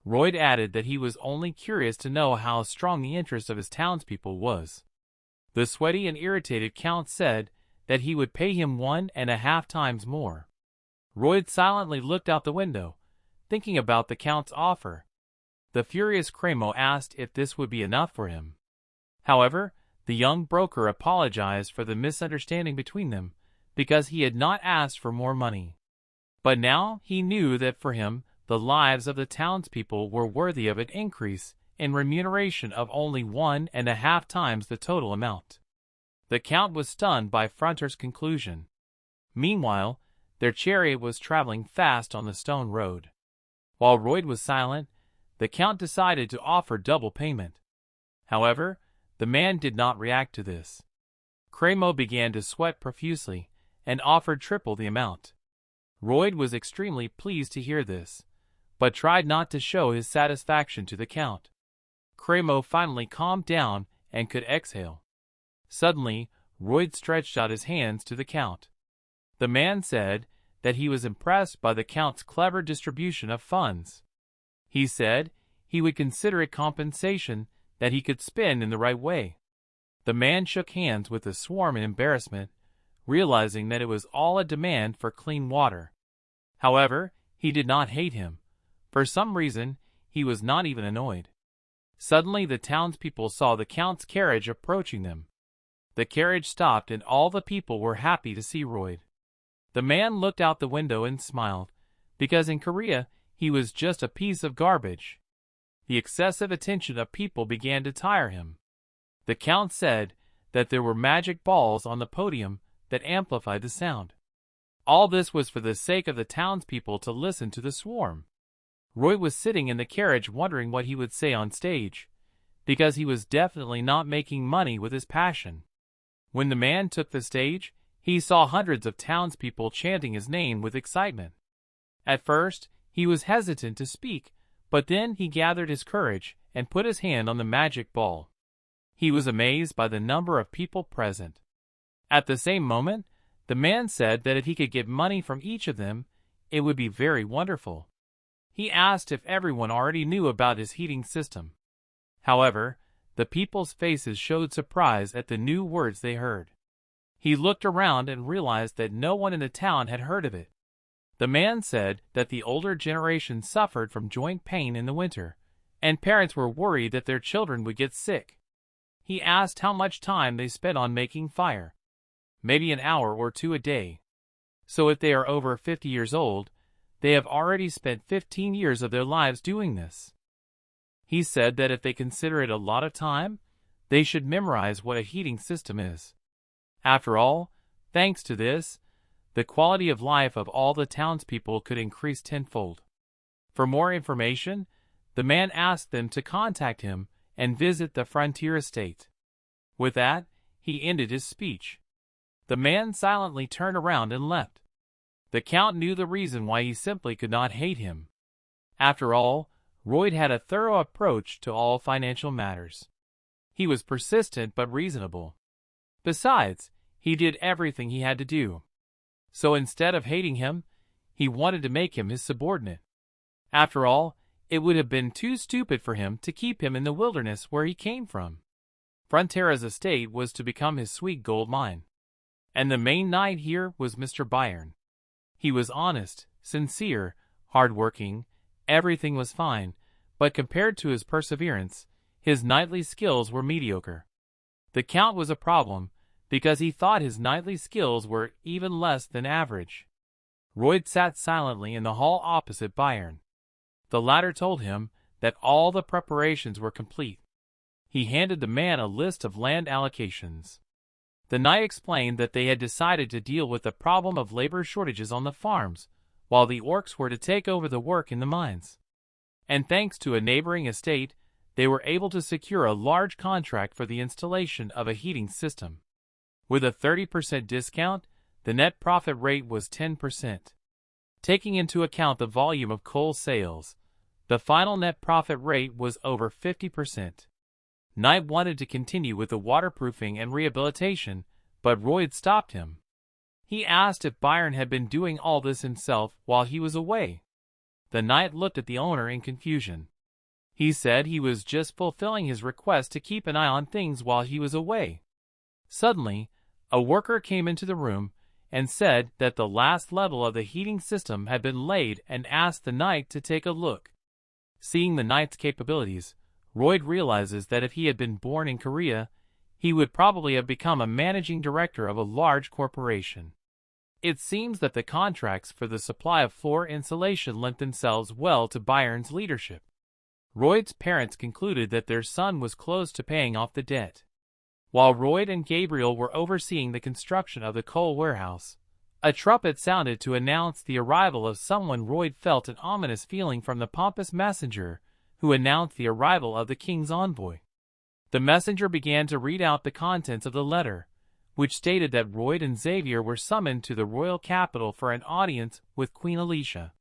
Roy added that he was only curious to know how strong the interest of his townspeople was. The sweaty and irritated Count said that he would pay him 1.5 times more. Roy silently looked out the window, thinking about the Count's offer. The furious Cremo asked if this would be enough for him. However, the young broker apologized for the misunderstanding between them, because he had not asked for more money. But now he knew that for him, the lives of the townspeople were worthy of an increase in remuneration of only 1.5 times the total amount. The Count was stunned by Frontera's conclusion. Meanwhile, their chariot was traveling fast on the stone road. While Roy was silent, the Count decided to offer double payment. However, the man did not react to this. Cremo began to sweat profusely and offered triple the amount. Roy was extremely pleased to hear this, but tried not to show his satisfaction to the Count. Cremo finally calmed down and could exhale. Suddenly, Roy stretched out his hands to the Count. The man said that he was impressed by the Count's clever distribution of funds. He said he would consider it compensation that he could spend in the right way. The man shook hands with the swarm in embarrassment, realizing that it was all a demand for clean water. However, he did not hate him. For some reason, he was not even annoyed. Suddenly the townspeople saw the Count's carriage approaching them. The carriage stopped and all the people were happy to see Roy. The man looked out the window and smiled, because in Korea he was just a piece of garbage. The excessive attention of people began to tire him. The Count said that there were magic balls on the podium that amplified the sound. All this was for the sake of the townspeople to listen to the swarm. Roy was sitting in the carriage wondering what he would say on stage, because he was definitely not making money with his passion. When the man took the stage, he saw hundreds of townspeople chanting his name with excitement. At first, he was hesitant to speak, but then he gathered his courage and put his hand on the magic ball. He was amazed by the number of people present. At the same moment, the man said that if he could get money from each of them, it would be very wonderful. He asked if everyone already knew about his heating system. However, the people's faces showed surprise at the new words they heard. He looked around and realized that no one in the town had heard of it. The man said that the older generation suffered from joint pain in the winter, and parents were worried that their children would get sick. He asked how much time they spent on making fire. Maybe an hour or two a day. So if they are over 50 years old, they have already spent 15 years of their lives doing this. He said that if they consider it a lot of time, they should memorize what a heating system is. After all, thanks to this, the quality of life of all the townspeople could increase tenfold. For more information, the man asked them to contact him and visit the frontier estate. With that, he ended his speech. The man silently turned around and left. The Count knew the reason why he simply could not hate him. After all, Royd had a thorough approach to all financial matters. He was persistent but reasonable. Besides, he did everything he had to do. So instead of hating him, he wanted to make him his subordinate. After all, it would have been too stupid for him to keep him in the wilderness where he came from. Frontera's estate was to become his sweet gold mine. And the main knight here was Mr. Byron. He was honest, sincere, hard-working, everything was fine, but compared to his perseverance, his knightly skills were mediocre. The Count was a problem, because he thought his knightly skills were even less than average. Royd sat silently in the hall opposite Byron. The latter told him that all the preparations were complete. He handed the man a list of land allocations. The knight explained that they had decided to deal with the problem of labor shortages on the farms, while the orcs were to take over the work in the mines. And thanks to a neighboring estate, they were able to secure a large contract for the installation of a heating system. With a 30% discount, the net profit rate was 10%. Taking into account the volume of coal sales, the final net profit rate was over 50%. Knight wanted to continue with the waterproofing and rehabilitation, but Royd stopped him. He asked if Byron had been doing all this himself while he was away. The knight looked at the owner in confusion. He said he was just fulfilling his request to keep an eye on things while he was away. Suddenly, a worker came into the room and said that the last level of the heating system had been laid and asked the knight to take a look. Seeing the knight's capabilities, Royd realizes that if he had been born in Korea, he would probably have become a managing director of a large corporation. It seems that the contracts for the supply of floor insulation lent themselves well to Byron's leadership. Royd's parents concluded that their son was close to paying off the debt. While Royd and Gabriel were overseeing the construction of the coal warehouse, a trumpet sounded to announce the arrival of someone. Royd felt an ominous feeling from the pompous messenger, who announced the arrival of the king's envoy. The messenger began to read out the contents of the letter, which stated that Royd and Xavier were summoned to the royal capital for an audience with Queen Alicia.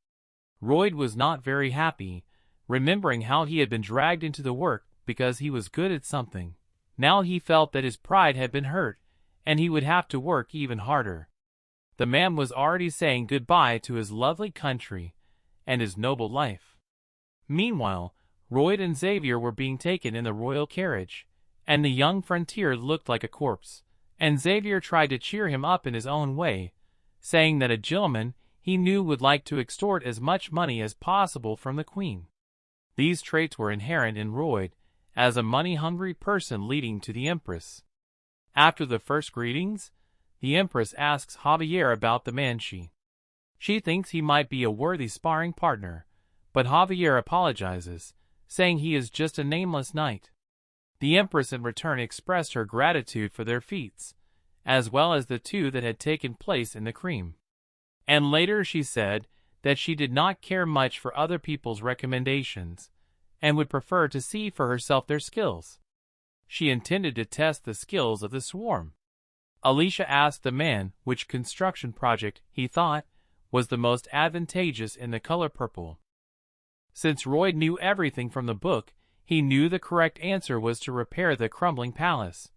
Royd was not very happy, remembering how he had been dragged into the work because he was good at something. Now he felt that his pride had been hurt, and he would have to work even harder. The man was already saying goodbye to his lovely country and his noble life. Meanwhile, Royd and Xavier were being taken in the royal carriage, and the young frontier looked like a corpse, and Xavier tried to cheer him up in his own way, saying that a gentleman he knew would like to extort as much money as possible from the queen. These traits were inherent in Royd, as a money-hungry person leading to the Empress. After the first greetings, the Empress asks Javier about the man. She thinks he might be a worthy sparring partner, but Javier apologizes, saying he is just a nameless knight. The Empress in return expressed her gratitude for their feats, as well as the two that had taken place in the cream. And later she said that she did not care much for other people's recommendations, and would prefer to see for herself their skills. She intended to test the skills of the swarm. Alicia asked the man which construction project he thought was the most advantageous in the color purple. Since Royd knew everything from the book, He knew the correct answer was to repair the crumbling palace,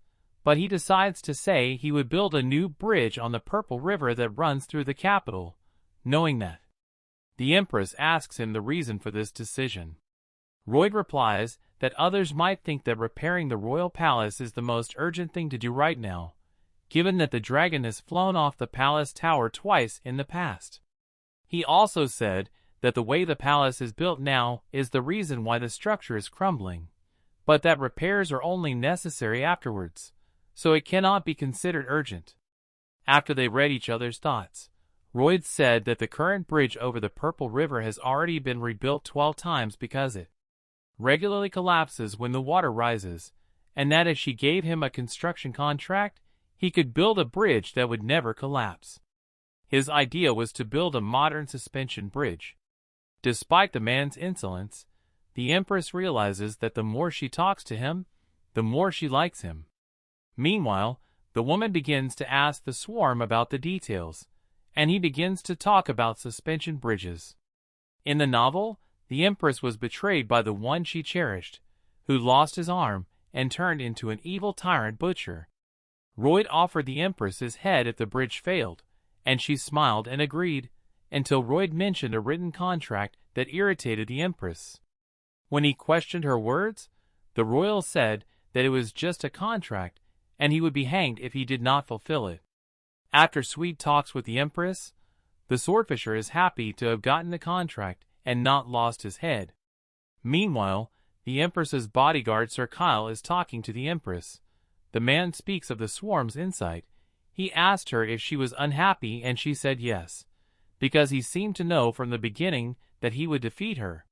but he decides to say he would build a new bridge on the Purple River that runs through the capital, knowing that. The Empress asks him the reason for this decision. Royd replies that others might think that repairing the royal palace is the most urgent thing to do right now, given that the dragon has flown off the palace tower twice in the past. He also said that the way the palace is built now is the reason why the structure is crumbling, but that repairs are only necessary afterwards, so it cannot be considered urgent. After they read each other's thoughts, Royd said that the current bridge over the Purple River has already been rebuilt 12 times because it regularly collapses when the water rises, and that if she gave him a construction contract, he could build a bridge that would never collapse. His idea was to build a modern suspension bridge. Despite the man's insolence, the Empress realizes that the more she talks to him, the more she likes him. Meanwhile, the woman begins to ask the swarm about the details, and he begins to talk about suspension bridges. In the novel, the Empress was betrayed by the one she cherished, who lost his arm and turned into an evil tyrant butcher. Royd offered the Empress his head if the bridge failed, and she smiled and agreed, until Royd mentioned a written contract that irritated the Empress. When he questioned her words, the royal said that it was just a contract, and he would be hanged if he did not fulfill it. After sweet talks with the Empress, the swordfisher is happy to have gotten the contract and not lost his head. Meanwhile, the Empress's bodyguard Sir Kyle is talking to the Empress. The man speaks of the swarm's insight. He asked her if she was unhappy and she said yes, because he seemed to know from the beginning that he would defeat her.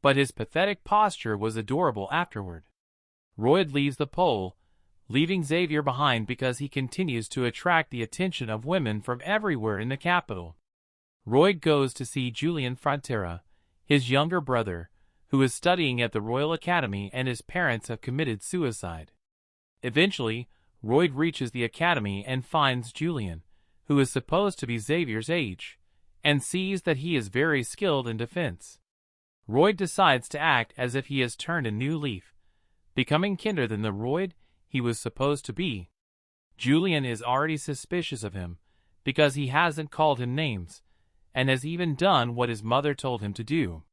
But his pathetic posture was adorable afterward. Royd leaves the pole, leaving Xavier behind because he continues to attract the attention of women from everywhere in the capital. Royd goes to see Baron Frontera, his younger brother, who is studying at the Royal Academy and his parents have committed suicide. Eventually, Royd reaches the academy and finds Julian, who is supposed to be Xavier's age, and sees that he is very skilled in defense. Royd decides to act as if he has turned a new leaf, becoming kinder than the Royd he was supposed to be. Julian is already suspicious of him, because he hasn't called him names, and has even done what his mother told him to do.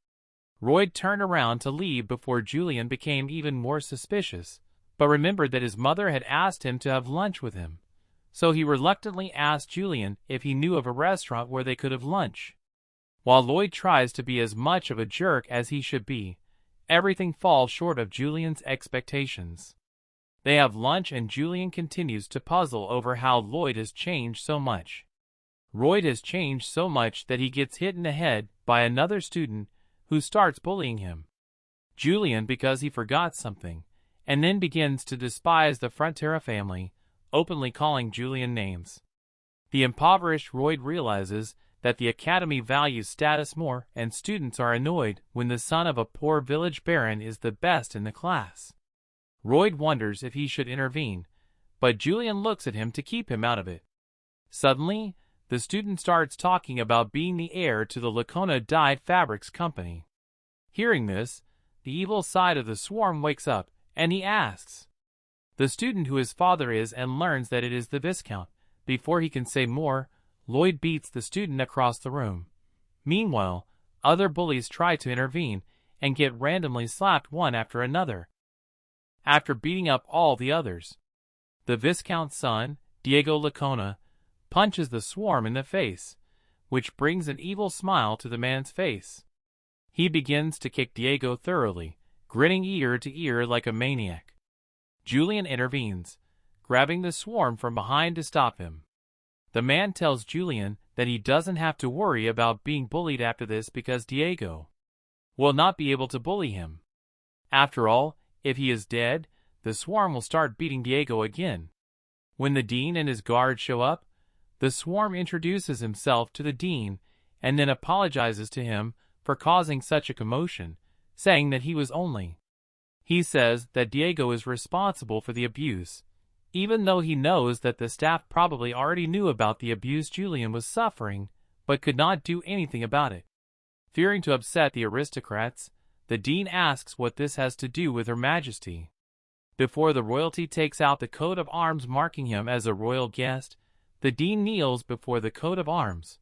Royd turned around to leave before Julian became even more suspicious, but remembered that his mother had asked him to have lunch with him, so he reluctantly asked Julian if he knew of a restaurant where they could have lunch. While Lloyd tries to be as much of a jerk as he should be, everything falls short of Julian's expectations. They have lunch and Julian continues to puzzle over how Lloyd has changed so much. Royd has changed so much that he gets hit in the head by another student who starts bullying him. Julian because he forgot something, and then begins to despise the Frontera family, openly calling Julian names. The impoverished Royd realizes that the academy values status more and students are annoyed when the son of a poor village baron is the best in the class. Royd wonders if he should intervene, but Julian looks at him to keep him out of it. Suddenly, the student starts talking about being the heir to the Lacona Dyed Fabrics Company. Hearing this, the evil side of the swarm wakes up, and he asks the student who his father is and learns that it is the Viscount. Before he can say more, Lloyd beats the student across the room. Meanwhile, other bullies try to intervene and get randomly slapped one after another. After beating up all the others, the Viscount's son, Diego Lacona, punches the swarm in the face, which brings an evil smile to the man's face. He begins to kick Diego thoroughly, grinning ear to ear like a maniac. Julian intervenes, grabbing the swarm from behind to stop him. The man tells Julian that he doesn't have to worry about being bullied after this because Diego will not be able to bully him. After all, if he is dead, the swarm will start beating Diego again. When the dean and his guards show up, the swarm introduces himself to the dean and then apologizes to him for causing such a commotion, saying that he was only. He says that Diego is responsible for the abuse, even though he knows that the staff probably already knew about the abuse Julian was suffering, but could not do anything about it. Fearing to upset the aristocrats, the dean asks what this has to do with Her Majesty. Before the royalty takes out the coat of arms marking him as a royal guest, the dean kneels before the coat of arms,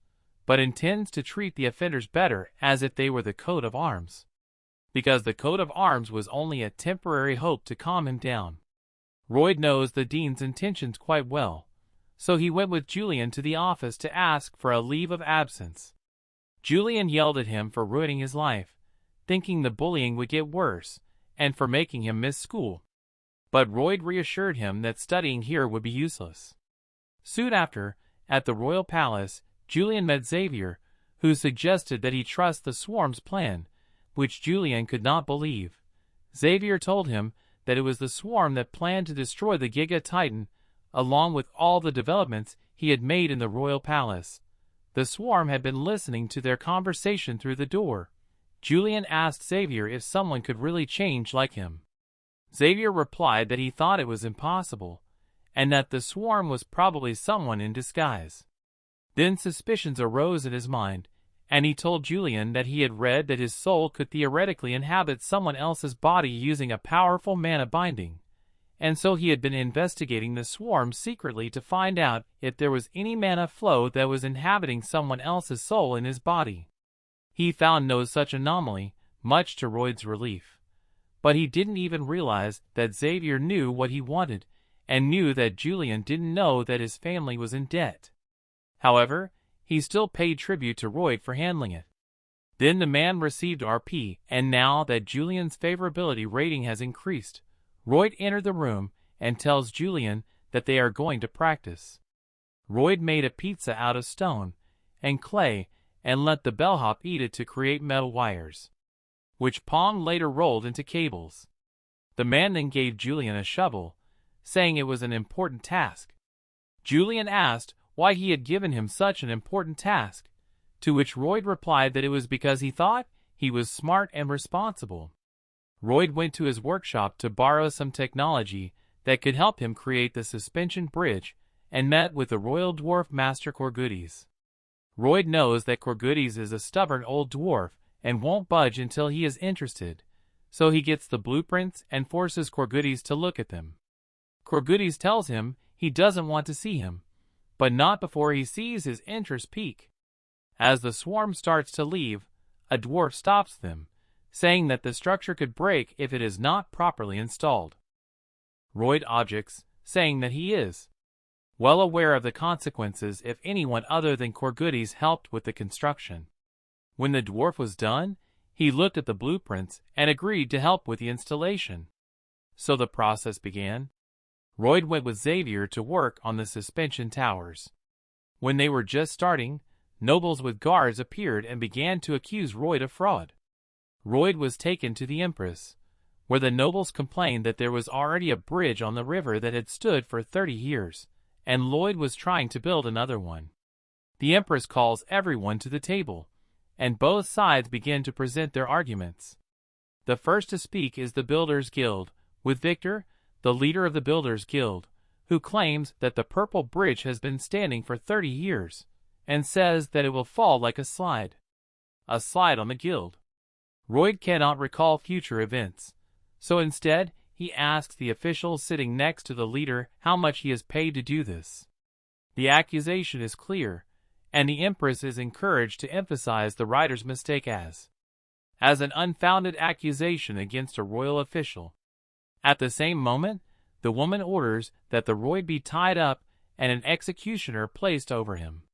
but intends to treat the offenders better as if they were the coat of arms, because the coat of arms was only a temporary hope to calm him down. Royd knows the dean's intentions quite well, so he went with Julian to the office to ask for a leave of absence. Julian yelled at him for ruining his life, thinking the bullying would get worse, and for making him miss school. But Royd reassured him that studying here would be useless. Soon after, at the royal palace, Julian met Xavier, who suggested that he trust the swarm's plan, which Julian could not believe. Xavier told him that it was the swarm that planned to destroy the Giga Titan, along with all the developments he had made in the royal palace. The swarm had been listening to their conversation through the door. Julian asked Xavier if someone could really change like him. Xavier replied that he thought it was impossible, and that the swarm was probably someone in disguise. Then suspicions arose in his mind, and he told Julian that he had read that his soul could theoretically inhabit someone else's body using a powerful mana binding, and so he had been investigating the swarm secretly to find out if there was any mana flow that was inhabiting someone else's soul in his body. He found no such anomaly, much to Royd's relief. But he didn't even realize that Xavier knew what he wanted, and knew that Julian didn't know that his family was in debt. However, he still paid tribute to Royd for handling it. Then the man received RP, and now that Julian's favorability rating has increased, Royd entered the room and tells Julian that they are going to practice. Royd made a pizza out of stone and clay and let the bellhop eat it to create metal wires, which Pong later rolled into cables. The man then gave Julian a shovel, saying it was an important task. Julian asked why he had given him such an important task, to which Royd replied that it was because he thought he was smart and responsible. Royd went to his workshop to borrow some technology that could help him create the suspension bridge and met with the royal dwarf master Corgoodies. Royd knows that Corgoodies is a stubborn old dwarf and won't budge until he is interested, so he gets the blueprints and forces Corgoodies to look at them. Corgoodies tells him he doesn't want to see him, but not before he sees his interest peak. As the swarm starts to leave, a dwarf stops them, saying that the structure could break if it is not properly installed. Royd objects, saying that he is well aware of the consequences if anyone other than Corgoodies helped with the construction. When the dwarf was done, he looked at the blueprints and agreed to help with the installation. So the process began. Royd went with Xavier to work on the suspension towers. When they were just starting, nobles with guards appeared and began to accuse Royd of fraud. Royd was taken to the Empress, where the nobles complained that there was already a bridge on the river that had stood for 30 years, and Lloyd was trying to build another one. The Empress calls everyone to the table, and both sides begin to present their arguments. The first to speak is the Builders Guild, with Victor, the leader of the Builders Guild, who claims that the purple bridge has been standing for 30 years, and says that it will fall like a slide. A slide on the guild. Royd cannot recall future events, so instead he asks the official sitting next to the leader how much he is paid to do this. The accusation is clear, and the Empress is encouraged to emphasize the writer's mistake as an unfounded accusation against a royal official. At the same moment, the woman orders that the Royd be tied up and an executioner placed over him.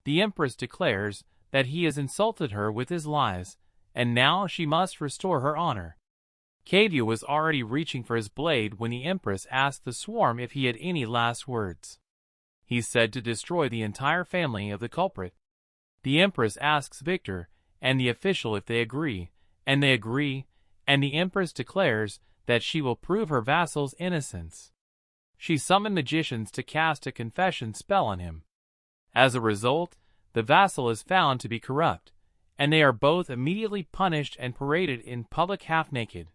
The Empress declares that he has insulted her with his lies, and now she must restore her honor. Kavya was already reaching for his blade when the Empress asked the swarm if he had any last words. He said to destroy the entire family of the culprit. The Empress asks Victor and the official if they agree, and they agree, and the Empress declares that she will prove her vassal's innocence. She summoned magicians to cast a confession spell on him. As a result, the vassal is found to be corrupt, and they are both immediately punished and paraded in public half-naked.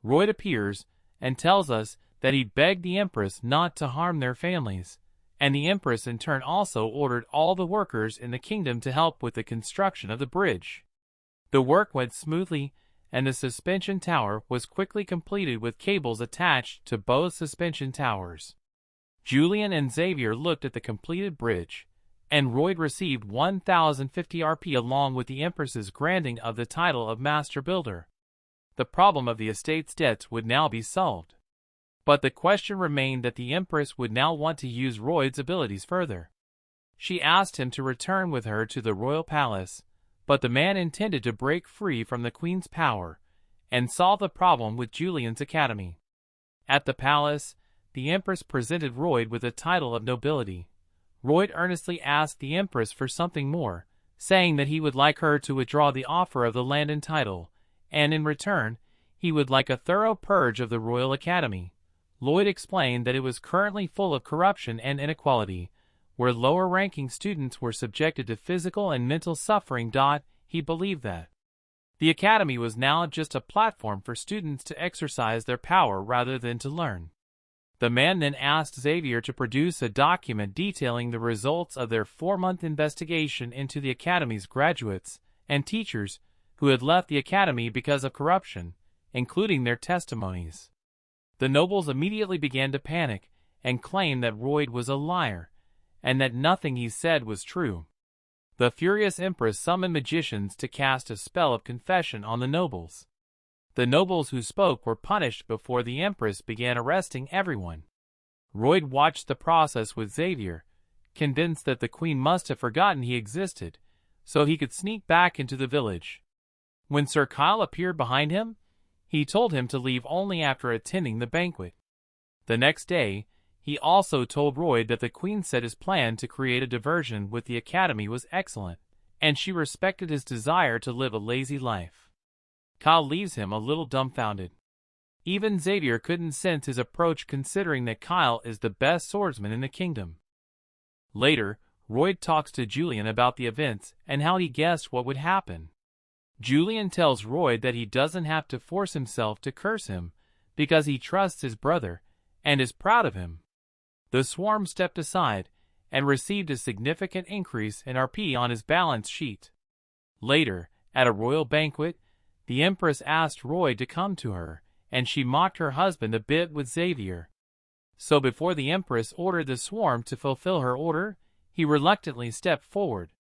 Royd appears and tells us that he begged the Empress not to harm their families, and the Empress in turn also ordered all the workers in the kingdom to help with the construction of the bridge. The work went smoothly, and the suspension tower was quickly completed with cables attached to both suspension towers. Julian and Xavier looked at the completed bridge, and Royd received 1,050 RP along with the Empress's granting of the title of Master Builder. The problem of the estate's debts would now be solved. But the question remained that the Empress would now want to use Royd's abilities further. She asked him to return with her to the royal palace, but the man intended to break free from the Queen's power and solve the problem with Julian's academy. At the palace, the Empress presented Royd with a title of nobility. Royd earnestly asked the Empress for something more, saying that he would like her to withdraw the offer of the land and title, and in return, he would like a thorough purge of the Royal Academy. Lloyd explained that it was currently full of corruption and inequality, where lower-ranking students were subjected to physical and mental suffering. He believed that the academy was now just a platform for students to exercise their power rather than to learn. The man then asked Xavier to produce a document detailing the results of their 4-month investigation into the academy's graduates and teachers who had left the academy because of corruption, including their testimonies. The nobles immediately began to panic and claim that Royd was a liar, and that nothing he said was true. The furious Empress summoned magicians to cast a spell of confession on the nobles. The nobles who spoke were punished before the Empress began arresting everyone. Royd watched the process with Xavier, convinced that the Queen must have forgotten he existed, so he could sneak back into the village. When Sir Kyle appeared behind him, he told him to leave only after attending the banquet. The next day, he also told Royd that the Queen said his plan to create a diversion with the academy was excellent, and she respected his desire to live a lazy life. Kyle leaves him a little dumbfounded. Even Xavier couldn't sense his approach considering that Kyle is the best swordsman in the kingdom. Later, Royd talks to Julian about the events and how he guessed what would happen. Julian tells Royd that he doesn't have to force himself to curse him because he trusts his brother and is proud of him. The swarm stepped aside and received a significant increase in RP on his balance sheet. Later, at a royal banquet, the Empress asked Royd to come to her, and she mocked her husband a bit with Xavier. So before the Empress ordered the swarm to fulfill her order, he reluctantly stepped forward.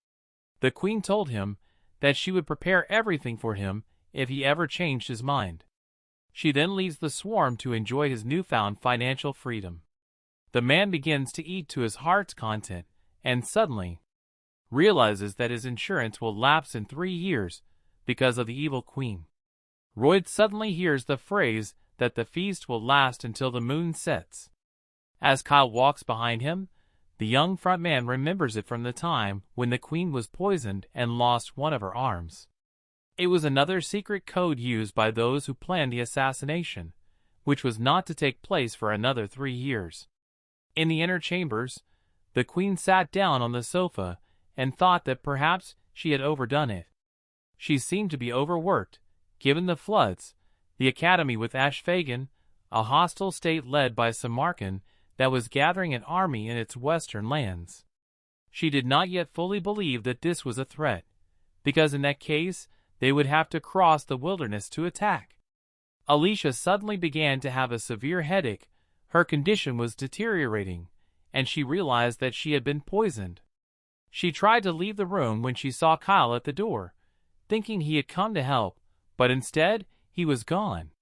The Queen told him that she would prepare everything for him if he ever changed his mind. She then leaves the swarm to enjoy his newfound financial freedom. The man begins to eat to his heart's content, and suddenly realizes that his insurance will lapse in 3 years because of the evil Queen. Royd suddenly hears the phrase that the feast will last until the moon sets. As Kyle walks behind him, the young front man remembers it from the time when the Queen was poisoned and lost one of her arms. It was another secret code used by those who planned the assassination, which was not to take place for another 3 years. In the inner chambers, the Queen sat down on the sofa and thought that perhaps she had overdone it. She seemed to be overworked, given the floods, the academy with Ashfagan, a hostile state led by Samarkand that was gathering an army in its western lands. She did not yet fully believe that this was a threat, because in that case, they would have to cross the wilderness to attack. Alicia suddenly began to have a severe headache. Her condition was deteriorating, and she realized that she had been poisoned. She tried to leave the room when she saw Kyle at the door, thinking he had come to help, but instead, he was gone.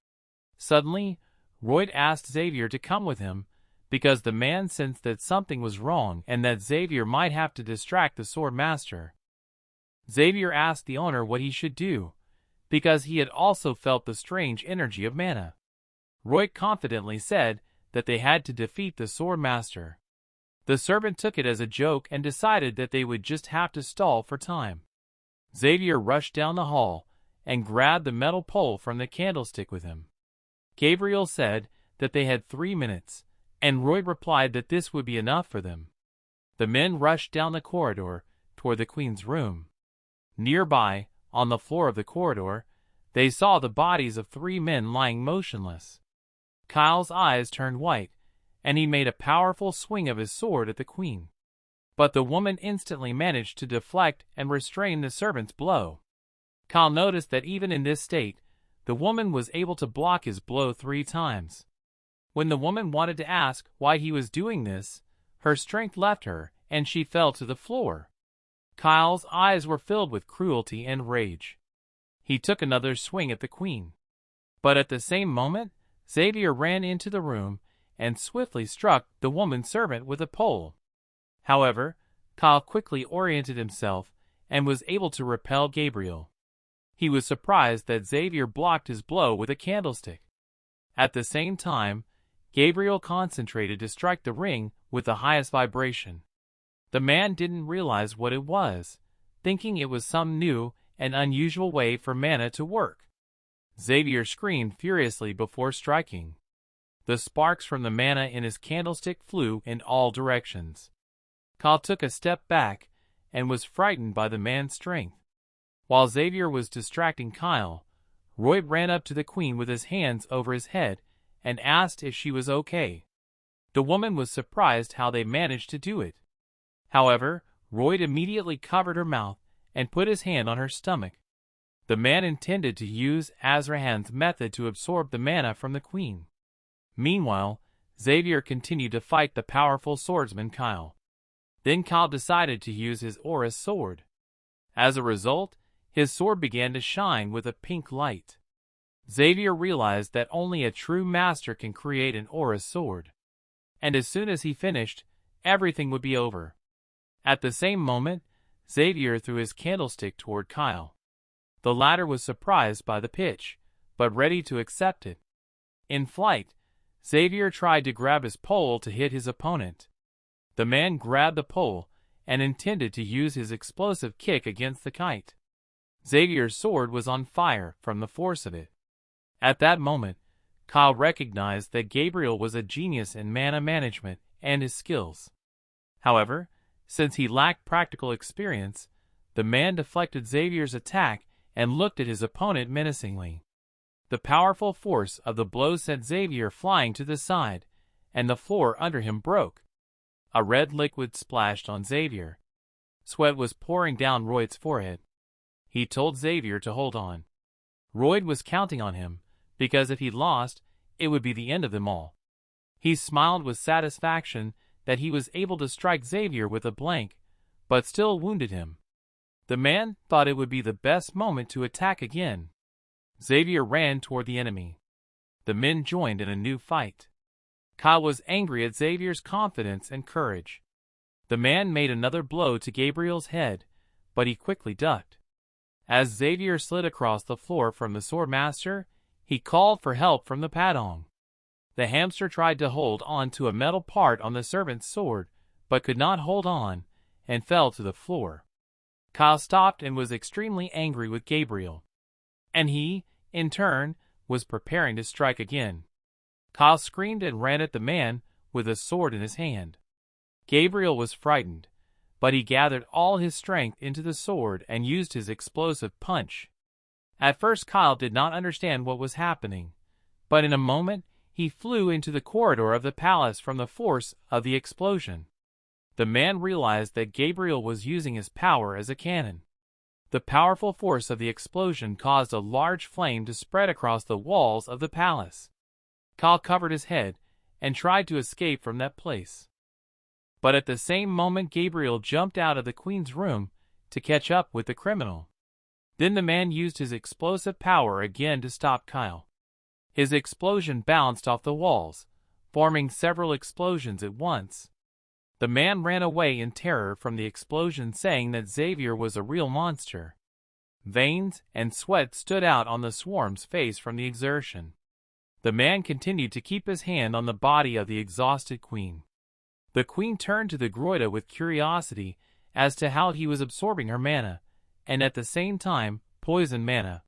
Suddenly, Royd asked Xavier to come with him, because the man sensed that something was wrong and that Xavier might have to distract the sword master. Xavier asked the owner what he should do, because he had also felt the strange energy of mana. Royd confidently said that they had to defeat the sword master. The servant took it as a joke and decided that they would just have to stall for time. Xavier rushed down the hall and grabbed the metal pole from the candlestick with him. Gabriel said that they had 3 minutes, and Royd replied that this would be enough for them. The men rushed down the corridor toward the Queen's room. Nearby, on the floor of the corridor, they saw the bodies of 3 men lying motionless. Kyle's eyes turned white, and he made a powerful swing of his sword at the Queen. But the woman instantly managed to deflect and restrain the servant's blow. Kyle noticed that even in this state, the woman was able to block his blow 3 times. When the woman wanted to ask why he was doing this, her strength left her and she fell to the floor. Kyle's eyes were filled with cruelty and rage. He took another swing at the queen. But at the same moment, Xavier ran into the room and swiftly struck the woman servant with a pole. However, Kyle quickly oriented himself and was able to repel Gabriel. He was surprised that Xavier blocked his blow with a candlestick. At the same time, Gabriel concentrated to strike the ring with the highest vibration. The man didn't realize what it was, thinking it was some new and unusual way for mana to work. Xavier screamed furiously before striking. The sparks from the mana in his candlestick flew in all directions. Kyle took a step back and was frightened by the man's strength. While Xavier was distracting Kyle, Roy ran up to the queen with his hands over his head and asked if she was okay. The woman was surprised how they managed to do it. However, Roy immediately covered her mouth and put his hand on her stomach. The man intended to use Azrahan's method to absorb the mana from the queen. Meanwhile, Xavier continued to fight the powerful swordsman Kyle. Then Kyle decided to use his aura sword. As a result, his sword began to shine with a pink light. Xavier realized that only a true master can create an aura sword. And as soon as he finished, everything would be over. At the same moment, Xavier threw his candlestick toward Kyle. The latter was surprised by the pitch, but ready to accept it. In flight, Xavier tried to grab his pole to hit his opponent. The man grabbed the pole and intended to use his explosive kick against the kite. Xavier's sword was on fire from the force of it. At that moment, Kyle recognized that Gabriel was a genius in mana management and his skills. However, since he lacked practical experience, the man deflected Xavier's attack and looked at his opponent menacingly. The powerful force of the blow sent Xavier flying to the side, and the floor under him broke. A red liquid splashed on Xavier. Sweat was pouring down Royd's forehead. He told Xavier to hold on. Royd was counting on him, because if he lost, it would be the end of them all. He smiled with satisfaction that he was able to strike Xavier with a blank, but still wounded him. The man thought it would be the best moment to attack again. Xavier ran toward the enemy. The men joined in a new fight. Kyle was angry at Xavier's confidence and courage. The man made another blow to Gabriel's head, but he quickly ducked. As Xavier slid across the floor from the swordmaster, he called for help from the padong. The hamster tried to hold on to a metal part on the servant's sword, but could not hold on, and fell to the floor. Kyle stopped and was extremely angry with Gabriel. And he, in turn, was preparing to strike again. Kyle screamed and ran at the man with a sword in his hand. Gabriel was frightened, but he gathered all his strength into the sword and used his explosive punch. At first Kyle did not understand what was happening, but in a moment he flew into the corridor of the palace from the force of the explosion. The man realized that Gabriel was using his power as a cannon. The powerful force of the explosion caused a large flame to spread across the walls of the palace. Kyle covered his head and tried to escape from that place. But at the same moment Gabriel jumped out of the queen's room to catch up with the criminal. Then the man used his explosive power again to stop Kyle. His explosion bounced off the walls, forming several explosions at once. The man ran away in terror from the explosion, saying that Xavier was a real monster. Veins and sweat stood out on the swarm's face from the exertion. The man continued to keep his hand on the body of the exhausted queen. The queen turned to the Groida with curiosity as to how he was absorbing her mana, and at the same time, poison mana.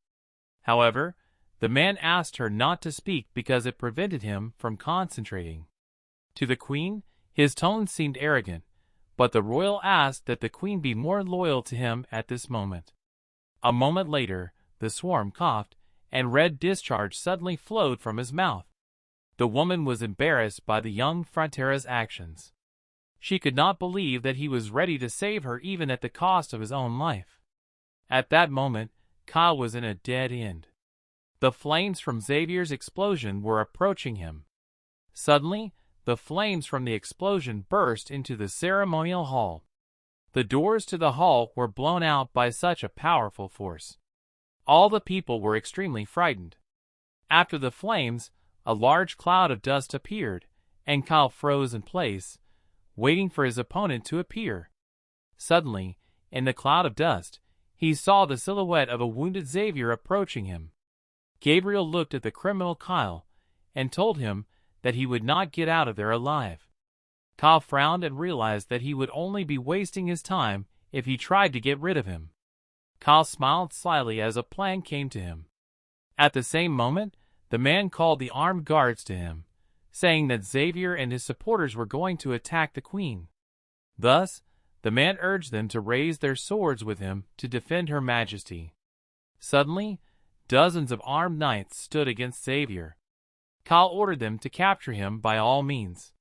However, the man asked her not to speak because it prevented him from concentrating. To the queen, his tone seemed arrogant, but the royal asked that the queen be more loyal to him at this moment. A moment later, the swarm coughed, and red discharge suddenly flowed from his mouth. The woman was embarrassed by the young Frontera's actions. She could not believe that he was ready to save her even at the cost of his own life. At that moment, Kyle was in a dead end. The flames from Xavier's explosion were approaching him. Suddenly, the flames from the explosion burst into the ceremonial hall. The doors to the hall were blown out by such a powerful force. All the people were extremely frightened. After the flames, a large cloud of dust appeared, and Kyle froze in place, waiting for his opponent to appear. Suddenly, in the cloud of dust, he saw the silhouette of a wounded Xavier approaching him. Gabriel looked at the criminal Kyle and told him that he would not get out of there alive. Kyle frowned and realized that he would only be wasting his time if he tried to get rid of him. Kyle smiled slyly as a plan came to him. At the same moment, the man called the armed guards to him, saying that Xavier and his supporters were going to attack the queen. Thus, the man urged them to raise their swords with him to defend her majesty. Suddenly, dozens of armed knights stood against Xavier. Kyle ordered them to capture him by all means.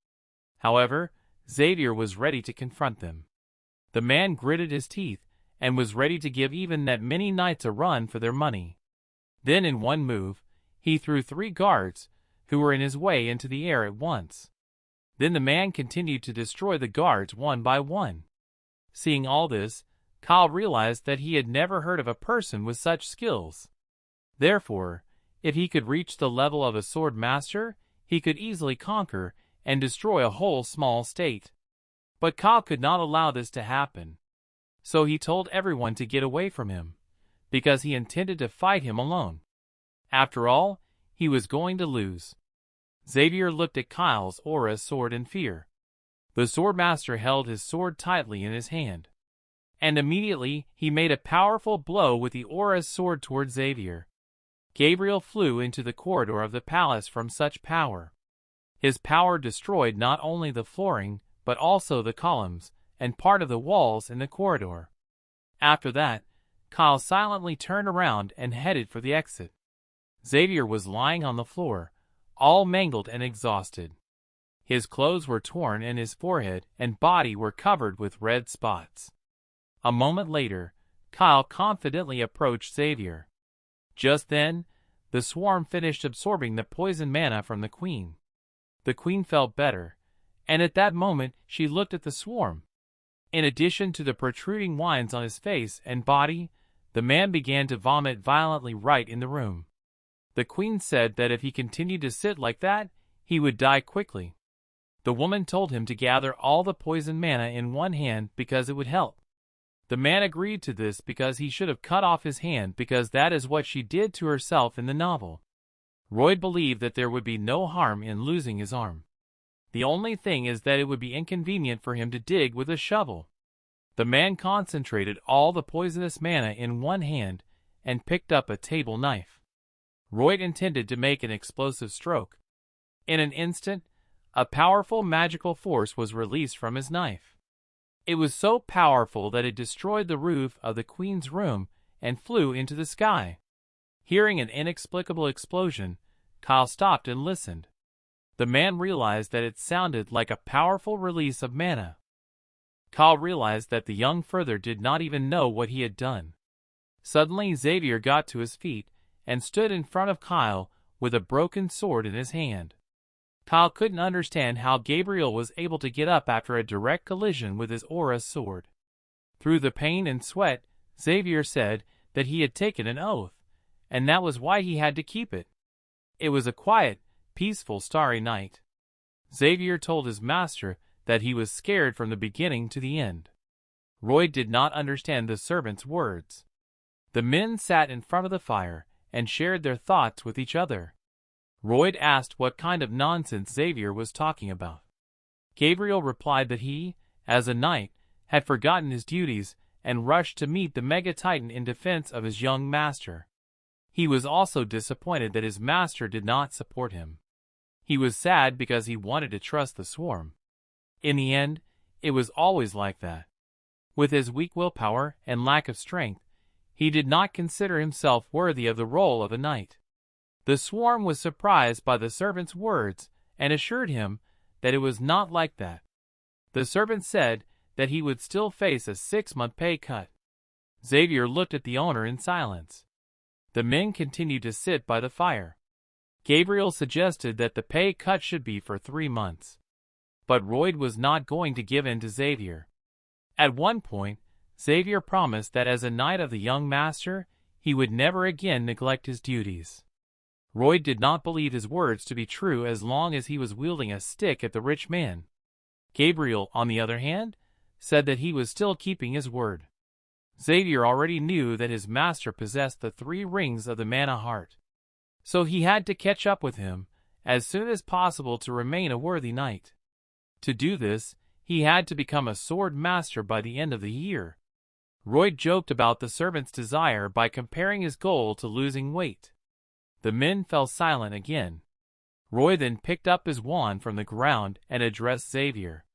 However, Xavier was ready to confront them. The man gritted his teeth and was ready to give even that many knights a run for their money. Then in one move, he threw 3 guards, who were in his way, into the air at once. Then the man continued to destroy the guards one by one. Seeing all this, Kyle realized that he had never heard of a person with such skills. Therefore, if he could reach the level of a sword master, he could easily conquer and destroy a whole small state. But Kyle could not allow this to happen. So he told everyone to get away from him, because he intended to fight him alone. After all, he was going to lose. Xavier looked at Kyle's aura sword in fear. The swordmaster held his sword tightly in his hand, and immediately he made a powerful blow with the aura sword toward Xavier. Gabriel flew into the corridor of the palace from such power. His power destroyed not only the flooring, but also the columns and part of the walls in the corridor. After that, Kyle silently turned around and headed for the exit. Xavier was lying on the floor, all mangled and exhausted. His clothes were torn and his forehead and body were covered with red spots. A moment later, Kyle confidently approached Xavier. Just then, the swarm finished absorbing the poison mana from the queen. The queen felt better, and at that moment she looked at the swarm. In addition to the protruding lines on his face and body, the man began to vomit violently right in the room. The queen said that if he continued to sit like that, he would die quickly. The woman told him to gather all the poison mana in one hand because it would help. The man agreed to this because he should have cut off his hand, because that is what she did to herself in the novel. Royd believed that there would be no harm in losing his arm. The only thing is that it would be inconvenient for him to dig with a shovel. The man concentrated all the poisonous mana in one hand and picked up a table knife. Royd intended to make an explosive stroke. In an instant, a powerful magical force was released from his knife. It was so powerful that it destroyed the roof of the queen's room and flew into the sky. Hearing an inexplicable explosion, Kyle stopped and listened. The man realized that it sounded like a powerful release of mana. Kyle realized that the young further did not even know what he had done. Suddenly Xavier got to his feet and stood in front of Kyle with a broken sword in his hand. Kyle couldn't understand how Gabriel was able to get up after a direct collision with his aura sword. Through the pain and sweat, Xavier said that he had taken an oath, and that was why he had to keep it. It was a quiet, peaceful, starry night. Xavier told his master that he was scared from the beginning to the end. Roy did not understand the servant's words. The men sat in front of the fire and shared their thoughts with each other. Royd asked what kind of nonsense Xavier was talking about. Gabriel replied that he, as a knight, had forgotten his duties and rushed to meet the Mega Titan in defense of his young master. He was also disappointed that his master did not support him. He was sad because he wanted to trust the swarm. In the end, it was always like that. With his weak willpower and lack of strength, he did not consider himself worthy of the role of a knight. The swarm was surprised by the servant's words and assured him that it was not like that. The servant said that he would still face a 6-month pay cut. Xavier looked at the owner in silence. The men continued to sit by the fire. Gabriel suggested that the pay cut should be for 3 months. But Royd was not going to give in to Xavier. At one point, Xavier promised that as a knight of the young master, he would never again neglect his duties. Royd did not believe his words to be true as long as he was wielding a stick at the rich man. Gabriel, on the other hand, said that he was still keeping his word. Xavier already knew that his master possessed the 3 rings of the Manhwa heart. So he had to catch up with him as soon as possible to remain a worthy knight. To do this, he had to become a sword master by the end of the year. Royd joked about the servant's desire by comparing his goal to losing weight. The men fell silent again. Roy then picked up his wand from the ground and addressed Xavier.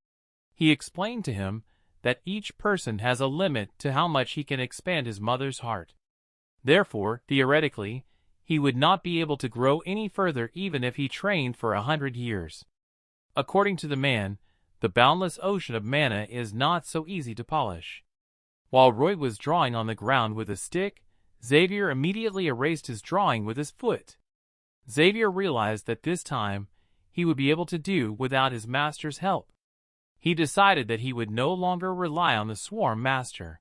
He explained to him that each person has a limit to how much he can expand his mother's heart. Therefore, theoretically, he would not be able to grow any further even if he trained for 100 years. According to the man, the boundless ocean of mana is not so easy to polish. While Roy was drawing on the ground with a stick, Xavier immediately erased his drawing with his foot. Xavier realized that this time he would be able to do without his master's help. He decided that he would no longer rely on the swarm master.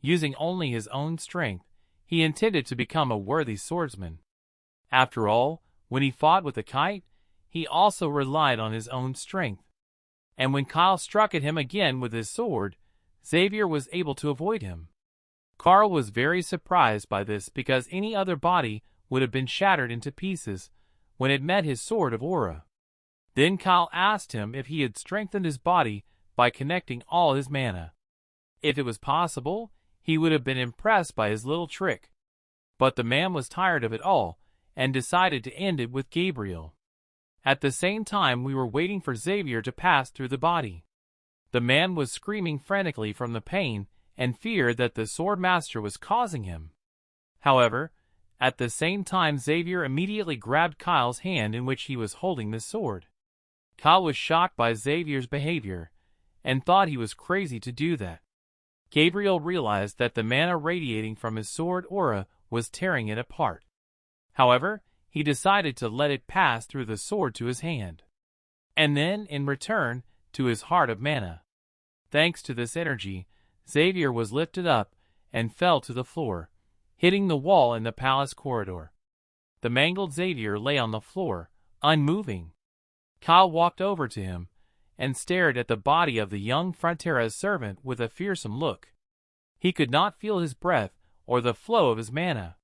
Using only his own strength, he intended to become a worthy swordsman. After all, when he fought with the kite, he also relied on his own strength. And when Kyle struck at him again with his sword, Xavier was able to avoid him. Carl was very surprised by this because any other body would have been shattered into pieces when it met his sword of aura. Then Kyle asked him if he had strengthened his body by connecting all his mana. If it was possible, he would have been impressed by his little trick. But the man was tired of it all and decided to end it with Gabriel. At the same time, we were waiting for Xavier to pass through the body. The man was screaming frantically from the pain and fear that the sword master was causing him. However, at the same time, Xavier immediately grabbed Kyle's hand in which he was holding the sword. Kyle was shocked by Xavier's behavior and thought he was crazy to do that. Gabriel realized that the mana radiating from his sword aura was tearing it apart. However, he decided to let it pass through the sword to his hand, and then, in return, to his heart of mana. Thanks to this energy, Xavier was lifted up and fell to the floor, hitting the wall in the palace corridor. The mangled Xavier lay on the floor, unmoving. Kyle walked over to him and stared at the body of the young Frontera's servant with a fearsome look. He could not feel his breath or the flow of his mana.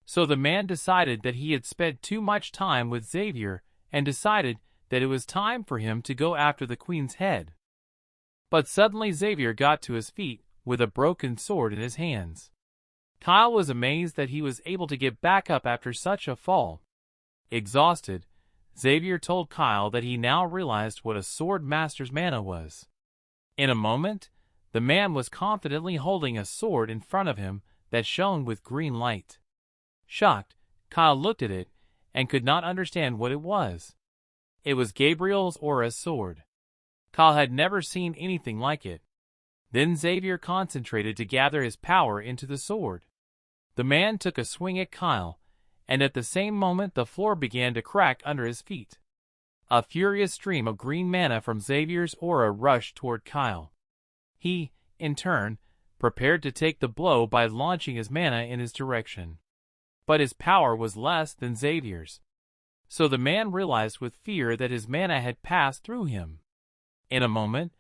So the man decided that he had spent too much time with Xavier and decided that it was time for him to go after the queen's head. But suddenly Xavier got to his feet with a broken sword in his hands. Kyle was amazed that he was able to get back up after such a fall. Exhausted, Xavier told Kyle that he now realized what a sword master's mana was. In a moment, the man was confidently holding a sword in front of him that shone with green light. Shocked, Kyle looked at it and could not understand what it was. It was Gabriel's aura sword. Kyle had never seen anything like it. Then Xavier concentrated to gather his power into the sword. The man took a swing at Kyle, and at the same moment the floor began to crack under his feet. A furious stream of green mana from Xavier's aura rushed toward Kyle. He, in turn, prepared to take the blow by launching his mana in his direction. But his power was less than Xavier's. So the man realized with fear that his mana had passed through him. In a moment,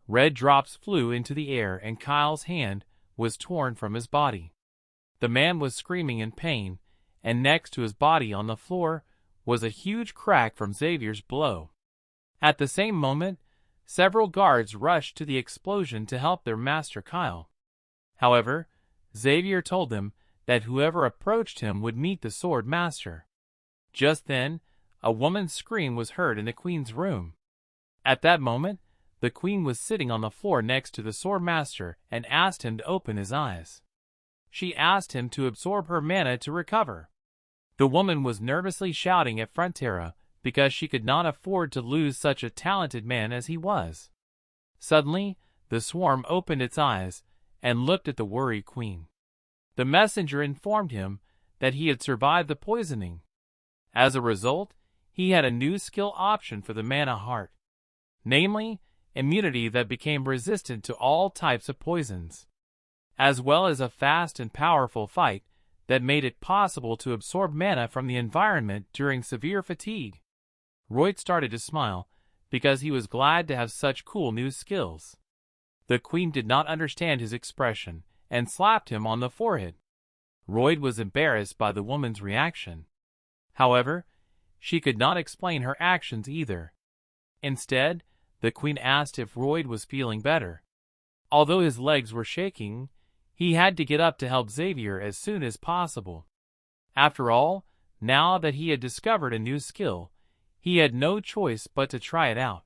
red drops flew into the air and Kyle's hand was torn from his body. The man was screaming in pain, and next to his body on the floor was a huge crack from Xavier's blow. At the same moment, several guards rushed to the explosion to help their master Kyle. However, Xavier told them that whoever approached him would meet the sword master. Just then, a woman's scream was heard in the queen's room. At that moment, the queen was sitting on the floor next to the sword master and asked him to open his eyes. She asked him to absorb her mana to recover. The woman was nervously shouting at Frontera because she could not afford to lose such a talented man as he was. Suddenly, the swarm opened its eyes and looked at the worried queen. The messenger informed him that he had survived the poisoning. As a result, he had a new skill option for the Manhwa heart, namely, immunity that became resistant to all types of poisons, as well as a fast and powerful fight that made it possible to absorb mana from the environment during severe fatigue. Royd started to smile, because he was glad to have such cool new skills. The queen did not understand his expression, and slapped him on the forehead. Royd was embarrassed by the woman's reaction. However, she could not explain her actions either. Instead, the queen asked if Royd was feeling better. Although his legs were shaking, he had to get up to help Xavier as soon as possible. After all, now that he had discovered a new skill, he had no choice but to try it out.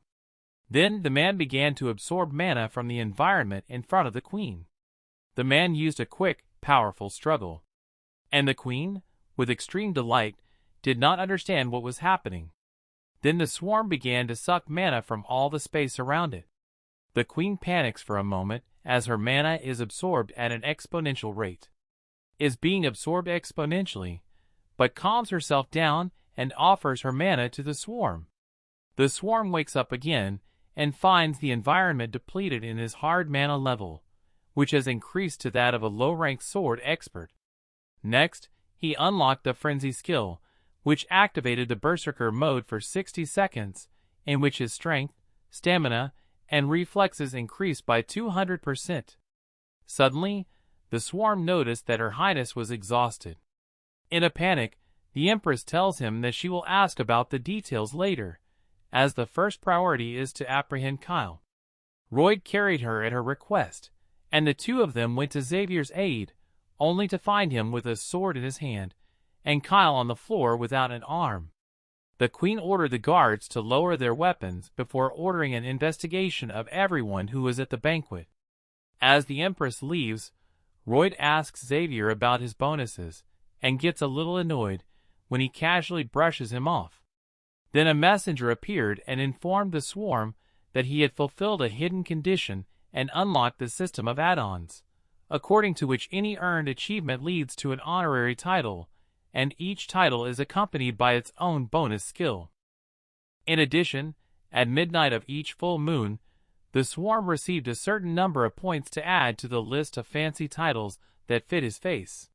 Then the man began to absorb mana from the environment in front of the queen. The man used a quick, powerful struggle. And the queen, with extreme delight, did not understand what was happening. Then the swarm began to suck mana from all the space around it. The queen panics for a moment as her mana is absorbed at an exponential rate. Is being absorbed exponentially, but calms herself down and offers her mana to the swarm. The swarm wakes up again and finds the environment depleted in his hard mana level, which has increased to that of a low-ranked sword expert. Next, he unlocked the frenzy skill, which activated the berserker mode for 60 seconds, in which his strength, stamina, and reflexes increased by 200%. Suddenly, the swarm noticed that Her Highness was exhausted. In a panic, the Empress tells him that she will ask about the details later, as the first priority is to apprehend Kyle. Royd carried her at her request, and the two of them went to Xavier's aid, only to find him with a sword in his hand, and Kyle on the floor without an arm. The queen ordered the guards to lower their weapons before ordering an investigation of everyone who was at the banquet. As the Empress leaves, Royd asks Xavier about his bonuses, and gets a little annoyed when he casually brushes him off. Then a messenger appeared and informed the swarm that he had fulfilled a hidden condition and unlocked the system of add-ons, according to which any earned achievement leads to an honorary title, and each title is accompanied by its own bonus skill. In addition, at midnight of each full moon, the swarm received a certain number of points to add to the list of fancy titles that fit his face.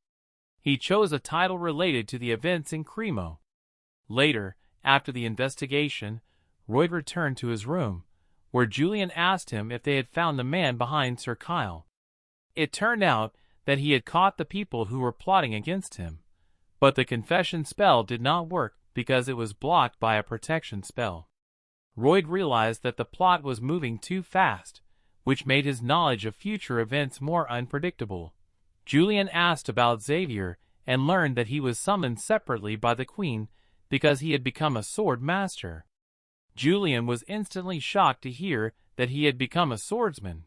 He chose a title related to the events in Cremo. Later, after the investigation, Royd returned to his room, where Julian asked him if they had found the man behind Sir Kyle. It turned out that he had caught the people who were plotting against him, but the confession spell did not work because it was blocked by a protection spell. Royd realized that the plot was moving too fast, which made his knowledge of future events more unpredictable. Julian asked about Xavier and learned that he was summoned separately by the queen because he had become a sword master. Julian was instantly shocked to hear that he had become a swordsman.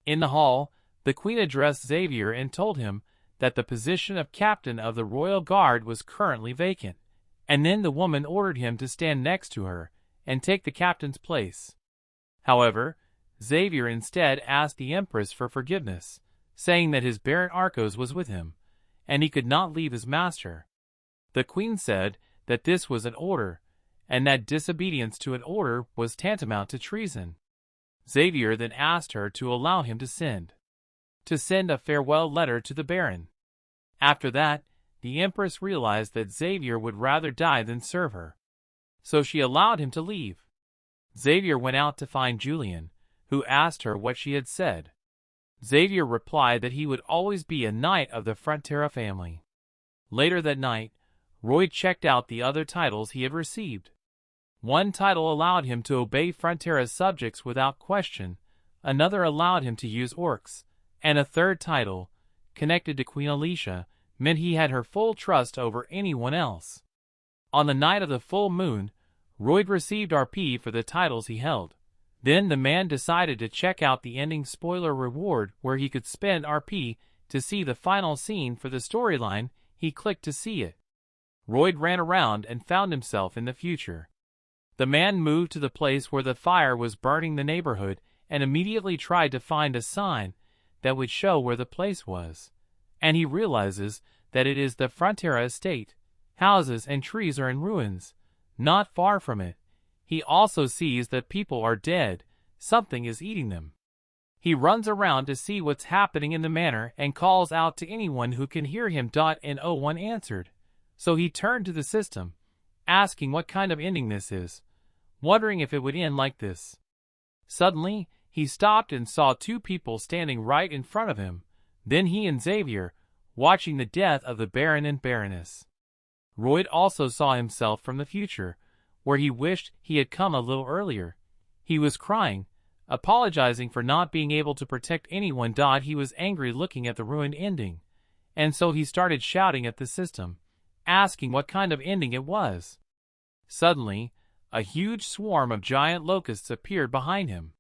In the hall, the queen addressed Xavier and told him that the position of captain of the royal guard was currently vacant, and then the woman ordered him to stand next to her and take the captain's place. However, Xavier instead asked the Empress for forgiveness, saying that his Baron Arcos was with him, and he could not leave his master. The queen said that this was an order, and that disobedience to an order was tantamount to treason. Xavier then asked her to allow him to send a farewell letter to the Baron. After that, the Empress realized that Xavier would rather die than serve her, so she allowed him to leave. Xavier went out to find Julian, who asked her what she had said. Xavier replied that he would always be a knight of the Frontera family. Later that night, Royd checked out the other titles he had received. One title allowed him to obey Frontera's subjects without question, another allowed him to use orcs, and a third title, connected to Queen Alicia, meant he had her full trust over anyone else. On the night of the full moon, Royd received RP for the titles he held. Then the man decided to check out the ending spoiler reward where he could spend RP to see the final scene for the storyline. He clicked to see it. Royd ran around and found himself in the future. The man moved to the place where the fire was burning the neighborhood and immediately tried to find a sign that would show where the place was. And he realizes that it is the Frontera estate. Houses and trees are in ruins. Not far from it, he also sees that people are dead. Something is eating them. He runs around to see what's happening in the manor and calls out to anyone who can hear him. And no one answered. So he turned to the system, asking what kind of ending this is, wondering if it would end like this. Suddenly, he stopped and saw two people standing right in front of him. Then he and Xavier, watching the death of the Baron and Baroness. Royd also saw himself from the future, where he wished he had come a little earlier. He was crying, apologizing for not being able to protect anyone. He was angry looking at the ruined ending, and so he started shouting at the system, asking what kind of ending it was. Suddenly, a huge swarm of giant locusts appeared behind him.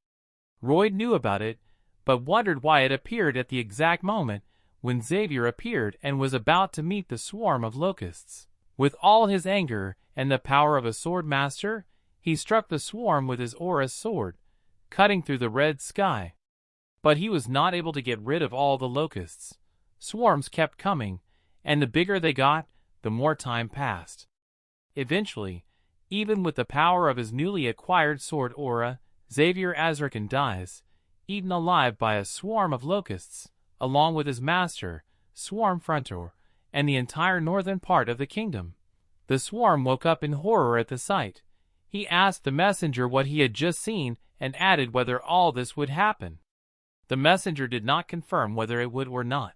Royd knew about it, but wondered why it appeared at the exact moment when Xavier appeared and was about to meet the swarm of locusts. With all his anger and the power of a sword master, he struck the swarm with his aura sword, cutting through the red sky. But he was not able to get rid of all the locusts. Swarms kept coming, and the bigger they got, the more time passed. Eventually, even with the power of his newly acquired sword aura, Xavier Azrakan dies, eaten alive by a swarm of locusts, along with his master, Swarm Frontera, and the entire northern part of the kingdom. The swarm woke up in horror at the sight. He asked the messenger what he had just seen and added whether all this would happen. The messenger did not confirm whether it would or not.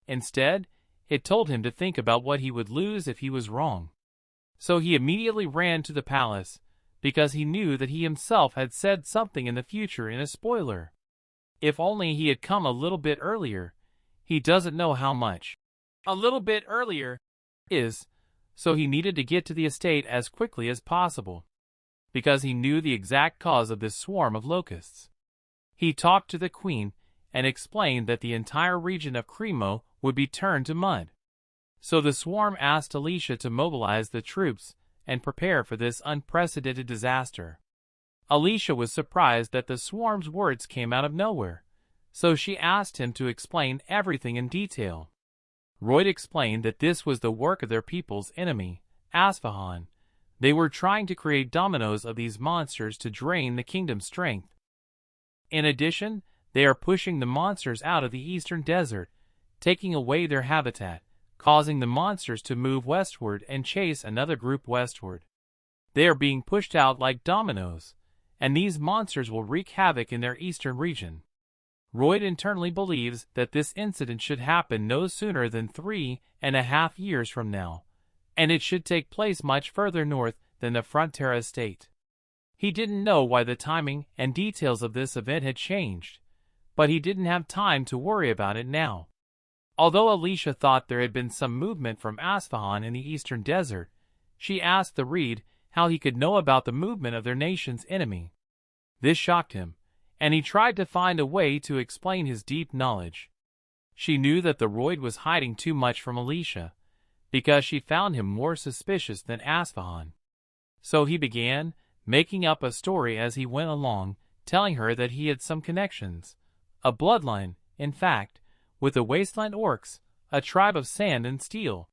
Instead, it told him to think about what he would lose if he was wrong. So he immediately ran to the palace, because he knew that he himself had said something in the future in a spoiler. If only he had come a little bit earlier. He doesn't know how much a little bit earlier is, so he needed to get to the estate as quickly as possible, because he knew the exact cause of this swarm of locusts. He talked to the queen and explained that the entire region of Cremo would be turned to mud. So the swarm asked Alicia to mobilize the troops and prepare for this unprecedented disaster. Alicia was surprised that the swarm's words came out of nowhere, so she asked him to explain everything in detail. Royd explained that this was the work of their people's enemy, Asfahan. They were trying to create dominoes of these monsters to drain the kingdom's strength. In addition, they are pushing the monsters out of the eastern desert, taking away their habitat, causing the monsters to move westward and chase another group westward. They are being pushed out like dominoes, and these monsters will wreak havoc in their eastern region. Royd internally believes that this incident should happen no sooner than 3.5 years from now, and it should take place much further north than the Frontera state. He didn't know why the timing and details of this event had changed, but he didn't have time to worry about it now. Although Alicia thought there had been some movement from Asfahan in the eastern desert, she asked the reed how he could know about the movement of their nation's enemy. This shocked him, and he tried to find a way to explain his deep knowledge. She knew that the Royd was hiding too much from Alicia, because she found him more suspicious than Asfahan. So he began making up a story as he went along, telling her that he had some connections, a bloodline, in fact, with the Wasteland Orcs, a tribe of sand and steel.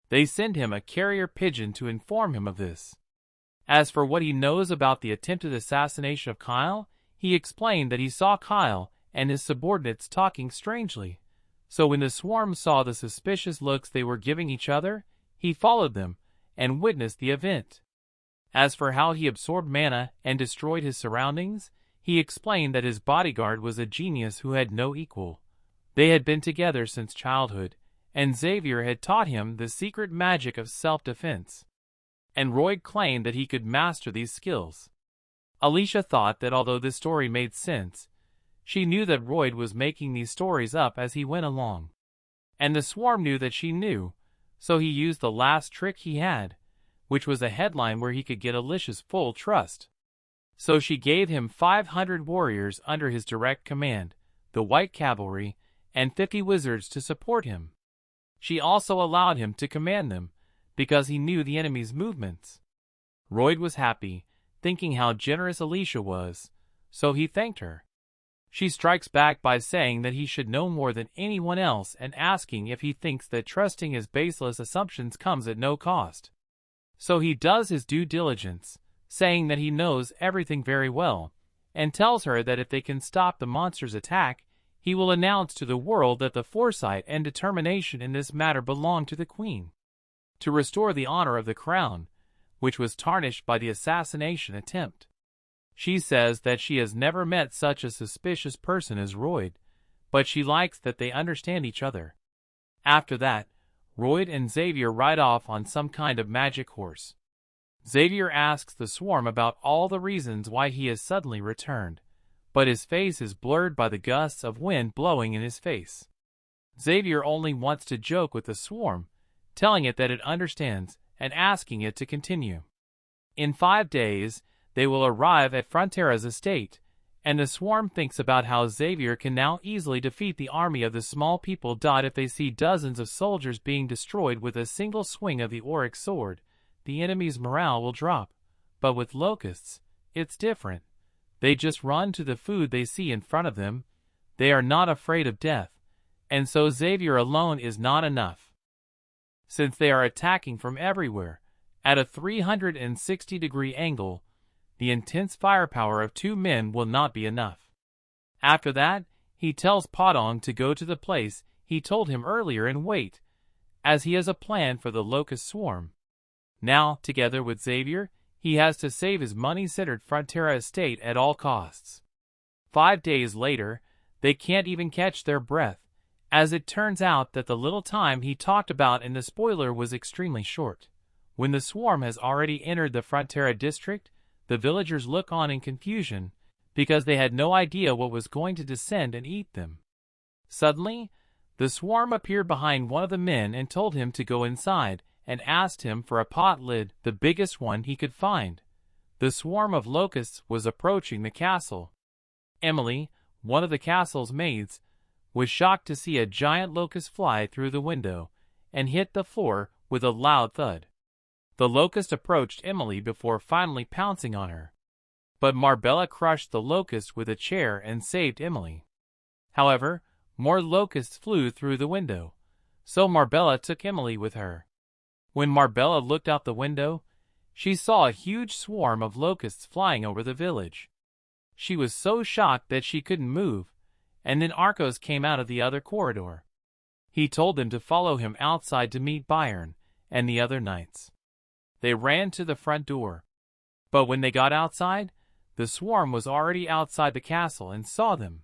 They send him a carrier pigeon to inform him of this. As for what he knows about the attempted assassination of Kyle, he explained that he saw Kyle and his subordinates talking strangely. So when the swarm saw the suspicious looks they were giving each other, he followed them and witnessed the event. As for how he absorbed mana and destroyed his surroundings, he explained that his bodyguard was a genius who had no equal. They had been together since childhood, and Xavier had taught him the secret magic of self-defense. And Royd claimed that he could master these skills. Alicia thought that although this story made sense, she knew that Royd was making these stories up as he went along. And the swarm knew that she knew, so he used the last trick he had, which was a headline where he could get Alicia's full trust. So she gave him 500 warriors under his direct command, the White Cavalry, and 50 wizards to support him. She also allowed him to command them, because he knew the enemy's movements. Royd was happy, thinking how generous Alicia was, so he thanked her. She strikes back by saying that he should know more than anyone else and asking if he thinks that trusting his baseless assumptions comes at no cost. So he does his due diligence, saying that he knows everything very well, and tells her that if they can stop the monster's attack, he will announce to the world that the foresight and determination in this matter belong to the queen. To restore the honor of the crown, which was tarnished by the assassination attempt. She says that she has never met such a suspicious person as Royd, but she likes that they understand each other. After that, Royd and Xavier ride off on some kind of magic horse. Xavier asks the swarm about all the reasons why he has suddenly returned, but his face is blurred by the gusts of wind blowing in his face. Xavier only wants to joke with the swarm, telling it that it understands and asking it to continue. In 5 days, they will arrive at Frontera's estate, and the swarm thinks about how Xavier can now easily defeat the army of the small people. If they see dozens of soldiers being destroyed with a single swing of the auric sword, the enemy's morale will drop. But with locusts, it's different. They just run to the food they see in front of them. They are not afraid of death, and so Xavier alone is not enough. Since they are attacking from everywhere, at a 360-degree angle, the intense firepower of 2 men will not be enough. After that, he tells Podong to go to the place he told him earlier and wait, as he has a plan for the locust swarm. Now, together with Xavier, he has to save his money-centered Frontera estate at all costs. 5 days later, they can't even catch their breath, as it turns out that the little time he talked about in the spoiler was extremely short. When the swarm has already entered the Frontera district, the villagers look on in confusion, because they had no idea what was going to descend and eat them. Suddenly, the swarm appeared behind one of the men and told him to go inside, and asked him for a pot lid, the biggest one he could find. The swarm of locusts was approaching the castle. Emily, one of the castle's maids, was shocked to see a giant locust fly through the window and hit the floor with a loud thud. The locust approached Emily before finally pouncing on her. But Marbella crushed the locust with a chair and saved Emily. However, more locusts flew through the window, so Marbella took Emily with her. When Marbella looked out the window, she saw a huge swarm of locusts flying over the village. She was so shocked that she couldn't move, and then Arcos came out of the other corridor. He told them to follow him outside to meet Byron and the other knights. They ran to the front door. But when they got outside, the swarm was already outside the castle and saw them.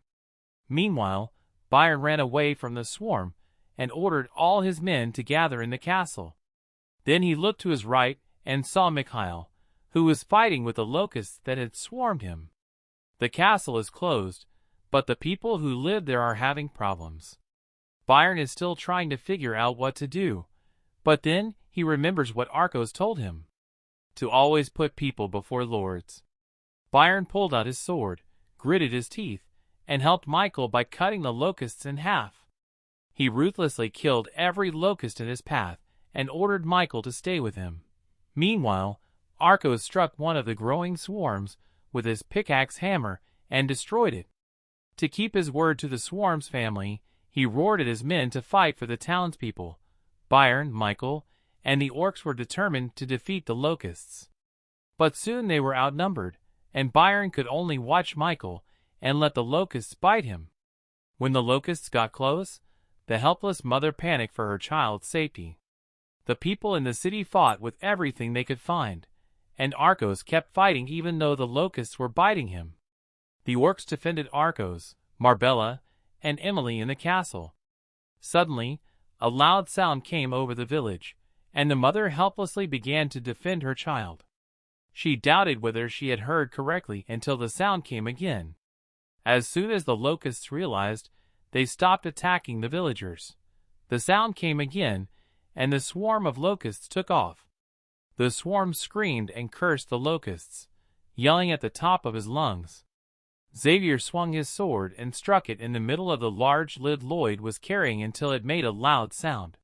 Meanwhile, Byron ran away from the swarm and ordered all his men to gather in the castle. Then he looked to his right and saw Mikhail, who was fighting with the locusts that had swarmed him. The castle is closed, but the people who live there are having problems. Byron is still trying to figure out what to do, but then he remembers what Arcos told him. To always put people before lords. Byron pulled out his sword, gritted his teeth, and helped Michael by cutting the locusts in half. He ruthlessly killed every locust in his path and ordered Michael to stay with him. Meanwhile, Arcos struck one of the growing swarms with his pickaxe hammer and destroyed it. To keep his word to the swarm's family, he roared at his men to fight for the townspeople. Byron, Michael, and the orcs were determined to defeat the locusts. But soon they were outnumbered, and Byron could only watch Michael and let the locusts bite him. When the locusts got close, the helpless mother panicked for her child's safety. The people in the city fought with everything they could find, and Arcos kept fighting even though the locusts were biting him. The orcs defended Arcos, Marbella, and Emily in the castle. Suddenly, a loud sound came over the village, and the mother helplessly began to defend her child. She doubted whether she had heard correctly until the sound came again. As soon as the locusts realized, they stopped attacking the villagers. The sound came again, and the swarm of locusts took off. The swarm screamed and cursed the locusts, yelling at the top of his lungs. Xavier swung his sword and struck it in the middle of the large lid Lloyd was carrying until it made a loud sound.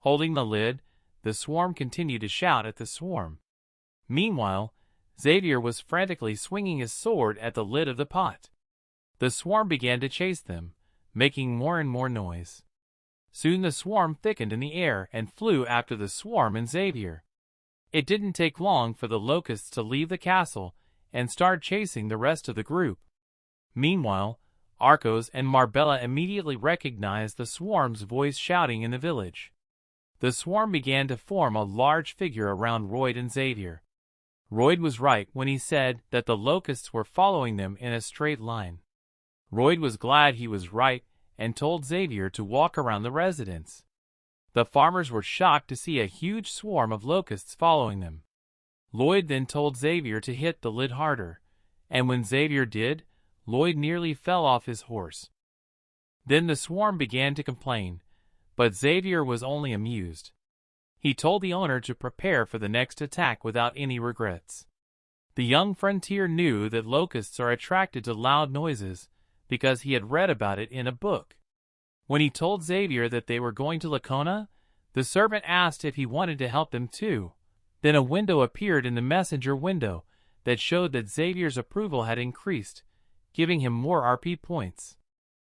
Holding the lid, the swarm continued to shout at the swarm. Meanwhile, Xavier was frantically swinging his sword at the lid of the pot. The swarm began to chase them, making more and more noise. Soon the swarm thickened in the air and flew after the swarm and Xavier. It didn't take long for the locusts to leave the castle and start chasing the rest of the group. Meanwhile, Arcos and Marbella immediately recognized the swarm's voice shouting in the village. The swarm began to form a large figure around Royd and Xavier. Royd was right when he said that the locusts were following them in a straight line. Royd was glad he was right and told Xavier to walk around the residence. The farmers were shocked to see a huge swarm of locusts following them. Lloyd then told Xavier to hit the lid harder, and when Xavier did, Lloyd nearly fell off his horse. Then the swarm began to complain, but Xavier was only amused. He told the owner to prepare for the next attack without any regrets. The young frontier knew that locusts are attracted to loud noises because he had read about it in a book. When he told Xavier that they were going to Lacona, the servant asked if he wanted to help them too. Then a window appeared in the messenger window that showed that Xavier's approval had increased, giving him more RP points.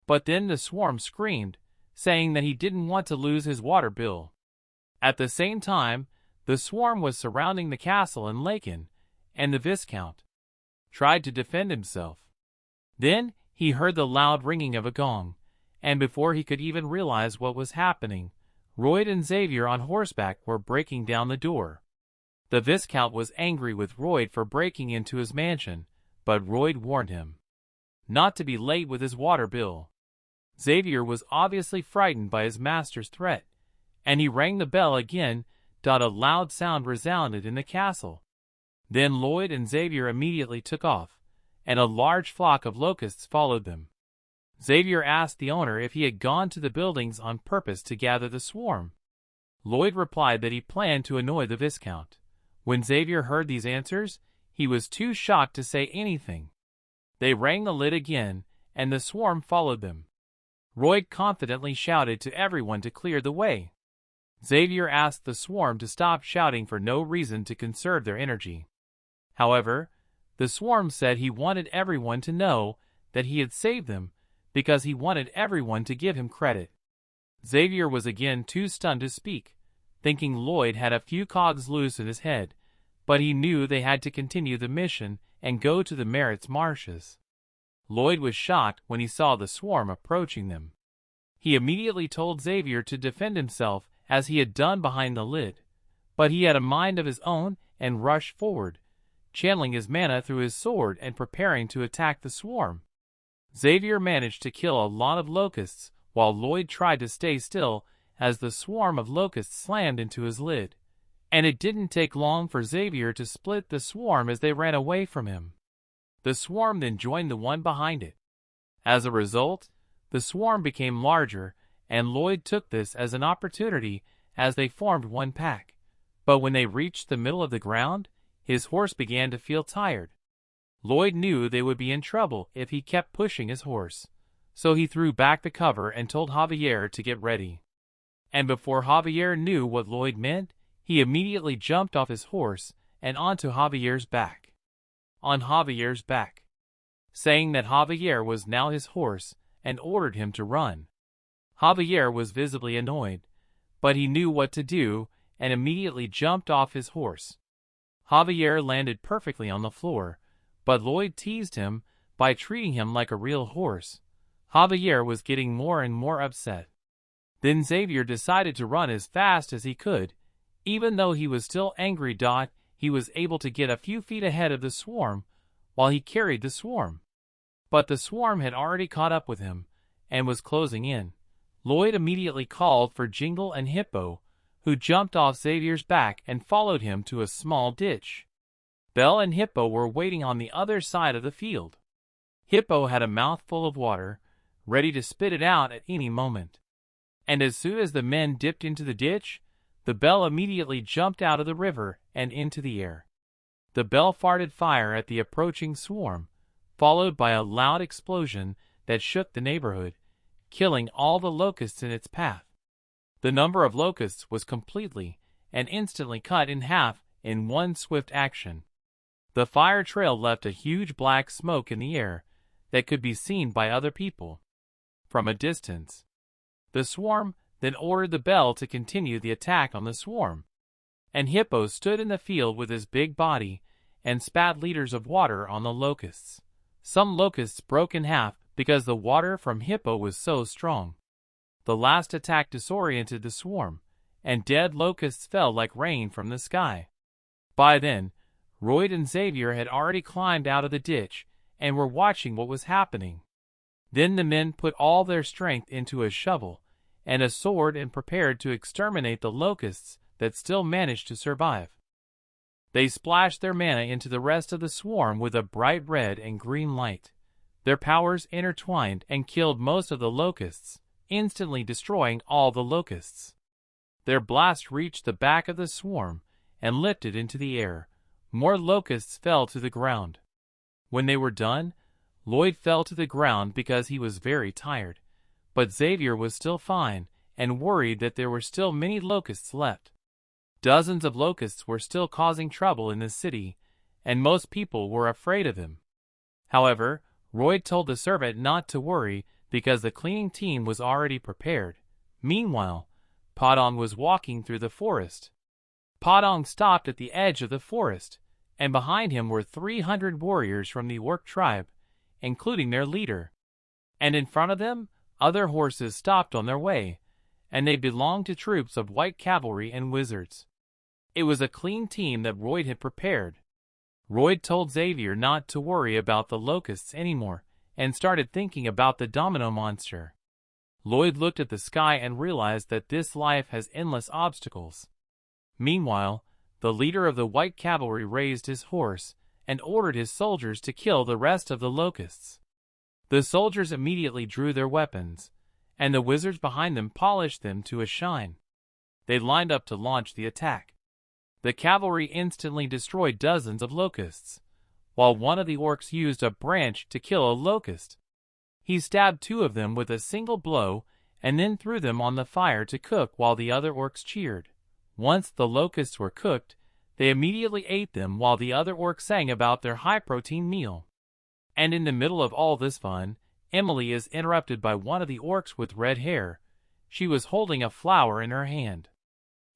But then the swarm screamed, saying that he didn't want to lose his water bill. At the same time, the swarm was surrounding the castle in Laken, and the Viscount tried to defend himself. Then he heard the loud ringing of a gong, and before he could even realize what was happening, Royd and Xavier on horseback were breaking down the door. The Viscount was angry with Royd for breaking into his mansion, but Royd warned him not to be late with his water bill. Xavier was obviously frightened by his master's threat, and he rang the bell again. A loud sound resounded in the castle. Then Lloyd and Xavier immediately took off, and a large flock of locusts followed them. Xavier asked the owner if he had gone to the buildings on purpose to gather the swarm. Lloyd replied that he planned to annoy the Viscount. When Xavier heard these answers, he was too shocked to say anything. They rang the lid again, and the swarm followed them. Royd confidently shouted to everyone to clear the way. Xavier asked the swarm to stop shouting for no reason to conserve their energy. However, the swarm said he wanted everyone to know that he had saved them because he wanted everyone to give him credit. Xavier was again too stunned to speak, thinking Lloyd had a few cogs loose in his head, but he knew they had to continue the mission and go to the Merit's marshes. Lloyd was shocked when he saw the swarm approaching them. He immediately told Xavier to defend himself as he had done behind the lid, but he had a mind of his own and rushed forward, channeling his mana through his sword and preparing to attack the swarm. Xavier managed to kill a lot of locusts while Lloyd tried to stay still as the swarm of locusts slammed into his lid, and it didn't take long for Xavier to split the swarm as they ran away from him. The swarm then joined the one behind it. As a result, the swarm became larger, and Lloyd took this as an opportunity as they formed one pack. But when they reached the middle of the ground, his horse began to feel tired. Lloyd knew they would be in trouble if he kept pushing his horse, so he threw back the cover and told Javier to get ready. And before Javier knew what Lloyd meant, he immediately jumped off his horse and onto Javier's back. On Javier's back, saying that Javier was now his horse and ordered him to run. Javier was visibly annoyed, but he knew what to do and immediately jumped off his horse. Javier landed perfectly on the floor, but Lloyd teased him by treating him like a real horse. Javier was getting more and more upset. Then Xavier decided to run as fast as he could. Even though he was still angry, he was able to get a few feet ahead of the swarm while he carried the swarm. But the swarm had already caught up with him and was closing in. Lloyd immediately called for Jingle and Hippo, who jumped off Xavier's back and followed him to a small ditch. Belle and Hippo were waiting on the other side of the field. Hippo had a mouthful of water, ready to spit it out at any moment. And as soon as the men dipped into the ditch, the Belle immediately jumped out of the river and into the air. The Belle farted fire at the approaching swarm, followed by a loud explosion that shook the neighborhood, killing all the locusts in its path. The number of locusts was completely and instantly cut in half in one swift action. The fire trail left a huge black smoke in the air that could be seen by other people from a distance. The swarm then ordered the bell to continue the attack on the swarm, and Hippo stood in the field with his big body and spat liters of water on the locusts. Some locusts broke in half because the water from Hippo was so strong. The last attack disoriented the swarm, and dead locusts fell like rain from the sky. By then, Royd and Xavier had already climbed out of the ditch and were watching what was happening. Then the men put all their strength into a shovel and a sword and prepared to exterminate the locusts that still managed to survive. They splashed their mana into the rest of the swarm with a bright red and green light. Their powers intertwined and killed most of the locusts, instantly destroying all the locusts. Their blast reached the back of the swarm and lifted into the air. More locusts fell to the ground. When they were done, Lloyd fell to the ground because he was very tired, but Xavier was still fine and worried that there were still many locusts left. Dozens of locusts were still causing trouble in the city, and most people were afraid of him. However, Royd told the servant not to worry because the cleaning team was already prepared. Meanwhile, Padong was walking through the forest. Padong stopped at the edge of the forest, and behind him were 300 warriors from the Orc tribe, including their leader. And in front of them, other horses stopped on their way, and they belonged to troops of white cavalry and wizards. It was a clean team that Royd had prepared. Royd told Xavier not to worry about the locusts anymore and started thinking about the domino monster. Lloyd looked at the sky and realized that this life has endless obstacles. Meanwhile, the leader of the white cavalry raised his horse and ordered his soldiers to kill the rest of the locusts. The soldiers immediately drew their weapons, and the wizards behind them polished them to a shine. They lined up to launch the attack. The cavalry instantly destroyed dozens of locusts, while one of the orcs used a branch to kill a locust. He stabbed 2 of them with a single blow and then threw them on the fire to cook while the other orcs cheered. Once the locusts were cooked, they immediately ate them while the other orcs sang about their high-protein meal. And in the middle of all this fun, Emily is interrupted by one of the orcs with red hair. She was holding a flower in her hand.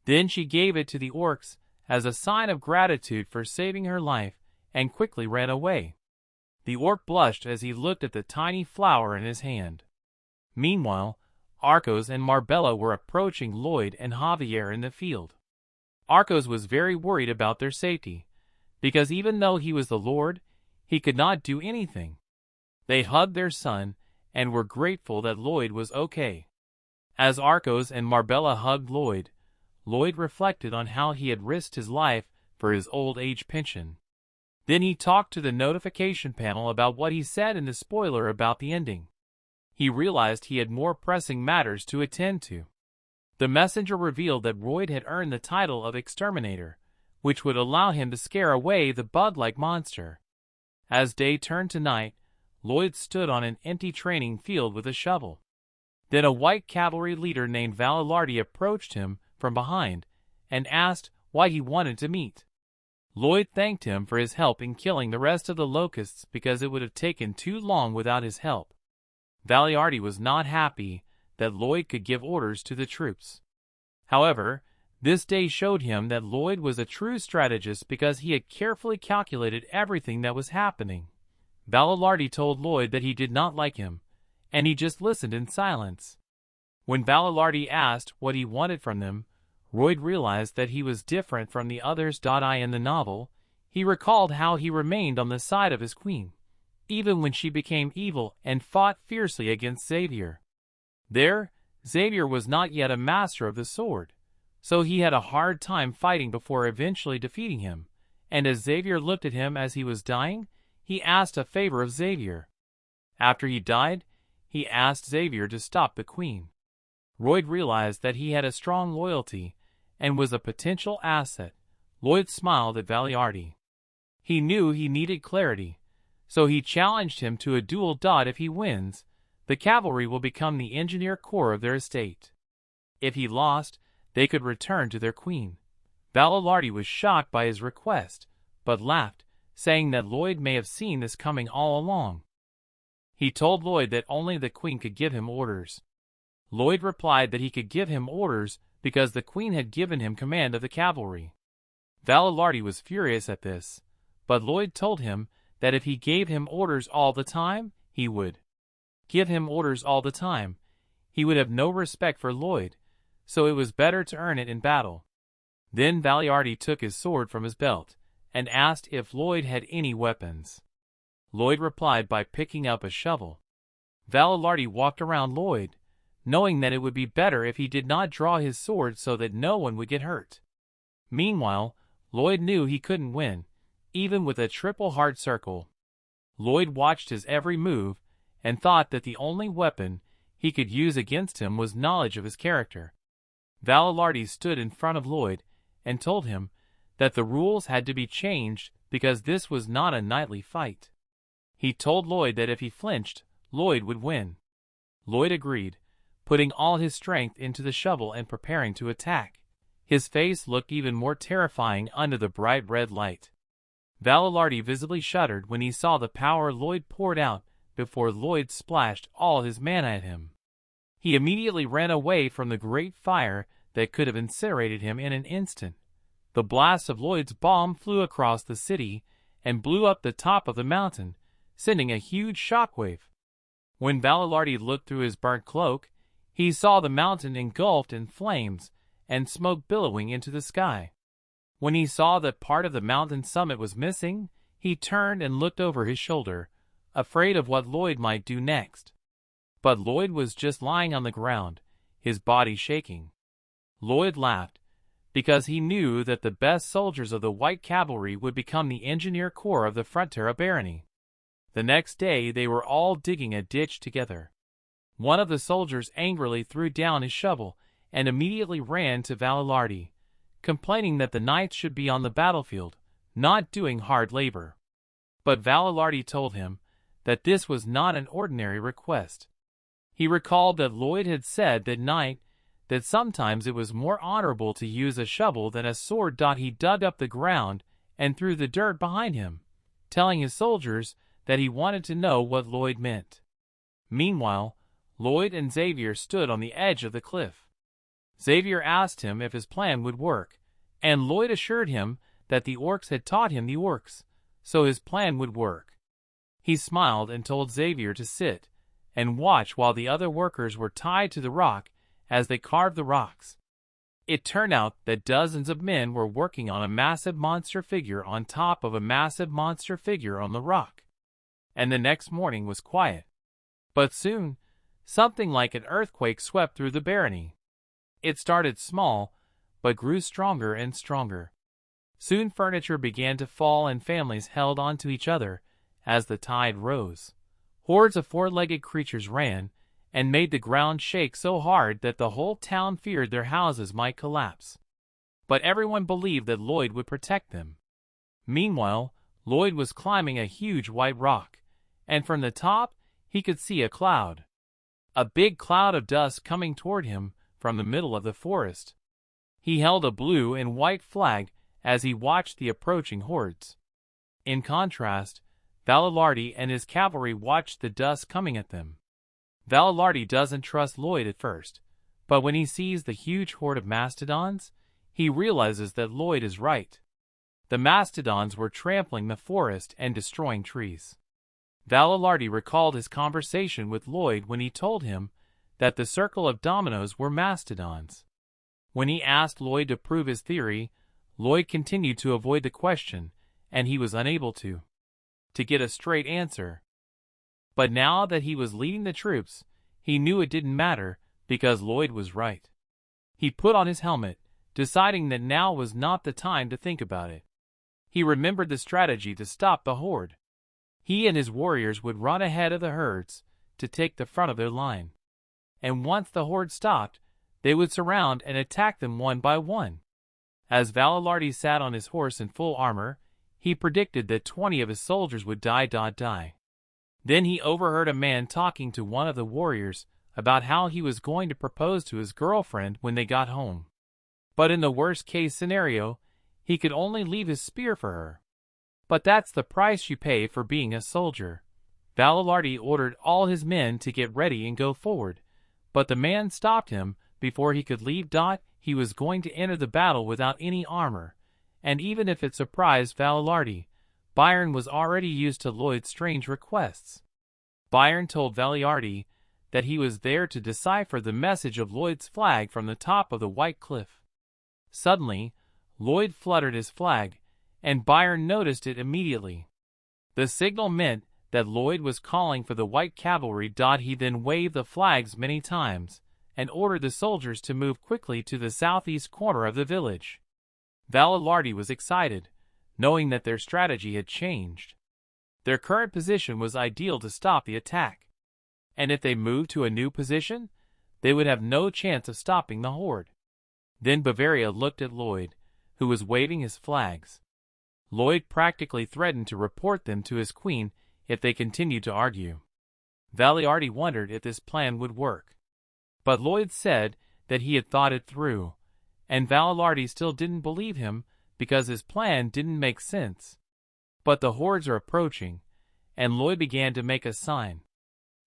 Then she gave it to the orcs as a sign of gratitude for saving her life and quickly ran away. The orc blushed as he looked at the tiny flower in his hand. Meanwhile, Arcos and Marbella were approaching Lloyd and Javier in the field. Arcos was very worried about their safety, because even though he was the Lord, he could not do anything. They hugged their son and were grateful that Lloyd was okay. As Arcos and Marbella hugged Lloyd, Lloyd reflected on how he had risked his life for his old age pension. Then he talked to the notification panel about what he said in the spoiler about the ending. He realized he had more pressing matters to attend to. The messenger revealed that Royd had earned the title of Exterminator, which would allow him to scare away the bug-like monster. As day turned to night, Lloyd stood on an empty training field with a shovel. Then a white cavalry leader named Valilardi approached him from behind and asked why he wanted to meet. Lloyd thanked him for his help in killing the rest of the locusts because it would have taken too long without his help. Valiardi was not happy that Lloyd could give orders to the troops. However, this day showed him that Lloyd was a true strategist because he had carefully calculated everything that was happening. Valilardi told Lloyd that he did not like him, and he just listened in silence. When Valilardi asked what he wanted from them, Royd realized that he was different from the others. In the novel, he recalled how he remained on the side of his queen, even when she became evil and fought fiercely against Xavier. There, Xavier was not yet a master of the sword, so he had a hard time fighting before eventually defeating him, and as Xavier looked at him as he was dying, he asked a favor of Xavier. After he died, he asked Xavier to stop the queen. Royd realized that he had a strong loyalty and was a potential asset. Lloyd smiled at Valiardi. He knew he needed clarity, so he challenged him to a duel. If he wins, the cavalry will become the engineer corps of their estate. If he lost, they could return to their queen. Valilardi was shocked by his request, but laughed, saying that Lloyd may have seen this coming all along. He told Lloyd that only the Queen could give him orders. Lloyd replied that he could give him orders because the Queen had given him command of the cavalry. Valilardi was furious at this, but Lloyd told him that if he gave him orders all the time, he would give him orders all the time. He would have no respect for Lloyd, so it was better to earn it in battle. Then Valiardi took his sword from his belt and asked if Lloyd had any weapons. Lloyd replied by picking up a shovel. Valilardi walked around Lloyd, knowing that it would be better if he did not draw his sword so that no one would get hurt. Meanwhile, Lloyd knew he couldn't win, even with a triple heart circle. Lloyd watched his every move and thought that the only weapon he could use against him was knowledge of his character. Valilardi stood in front of Lloyd and told him that the rules had to be changed because this was not a knightly fight. He told Lloyd that if he flinched, Lloyd would win. Lloyd agreed, putting all his strength into the shovel and preparing to attack. His face looked even more terrifying under the bright red light. Valilardi visibly shuddered when he saw the power Lloyd poured out before Lloyd splashed all his mana at him. He immediately ran away from the great fire that could have incinerated him in an instant. The blast of Lloyd's bomb flew across the city and blew up the top of the mountain, sending a huge shockwave. When Valilardi looked through his burnt cloak, he saw the mountain engulfed in flames and smoke billowing into the sky. When he saw that part of the mountain summit was missing, he turned and looked over his shoulder, afraid of what Lloyd might do next. But Lloyd was just lying on the ground, his body shaking. Lloyd laughed, because he knew that the best soldiers of the White Cavalry would become the engineer corps of the Frontera barony. The next day they were all digging a ditch together. One of the soldiers angrily threw down his shovel and immediately ran to Valilardi, complaining that the knights should be on the battlefield, not doing hard labor. But Valilardi told him that this was not an ordinary request. He recalled that Lloyd had said that sometimes it was more honorable to use a shovel than a sword. He dug up the ground and threw the dirt behind him, telling his soldiers that he wanted to know what Lloyd meant. Meanwhile, Lloyd and Xavier stood on the edge of the cliff. Xavier asked him if his plan would work, and Lloyd assured him that the orcs had taught him the orcs, so his plan would work. He smiled and told Xavier to sit and watch while the other workers were tied to the rock as they carved the rocks. It turned out that dozens of men were working on a massive monster figure on top of a massive monster figure on the rock. And the next morning was quiet. But soon, something like an earthquake swept through the barony. It started small, but grew stronger and stronger. Soon furniture began to fall and families held on to each other as the tide rose. Hordes of four-legged creatures ran and made the ground shake so hard that the whole town feared their houses might collapse. But everyone believed that Lloyd would protect them. Meanwhile, Lloyd was climbing a huge white rock, and from the top he could see a cloud. A big cloud of dust coming toward him from the middle of the forest. He held a blue and white flag as he watched the approaching hordes. In contrast, Valilardi and his cavalry watched the dust coming at them. Valilardi doesn't trust Lloyd at first, but when he sees the huge horde of mastodons, he realizes that Lloyd is right. The mastodons were trampling the forest and destroying trees. Valilardi recalled his conversation with Lloyd when he told him that the circle of dominoes were mastodons. When he asked Lloyd to prove his theory, Lloyd continued to avoid the question, and he was unable to get a straight answer. But now that he was leading the troops, he knew it didn't matter because Lloyd was right. He put on his helmet, deciding that now was not the time to think about it. He remembered the strategy to stop the horde. He and his warriors would run ahead of the herds to take the front of their line. And once the horde stopped, they would surround and attack them one by one. As Valilardi sat on his horse in full armor, he predicted that 20 of his soldiers would die. Then he overheard a man talking to one of the warriors about how he was going to propose to his girlfriend when they got home. But in the worst-case scenario, he could only leave his spear for her. But that's the price you pay for being a soldier. Valilardi ordered all his men to get ready and go forward, but the man stopped him before he could leave. He was going to enter the battle without any armor, and even if it surprised Valilardi, Byron was already used to Lloyd's strange requests. Byron told Valilardi that he was there to decipher the message of Lloyd's flag from the top of the white cliff. Suddenly, Lloyd fluttered his flag, and Byron noticed it immediately. The signal meant that Lloyd was calling for the white cavalry. He then waved the flags many times and ordered the soldiers to move quickly to the southeast corner of the village. Valilardi was excited, knowing that their strategy had changed. Their current position was ideal to stop the attack, and if they moved to a new position, they would have no chance of stopping the horde. Then Bavaria looked at Lloyd, who was waving his flags. Lloyd practically threatened to report them to his queen if they continued to argue. Valilardi wondered if this plan would work, but Lloyd said that he had thought it through, and Valilardi still didn't believe him because his plan didn't make sense. But the hordes are approaching, and Lloyd began to make a sign.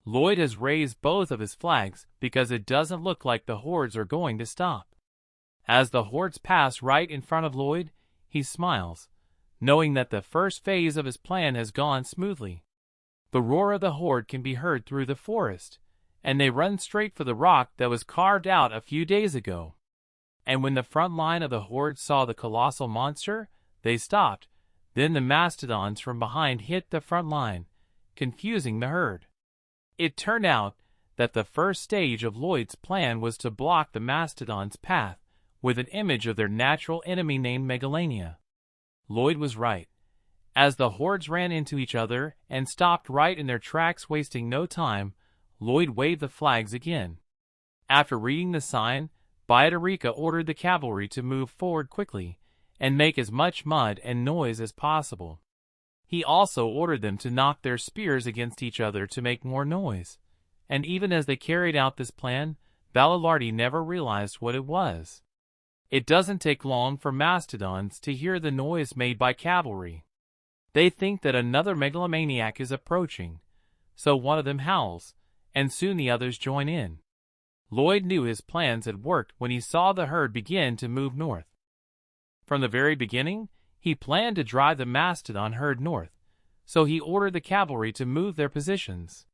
Lloyd has raised both of his flags because it doesn't look like the hordes are going to stop. As the hordes pass right in front of Lloyd, he smiles, knowing that the first phase of his plan has gone smoothly. The roar of the horde can be heard through the forest, and they run straight for the rock that was carved out a few days ago. And when the front line of the horde saw the colossal monster, they stopped. Then the mastodons from behind hit the front line, confusing the herd. It turned out that the first stage of Lloyd's plan was to block the mastodons' path with an image of their natural enemy named Megalania. Lloyd was right. As the hordes ran into each other and stopped right in their tracks, wasting no time, Lloyd waved the flags again. After reading the sign, Baron ordered the cavalry to move forward quickly and make as much mud and noise as possible. He also ordered them to knock their spears against each other to make more noise, and even as they carried out this plan, Valilardi never realized what it was. It doesn't take long for mastodons to hear the noise made by cavalry. They think that another megalomaniac is approaching, so one of them howls, and soon the others join in. Lloyd knew his plans had worked when he saw the herd begin to move north. From the very beginning, he planned to drive the mastodon herd north, so he ordered the cavalry to move their positions.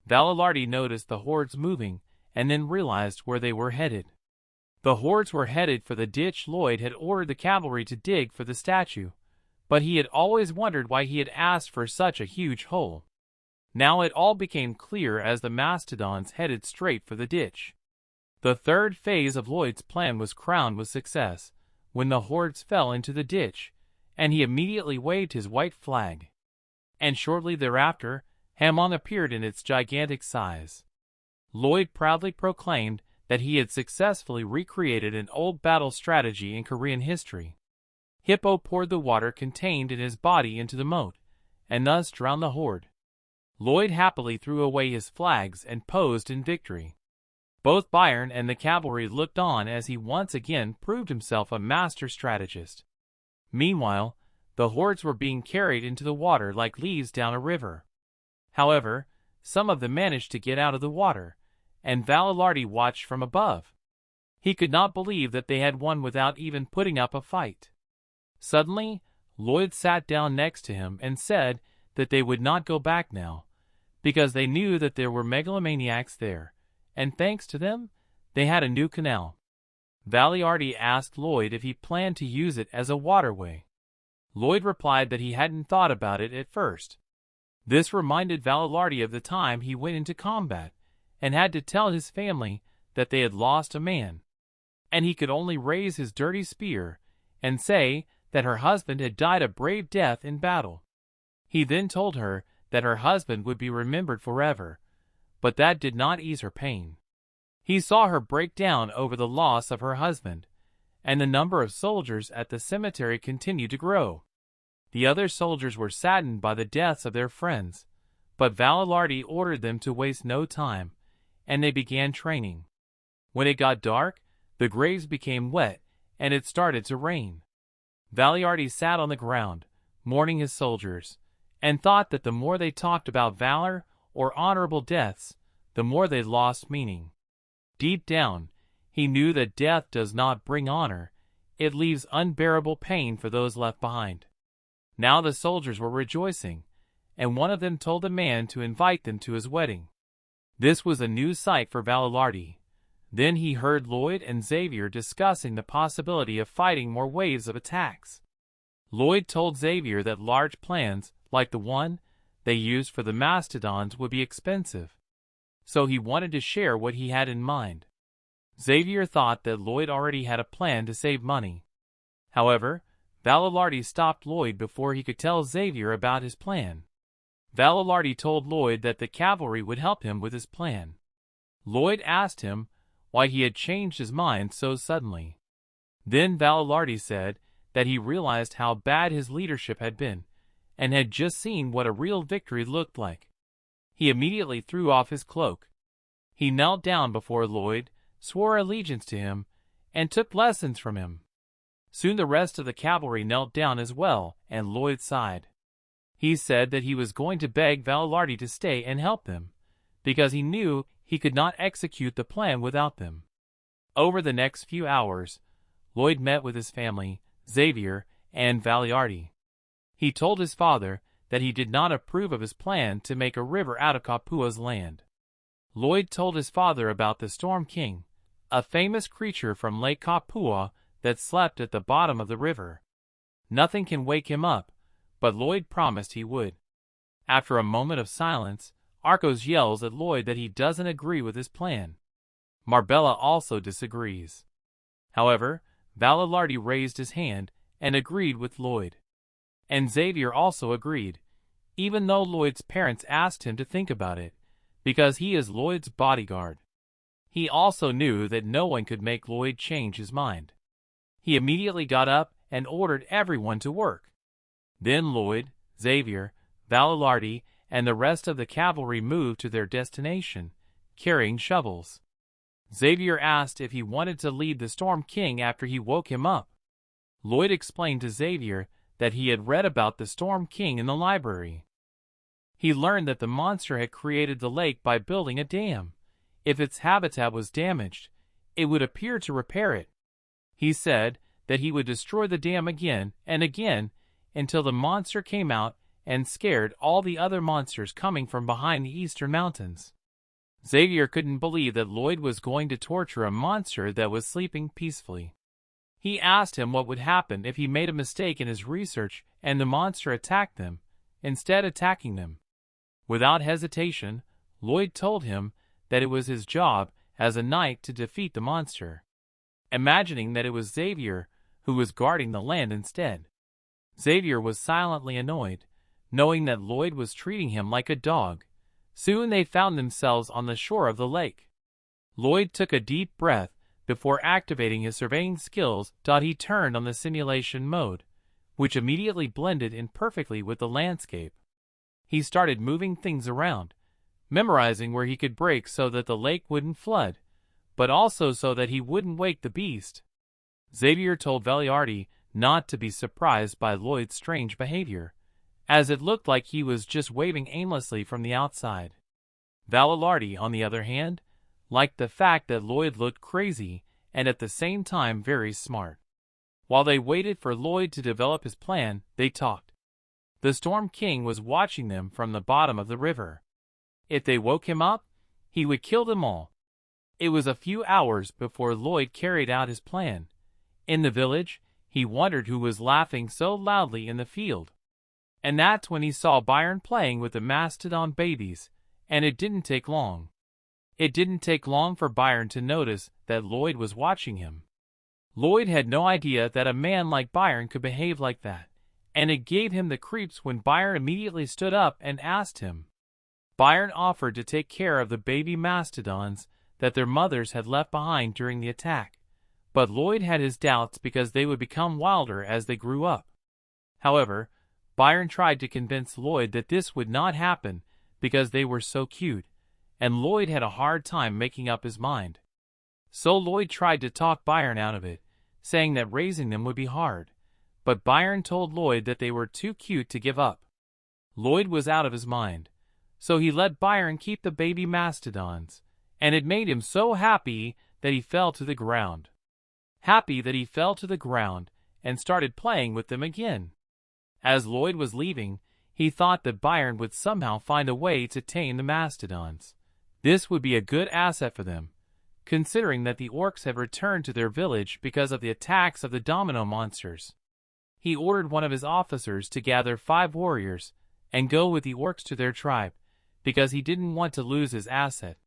Valilardi noticed the hordes moving and then realized where they were headed. The hordes were headed for the ditch Lloyd had ordered the cavalry to dig for the statue, but he had always wondered why he had asked for such a huge hole. Now it all became clear as the mastodons headed straight for the ditch. The third phase of Lloyd's plan was crowned with success when the hordes fell into the ditch, and he immediately waved his white flag. And shortly thereafter, Hammon appeared in its gigantic size. Lloyd proudly proclaimed that he had successfully recreated an old battle strategy in Korean history. Hippo poured the water contained in his body into the moat, and thus drowned the horde. Lloyd happily threw away his flags and posed in victory. Both Byron and the cavalry looked on as he once again proved himself a master strategist. Meanwhile, the hordes were being carried into the water like leaves down a river. However, some of them managed to get out of the water, and Valilardi watched from above. He could not believe that they had won without even putting up a fight. Suddenly, Lloyd sat down next to him and said that they would not go back now, because they knew that there were megalomaniacs there, and thanks to them, they had a new canal. Valilardi asked Lloyd if he planned to use it as a waterway. Lloyd replied that he hadn't thought about it at first. This reminded Valilardi of the time he went into combat and had to tell his family that they had lost a man, and he could only raise his dirty spear and say that her husband had died a brave death in battle. He then told her that her husband would be remembered forever, but that did not ease her pain. He saw her break down over the loss of her husband, and the number of soldiers at the cemetery continued to grow. The other soldiers were saddened by the deaths of their friends, but Valilardi ordered them to waste no time, and they began training. When it got dark, the graves became wet, and it started to rain. Valilardi sat on the ground, mourning his soldiers, and thought that the more they talked about valor or honorable deaths, the more they lost meaning. Deep down, he knew that death does not bring honor, it leaves unbearable pain for those left behind. Now the soldiers were rejoicing, and one of them told the man to invite them to his wedding. This was a new sight for Valardi. Then he heard Lloyd and Xavier discussing the possibility of fighting more waves of attacks. Lloyd told Xavier that large plans, like the one they used for the mastodons, would be expensive, so he wanted to share what he had in mind. Xavier thought that Lloyd already had a plan to save money. However, Valardi stopped Lloyd before he could tell Xavier about his plan. Valardi told Lloyd that the cavalry would help him with his plan. Lloyd asked him why he had changed his mind so suddenly. Then Valardi said that he realized how bad his leadership had been, and had just seen what a real victory looked like. He immediately threw off his cloak. He knelt down before Lloyd, swore allegiance to him, and took lessons from him. Soon the rest of the cavalry knelt down as well, and Lloyd sighed. He said that he was going to beg Valardi to stay and help them, because he knew he could not execute the plan without them. Over the next few hours, Lloyd met with his family, Xavier, and Valardi. He told his father that he did not approve of his plan to make a river out of Kapua's land. Lloyd told his father about the Storm King, a famous creature from Lake Kapua that slept at the bottom of the river. Nothing can wake him up, but Lloyd promised he would. After a moment of silence, Arcos yells at Lloyd that he doesn't agree with his plan. Marbella also disagrees. However, Valardi raised his hand and agreed with Lloyd. And Xavier also agreed, even though Lloyd's parents asked him to think about it, because he is Lloyd's bodyguard. He also knew that no one could make Lloyd change his mind. He immediately got up and ordered everyone to work. Then Lloyd, Xavier, Valardi, and the rest of the cavalry moved to their destination, carrying shovels. Xavier asked if he wanted to lead the Storm King after he woke him up. Lloyd explained to Xavier that he had read about the Storm King in the library. He learned that the monster had created the lake by building a dam. If its habitat was damaged, it would appear to repair it. He said that he would destroy the dam again and again until the monster came out and scared all the other monsters coming from behind the eastern mountains. Xavier couldn't believe that Lloyd was going to torture a monster that was sleeping peacefully. He asked him what would happen if he made a mistake in his research and the monster attacked them, instead attacking them. Without hesitation, Lloyd told him that it was his job as a knight to defeat the monster, imagining that it was Xavier who was guarding the land instead. Xavier was silently annoyed, knowing that Lloyd was treating him like a dog. Soon they found themselves on the shore of the lake. Lloyd took a deep breath before activating his surveying skills. He turned on the simulation mode, which immediately blended in perfectly with the landscape. He started moving things around, memorizing where he could break so that the lake wouldn't flood, but also so that he wouldn't wake the beast. Xavier told Valardi not to be surprised by Lloyd's strange behavior, as it looked like he was just waving aimlessly from the outside. Valardi, on the other hand, liked the fact that Lloyd looked crazy and at the same time very smart. While they waited for Lloyd to develop his plan, they talked. The Storm King was watching them from the bottom of the river. If they woke him up, he would kill them all. It was a few hours before Lloyd carried out his plan. In the village, he wondered who was laughing so loudly in the field. And that's when he saw Baron playing with the mastodon babies, and it didn't take long. It didn't take long for Baron to notice that Lloyd was watching him. Lloyd had no idea that a man like Baron could behave like that, and it gave him the creeps when Baron immediately stood up and asked him. Baron offered to take care of the baby mastodons that their mothers had left behind during the attack, but Lloyd had his doubts because they would become wilder as they grew up. However, Baron tried to convince Lloyd that this would not happen because they were so cute, and Lloyd had a hard time making up his mind. So Lloyd tried to talk Baron out of it, saying that raising them would be hard, but Baron told Lloyd that they were too cute to give up. Lloyd was out of his mind, so he let Byron keep the baby mastodons, and it made him so happy that he fell to the ground. And started playing with them again. As Lloyd was leaving, he thought that Byron would somehow find a way to tame the mastodons. This would be a good asset for them, considering that the orcs had returned to their village because of the attacks of the domino monsters. He ordered one of his officers to gather 5 warriors and go with the orcs to their tribe, because he didn't want to lose his asset.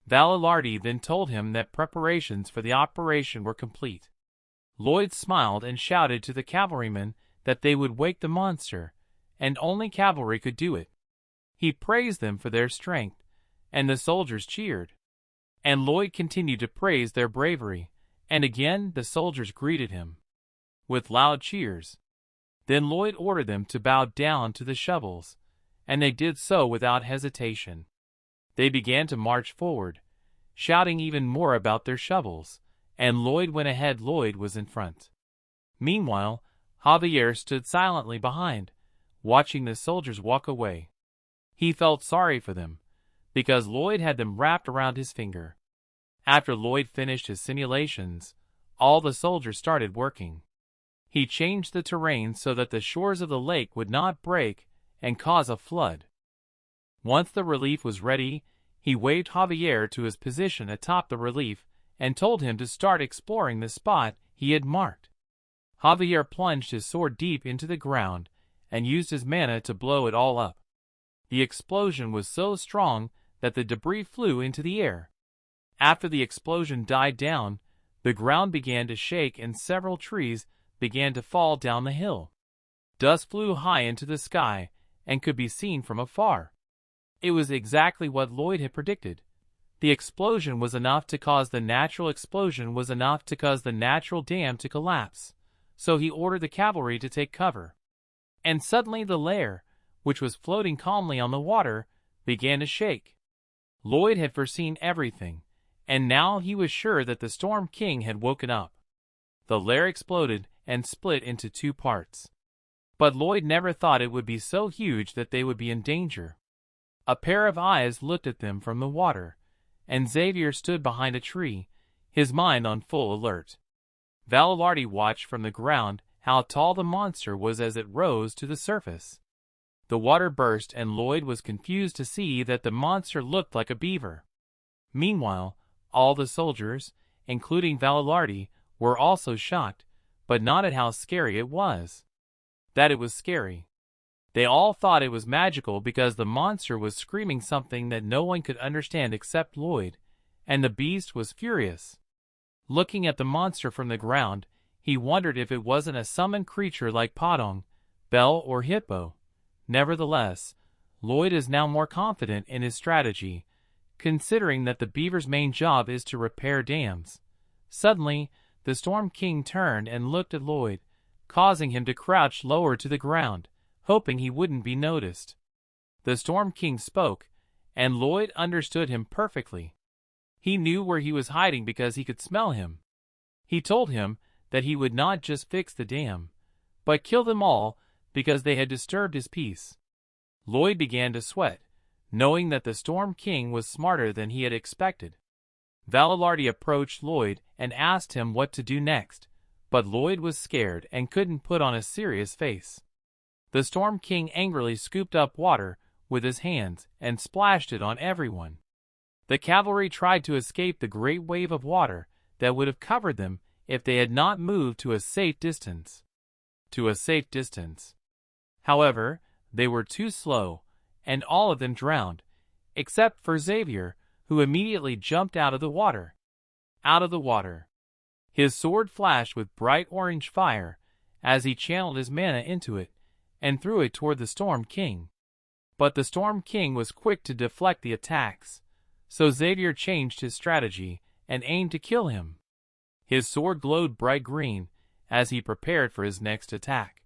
Valilardi then told him that preparations for the operation were complete. Lloyd smiled and shouted to the cavalrymen that they would wake the monster, and only cavalry could do it. He praised them for their strength, and the soldiers cheered. And Lloyd continued to praise their bravery, and again the soldiers greeted him with loud cheers. Then Lloyd ordered them to bow down to the shovels, and they did so without hesitation. They began to march forward, shouting even more about their shovels, and Lloyd went ahead. Lloyd was in front. Meanwhile, Javier stood silently behind, watching the soldiers walk away. He felt sorry for them, because Lloyd had them wrapped around his finger. After Lloyd finished his simulations, all the soldiers started working. He changed the terrain so that the shores of the lake would not break and cause a flood. Once the relief was ready, he waved Javier to his position atop the relief and told him to start exploring the spot he had marked. Javier plunged his sword deep into the ground and used his mana to blow it all up. The explosion was so strong that the debris flew into the air. After the explosion died down, the ground began to shake and several trees began to fall down the hill. Dust flew high into the sky and could be seen from afar. It was exactly what Lloyd had predicted. The explosion was enough to cause the natural dam to collapse, so he ordered the cavalry to take cover. And suddenly the lair, which was floating calmly on the water, began to shake. Lloyd had foreseen everything, and now he was sure that the Storm King had woken up. The lair exploded and split into 2 parts. But Lloyd never thought it would be so huge that they would be in danger. A pair of eyes looked at them from the water, and Xavier stood behind a tree, his mind on full alert. Valilardi watched from the ground how tall the monster was as it rose to the surface. The water burst and Lloyd was confused to see that the monster looked like a beaver. Meanwhile, all the soldiers, including Valilardi, were also shocked, but not at how scary it was. That it was scary. They all thought it was magical because the monster was screaming something that no one could understand except Lloyd, and the beast was furious. Looking at the monster from the ground, he wondered if it wasn't a summoned creature like Podong, Bell, or Hippo. Nevertheless, Lloyd is now more confident in his strategy, considering that the beaver's main job is to repair dams. Suddenly, the Storm King turned and looked at Lloyd, causing him to crouch lower to the ground, hoping he wouldn't be noticed. The Storm King spoke, and Lloyd understood him perfectly. He knew where he was hiding because he could smell him. He told him that he would not just fix the dam, but kill them all because they had disturbed his peace. Lloyd began to sweat, knowing that the Storm King was smarter than he had expected. Valilardi approached Lloyd and asked him what to do next, but Lloyd was scared and couldn't put on a serious face. The Storm King angrily scooped up water with his hands and splashed it on everyone. The cavalry tried to escape the great wave of water that would have covered them if they had not moved to a safe distance. However, they were too slow, and all of them drowned, except for Xavier, who immediately jumped out of the water. His sword flashed with bright orange fire as he channeled his mana into it and threw it toward the Storm King. But the Storm King was quick to deflect the attacks, so Xavier changed his strategy and aimed to kill him. His sword glowed bright green as he prepared for his next attack.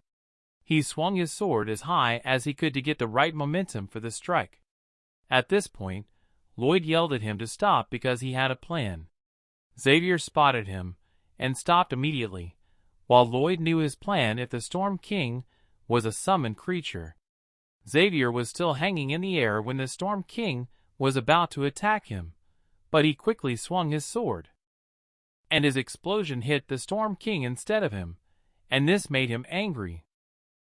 He swung his sword as high as he could to get the right momentum for the strike. At this point, Lloyd yelled at him to stop because he had a plan. Xavier spotted him and stopped immediately, while Lloyd knew his plan if the Storm King was a summoned creature. Xavier was still hanging in the air when the Storm King was about to attack him, but he quickly swung his sword, and his explosion hit the Storm King instead of him, and this made him angry.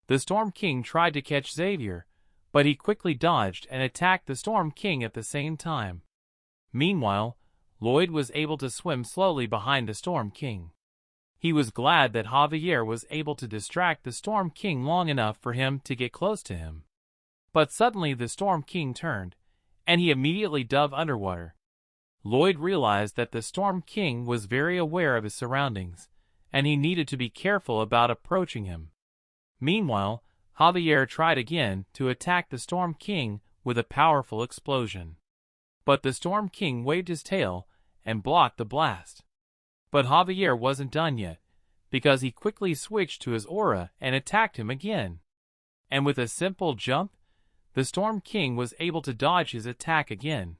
The Storm King tried to catch Xavier, but he quickly dodged and attacked the Storm King at the same time. Meanwhile, Lloyd was able to swim slowly behind the Storm King. He was glad that Javier was able to distract the Storm King long enough for him to get close to him. But suddenly the Storm King turned, and he immediately dove underwater. Lloyd realized that the Storm King was very aware of his surroundings, and he needed to be careful about approaching him. Meanwhile, Javier tried again to attack the Storm King with a powerful explosion. But the Storm King waved his tail and blocked the blast. But Javier wasn't done yet, because he quickly switched to his aura and attacked him again. And with a simple jump, the Storm King was able to dodge his attack again.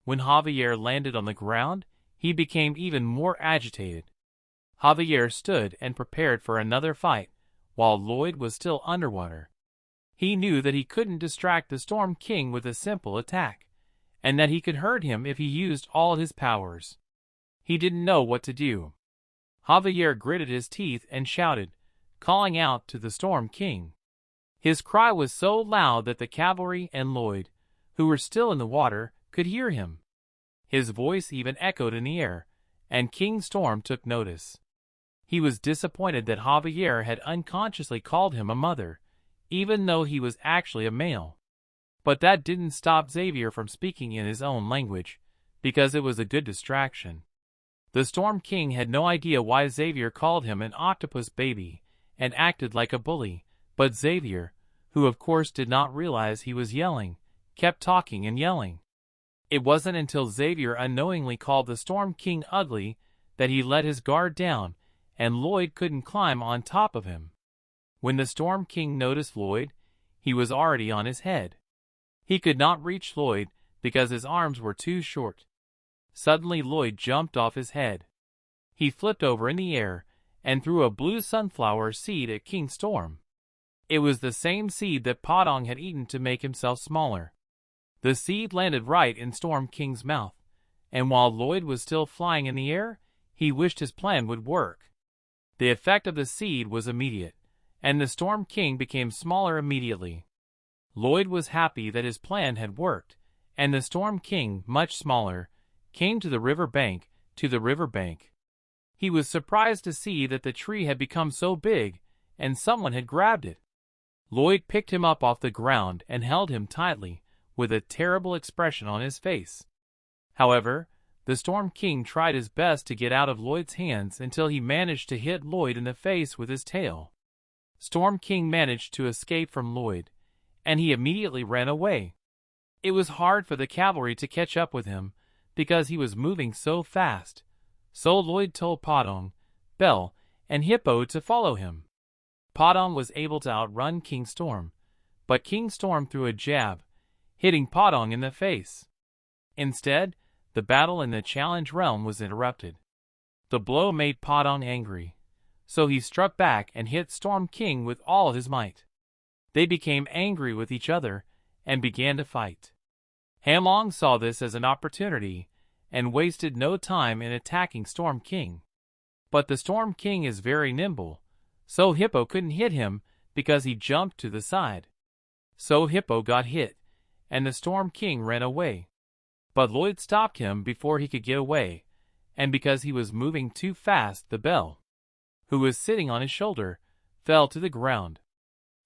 When Javier landed on the ground, he became even more agitated. Javier stood and prepared for another fight, while Lloyd was still underwater. He knew that he couldn't distract the Storm King with a simple attack, and that he could hurt him if he used all his powers. He didn't know what to do. Javier gritted his teeth and shouted, calling out to the Storm King. His cry was so loud that the cavalry and Lloyd, who were still in the water, could hear him. His voice even echoed in the air, and King Storm took notice. He was disappointed that Javier had unconsciously called him a mother, even though he was actually a male. But that didn't stop Xavier from speaking in his own language, because it was a good distraction. The Storm King had no idea why Xavier called him an octopus baby and acted like a bully, but Xavier, who of course did not realize he was yelling, kept talking and yelling. It wasn't until Xavier unknowingly called the Storm King ugly that he let his guard down, and Lloyd couldn't climb on top of him. When the Storm King noticed Lloyd, he was already on his head. He could not reach Lloyd because his arms were too short. Suddenly Lloyd jumped off his head. He flipped over in the air and threw a blue sunflower seed at King Storm. It was the same seed that Podong had eaten to make himself smaller. The seed landed right in Storm King's mouth, and while Lloyd was still flying in the air, he wished his plan would work. The effect of the seed was immediate, and the Storm King became smaller immediately. Lloyd was happy that his plan had worked, and the Storm King, much smaller, came to the river bank. He was surprised to see that the tree had become so big, and someone had grabbed it. Lloyd picked him up off the ground and held him tightly, with a terrible expression on his face. However, the Storm King tried his best to get out of Lloyd's hands until he managed to hit Lloyd in the face with his tail. Storm King managed to escape from Lloyd, and he immediately ran away. It was hard for the cavalry to catch up with him, because he was moving so fast, so Lloyd told Podong, Bell, and Hippo to follow him. Podong was able to outrun King Storm, but King Storm threw a jab, hitting Podong in the face. Instead, the battle in the Challenge Realm was interrupted. The blow made Podong angry, so he struck back and hit Storm King with all his might. They became angry with each other and began to fight. Hamlong saw this as an opportunity and wasted no time in attacking Storm King. But the Storm King is very nimble, so Hippo couldn't hit him because he jumped to the side. So Hippo got hit, and the Storm King ran away. But Lloyd stopped him before he could get away, and because he was moving too fast, the Bell, who was sitting on his shoulder, fell to the ground.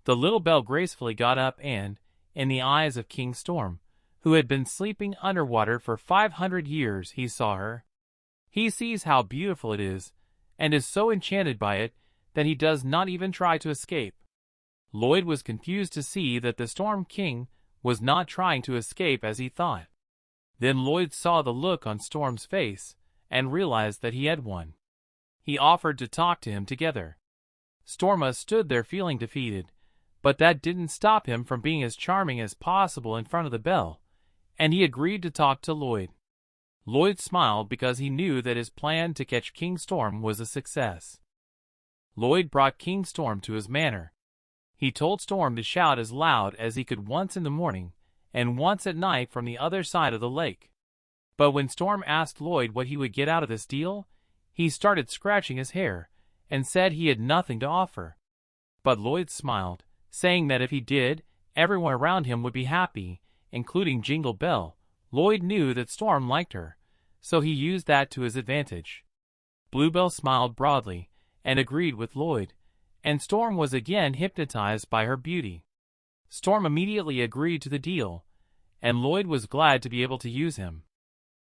The little Bell gracefully got up and, in the eyes of King Storm, who had been sleeping underwater for 500 years, he saw her. He sees how beautiful it is, and is so enchanted by it that he does not even try to escape. Lloyd was confused to see that the Storm King was not trying to escape as he thought. Then Lloyd saw the look on Storm's face and realized that he had won. He offered to talk to him together. Storma stood there feeling defeated, but that didn't stop him from being as charming as possible in front of the Bell, and he agreed to talk to Lloyd. Lloyd smiled because he knew that his plan to catch King Storm was a success. Lloyd brought King Storm to his manor. He told Storm to shout as loud as he could once in the morning and once at night from the other side of the lake. But when Storm asked Lloyd what he would get out of this deal, he started scratching his hair and said he had nothing to offer. But Lloyd smiled, saying that if he did, everyone around him would be happy, including Jingle Bell. Lloyd knew that Storm liked her, so he used that to his advantage. Bluebell smiled broadly and agreed with Lloyd, and Storm was again hypnotized by her beauty. Storm immediately agreed to the deal, and Lloyd was glad to be able to use him.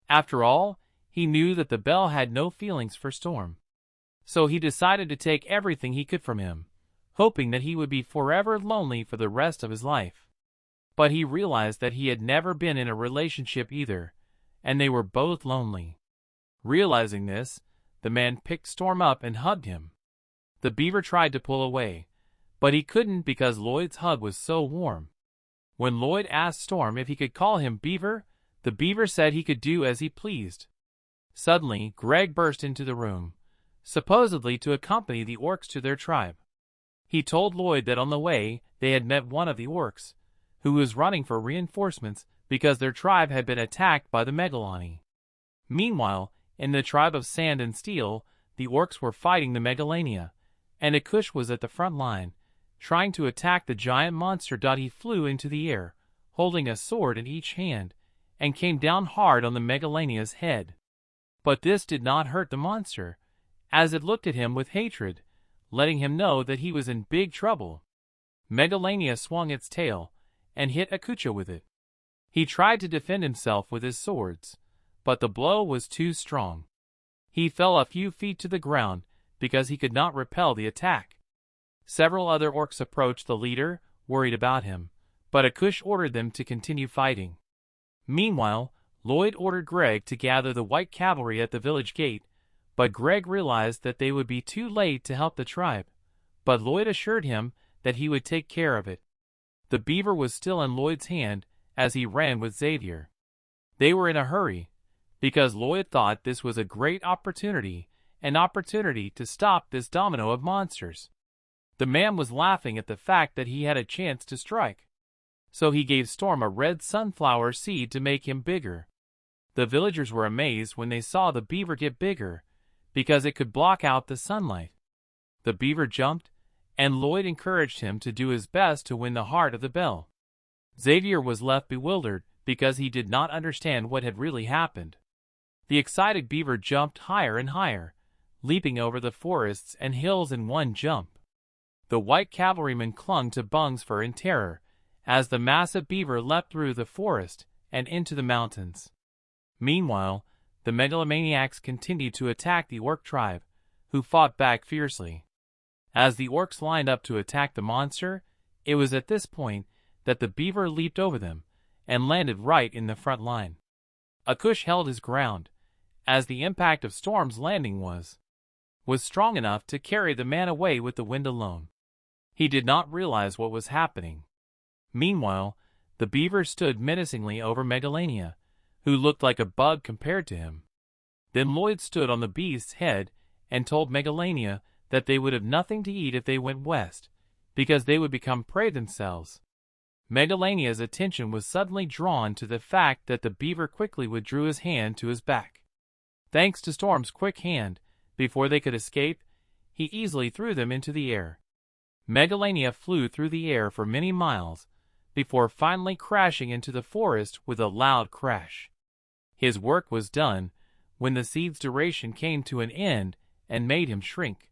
After all, he knew that the Bell had no feelings for Storm. So he decided to take everything he could from him, hoping that he would be forever lonely for the rest of his life. But he realized that he had never been in a relationship either, and they were both lonely. Realizing this, the man picked Storm up and hugged him. The beaver tried to pull away, but he couldn't because Lloyd's hug was so warm. When Lloyd asked Storm if he could call him Beaver, the beaver said he could do as he pleased. Suddenly, Greg burst into the room, supposedly to accompany the orcs to their tribe. He told Lloyd that on the way they had met one of the orcs, who was running for reinforcements because their tribe had been attacked by the Megalani. Meanwhile, in the tribe of Sand and Steel, the orcs were fighting the Megalania, and Akush was at the front line, trying to attack the giant monster. He flew into the air, holding a sword in each hand, and came down hard on the Megalania's head. But this did not hurt the monster, as it looked at him with hatred, letting him know that he was in big trouble. Megalania swung its tail and hit Akucha with it. He tried to defend himself with his swords, but the blow was too strong. He fell a few feet to the ground because he could not repel the attack. Several other orcs approached the leader, worried about him, but Akush ordered them to continue fighting. Meanwhile, Lloyd ordered Greg to gather the white cavalry at the village gate, but Greg realized that they would be too late to help the tribe. But Lloyd assured him that he would take care of it. The beaver was still in Lloyd's hand as he ran with Xavier. They were in a hurry, because Lloyd thought this was a great opportunity, an opportunity to stop this domino of monsters. The man was laughing at the fact that he had a chance to strike. So he gave Storm a red sunflower seed to make him bigger. The villagers were amazed when they saw the beaver get bigger, because it could block out the sunlight. The beaver jumped, and Lloyd encouraged him to do his best to win the heart of the Bell. Xavier was left bewildered because he did not understand what had really happened. The excited beaver jumped higher and higher, leaping over the forests and hills in one jump. The white cavalrymen clung to Bung's fur in terror as the massive beaver leapt through the forest and into the mountains. Meanwhile, the megalomaniacs continued to attack the orc tribe, who fought back fiercely. As the orcs lined up to attack the monster, it was at this point that the beaver leaped over them and landed right in the front line. Akush held his ground, as the impact of Storm's landing was strong enough to carry the man away with the wind alone. He did not realize what was happening. Meanwhile, the beaver stood menacingly over Megalania, who looked like a bug compared to him. Then Lloyd stood on the beast's head and told Megalania that they would have nothing to eat if they went west, because they would become prey themselves. Megalania's attention was suddenly drawn to the fact that the beaver quickly withdrew his hand to his back. Thanks to Storm's quick hand, before they could escape, he easily threw them into the air. Megalania flew through the air for many miles, before finally crashing into the forest with a loud crash. His work was done when the seed's duration came to an end and made him shrink.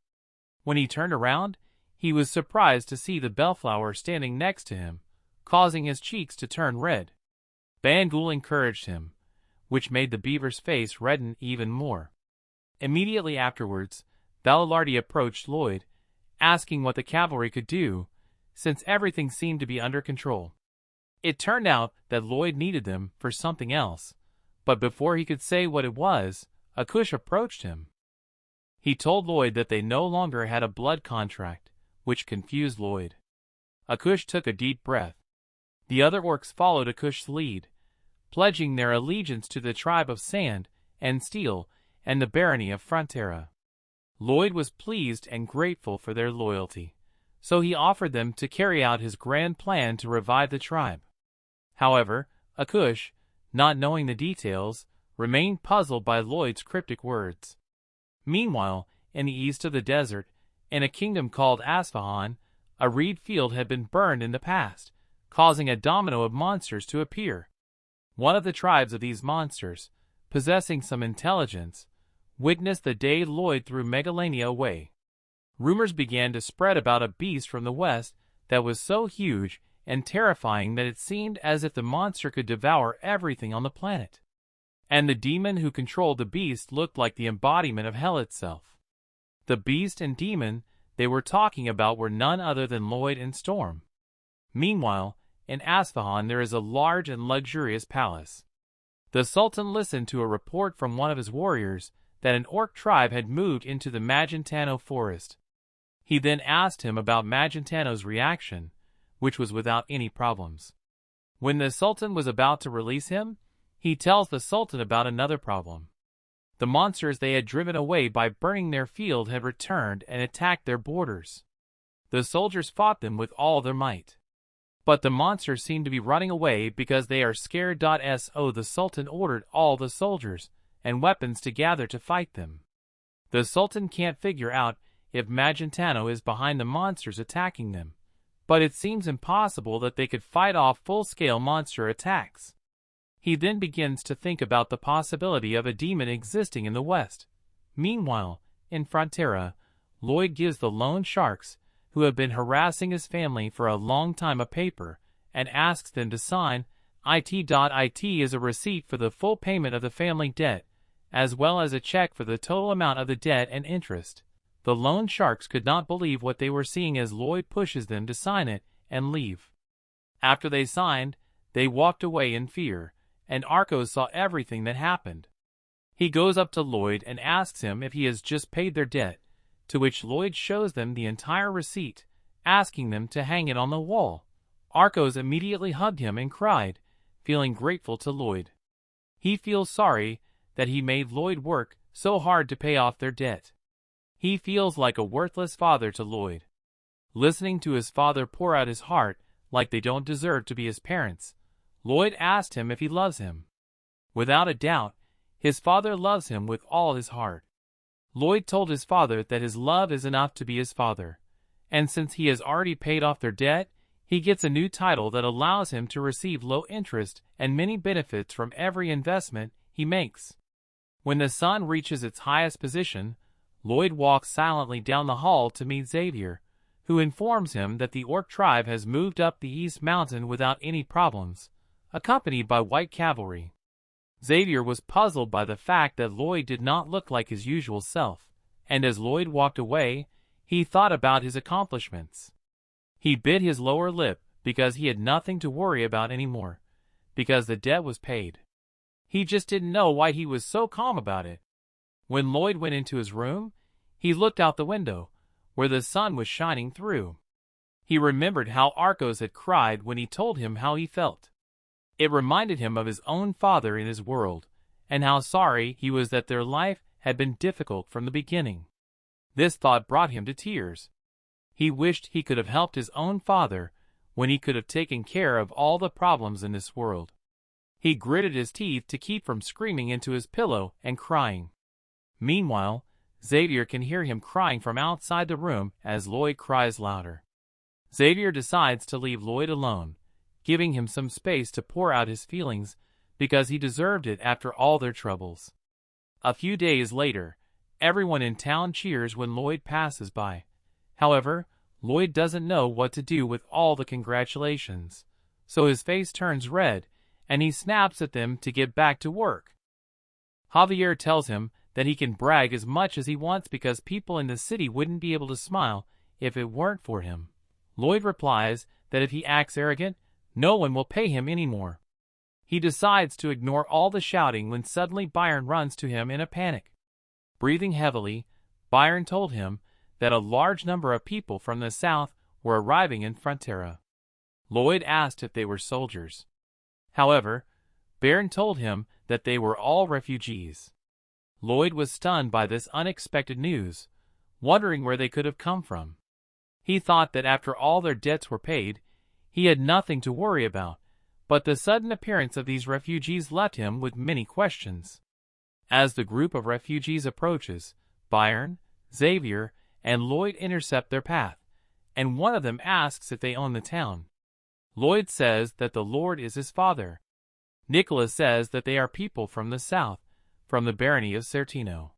When he turned around, he was surprised to see the bellflower standing next to him, causing his cheeks to turn red. Bangul encouraged him, which made the beaver's face redden even more. Immediately afterwards, Balalardi approached Lloyd, asking what the cavalry could do, since everything seemed to be under control. It turned out that Lloyd needed them for something else, but before he could say what it was, Akush approached him. He told Lloyd that they no longer had a blood contract, which confused Lloyd. Akush took a deep breath. The other orcs followed Akush's lead, pledging their allegiance to the tribe of Sand and Steel and the barony of Frontera. Lloyd was pleased and grateful for their loyalty, so he offered them to carry out his grand plan to revive the tribe. However, Akush, not knowing the details, remained puzzled by Lloyd's cryptic words. Meanwhile, in the east of the desert, in a kingdom called Asfahan, a reed field had been burned in the past, causing a domino of monsters to appear. One of the tribes of these monsters, possessing some intelligence, witnessed the day Lloyd threw Megalania away. Rumors began to spread about a beast from the west that was so huge and terrifying that it seemed as if the monster could devour everything on the planet. And the demon who controlled the beast looked like the embodiment of hell itself. The beast and demon they were talking about were none other than Lloyd and Storm. Meanwhile, in Asfahan there is a large and luxurious palace. The Sultan listened to a report from one of his warriors that an orc tribe had moved into the Magentano forest. He then asked him about Magentano's reaction, which was without any problems. When the Sultan was about to release him, he tells the Sultan about another problem. The monsters they had driven away by burning their field had returned and attacked their borders. The soldiers fought them with all their might. But the monsters seemed to be running away because they are scared. So the Sultan ordered all the soldiers and weapons to gather to fight them. The Sultan can't figure out if Magentano is behind the monsters attacking them, but it seems impossible that they could fight off full-scale monster attacks. He then begins to think about the possibility of a demon existing in the west. Meanwhile, in Frontera, Lloyd gives the loan sharks, who have been harassing his family for a long time, a paper, and asks them to sign it. It is a receipt for the full payment of the family debt, as well as a check for the total amount of the debt and interest. The loan sharks could not believe what they were seeing as Lloyd pushes them to sign it and leave. After they signed, they walked away in fear, and Arcos saw everything that happened. He goes up to Lloyd and asks him if he has just paid their debt, to which Lloyd shows them the entire receipt, asking them to hang it on the wall. Arcos immediately hugged him and cried, feeling grateful to Lloyd. He feels sorry that he made Lloyd work so hard to pay off their debt. He feels like a worthless father to Lloyd. Listening to his father pour out his heart like they don't deserve to be his parents, Lloyd asked him if he loves him. Without a doubt, his father loves him with all his heart. Lloyd told his father that his love is enough to be his father, and since he has already paid off their debt, he gets a new title that allows him to receive low interest and many benefits from every investment he makes. When the sun reaches its highest position, Lloyd walks silently down the hall to meet Xavier, who informs him that the orc tribe has moved up the east mountain without any problems, accompanied by white cavalry. Xavier was puzzled by the fact that Lloyd did not look like his usual self, and as Lloyd walked away, he thought about his accomplishments. He bit his lower lip because he had nothing to worry about anymore, because the debt was paid. He just didn't know why he was so calm about it. When Lloyd went into his room, he looked out the window, where the sun was shining through. He remembered how Arcos had cried when he told him how he felt. It reminded him of his own father in his world, and how sorry he was that their life had been difficult from the beginning. This thought brought him to tears. He wished he could have helped his own father when he could have taken care of all the problems in this world. He gritted his teeth to keep from screaming into his pillow and crying. Meanwhile, Xavier can hear him crying from outside the room as Lloyd cries louder. Xavier decides to leave Lloyd alone, giving him some space to pour out his feelings because he deserved it after all their troubles. A few days later, everyone in town cheers when Lloyd passes by. However, Lloyd doesn't know what to do with all the congratulations, so his face turns red and he snaps at them to get back to work. Javier tells him that he can brag as much as he wants because people in the city wouldn't be able to smile if it weren't for him. Lloyd replies that if he acts arrogant, no one will pay him anymore. He decides to ignore all the shouting when suddenly Byron runs to him in a panic. Breathing heavily, Byron told him that a large number of people from the south were arriving in Frontera. Lloyd asked if they were soldiers. However, Baron told him that they were all refugees. Lloyd was stunned by this unexpected news, wondering where they could have come from. He thought that after all their debts were paid, he had nothing to worry about, but the sudden appearance of these refugees left him with many questions. As the group of refugees approaches, Byron, Xavier, and Lloyd intercept their path, and one of them asks if they own the town. Lloyd says that the Lord is his father. Nicholas says that they are people from the south, from the barony of Certino.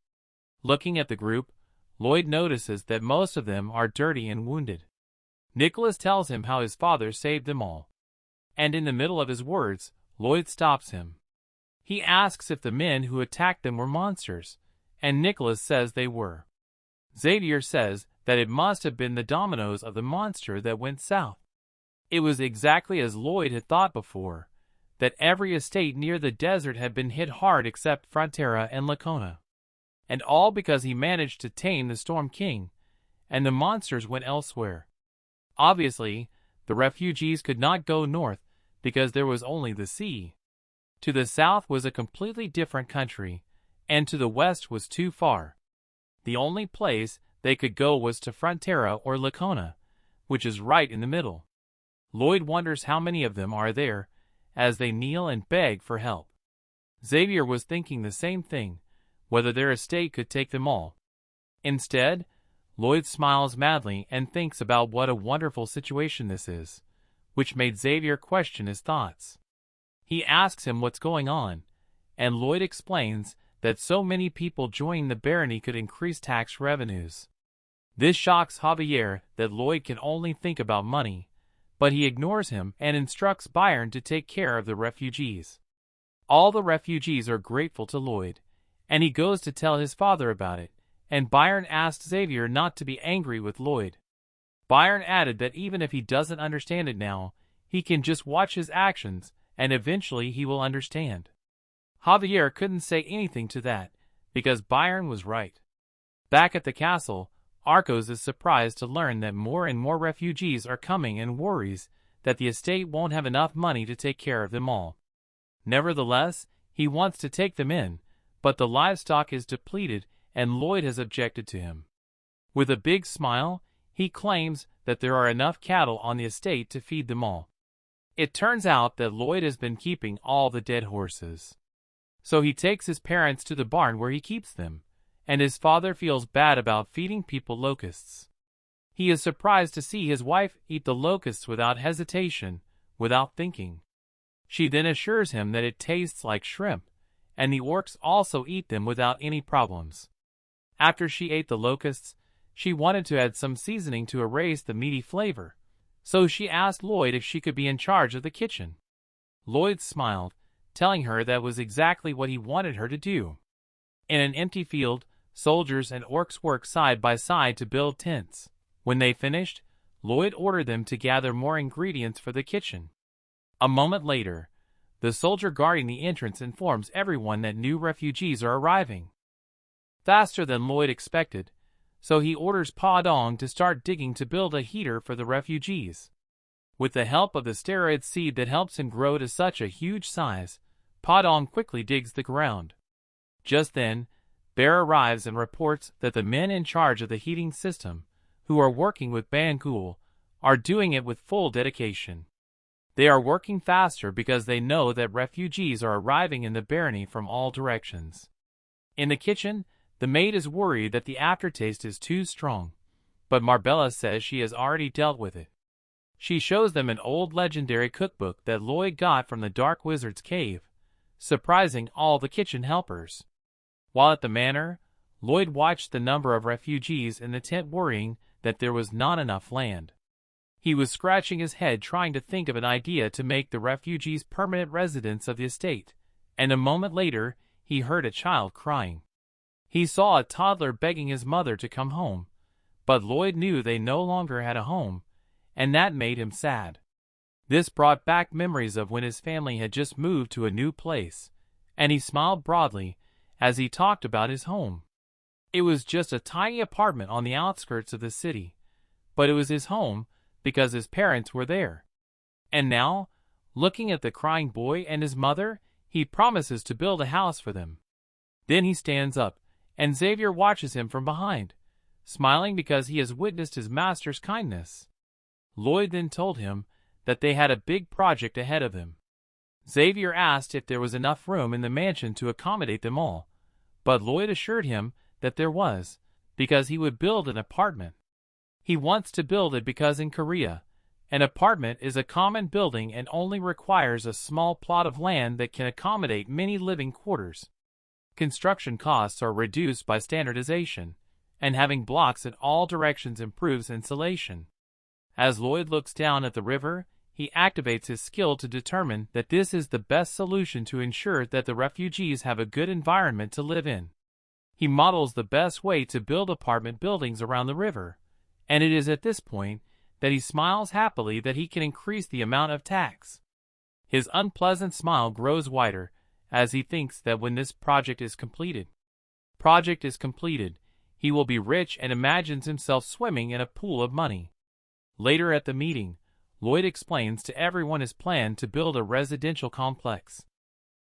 Looking at the group, Lloyd notices that most of them are dirty and wounded. Nicholas tells him how his father saved them all. And in the middle of his words, Lloyd stops him. He asks if the men who attacked them were monsters, and Nicholas says they were. Xavier says that it must have been the dominoes of the monster that went south. It was exactly as Lloyd had thought before, that every estate near the desert had been hit hard except Frontera and Lacona. And all because he managed to tame the Storm King, and the monsters went elsewhere. Obviously, the refugees could not go north because there was only the sea. To the south was a completely different country, and to the west was too far. The only place they could go was to Frontera or Lacona, which is right in the middle. Lloyd wonders how many of them are there, as they kneel and beg for help. Xavier was thinking the same thing, whether their estate could take them all. Instead, Lloyd smiles madly and thinks about what a wonderful situation this is, which made Xavier question his thoughts. He asks him what's going on, and Lloyd explains that so many people joining the barony could increase tax revenues. This shocks Javier that Lloyd can only think about money, but he ignores him and instructs Byron to take care of the refugees. All the refugees are grateful to Lloyd, and he goes to tell his father about it, and Byron asks Xavier not to be angry with Lloyd. Byron added that even if he doesn't understand it now, he can just watch his actions, and eventually he will understand. Javier couldn't say anything to that, because Byron was right. Back at the castle, Arcos is surprised to learn that more and more refugees are coming and worries that the estate won't have enough money to take care of them all. Nevertheless, he wants to take them in, but the livestock is depleted and Lloyd has objected to him. With a big smile, he claims that there are enough cattle on the estate to feed them all. It turns out that Lloyd has been keeping all the dead horses. So he takes his parents to the barn where he keeps them, and his father feels bad about feeding people locusts. He is surprised to see his wife eat the locusts without hesitation, without thinking. She then assures him that it tastes like shrimp, and the orcs also eat them without any problems. After she ate the locusts, she wanted to add some seasoning to erase the meaty flavor, so she asked Lloyd if she could be in charge of the kitchen. Lloyd smiled, telling her that was exactly what he wanted her to do. In an empty field, soldiers and orcs worked side by side to build tents. When they finished, Lloyd ordered them to gather more ingredients for the kitchen. A moment later, the soldier guarding the entrance informs everyone that new refugees are arriving. Faster than Lloyd expected, so he orders Pa Dong to start digging to build a heater for the refugees. With the help of the steroid seed that helps him grow to such a huge size, Pa Dong quickly digs the ground. Just then, Bear arrives and reports that the men in charge of the heating system, who are working with Bangkul, are doing it with full dedication. They are working faster because they know that refugees are arriving in the barony from all directions. In the kitchen, the maid is worried that the aftertaste is too strong, but Marbella says she has already dealt with it. She shows them an old legendary cookbook that Lloyd got from the Dark Wizard's cave, surprising all the kitchen helpers. While at the manor, Lloyd watched the number of refugees in the tent worrying that there was not enough land. He was scratching his head trying to think of an idea to make the refugees permanent residents of the estate, and a moment later he heard a child crying. He saw a toddler begging his mother to come home, but Lloyd knew they no longer had a home, and that made him sad. This brought back memories of when his family had just moved to a new place, and he smiled broadly as he talked about his home. It was just a tiny apartment on the outskirts of the city, but it was his home because his parents were there. And now, looking at the crying boy and his mother, he promises to build a house for them. Then he stands up, and Xavier watches him from behind, smiling because he has witnessed his master's kindness. Lloyd then told him that they had a big project ahead of them. Xavier asked if there was enough room in the mansion to accommodate them all, but Lloyd assured him that there was, because he would build an apartment. He wants to build it because in Korea, an apartment is a common building and only requires a small plot of land that can accommodate many living quarters. Construction costs are reduced by standardization, and having blocks in all directions improves insulation. As Lloyd looks down at the river, he activates his skill to determine that this is the best solution to ensure that the refugees have a good environment to live in. He models the best way to build apartment buildings around the river, and it is at this point that he smiles happily that he can increase the amount of tax. His unpleasant smile grows wider as he thinks that when this project is completed, he will be rich and imagines himself swimming in a pool of money. Later at the meeting, Lloyd explains to everyone his plan to build a residential complex.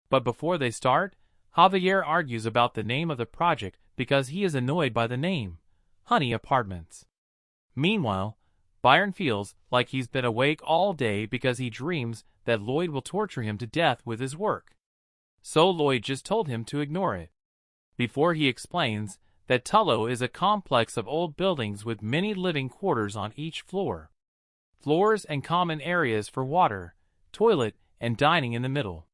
But before they start, Javier argues about the name of the project because he is annoyed by the name, Honey Apartments. Meanwhile, Byron feels like he's been awake all day because he dreams that Lloyd will torture him to death with his work. So Lloyd just told him to ignore it. Before he explains that Tullo is a complex of old buildings with many living quarters on each floor. Floors and common areas for water, toilet, and dining in the middle.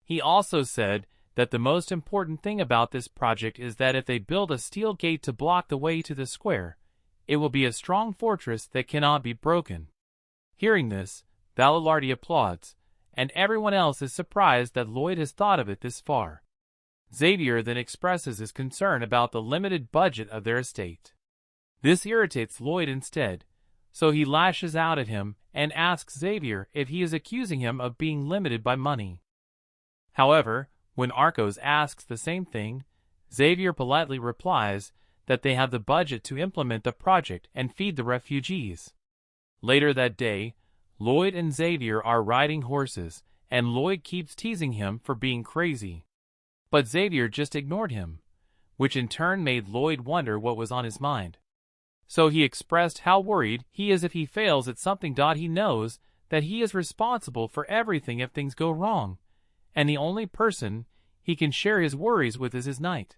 He also said that the most important thing about this project is that if they build a steel gate to block the way to the square, it will be a strong fortress that cannot be broken. Hearing this, Valalardi applauds, and everyone else is surprised that Lloyd has thought of it this far. Xavier then expresses his concern about the limited budget of their estate. This irritates Lloyd instead, so he lashes out at him and asks Xavier if he is accusing him of being limited by money. However, when Arcos asks the same thing, Xavier politely replies that they have the budget to implement the project and feed the refugees. Later that day, Lloyd and Xavier are riding horses, and Lloyd keeps teasing him for being crazy. But Xavier just ignored him, which in turn made Lloyd wonder what was on his mind. So he expressed how worried he is if he fails at something. He knows that he is responsible for everything if things go wrong, and the only person he can share his worries with is his knight.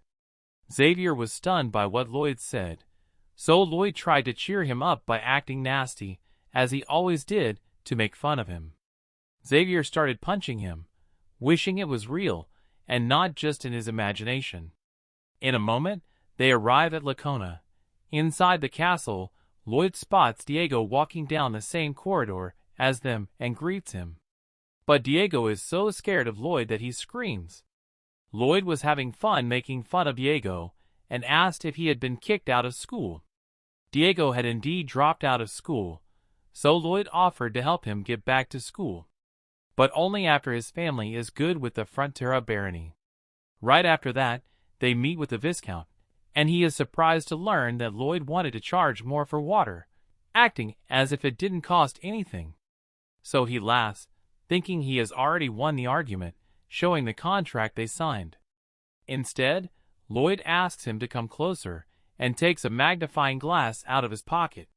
Xavier was stunned by what Lloyd said, so Lloyd tried to cheer him up by acting nasty, as he always did, to make fun of him. Xavier started punching him, wishing it was real, and not just in his imagination. In a moment, they arrive at Lacona. Inside the castle, Lloyd spots Diego walking down the same corridor as them and greets him. But Diego is so scared of Lloyd that he screams. Lloyd was having fun making fun of Diego and asked if he had been kicked out of school. Diego had indeed dropped out of school, so Lloyd offered to help him get back to school, but only after his family is good with the Frontera barony. Right after that, they meet with the Viscount, and he is surprised to learn that Lloyd wanted to charge more for water, acting as if it didn't cost anything. So he laughs, thinking he has already won the argument, showing the contract they signed. Instead, Lloyd asks him to come closer and takes a magnifying glass out of his pocket.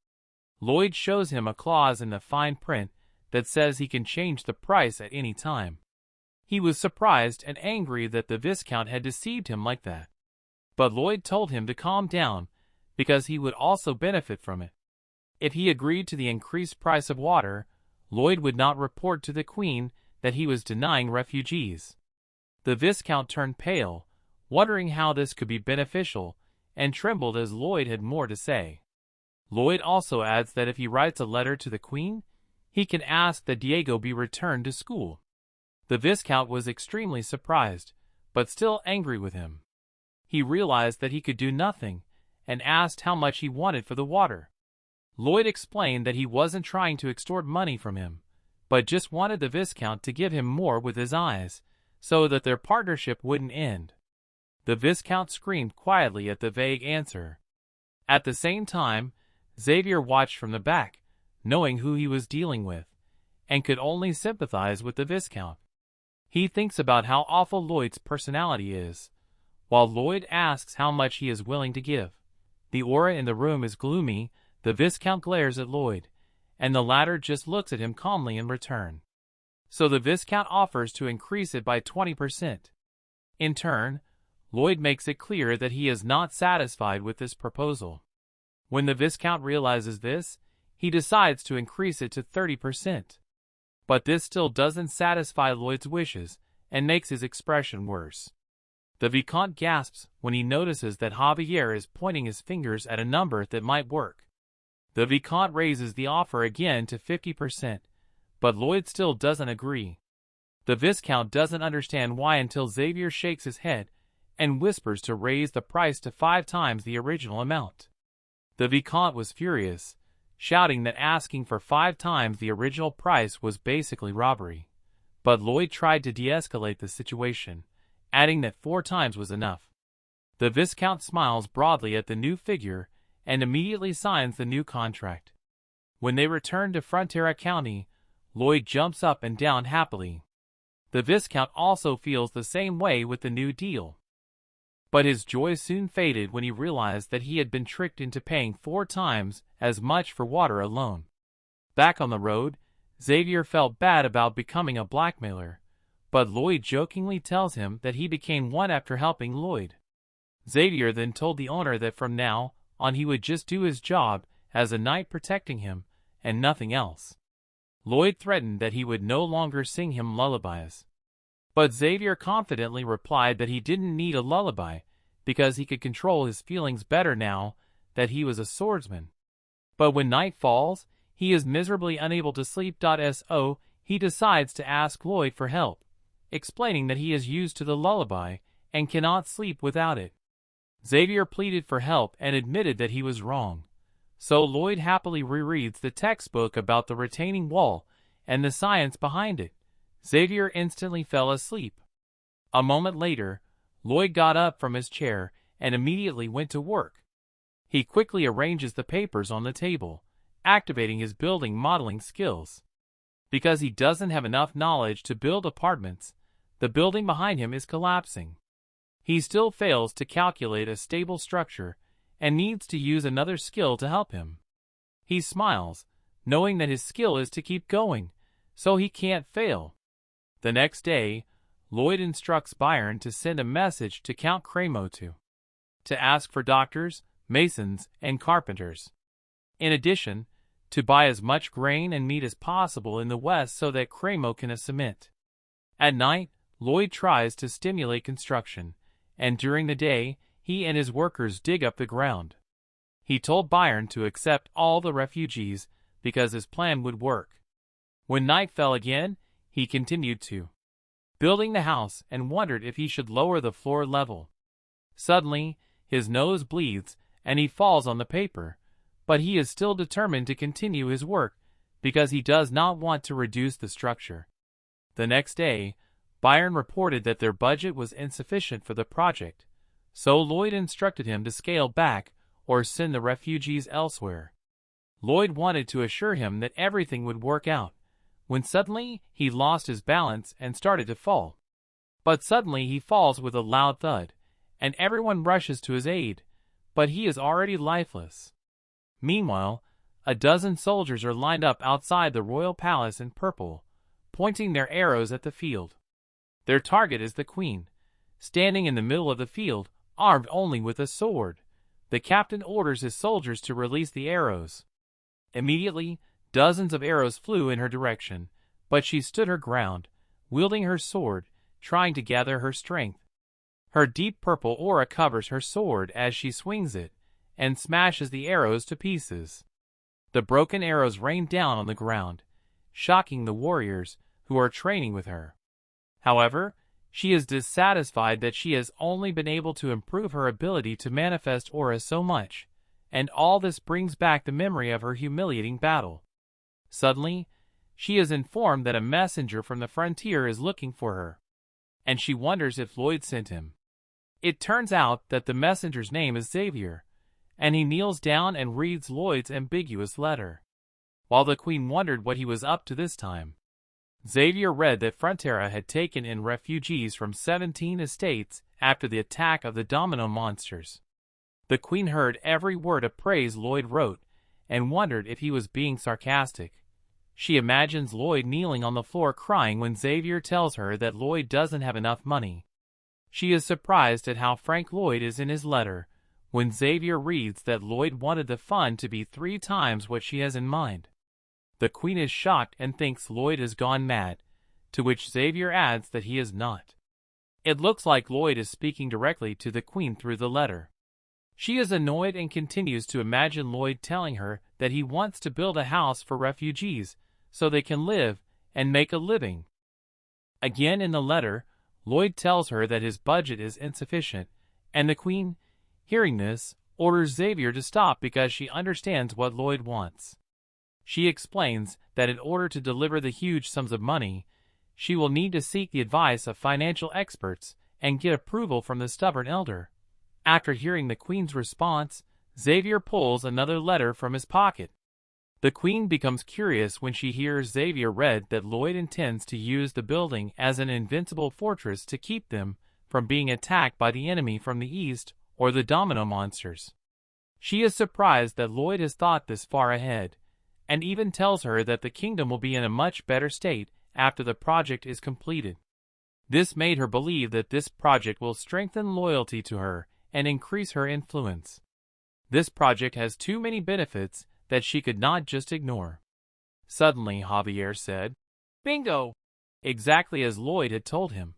Lloyd shows him a clause in the fine print that says he can change the price at any time. He was surprised and angry that the Viscount had deceived him like that. But Lloyd told him to calm down because he would also benefit from it. If he agreed to the increased price of water, Lloyd would not report to the Queen that he was denying refugees. The Viscount turned pale, wondering how this could be beneficial, and trembled as Lloyd had more to say. Lloyd also adds that if he writes a letter to the Queen, he can ask that Diego be returned to school. The Viscount was extremely surprised, but still angry with him. He realized that he could do nothing, and asked how much he wanted for the water. Lloyd explained that he wasn't trying to extort money from him, but just wanted the Viscount to give him more with his eyes, so that their partnership wouldn't end. The Viscount screamed quietly at the vague answer. At the same time, Xavier watched from the back, knowing who he was dealing with, and could only sympathize with the Viscount. He thinks about how awful Lloyd's personality is, while Lloyd asks how much he is willing to give. The aura in the room is gloomy. The Viscount glares at Lloyd, and the latter just looks at him calmly in return. So the Viscount offers to increase it by 20%. In turn, Lloyd makes it clear that he is not satisfied with this proposal. When the Viscount realizes this, he decides to increase it to 30%. But this still doesn't satisfy Lloyd's wishes and makes his expression worse. The Vicomte gasps when he notices that Javier is pointing his fingers at a number that might work. The Vicomte raises the offer again to 50%, but Lloyd still doesn't agree. The Viscount doesn't understand why until Xavier shakes his head and whispers to raise the price to 5 times the original amount. The Vicomte was furious, shouting that asking for 5 times the original price was basically robbery. But Lloyd tried to de-escalate the situation, adding that 4 times was enough. The Viscount smiles broadly at the new figure and immediately signs the new contract. When they return to Frontera County, Lloyd jumps up and down happily. The Viscount also feels the same way with the new deal. But his joy soon faded when he realized that he had been tricked into paying 4 times as much for water alone. Back on the road, Xavier felt bad about becoming a blackmailer, but Lloyd jokingly tells him that he became one after helping Lloyd. Xavier then told the owner that from now on he would just do his job as a knight protecting him and nothing else. Lloyd threatened that he would no longer sing him lullabies. But Xavier confidently replied that he didn't need a lullaby because he could control his feelings better now that he was a swordsman. But when night falls, he is miserably unable to sleep. So he decides to ask Lloyd for help, explaining that he is used to the lullaby and cannot sleep without it. Xavier pleaded for help and admitted that he was wrong. So Lloyd happily rereads the textbook about the retaining wall and the science behind it. Xavier instantly fell asleep. A moment later, Lloyd got up from his chair and immediately went to work. He quickly arranges the papers on the table, activating his building modeling skills. Because he doesn't have enough knowledge to build apartments, the building behind him is collapsing. He still fails to calculate a stable structure and needs to use another skill to help him. He smiles, knowing that his skill is to keep going, so he can't fail. The next day, Lloyd instructs Byron to send a message to Count Cremo to ask for doctors, masons, and carpenters. In addition, to buy as much grain and meat as possible in the west so that Cremo can cement. At night, Lloyd tries to stimulate construction, and during the day, he and his workers dig up the ground. He told Byron to accept all the refugees because his plan would work. When night fell again, he continued to building the house and wondered if he should lower the floor level. Suddenly, his nose bleeds and he falls on the paper, but he is still determined to continue his work because he does not want to reduce the structure. The next day, Byron reported that their budget was insufficient for the project, so Lloyd instructed him to scale back or send the refugees elsewhere. Lloyd wanted to assure him that everything would work out, when suddenly he lost his balance and started to fall. But suddenly he falls with a loud thud, and everyone rushes to his aid, but he is already lifeless. Meanwhile, a dozen soldiers are lined up outside the royal palace in purple, pointing their arrows at the field. Their target is the queen, standing in the middle of the field, armed only with a sword. The captain orders his soldiers to release the arrows. Immediately, dozens of arrows flew in her direction, but she stood her ground, wielding her sword, trying to gather her strength. Her deep purple aura covers her sword as she swings it, and smashes the arrows to pieces. The broken arrows rain down on the ground, shocking the warriors who are training with her. However, she is dissatisfied that she has only been able to improve her ability to manifest aura so much, and all this brings back the memory of her humiliating battle. Suddenly, she is informed that a messenger from the frontier is looking for her, and she wonders if Lloyd sent him. It turns out that the messenger's name is Xavier, and he kneels down and reads Lloyd's ambiguous letter. While the queen wondered what he was up to this time, Xavier read that Frontera had taken in refugees from 17 estates after the attack of the domino monsters. The Queen heard every word of praise Lloyd wrote and wondered if he was being sarcastic. She imagines Lloyd kneeling on the floor crying when Xavier tells her that Lloyd doesn't have enough money. She is surprised at how frank Lloyd is in his letter when Xavier reads that Lloyd wanted the fund to be 3 times what she has in mind. The Queen is shocked and thinks Lloyd has gone mad, to which Xavier adds that he is not. It looks like Lloyd is speaking directly to the Queen through the letter. She is annoyed and continues to imagine Lloyd telling her that he wants to build a house for refugees so they can live and make a living. Again in the letter, Lloyd tells her that his budget is insufficient, and the Queen, hearing this, orders Xavier to stop because she understands what Lloyd wants. She explains that in order to deliver the huge sums of money, she will need to seek the advice of financial experts and get approval from the stubborn elder. After hearing the Queen's response, Xavier pulls another letter from his pocket. The Queen becomes curious when she hears Xavier read that Lloyd intends to use the building as an invincible fortress to keep them from being attacked by the enemy from the east or the domino monsters. She is surprised that Lloyd has thought this far ahead, and even tells her that the kingdom will be in a much better state after the project is completed. This made her believe that this project will strengthen loyalty to her and increase her influence. This project has too many benefits that she could not just ignore. Suddenly Javier said, "Bingo!" exactly as Lloyd had told him,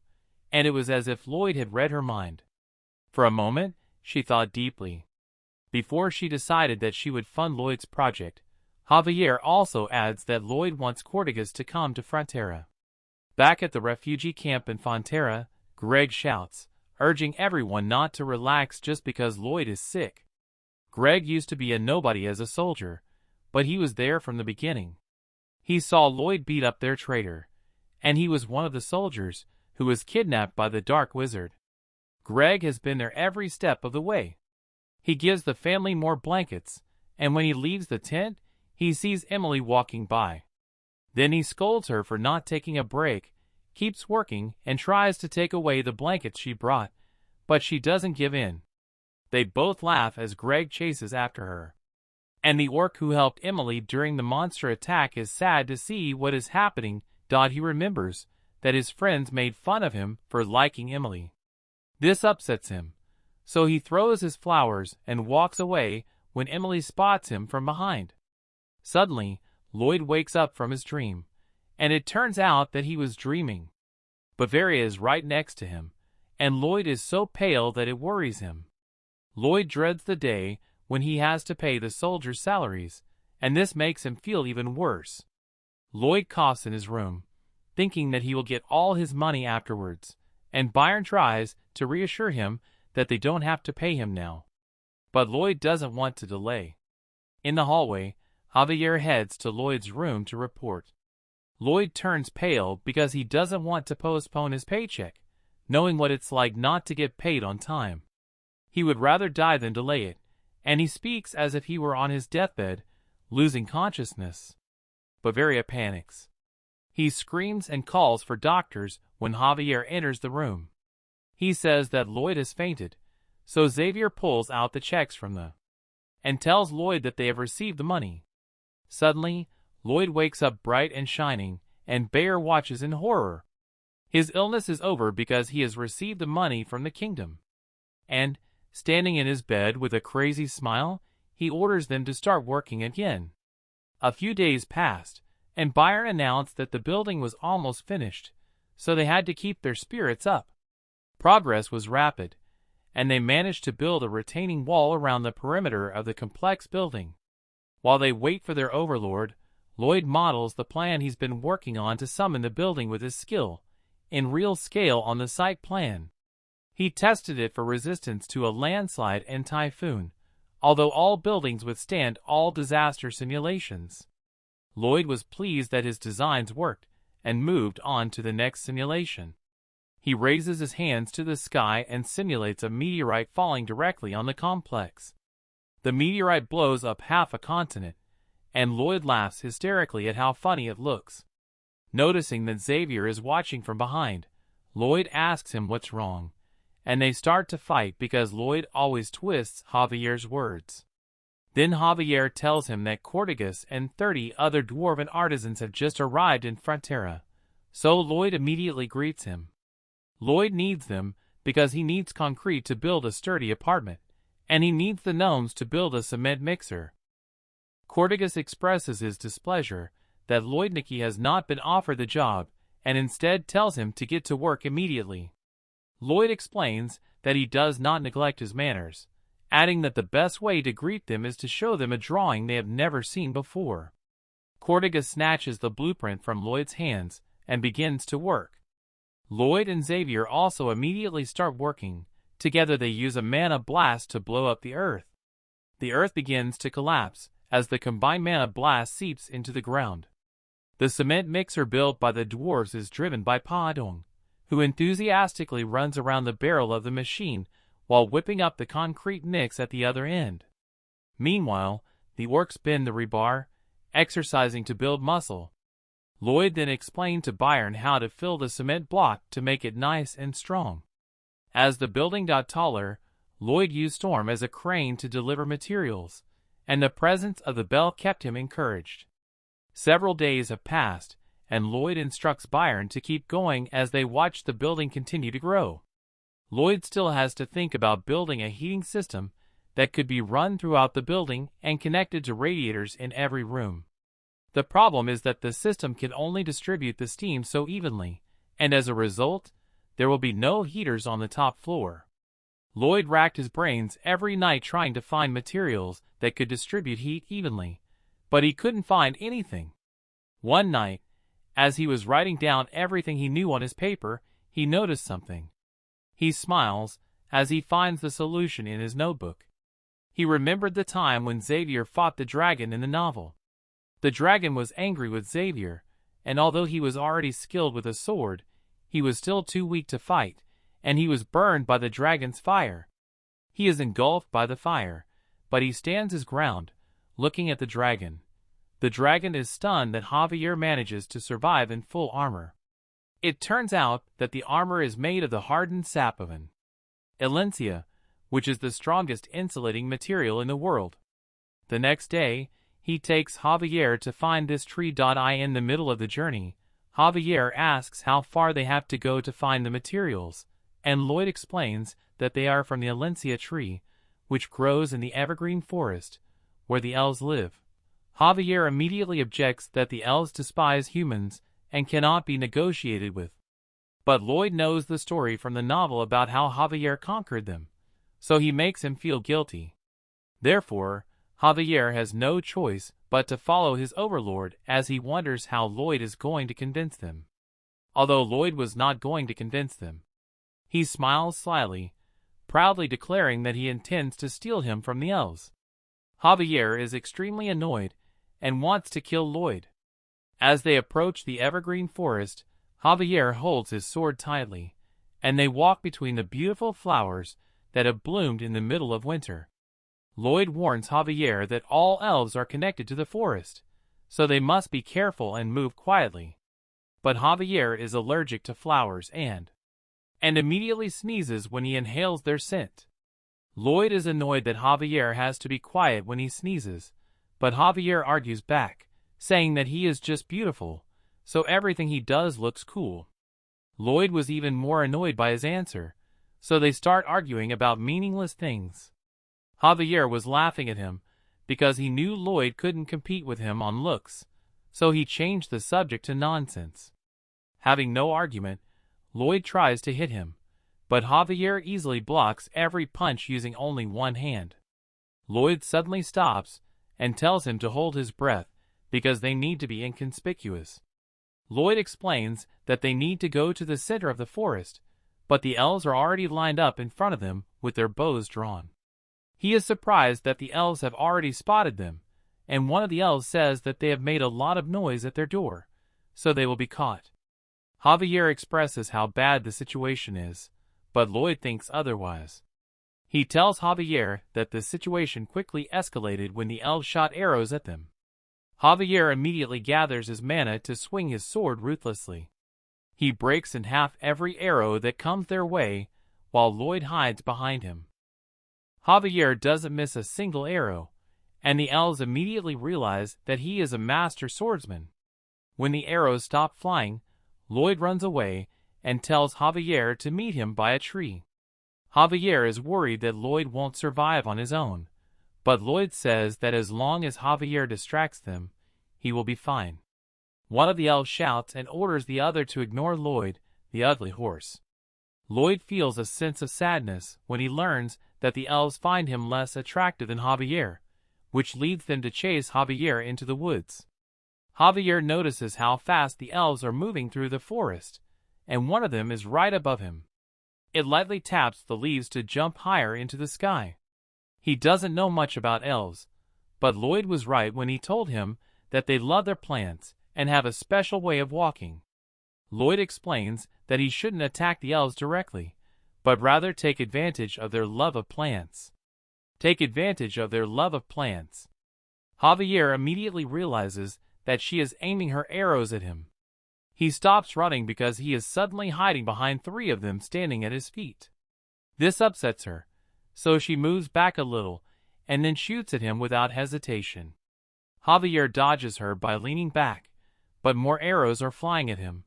and it was as if Lloyd had read her mind. For a moment, she thought deeply. Before she decided that she would fund Lloyd's project, Javier also adds that Lloyd wants Cortigas to come to Frontera. Back at the refugee camp in Frontera, Greg shouts, urging everyone not to relax just because Lloyd is sick. Greg used to be a nobody as a soldier, but he was there from the beginning. He saw Lloyd beat up their traitor, and he was one of the soldiers who was kidnapped by the Dark Wizard. Greg has been there every step of the way. He gives the family more blankets, and when he leaves the tent, he sees Emily walking by. Then he scolds her for not taking a break, keeps working, and tries to take away the blankets she brought, but she doesn't give in. They both laugh as Greg chases after her. And the orc who helped Emily during the monster attack is sad to see what is happening. He remembers that his friends made fun of him for liking Emily. This upsets him, so he throws his flowers and walks away when Emily spots him from behind. Suddenly, Lloyd wakes up from his dream, and it turns out that he was dreaming. Bavaria is right next to him, and Lloyd is so pale that it worries him. Lloyd dreads the day when he has to pay the soldiers' salaries, and this makes him feel even worse. Lloyd coughs in his room, thinking that he will get all his money afterwards, and Byron tries to reassure him that they don't have to pay him now. But Lloyd doesn't want to delay. In the hallway, Javier heads to Lloyd's room to report. Lloyd turns pale because he doesn't want to postpone his paycheck, knowing what it's like not to get paid on time. He would rather die than delay it, and he speaks as if he were on his deathbed, losing consciousness. Bavaria panics. He screams and calls for doctors when Javier enters the room. He says that Lloyd has fainted, so Xavier pulls out the checks from them and tells Lloyd that they have received the money. Suddenly, Lloyd wakes up bright and shining, and Bayer watches in horror. His illness is over because he has received the money from the kingdom. And, standing in his bed with a crazy smile, he orders them to start working again. A few days passed, and Byron announced that the building was almost finished, so they had to keep their spirits up. Progress was rapid, and they managed to build a retaining wall around the perimeter of the complex building. While they wait for their overlord, Lloyd models the plan he's been working on to summon the building with his skill, in real scale on the site plan. He tested it for resistance to a landslide and typhoon, although all buildings withstand all disaster simulations. Lloyd was pleased that his designs worked and moved on to the next simulation. He raises his hands to the sky and simulates a meteorite falling directly on the complex. The meteorite blows up half a continent, and Lloyd laughs hysterically at how funny it looks. Noticing that Xavier is watching from behind, Lloyd asks him what's wrong, and they start to fight because Lloyd always twists Javier's words. Then Javier tells him that Cortigas and 30 other dwarven artisans have just arrived in Frontera, so Lloyd immediately greets him. Lloyd needs them because he needs concrete to build a sturdy apartment, and he needs the gnomes to build a cement mixer. Cortigas expresses his displeasure that Lloydnicki has not been offered the job and instead tells him to get to work immediately. Lloyd explains that he does not neglect his manners, adding that the best way to greet them is to show them a drawing they have never seen before. Cortigas snatches the blueprint from Lloyd's hands and begins to work. Lloyd and Xavier also immediately start working. Together they use a mana blast to blow up the earth. The earth begins to collapse as the combined mana blast seeps into the ground. The cement mixer built by the dwarves is driven by Padong, who enthusiastically runs around the barrel of the machine while whipping up the concrete mix at the other end. Meanwhile, the orcs bend the rebar, exercising to build muscle. Lloyd then explained to Byron how to fill the cement block to make it nice and strong. As the building got taller, Lloyd used Storm as a crane to deliver materials, and the presence of the bell kept him encouraged. Several days have passed, and Lloyd instructs Byron to keep going as they watch the building continue to grow. Lloyd still has to think about building a heating system that could be run throughout the building and connected to radiators in every room. The problem is that the system can only distribute the steam so evenly, and as a result, there will be no heaters on the top floor. Lloyd racked his brains every night trying to find materials that could distribute heat evenly, but he couldn't find anything. One night, as he was writing down everything he knew on his paper, he noticed something. He smiles as he finds the solution in his notebook. He remembered the time when Xavier fought the dragon in the novel. The dragon was angry with Xavier, and although he was already skilled with a sword, he was still too weak to fight, and he was burned by the dragon's fire. He is engulfed by the fire, but he stands his ground, looking at the dragon. The dragon is stunned that Javier manages to survive in full armor. It turns out that the armor is made of the hardened sap of an Elencia, which is the strongest insulating material in the world. The next day, he takes Javier to find this tree. In the middle of the journey, Javier asks how far they have to go to find the materials, and Lloyd explains that they are from the Elencia tree, which grows in the evergreen forest, where the elves live. Javier immediately objects that the elves despise humans and cannot be negotiated with. But Lloyd knows the story from the novel about how Javier conquered them, so he makes him feel guilty. Therefore, Javier has no choice but to follow his overlord as he wonders how Lloyd is going to convince them. Although Lloyd was not going to convince them, he smiles slyly, proudly declaring that he intends to steal him from the elves. Javier is extremely annoyed and wants to kill Lloyd. As they approach the evergreen forest, Javier holds his sword tightly, and they walk between the beautiful flowers that have bloomed in the middle of winter. Lloyd warns Javier that all elves are connected to the forest, so they must be careful and move quietly. But Javier is allergic to flowers and immediately sneezes when he inhales their scent. Lloyd is annoyed that Javier has to be quiet when he sneezes, but Javier argues back, saying that he is just beautiful, so everything he does looks cool. Lloyd was even more annoyed by his answer, so they start arguing about meaningless things. Javier was laughing at him because he knew Lloyd couldn't compete with him on looks, so he changed the subject to nonsense. Having no argument, Lloyd tries to hit him, but Javier easily blocks every punch using only one hand. Lloyd suddenly stops and tells him to hold his breath because they need to be inconspicuous. Lloyd explains that they need to go to the center of the forest, but the elves are already lined up in front of them with their bows drawn. He is surprised that the elves have already spotted them, and one of the elves says that they have made a lot of noise at their door, so they will be caught. Javier expresses how bad the situation is, but Lloyd thinks otherwise. He tells Javier that the situation quickly escalated when the elves shot arrows at them. Javier immediately gathers his mana to swing his sword ruthlessly. He breaks in half every arrow that comes their way, while Lloyd hides behind him. Javier doesn't miss a single arrow, and the elves immediately realize that he is a master swordsman. When the arrows stop flying, Lloyd runs away and tells Javier to meet him by a tree. Javier is worried that Lloyd won't survive on his own, but Lloyd says that as long as Javier distracts them, he will be fine. One of the elves shouts and orders the other to ignore Lloyd, the ugly horse. Lloyd feels a sense of sadness when he learns that the elves find him less attractive than Javier, which leads them to chase Javier into the woods. Javier notices how fast the elves are moving through the forest, and one of them is right above him. It lightly taps the leaves to jump higher into the sky. He doesn't know much about elves, but Lloyd was right when he told him that they love their plants and have a special way of walking. Lloyd explains that he shouldn't attack the elves directly, but rather take advantage of their love of plants. Take advantage of their love of plants. Javier immediately realizes that she is aiming her arrows at him. He stops running because he is suddenly hiding behind 3 of them standing at his feet. This upsets her, so she moves back a little and then shoots at him without hesitation. Javier dodges her by leaning back, but more arrows are flying at him,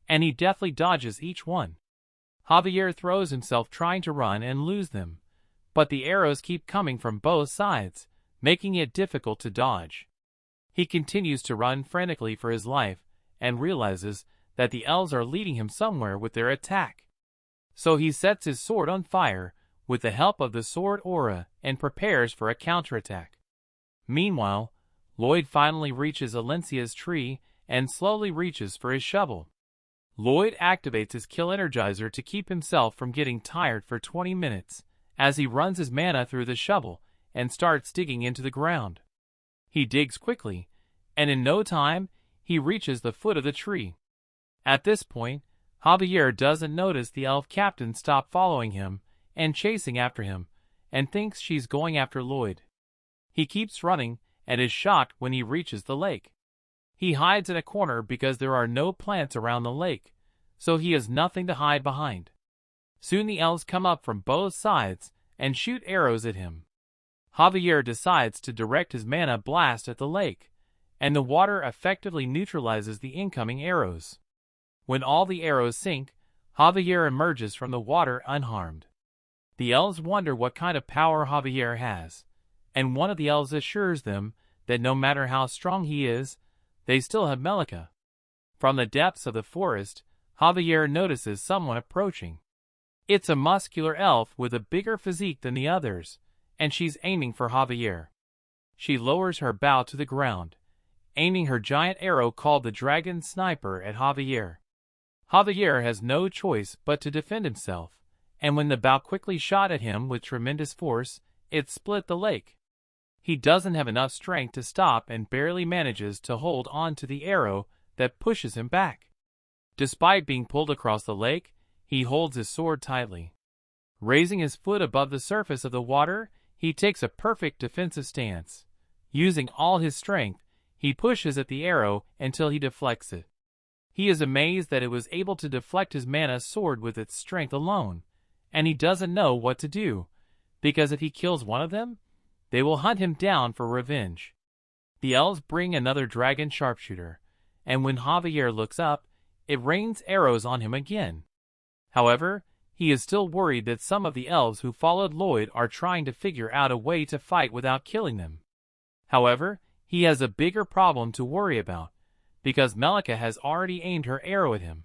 and he deftly dodges each one. Javier throws himself trying to run and lose them, but the arrows keep coming from both sides, making it difficult to dodge. He continues to run frantically for his life and realizes that the elves are leading him somewhere with their attack. So he sets his sword on fire with the help of the sword aura and prepares for a counterattack. Meanwhile, Lloyd finally reaches Alencia's tree and slowly reaches for his shovel. Lloyd activates his kill energizer to keep himself from getting tired for 20 minutes as he runs his mana through the shovel and starts digging into the ground. He digs quickly, and in no time, he reaches the foot of the tree. At this point, Javier doesn't notice the elf captain stop following him and chasing after him, and thinks she's going after Lloyd. He keeps running and is shocked when he reaches the lake. He hides in a corner because there are no plants around the lake, so he has nothing to hide behind. Soon the elves come up from both sides and shoot arrows at him. Javier decides to direct his mana blast at the lake, and the water effectively neutralizes the incoming arrows. When all the arrows sink, Javier emerges from the water unharmed. The elves wonder what kind of power Javier has, and one of the elves assures them that no matter how strong he is, they still have Melika. From the depths of the forest, Javier notices someone approaching. It's a muscular elf with a bigger physique than the others, and she's aiming for Javier. She lowers her bow to the ground, aiming her giant arrow called the Dragon Sniper at Javier. Javier has no choice but to defend himself, and when the bow quickly shot at him with tremendous force, it split the lake. He doesn't have enough strength to stop and barely manages to hold on to the arrow that pushes him back. Despite being pulled across the lake, he holds his sword tightly. Raising his foot above the surface of the water, he takes a perfect defensive stance. Using all his strength, he pushes at the arrow until he deflects it. He is amazed that it was able to deflect his mana sword with its strength alone, and he doesn't know what to do, because if he kills one of them, they will hunt him down for revenge. The elves bring another dragon sharpshooter, and when Javier looks up, it rains arrows on him again. However, he is still worried that some of the elves who followed Lloyd are trying to figure out a way to fight without killing them. However, he has a bigger problem to worry about, because Melika has already aimed her arrow at him.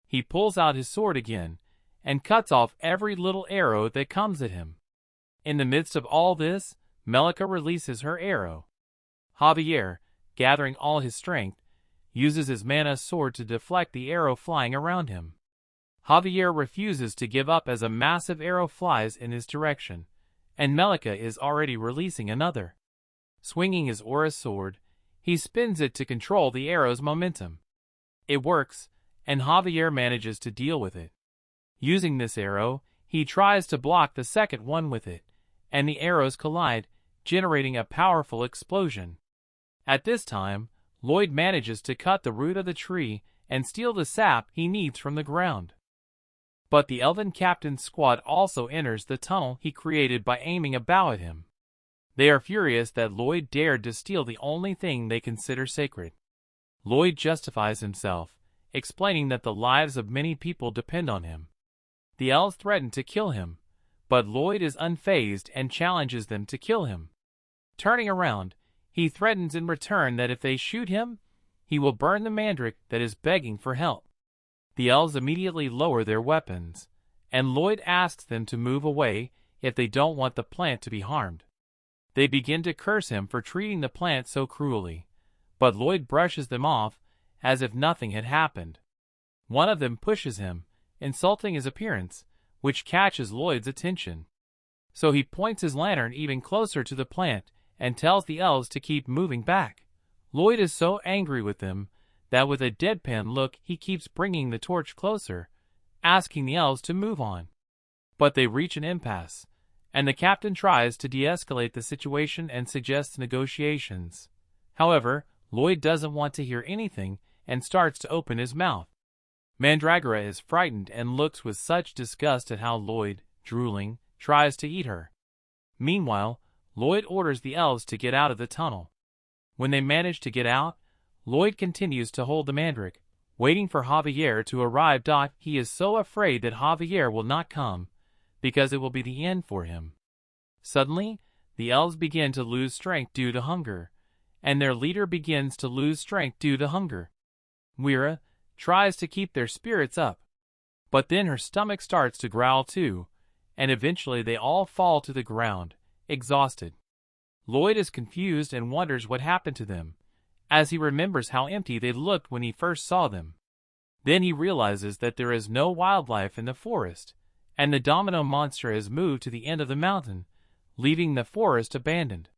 He pulls out his sword again, and cuts off every little arrow that comes at him. In the midst of all this, Melika releases her arrow. Javier, gathering all his strength, uses his mana sword to deflect the arrow flying around him. Javier refuses to give up as a massive arrow flies in his direction, and Melika is already releasing another. Swinging his aura sword, he spins it to control the arrow's momentum. It works, and Javier manages to deal with it. Using this arrow, he tries to block the second one with it, and the arrows collide, generating a powerful explosion. At this time, Lloyd manages to cut the root of the tree and steal the sap he needs from the ground. But the elven captain's squad also enters the tunnel he created by aiming a bow at him. They are furious that Lloyd dared to steal the only thing they consider sacred. Lloyd justifies himself, explaining that the lives of many people depend on him. The elves threaten to kill him, but Lloyd is unfazed and challenges them to kill him. Turning around, he threatens in return that if they shoot him, he will burn the mandrake that is begging for help. The elves immediately lower their weapons, and Lloyd asks them to move away if they don't want the plant to be harmed. They begin to curse him for treating the plant so cruelly, but Lloyd brushes them off as if nothing had happened. One of them pushes him, insulting his appearance, which catches Lloyd's attention. So he points his lantern even closer to the plant and tells the elves to keep moving back. Lloyd is so angry with them that with a deadpan look he keeps bringing the torch closer, asking the elves to move on. But they reach an impasse, and the captain tries to de-escalate the situation and suggests negotiations. However, Lloyd doesn't want to hear anything and starts to open his mouth. Mandragora is frightened and looks with such disgust at how Lloyd, drooling, tries to eat her. Meanwhile, Lloyd orders the elves to get out of the tunnel. When they manage to get out, Lloyd continues to hold the mandrake, waiting for Javier to arrive. He is so afraid that Javier will not come, because it will be the end for him. Suddenly, the elves begin to lose strength due to hunger, and their leader begins to lose strength due to hunger. Muira tries to keep their spirits up, but then her stomach starts to growl too, and eventually they all fall to the ground, exhausted. Lloyd is confused and wonders what happened to them, as he remembers how empty they looked when he first saw them. Then he realizes that there is no wildlife in the forest, and the domino monster has moved to the end of the mountain, leaving the forest abandoned.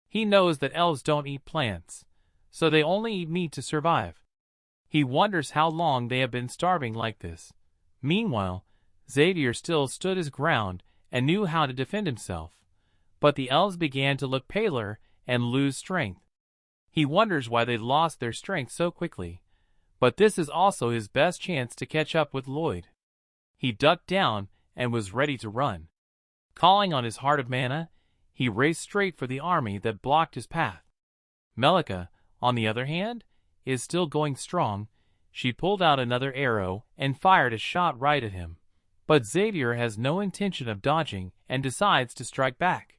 He knows that elves don't eat plants, so they only eat meat to survive. He wonders how long they have been starving like this. Meanwhile, Xavier still stood his ground and knew how to defend himself, but the elves began to look paler and lose strength. He wonders why they lost their strength so quickly, but this is also his best chance to catch up with Lloyd. He ducked down and was ready to run. Calling on his heart of mana, he raced straight for the army that blocked his path. Melika, on the other hand, is still going strong. She pulled out another arrow and fired a shot right at him, but Xavier has no intention of dodging and decides to strike back.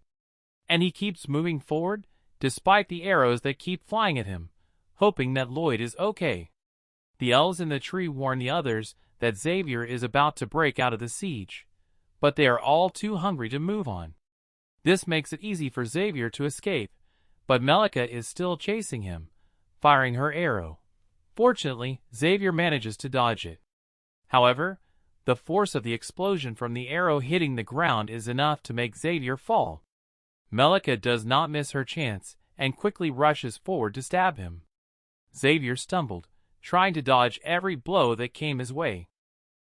And he keeps moving forward, despite the arrows that keep flying at him, hoping that Lloyd is okay. The elves in the tree warn the others that Xavier is about to break out of the siege, but they are all too hungry to move on. This makes it easy for Xavier to escape, but Melika is still chasing him, firing her arrow. Fortunately, Xavier manages to dodge it. However, the force of the explosion from the arrow hitting the ground is enough to make Xavier fall. Melika does not miss her chance and quickly rushes forward to stab him. Xavier stumbled, trying to dodge every blow that came his way.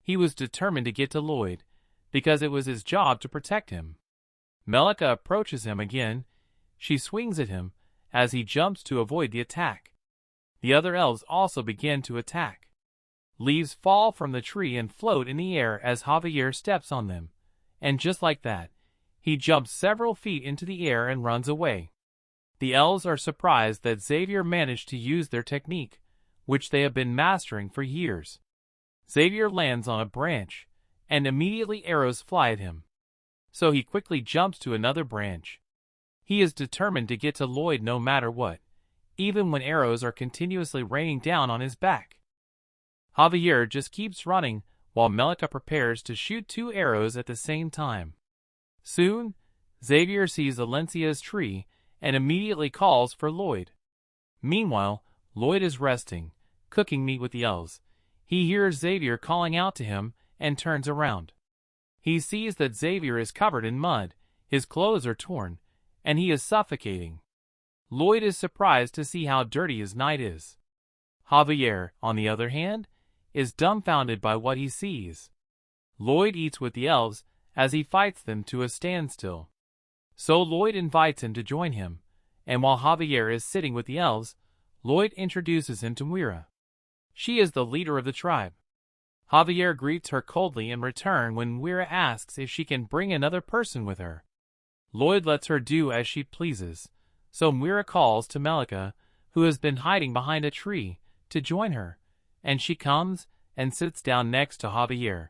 He was determined to get to Lloyd, because it was his job to protect him. Melika approaches him again. She swings at him as he jumps to avoid the attack. The other elves also begin to attack. Leaves fall from the tree and float in the air as Javier steps on them, and just like that, he jumps several feet into the air and runs away. The elves are surprised that Xavier managed to use their technique, which they have been mastering for years. Xavier lands on a branch, and immediately arrows fly at him. So he quickly jumps to another branch. He is determined to get to Lloyd no matter what, even when arrows are continuously raining down on his back. Javier just keeps running while Melika prepares to shoot 2 arrows at the same time. Soon, Xavier sees Alencia's tree and immediately calls for Lloyd. Meanwhile, Lloyd is resting, cooking meat with the elves. He hears Xavier calling out to him and turns around. He sees that Xavier is covered in mud, his clothes are torn, and he is suffocating. Lloyd is surprised to see how dirty his night is. Javier, on the other hand, is dumbfounded by what he sees. Lloyd eats with the elves as he fights them to a standstill. So Lloyd invites him to join him, and while Javier is sitting with the elves, Lloyd introduces him to Muira. She is the leader of the tribe. Javier greets her coldly in return when Muira asks if she can bring another person with her. Lloyd lets her do as she pleases, so Muira calls to Melika, who has been hiding behind a tree, to join her, and she comes and sits down next to Javier.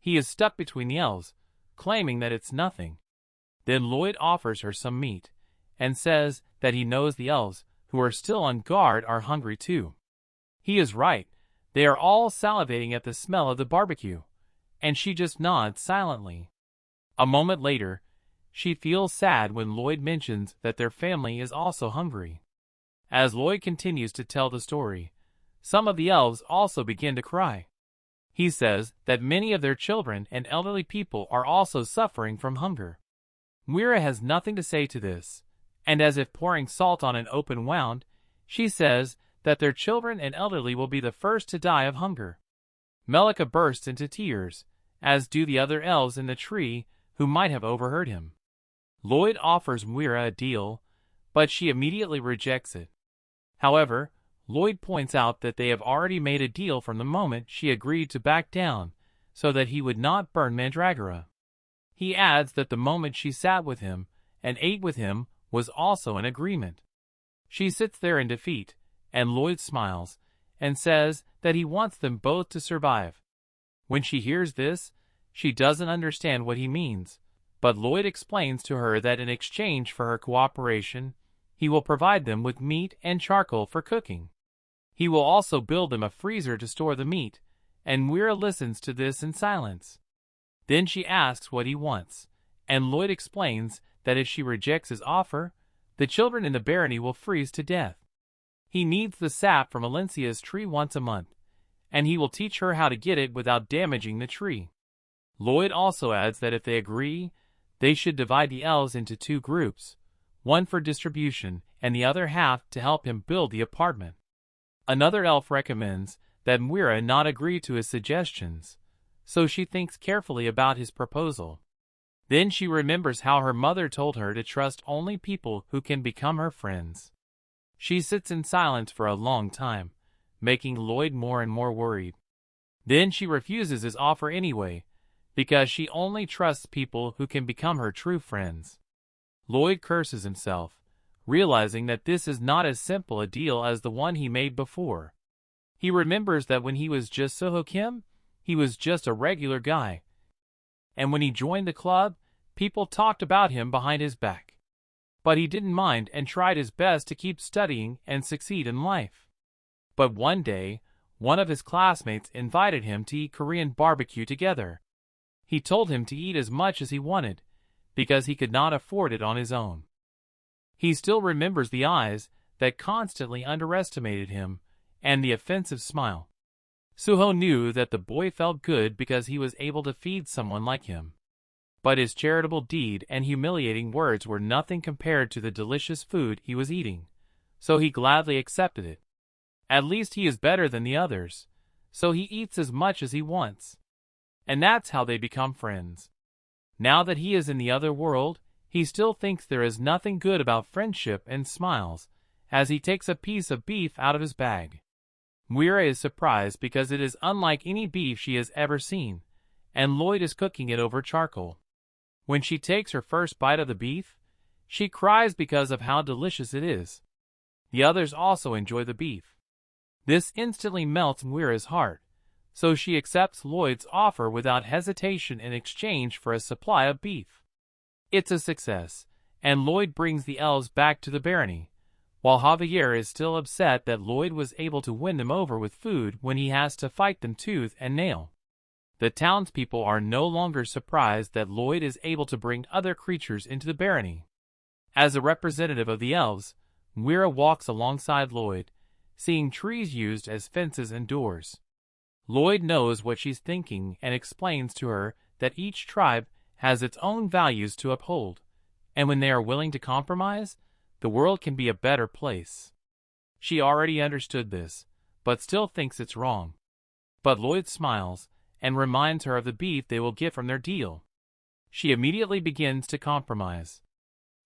He is stuck between the elves, claiming that it's nothing. Then Lloyd offers her some meat, and says that he knows the elves, who are still on guard, are hungry too. He is right. They are all salivating at the smell of the barbecue, and she just nods silently. A moment later, she feels sad when Lloyd mentions that their family is also hungry. As Lloyd continues to tell the story, some of the elves also begin to cry. He says that many of their children and elderly people are also suffering from hunger. Muira has nothing to say to this, and as if pouring salt on an open wound, she says that their children and elderly will be the first to die of hunger. Melika bursts into tears, as do the other elves in the tree who might have overheard him. Lloyd offers Muira a deal, but she immediately rejects it. However, Lloyd points out that they have already made a deal from the moment she agreed to back down, so that he would not burn Mandragora. He adds that the moment she sat with him and ate with him was also an agreement. She sits there in defeat, and Lloyd smiles, and says that he wants them both to survive. When she hears this, she doesn't understand what he means, but Lloyd explains to her that in exchange for her cooperation, he will provide them with meat and charcoal for cooking. He will also build them a freezer to store the meat, and Muira listens to this in silence. Then she asks what he wants, and Lloyd explains that if she rejects his offer, the children in the barony will freeze to death. He needs the sap from Alencia's tree once a month, and he will teach her how to get it without damaging the tree. Lloyd also adds that if they agree, they should divide the elves into 2 groups, one for distribution and the other half to help him build the apartment. Another elf recommends that Muira not agree to his suggestions, so she thinks carefully about his proposal. Then she remembers how her mother told her to trust only people who can become her friends. She sits in silence for a long time, making Lloyd more and more worried. Then she refuses his offer anyway, because she only trusts people who can become her true friends. Lloyd curses himself, realizing that this is not as simple a deal as the one he made before. He remembers that when he was just Soo Ho Kim, he was just a regular guy. And when he joined the club, people talked about him behind his back. But he didn't mind and tried his best to keep studying and succeed in life. But one day, one of his classmates invited him to eat Korean barbecue together. He told him to eat as much as he wanted, because he could not afford it on his own. He still remembers the eyes that constantly underestimated him, and the offensive smile. Soo Ho knew that the boy felt good because he was able to feed someone like him. But his charitable deed and humiliating words were nothing compared to the delicious food he was eating, so he gladly accepted it. At least he is better than the others, so he eats as much as he wants. And that's how they become friends. Now that he is in the other world, he still thinks there is nothing good about friendship and smiles, as he takes a piece of beef out of his bag. Muira is surprised because it is unlike any beef she has ever seen, and Lloyd is cooking it over charcoal. When she takes her first bite of the beef, she cries because of how delicious it is. The others also enjoy the beef. This instantly melts Muira's heart, so she accepts Lloyd's offer without hesitation in exchange for a supply of beef. It's a success, and Lloyd brings the elves back to the barony, while Javier is still upset that Lloyd was able to win them over with food when he has to fight them tooth and nail. The townspeople are no longer surprised that Lloyd is able to bring other creatures into the barony. As a representative of the elves, Muira walks alongside Lloyd, seeing trees used as fences and doors. Lloyd knows what she's thinking and explains to her that each tribe has its own values to uphold, and when they are willing to compromise, the world can be a better place. She already understood this, but still thinks it's wrong. But Lloyd smiles and reminds her of the beef they will get from their deal. She immediately begins to compromise.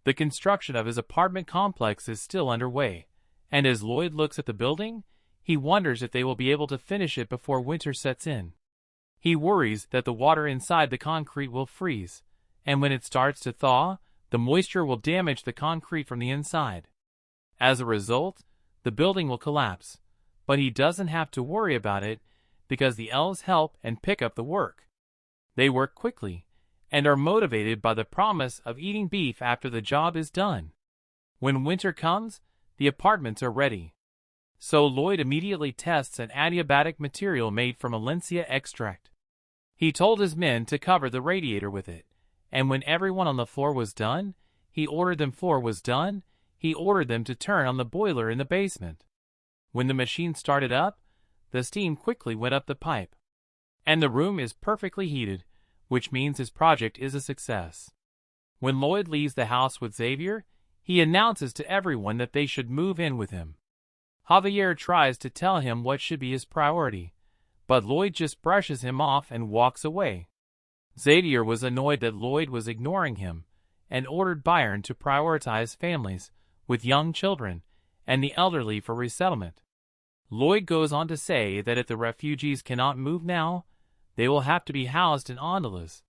The construction of his apartment complex is still underway, and as Lloyd looks at the building, he wonders if they will be able to finish it before winter sets in. He worries that the water inside the concrete will freeze, and when it starts to thaw, the moisture will damage the concrete from the inside. As a result, the building will collapse, but he doesn't have to worry about it because the elves help and pick up the work. They work quickly and are motivated by the promise of eating beef after the job is done. When winter comes, the apartments are ready. So Lloyd immediately tests an adiabatic material made from Alencia extract. He told his men to cover the radiator with it, and when everyone on the floor was done, he ordered them to turn on the boiler in the basement. When the machine started up, the steam quickly went up the pipe. And the room is perfectly heated, which means his project is a success. When Lloyd leaves the house with Xavier, he announces to everyone that they should move in with him. Javier tries to tell him what should be his priority, but Lloyd just brushes him off and walks away. Xavier was annoyed that Lloyd was ignoring him and ordered Byron to prioritize families with young children and the elderly for resettlement. Lloyd goes on to say that if the refugees cannot move now, they will have to be housed in gondolas.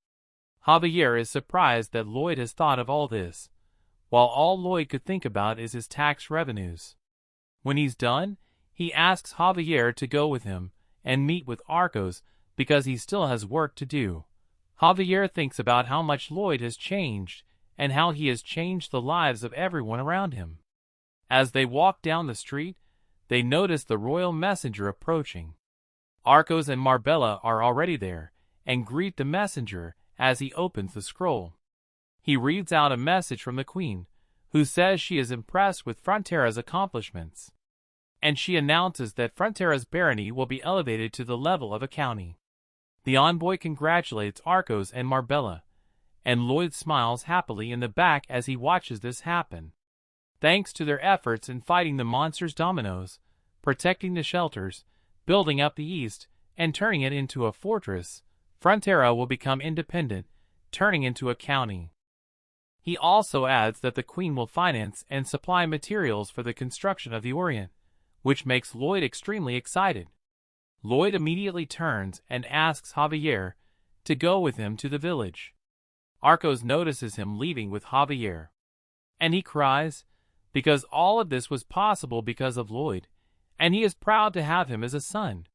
Javier is surprised that Lloyd has thought of all this, while all Lloyd could think about is his tax revenues. When he's done, he asks Javier to go with him and meet with Arcos because he still has work to do. Javier thinks about how much Lloyd has changed and how he has changed the lives of everyone around him. As they walk down the street, they notice the royal messenger approaching. Arcos and Marbella are already there and greet the messenger as he opens the scroll. He reads out a message from the queen, who says she is impressed with Frontera's accomplishments. And she announces that Frontera's barony will be elevated to the level of a county. The envoy congratulates Arcos and Marbella, and Lloyd smiles happily in the back as he watches this happen. Thanks to their efforts in fighting the monsters' dominoes, protecting the shelters, building up the east, and turning it into a fortress, Frontera will become independent, turning into a county. He also adds that the queen will finance and supply materials for the construction of the Orient, which makes Lloyd extremely excited. Lloyd immediately turns and asks Javier to go with him to the village. Arcos notices him leaving with Javier, and he cries because all of this was possible because of Lloyd, and he is proud to have him as a son.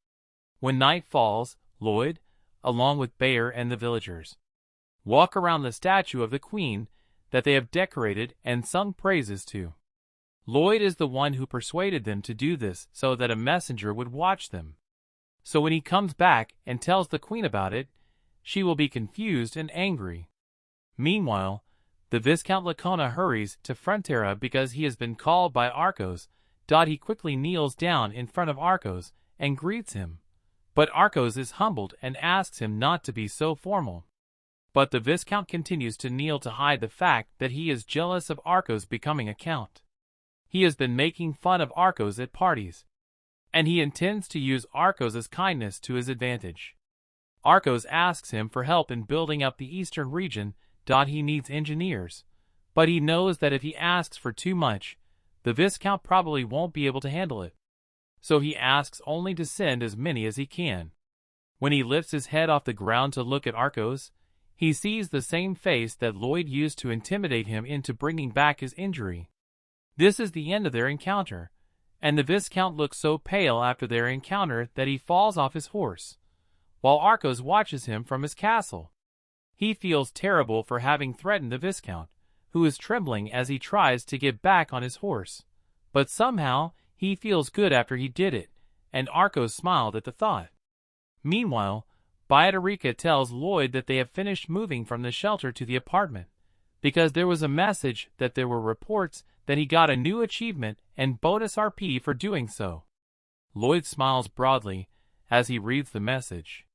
When night falls, Lloyd, along with Bayer and the villagers, walk around the statue of the queen that they have decorated and sung praises to. Lloyd is the one who persuaded them to do this so that a messenger would watch them. So when he comes back and tells the queen about it, she will be confused and angry. Meanwhile, the Viscount Lacona hurries to Frontera because he has been called by Arcos. He quickly kneels down in front of Arcos and greets him. But Arcos is humbled and asks him not to be so formal. But the Viscount continues to kneel to hide the fact that he is jealous of Arcos becoming a count. He has been making fun of Arcos at parties, and he intends to use Arcos' kindness to his advantage. Arcos asks him for help in building up the eastern region. He needs engineers, but he knows that if he asks for too much, the Viscount probably won't be able to handle it. So he asks only to send as many as he can. When he lifts his head off the ground to look at Arcos, he sees the same face that Lloyd used to intimidate him into bringing back his injury. This is the end of their encounter, and the Viscount looks so pale after their encounter that he falls off his horse, while Arcos watches him from his castle. He feels terrible for having threatened the Viscount, who is trembling as he tries to get back on his horse, but somehow he feels good after he did it, and Arcos smiled at the thought. Meanwhile, Beatrica tells Lloyd that they have finished moving from the shelter to the apartment, because there was a message that there were reports that he got a new achievement and bonus RP for doing so. Lloyd smiles broadly as he reads the message.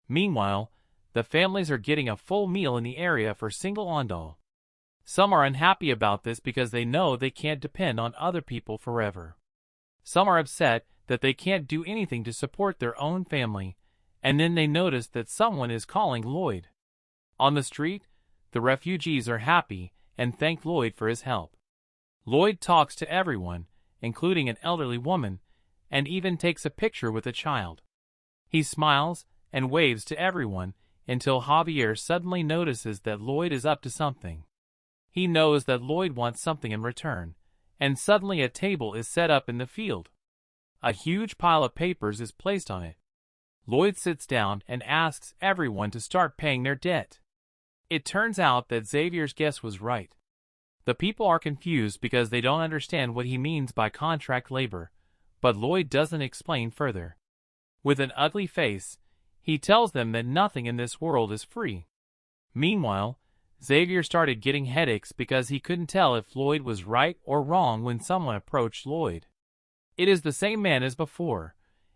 Meanwhile, the families are getting a full meal in the area for single Ondal. Some are unhappy about this because they know they can't depend on other people forever. Some are upset that they can't do anything to support their own family, and then they notice that someone is calling Lloyd. On the street, the refugees are happy and thank Lloyd for his help. Lloyd talks to everyone, including an elderly woman, and even takes a picture with a child. He smiles and waves to everyone until Javier suddenly notices that Lloyd is up to something. He knows that Lloyd wants something in return, and suddenly a table is set up in the field. A huge pile of papers is placed on it. Lloyd sits down and asks everyone to start paying their debt. It turns out that Xavier's guess was right. The people are confused because they don't understand what he means by contract labor, but Lloyd doesn't explain further. With an ugly face, he tells them that nothing in this world is free. Meanwhile, Xavier started getting headaches because he couldn't tell if Lloyd was right or wrong when someone approached Lloyd. It is the same man as before,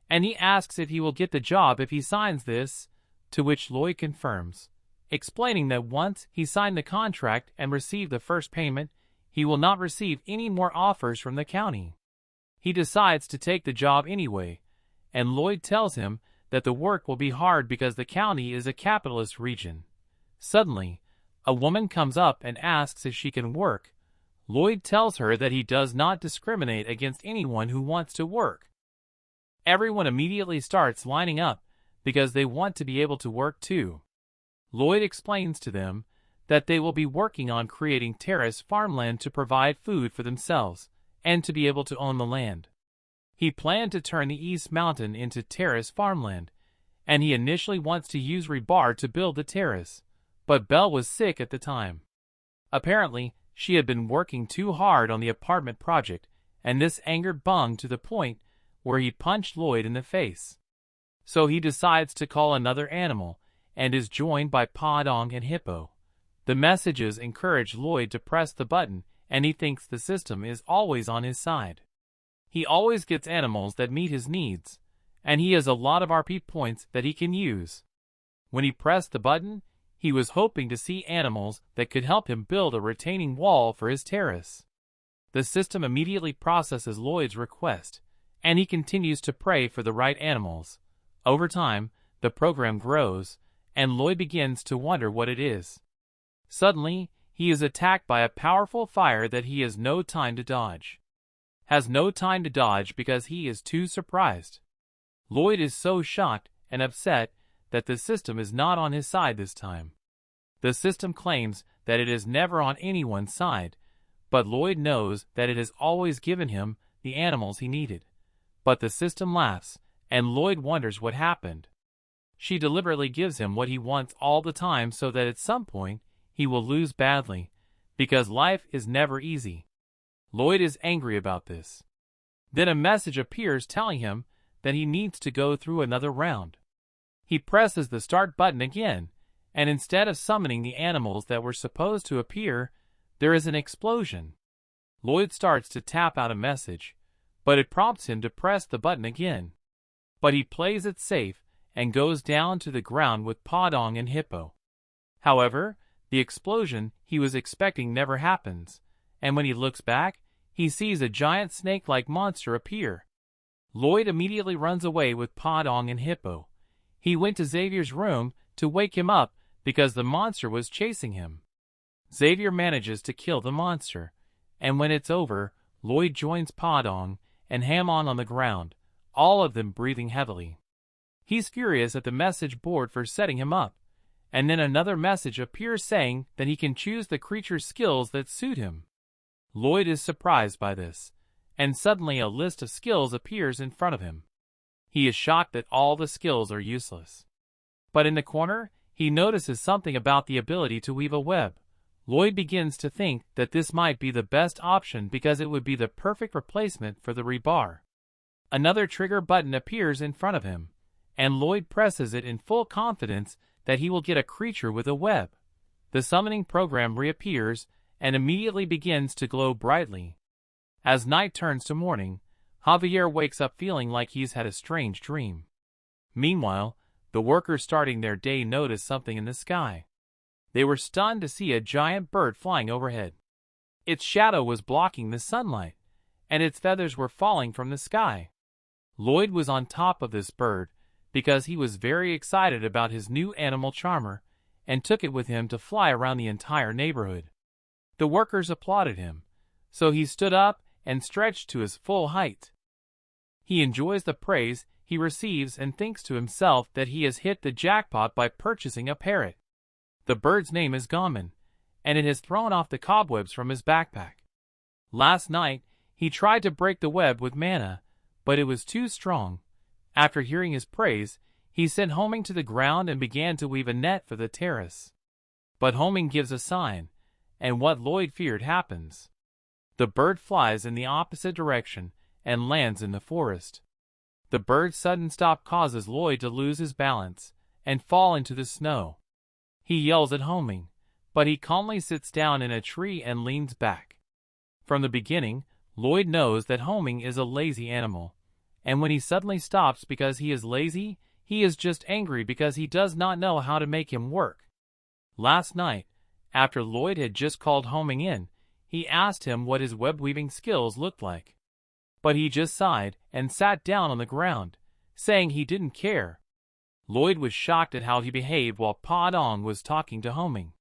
and he asks if he will get the job if he signs this, to which Lloyd confirms, explaining that once he signed the contract and received the first payment, he will not receive any more offers from the county. He decides to take the job anyway, and Lloyd tells him that the work will be hard because the county is a capitalist region. Suddenly, a woman comes up and asks if she can work. Lloyd tells her that he does not discriminate against anyone who wants to work. Everyone immediately starts lining up because they want to be able to work too. Lloyd explains to them that they will be working on creating terrace farmland to provide food for themselves and to be able to own the land. He planned to turn the East Mountain into terrace farmland, and he initially wants to use rebar to build the terrace, but Belle was sick at the time. Apparently, she had been working too hard on the apartment project, and this angered Bung to the point where he punched Lloyd in the face. So he decides to call another animal, and is joined by Podong and Hippo. The messages encourage Lloyd to press the button, and he thinks the system is always on his side. He always gets animals that meet his needs, and he has a lot of RP points that he can use. When he pressed the button, he was hoping to see animals that could help him build a retaining wall for his terrace. The system immediately processes Lloyd's request, and he continues to pray for the right animals. Over time, the program grows, and Lloyd begins to wonder what it is. Suddenly, he is attacked by a powerful fire that he has no time to dodge. Has no time to dodge because he is too surprised. Lloyd is so shocked and upset that the system is not on his side this time. The system claims that it is never on anyone's side, but Lloyd knows that it has always given him the animals he needed. But the system laughs, and Lloyd wonders what happened. She deliberately gives him what he wants all the time so that at some point he will lose badly, because life is never easy. Lloyd is angry about this. Then a message appears telling him that he needs to go through another round. He presses the start button again, and instead of summoning the animals that were supposed to appear, there is an explosion. Lloyd starts to tap out a message, but it prompts him to press the button again. But he plays it safe and goes down to the ground with Podong and Hippo. However, the explosion he was expecting never happens, and when he looks back, he sees a giant snake-like monster appear. Lloyd immediately runs away with Podong and Hippo. He went to Xavier's room to wake him up because the monster was chasing him. Xavier manages to kill the monster, and when it's over, Lloyd joins Podong and Hammond on the ground, all of them breathing heavily. He's furious at the message board for setting him up, and then another message appears saying that he can choose the creature's skills that suit him. Lloyd is surprised by this, and suddenly a list of skills appears in front of him. He is shocked that all the skills are useless. But in the corner, he notices something about the ability to weave a web. Lloyd begins to think that this might be the best option because it would be the perfect replacement for the rebar. Another trigger button appears in front of him, and Lloyd presses it in full confidence that he will get a creature with a web. The summoning program reappears and immediately begins to glow brightly. As night turns to morning, Javier wakes up feeling like he's had a strange dream. Meanwhile, the workers starting their day notice something in the sky. They were stunned to see a giant bird flying overhead. Its shadow was blocking the sunlight, and its feathers were falling from the sky. Lloyd was on top of this bird because he was very excited about his new animal charmer and took it with him to fly around the entire neighborhood. The workers applauded him, so he stood up and stretched to his full height. He enjoys the praise he receives and thinks to himself that he has hit the jackpot by purchasing a parrot. The bird's name is Gammon, and it has thrown off the cobwebs from his backpack. Last night, he tried to break the web with manna, but it was too strong. After hearing his praise, he sent Homing to the ground and began to weave a net for the terrace. But Homing gives a sign, and what Lloyd feared happens. The bird flies in the opposite direction and lands in the forest. The bird's sudden stop causes Lloyd to lose his balance and fall into the snow. He yells at Homing, but he calmly sits down in a tree and leans back. From the beginning, Lloyd knows that Homing is a lazy animal, and when he suddenly stops because he is lazy, he is just angry because he does not know how to make him work. Last night, after Lloyd had just called Homing in, he asked him what his web-weaving skills looked like. But he just sighed and sat down on the ground, saying he didn't care. Lloyd was shocked at how he behaved while Pa Dong was talking to Homing.